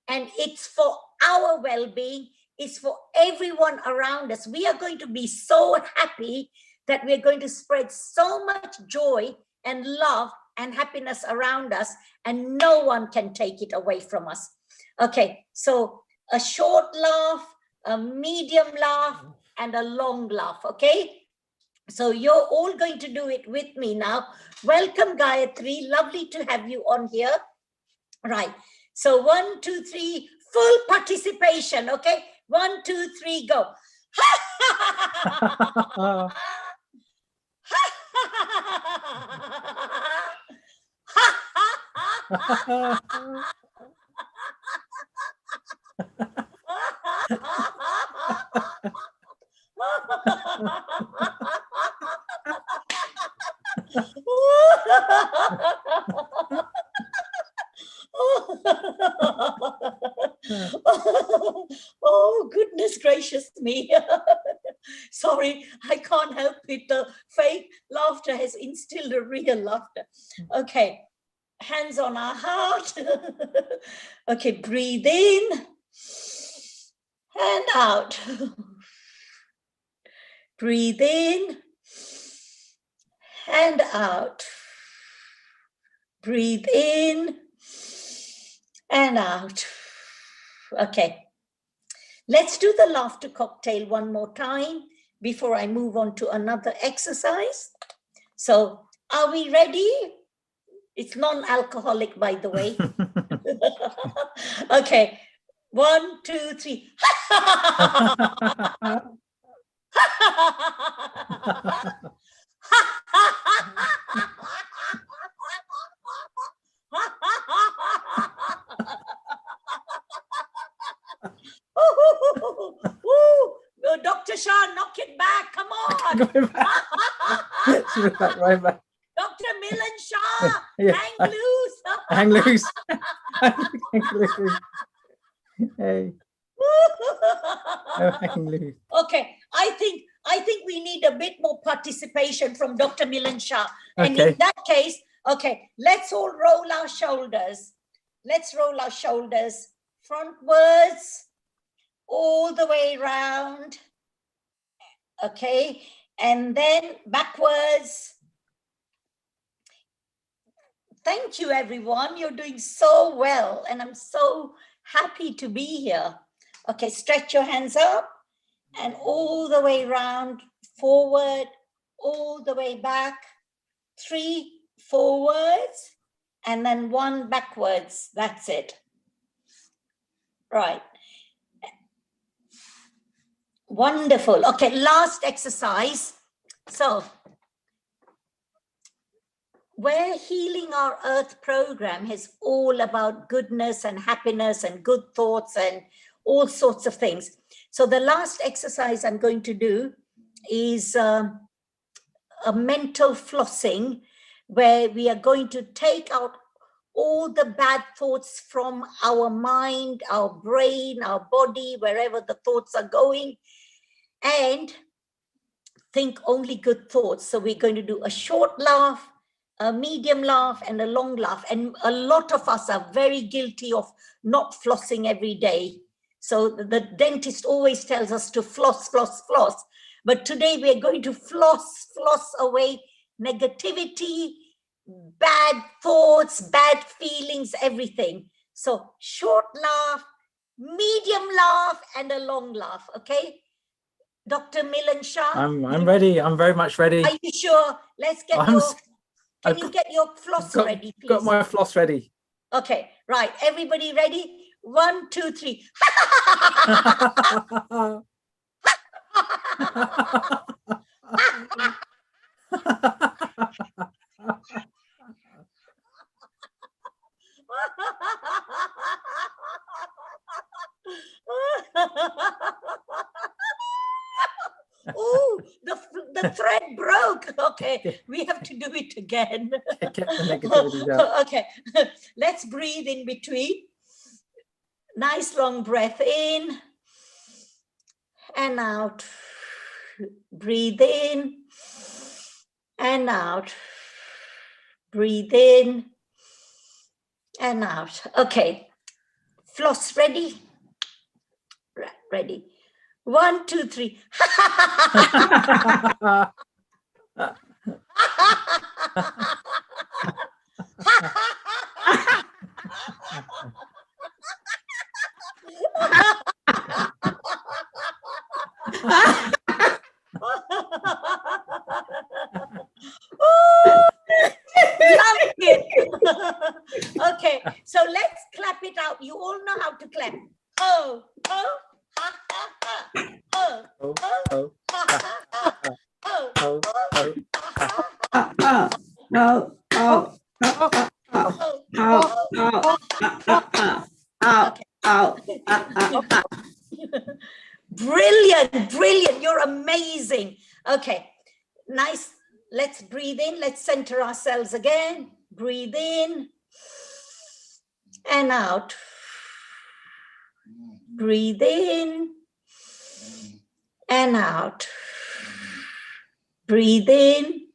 and it's for our well-being. It's for everyone around us. We are going to be so happy that we're going to spread so much joy and love and happiness around us, and no one can take it away from us. Okay, so a short laugh, a medium laugh, and a long laugh, okay? So you're all going to do it with me now. Welcome, Gayatri. Lovely to have you on here. Right. So 1, 2, 3, full participation, okay? 1, 2, 3, go. Oh, goodness gracious me. Sorry, I can't help it. The fake laughter has instilled a real laughter. Okay, hands on our heart. Okay, breathe in and out. Breathe in and out. Breathe in and out. Okay. Let's do the laughter cocktail one more time before I move on to another exercise. So, are we ready? It's non-alcoholic, by the way. Okay. 1, 2, 3. Dr. Shah, knock it back. Come on. She was back, right back. Dr. Milan Shah, Yeah. hang loose. Hang loose. Hang loose. Hey. Oh, hang loose. Okay, I think we need a bit more participation from Dr. Milan Shah. And Okay. in that case, okay, let's all roll our shoulders. Let's roll our shoulders frontwards, all the way around. Okay, and then backwards. Thank you, everyone. You're doing so well, and I'm so happy to be here. Okay, stretch your hands up and all the way around, forward, all the way back, 3 forwards, and then 1 backwards. That's it. Right. Wonderful. Okay, last exercise. So, where Healing Our Earth program is all about goodness and happiness and good thoughts and all sorts of things. So the last exercise I'm going to do is a mental flossing, where we are going to take out all the bad thoughts from our mind, our brain, our body, wherever the thoughts are going, and think only good thoughts. So we're going to do a short laugh, a medium laugh, and a long laugh. And a lot of us are very guilty of not flossing every day. So the dentist always tells us to floss, floss, floss. But today we're going to floss away negativity, bad thoughts, bad feelings, everything. So short laugh, medium laugh, and a long laugh, okay? Dr. Milan Shah? I'm ready. I'm very much ready. Are you sure? Let's get Can you get your floss ready, please? Got my floss ready. Okay, right. Everybody ready? 1, 2, 3. Oh, the thread broke. Okay, we have to do it again. Get the negativities out. Okay, let's breathe in between. Nice long breath in and out. Breathe in and out. Breathe in and out. Okay, floss ready? Ready. 1, 2, 3. Love it. Okay, so let's clap it out. You all know how to clap. Oh, oh, ha, ha, ha. Oh, oh, oh, ha, ha, ha. Oh, oh, oh, ha, ha, ha. Brilliant, brilliant. You're amazing. Okay, nice. Let's breathe in. Let's center ourselves again. Breathe in and out. Breathe in and out. Breathe in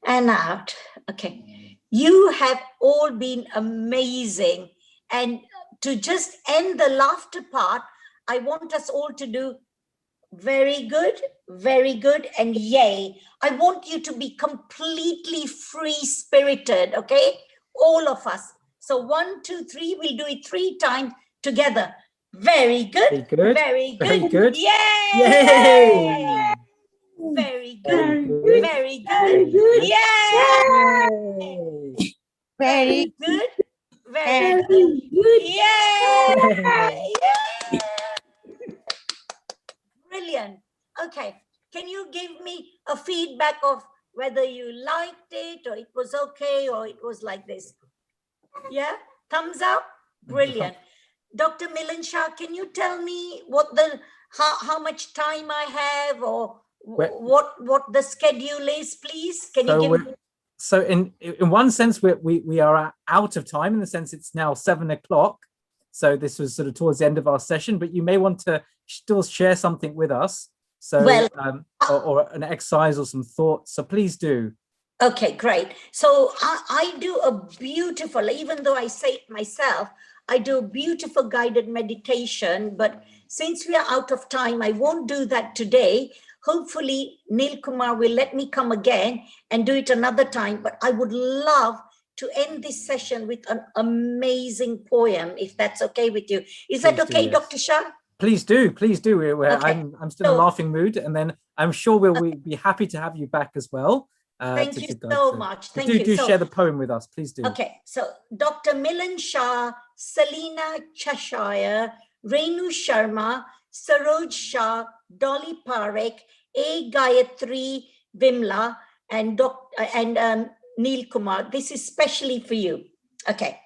and out. Okay. You have all been amazing. And to just end the laughter part, I want us all to do very good, and yay. I want you to be completely free-spirited, okay? All of us. So 1, 2, 3, we'll do it 3 times together. Very good, very good. Yay! Yay! Very good, very good. Yay! Very good, very good. Yay! Brilliant. Okay, can you give me a feedback of whether you liked it or it was okay or it was like this? Yeah, thumbs up. Brilliant. Dr. Milan Shah, can you tell me what the how much time I have or what the schedule is, please? Can you give me? So in one sense, we are out of time, in the sense it's now 7 o'clock. So this was sort of towards the end of our session, but you may want to still share something with us. So well, or an exercise or some thoughts. So please do. Okay, great. So I do a beautiful, even though I say it myself, I do a beautiful guided meditation, but since we are out of time, I won't do that today. Hopefully, Neil Kumar will let me come again and do it another time, but I would love to end this session with an amazing poem, if that's okay with you. Is that okay, yes. Dr. Shah? Please do, please do. Okay. I'm still in a laughing mood, and then I'm sure we'll be happy to have you back as well. Thank you so much. Thank you. Do share the poem with us, please do. Okay, so Dr. Milan Shah, Selina Cheshire, Renu Sharma, Saroj Shah, Dolly Parekh, A. Gayatri Vimla, and Neil Kumar. This is specially for you. Okay,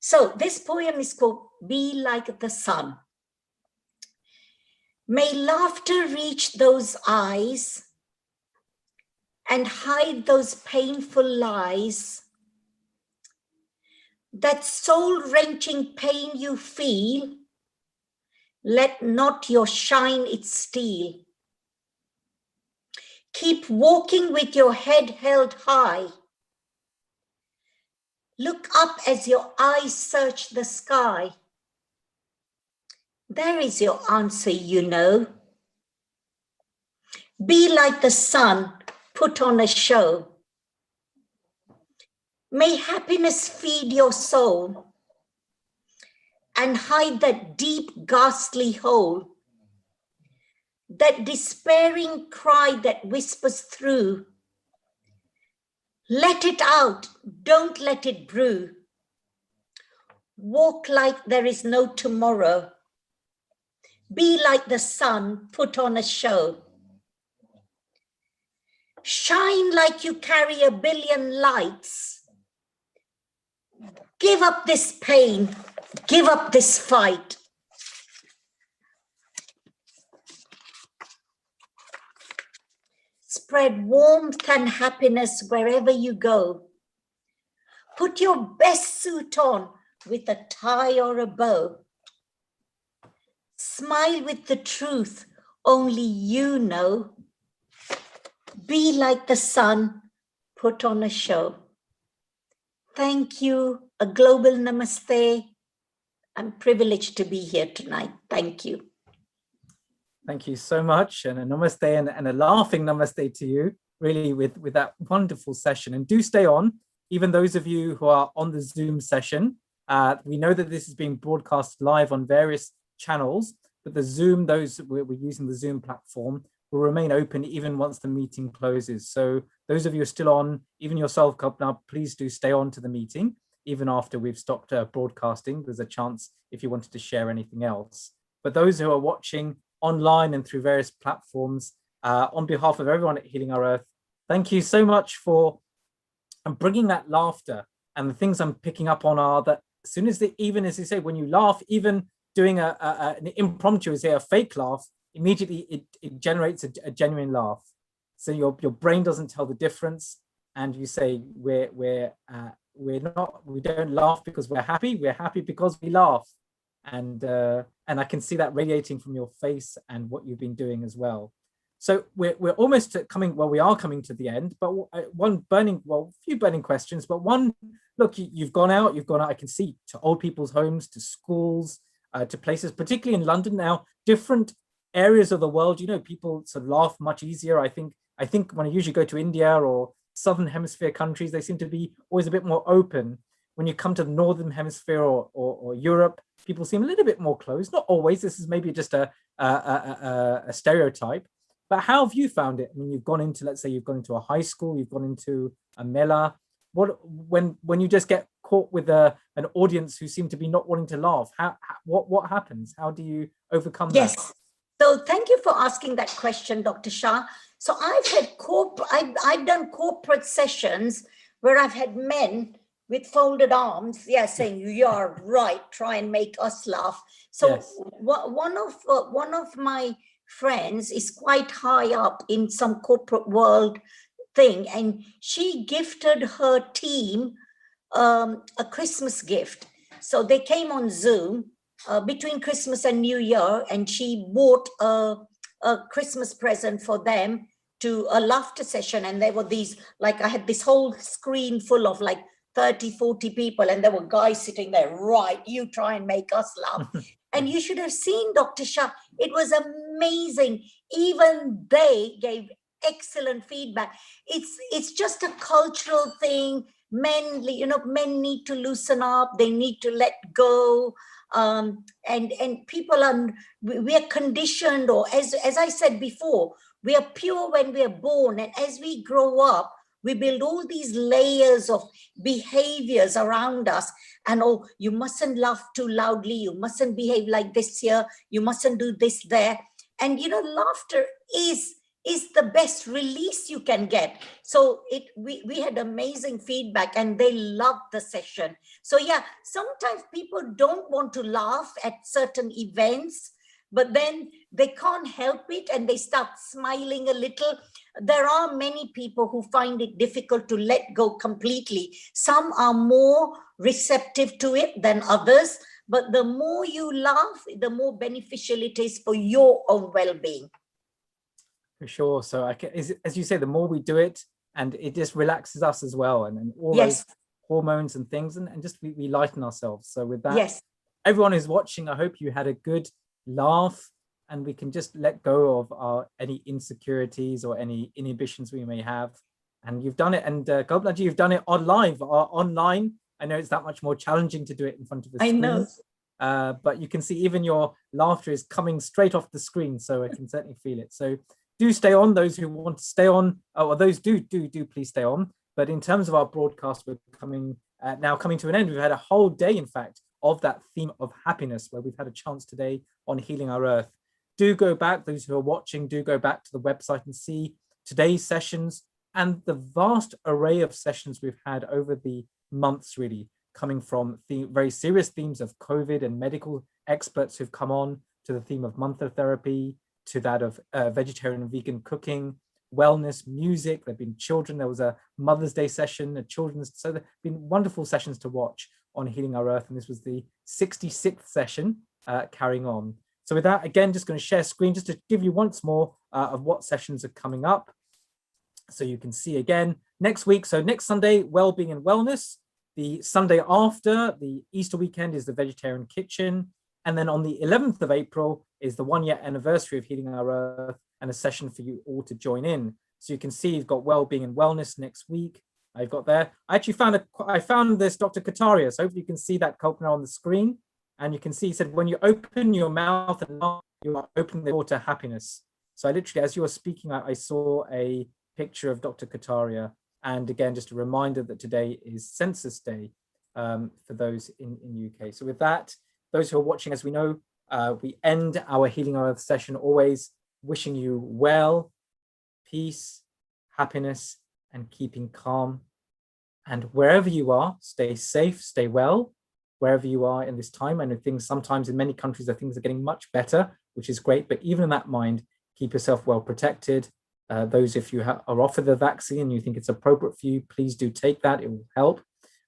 so this poem is called Be Like the Sun. May laughter reach those eyes and hide those painful lies. That soul-wrenching pain you feel, let not your shine it steal. Keep walking with your head held high. Look up as your eyes search the sky. There is your answer, you know. Be like the sun, put on a show. May happiness feed your soul and hide that deep, ghastly hole, that despairing cry that whispers through. Let it out, don't let it brew. Walk like there is no tomorrow. Be like the sun, put on a show. Shine like you carry 1 billion lights. Give up this pain, give up this fight. Spread warmth and happiness wherever you go. Put your best suit on with a tie or a bow. Smile with the truth only you know. Be like the sun, put on a show. Thank you. A global namaste. I'm privileged to be here tonight. Thank you. Thank you so much, and a namaste and a laughing namaste to you, really, with that wonderful session. And do stay on, even those of you who are on the Zoom session. We know that this is being broadcast live on various channels, but the Zoom, we're using the Zoom platform, will remain open even once the meeting closes. So those of you who are still on, even yourself, Kapna, please do stay on to the meeting, even after we've stopped broadcasting. There's a chance if you wanted to share anything else. But those who are watching online and through various platforms, on behalf of everyone at Healing Our Earth, thank you so much for bringing that laughter. And the things I'm picking up on are that as soon as even as you say, when you laugh, even doing an impromptu, say a fake laugh, immediately it generates a genuine laugh. So your brain doesn't tell the difference, and you say we don't laugh because we're happy because we laugh. And I can see that radiating from your face and what you've been doing as well. So we're almost coming, well, we are coming to the end, but a few burning questions, but one, look, you've gone out, I can see, to old people's homes, to schools, to places, particularly in London now, different areas of the world, people sort of laugh much easier. I think when I usually go to India or Southern Hemisphere countries, they seem to be always a bit more open. When you come to the Northern Hemisphere or Europe, people seem a little bit more closed. Not always, this is maybe just a stereotype. But how have you found it? I mean, you've gone into, let's say you've gone into a high school, you've gone into a mela. When you just get caught with an audience who seem to be not wanting to laugh, what happens? How do you overcome that? So thank you for asking that question, Dr. Shah. So I've done corporate sessions where I've had men with folded arms, saying, "You're right, try and make us laugh." So yes. one of my friends is quite high up in some corporate world thing, and she gifted her team a Christmas gift. So they came on Zoom between Christmas and New Year, and she bought a Christmas present for them to a laughter session. And there were these, like I had this whole screen full of like 30, 40 people, and there were guys sitting there, right, you try and make us laugh. And you should have seen Dr. Shah. It was amazing. Even they gave excellent feedback. It's just a cultural thing. Men need to loosen up. They need to let go. And people we are conditioned, or as I said before, we are pure when we are born, and as we grow up, we build all these layers of behaviors around us. And you mustn't laugh too loudly, you mustn't behave like this here, you mustn't do this there. And laughter is the best release you can get. So we had amazing feedback, and they loved the session. So sometimes people don't want to laugh at certain events, but then they can't help it and they start smiling a little. There are many people who find it difficult to let go completely. Some are more receptive to it than others, but the more you laugh, the more beneficial it is for your own well-being. For sure. So as you say, the more we do it, and it just relaxes us as well, and all those hormones and things, and just we lighten ourselves. So with that, everyone who's watching, I hope you had a good laugh, and we can just let go of any insecurities or any inhibitions we may have. And you've done it, and Kalpana ji, you've done it online. I know it's that much more challenging to do it in front of the screen. I know. But you can see even your laughter is coming straight off the screen, so I can certainly feel it. So do stay on, those who want to stay on, or those do please stay on. But in terms of our broadcast, we're now coming to an end. We've had a whole day, in fact, of that theme of happiness, where we've had a chance today on Healing Our Earth. Do go back, those who are watching, do go back to the website and see today's sessions and the vast array of sessions we've had over the months, really, coming from the very serious themes of COVID and medical experts who've come on, to the theme of mantra therapy, to that of vegetarian and vegan cooking, wellness, music. There have been children. There was a Mother's Day session, a children's. So there have been wonderful sessions to watch on Healing Our Earth. And this was the 66th session carrying on. So with that, again, just going to share screen just to give you once more of what sessions are coming up. So you can see again next week. So next Sunday, Wellbeing and Wellness. The Sunday after, the Easter weekend, is the Vegetarian Kitchen. And then on the 11th of April is the 1-year anniversary of Healing Our Earth, and a session for you all to join in. So you can see you've got Wellbeing and Wellness next week. I've got there. I actually found this Dr. Kataria. So hopefully you can see that Kalpana on the screen. And you can see, he said, when you open your mouth and laugh, you are opening the door to happiness. So I literally, as you were speaking, I saw a picture of Dr. Kataria. And again, just a reminder that today is Census Day for those in UK. So with that, those who are watching, as we know, we end our Healing Our Earth session always wishing you well, peace, happiness, and keeping calm. And wherever you are, stay safe, stay well, wherever you are in this time. I know things sometimes in many countries, things are getting much better, which is great. But even in that mind, keep yourself well protected. Those, if you are offered the vaccine and you think it's appropriate for you, please do take that. It will help.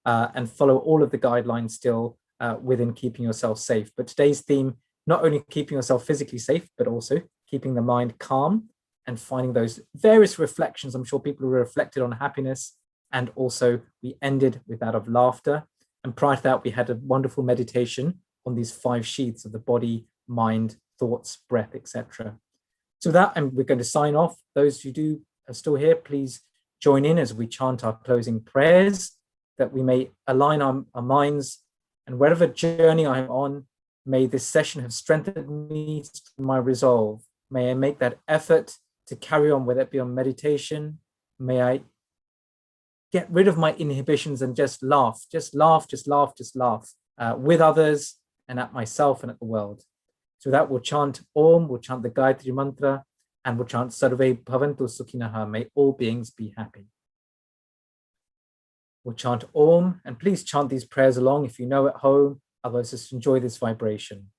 And follow all of the guidelines still within keeping yourself safe. But today's theme, not only keeping yourself physically safe, but also keeping the mind calm and finding those various reflections. I'm sure people who reflected on happiness, and also we ended with that of laughter. And prior to that, we had a wonderful meditation on these 5 sheaths of the body, mind, thoughts, breath, etc. So that, and we're going to sign off. Those who are still here, please join in as we chant our closing prayers, that we may align our minds. And wherever journey I'm on, may this session have strengthened me, my resolve. May I make that effort to carry on, whether it be on meditation. May I get rid of my inhibitions and just laugh with others and at myself and at the world. So that we'll chant Om, we'll chant the Gayatri Mantra, and we'll chant Sarve Bhavantu Sukhinaha, may all beings be happy. We'll chant Om, and please chant these prayers along if you know at home, otherwise just enjoy this vibration.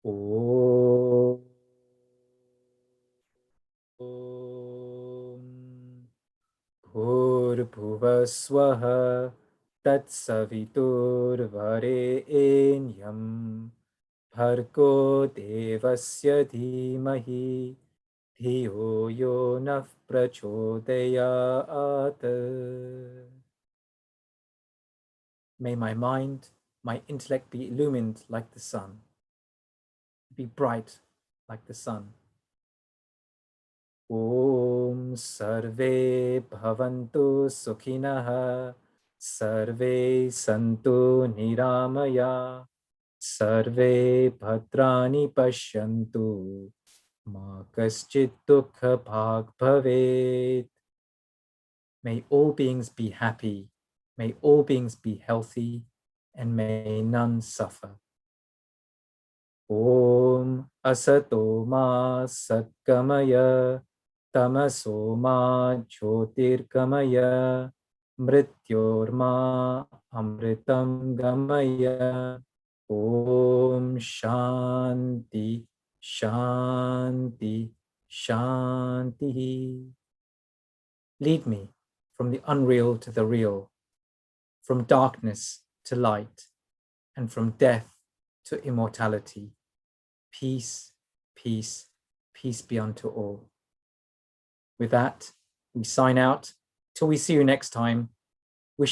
Om. Bhurbhuvaswaha Tatsaviturvarenyam Bhargo Devasya Dhimahi Dhiyo Yo Nah Prachodayat. May my mind, my intellect be illumined like the sun, be bright like the sun. Om Sarve Bhavantu Sukhinaha Sarve Santu Niramaya Sarve Bhadrani Pashyantu Ma Kaschit Dukha Bhag Bhavet. May all beings be happy, may all beings be healthy, and may none suffer. Om Asato Ma Satkamaya Tamaso Ma Jyotirgamaya Mrityorma Amritam Gamaya. Om Shanti Shanti Shanti. Lead me from the unreal to the real, from darkness to light, and from death to immortality. Peace, peace, peace be unto all. With that, we sign out till we see you next time.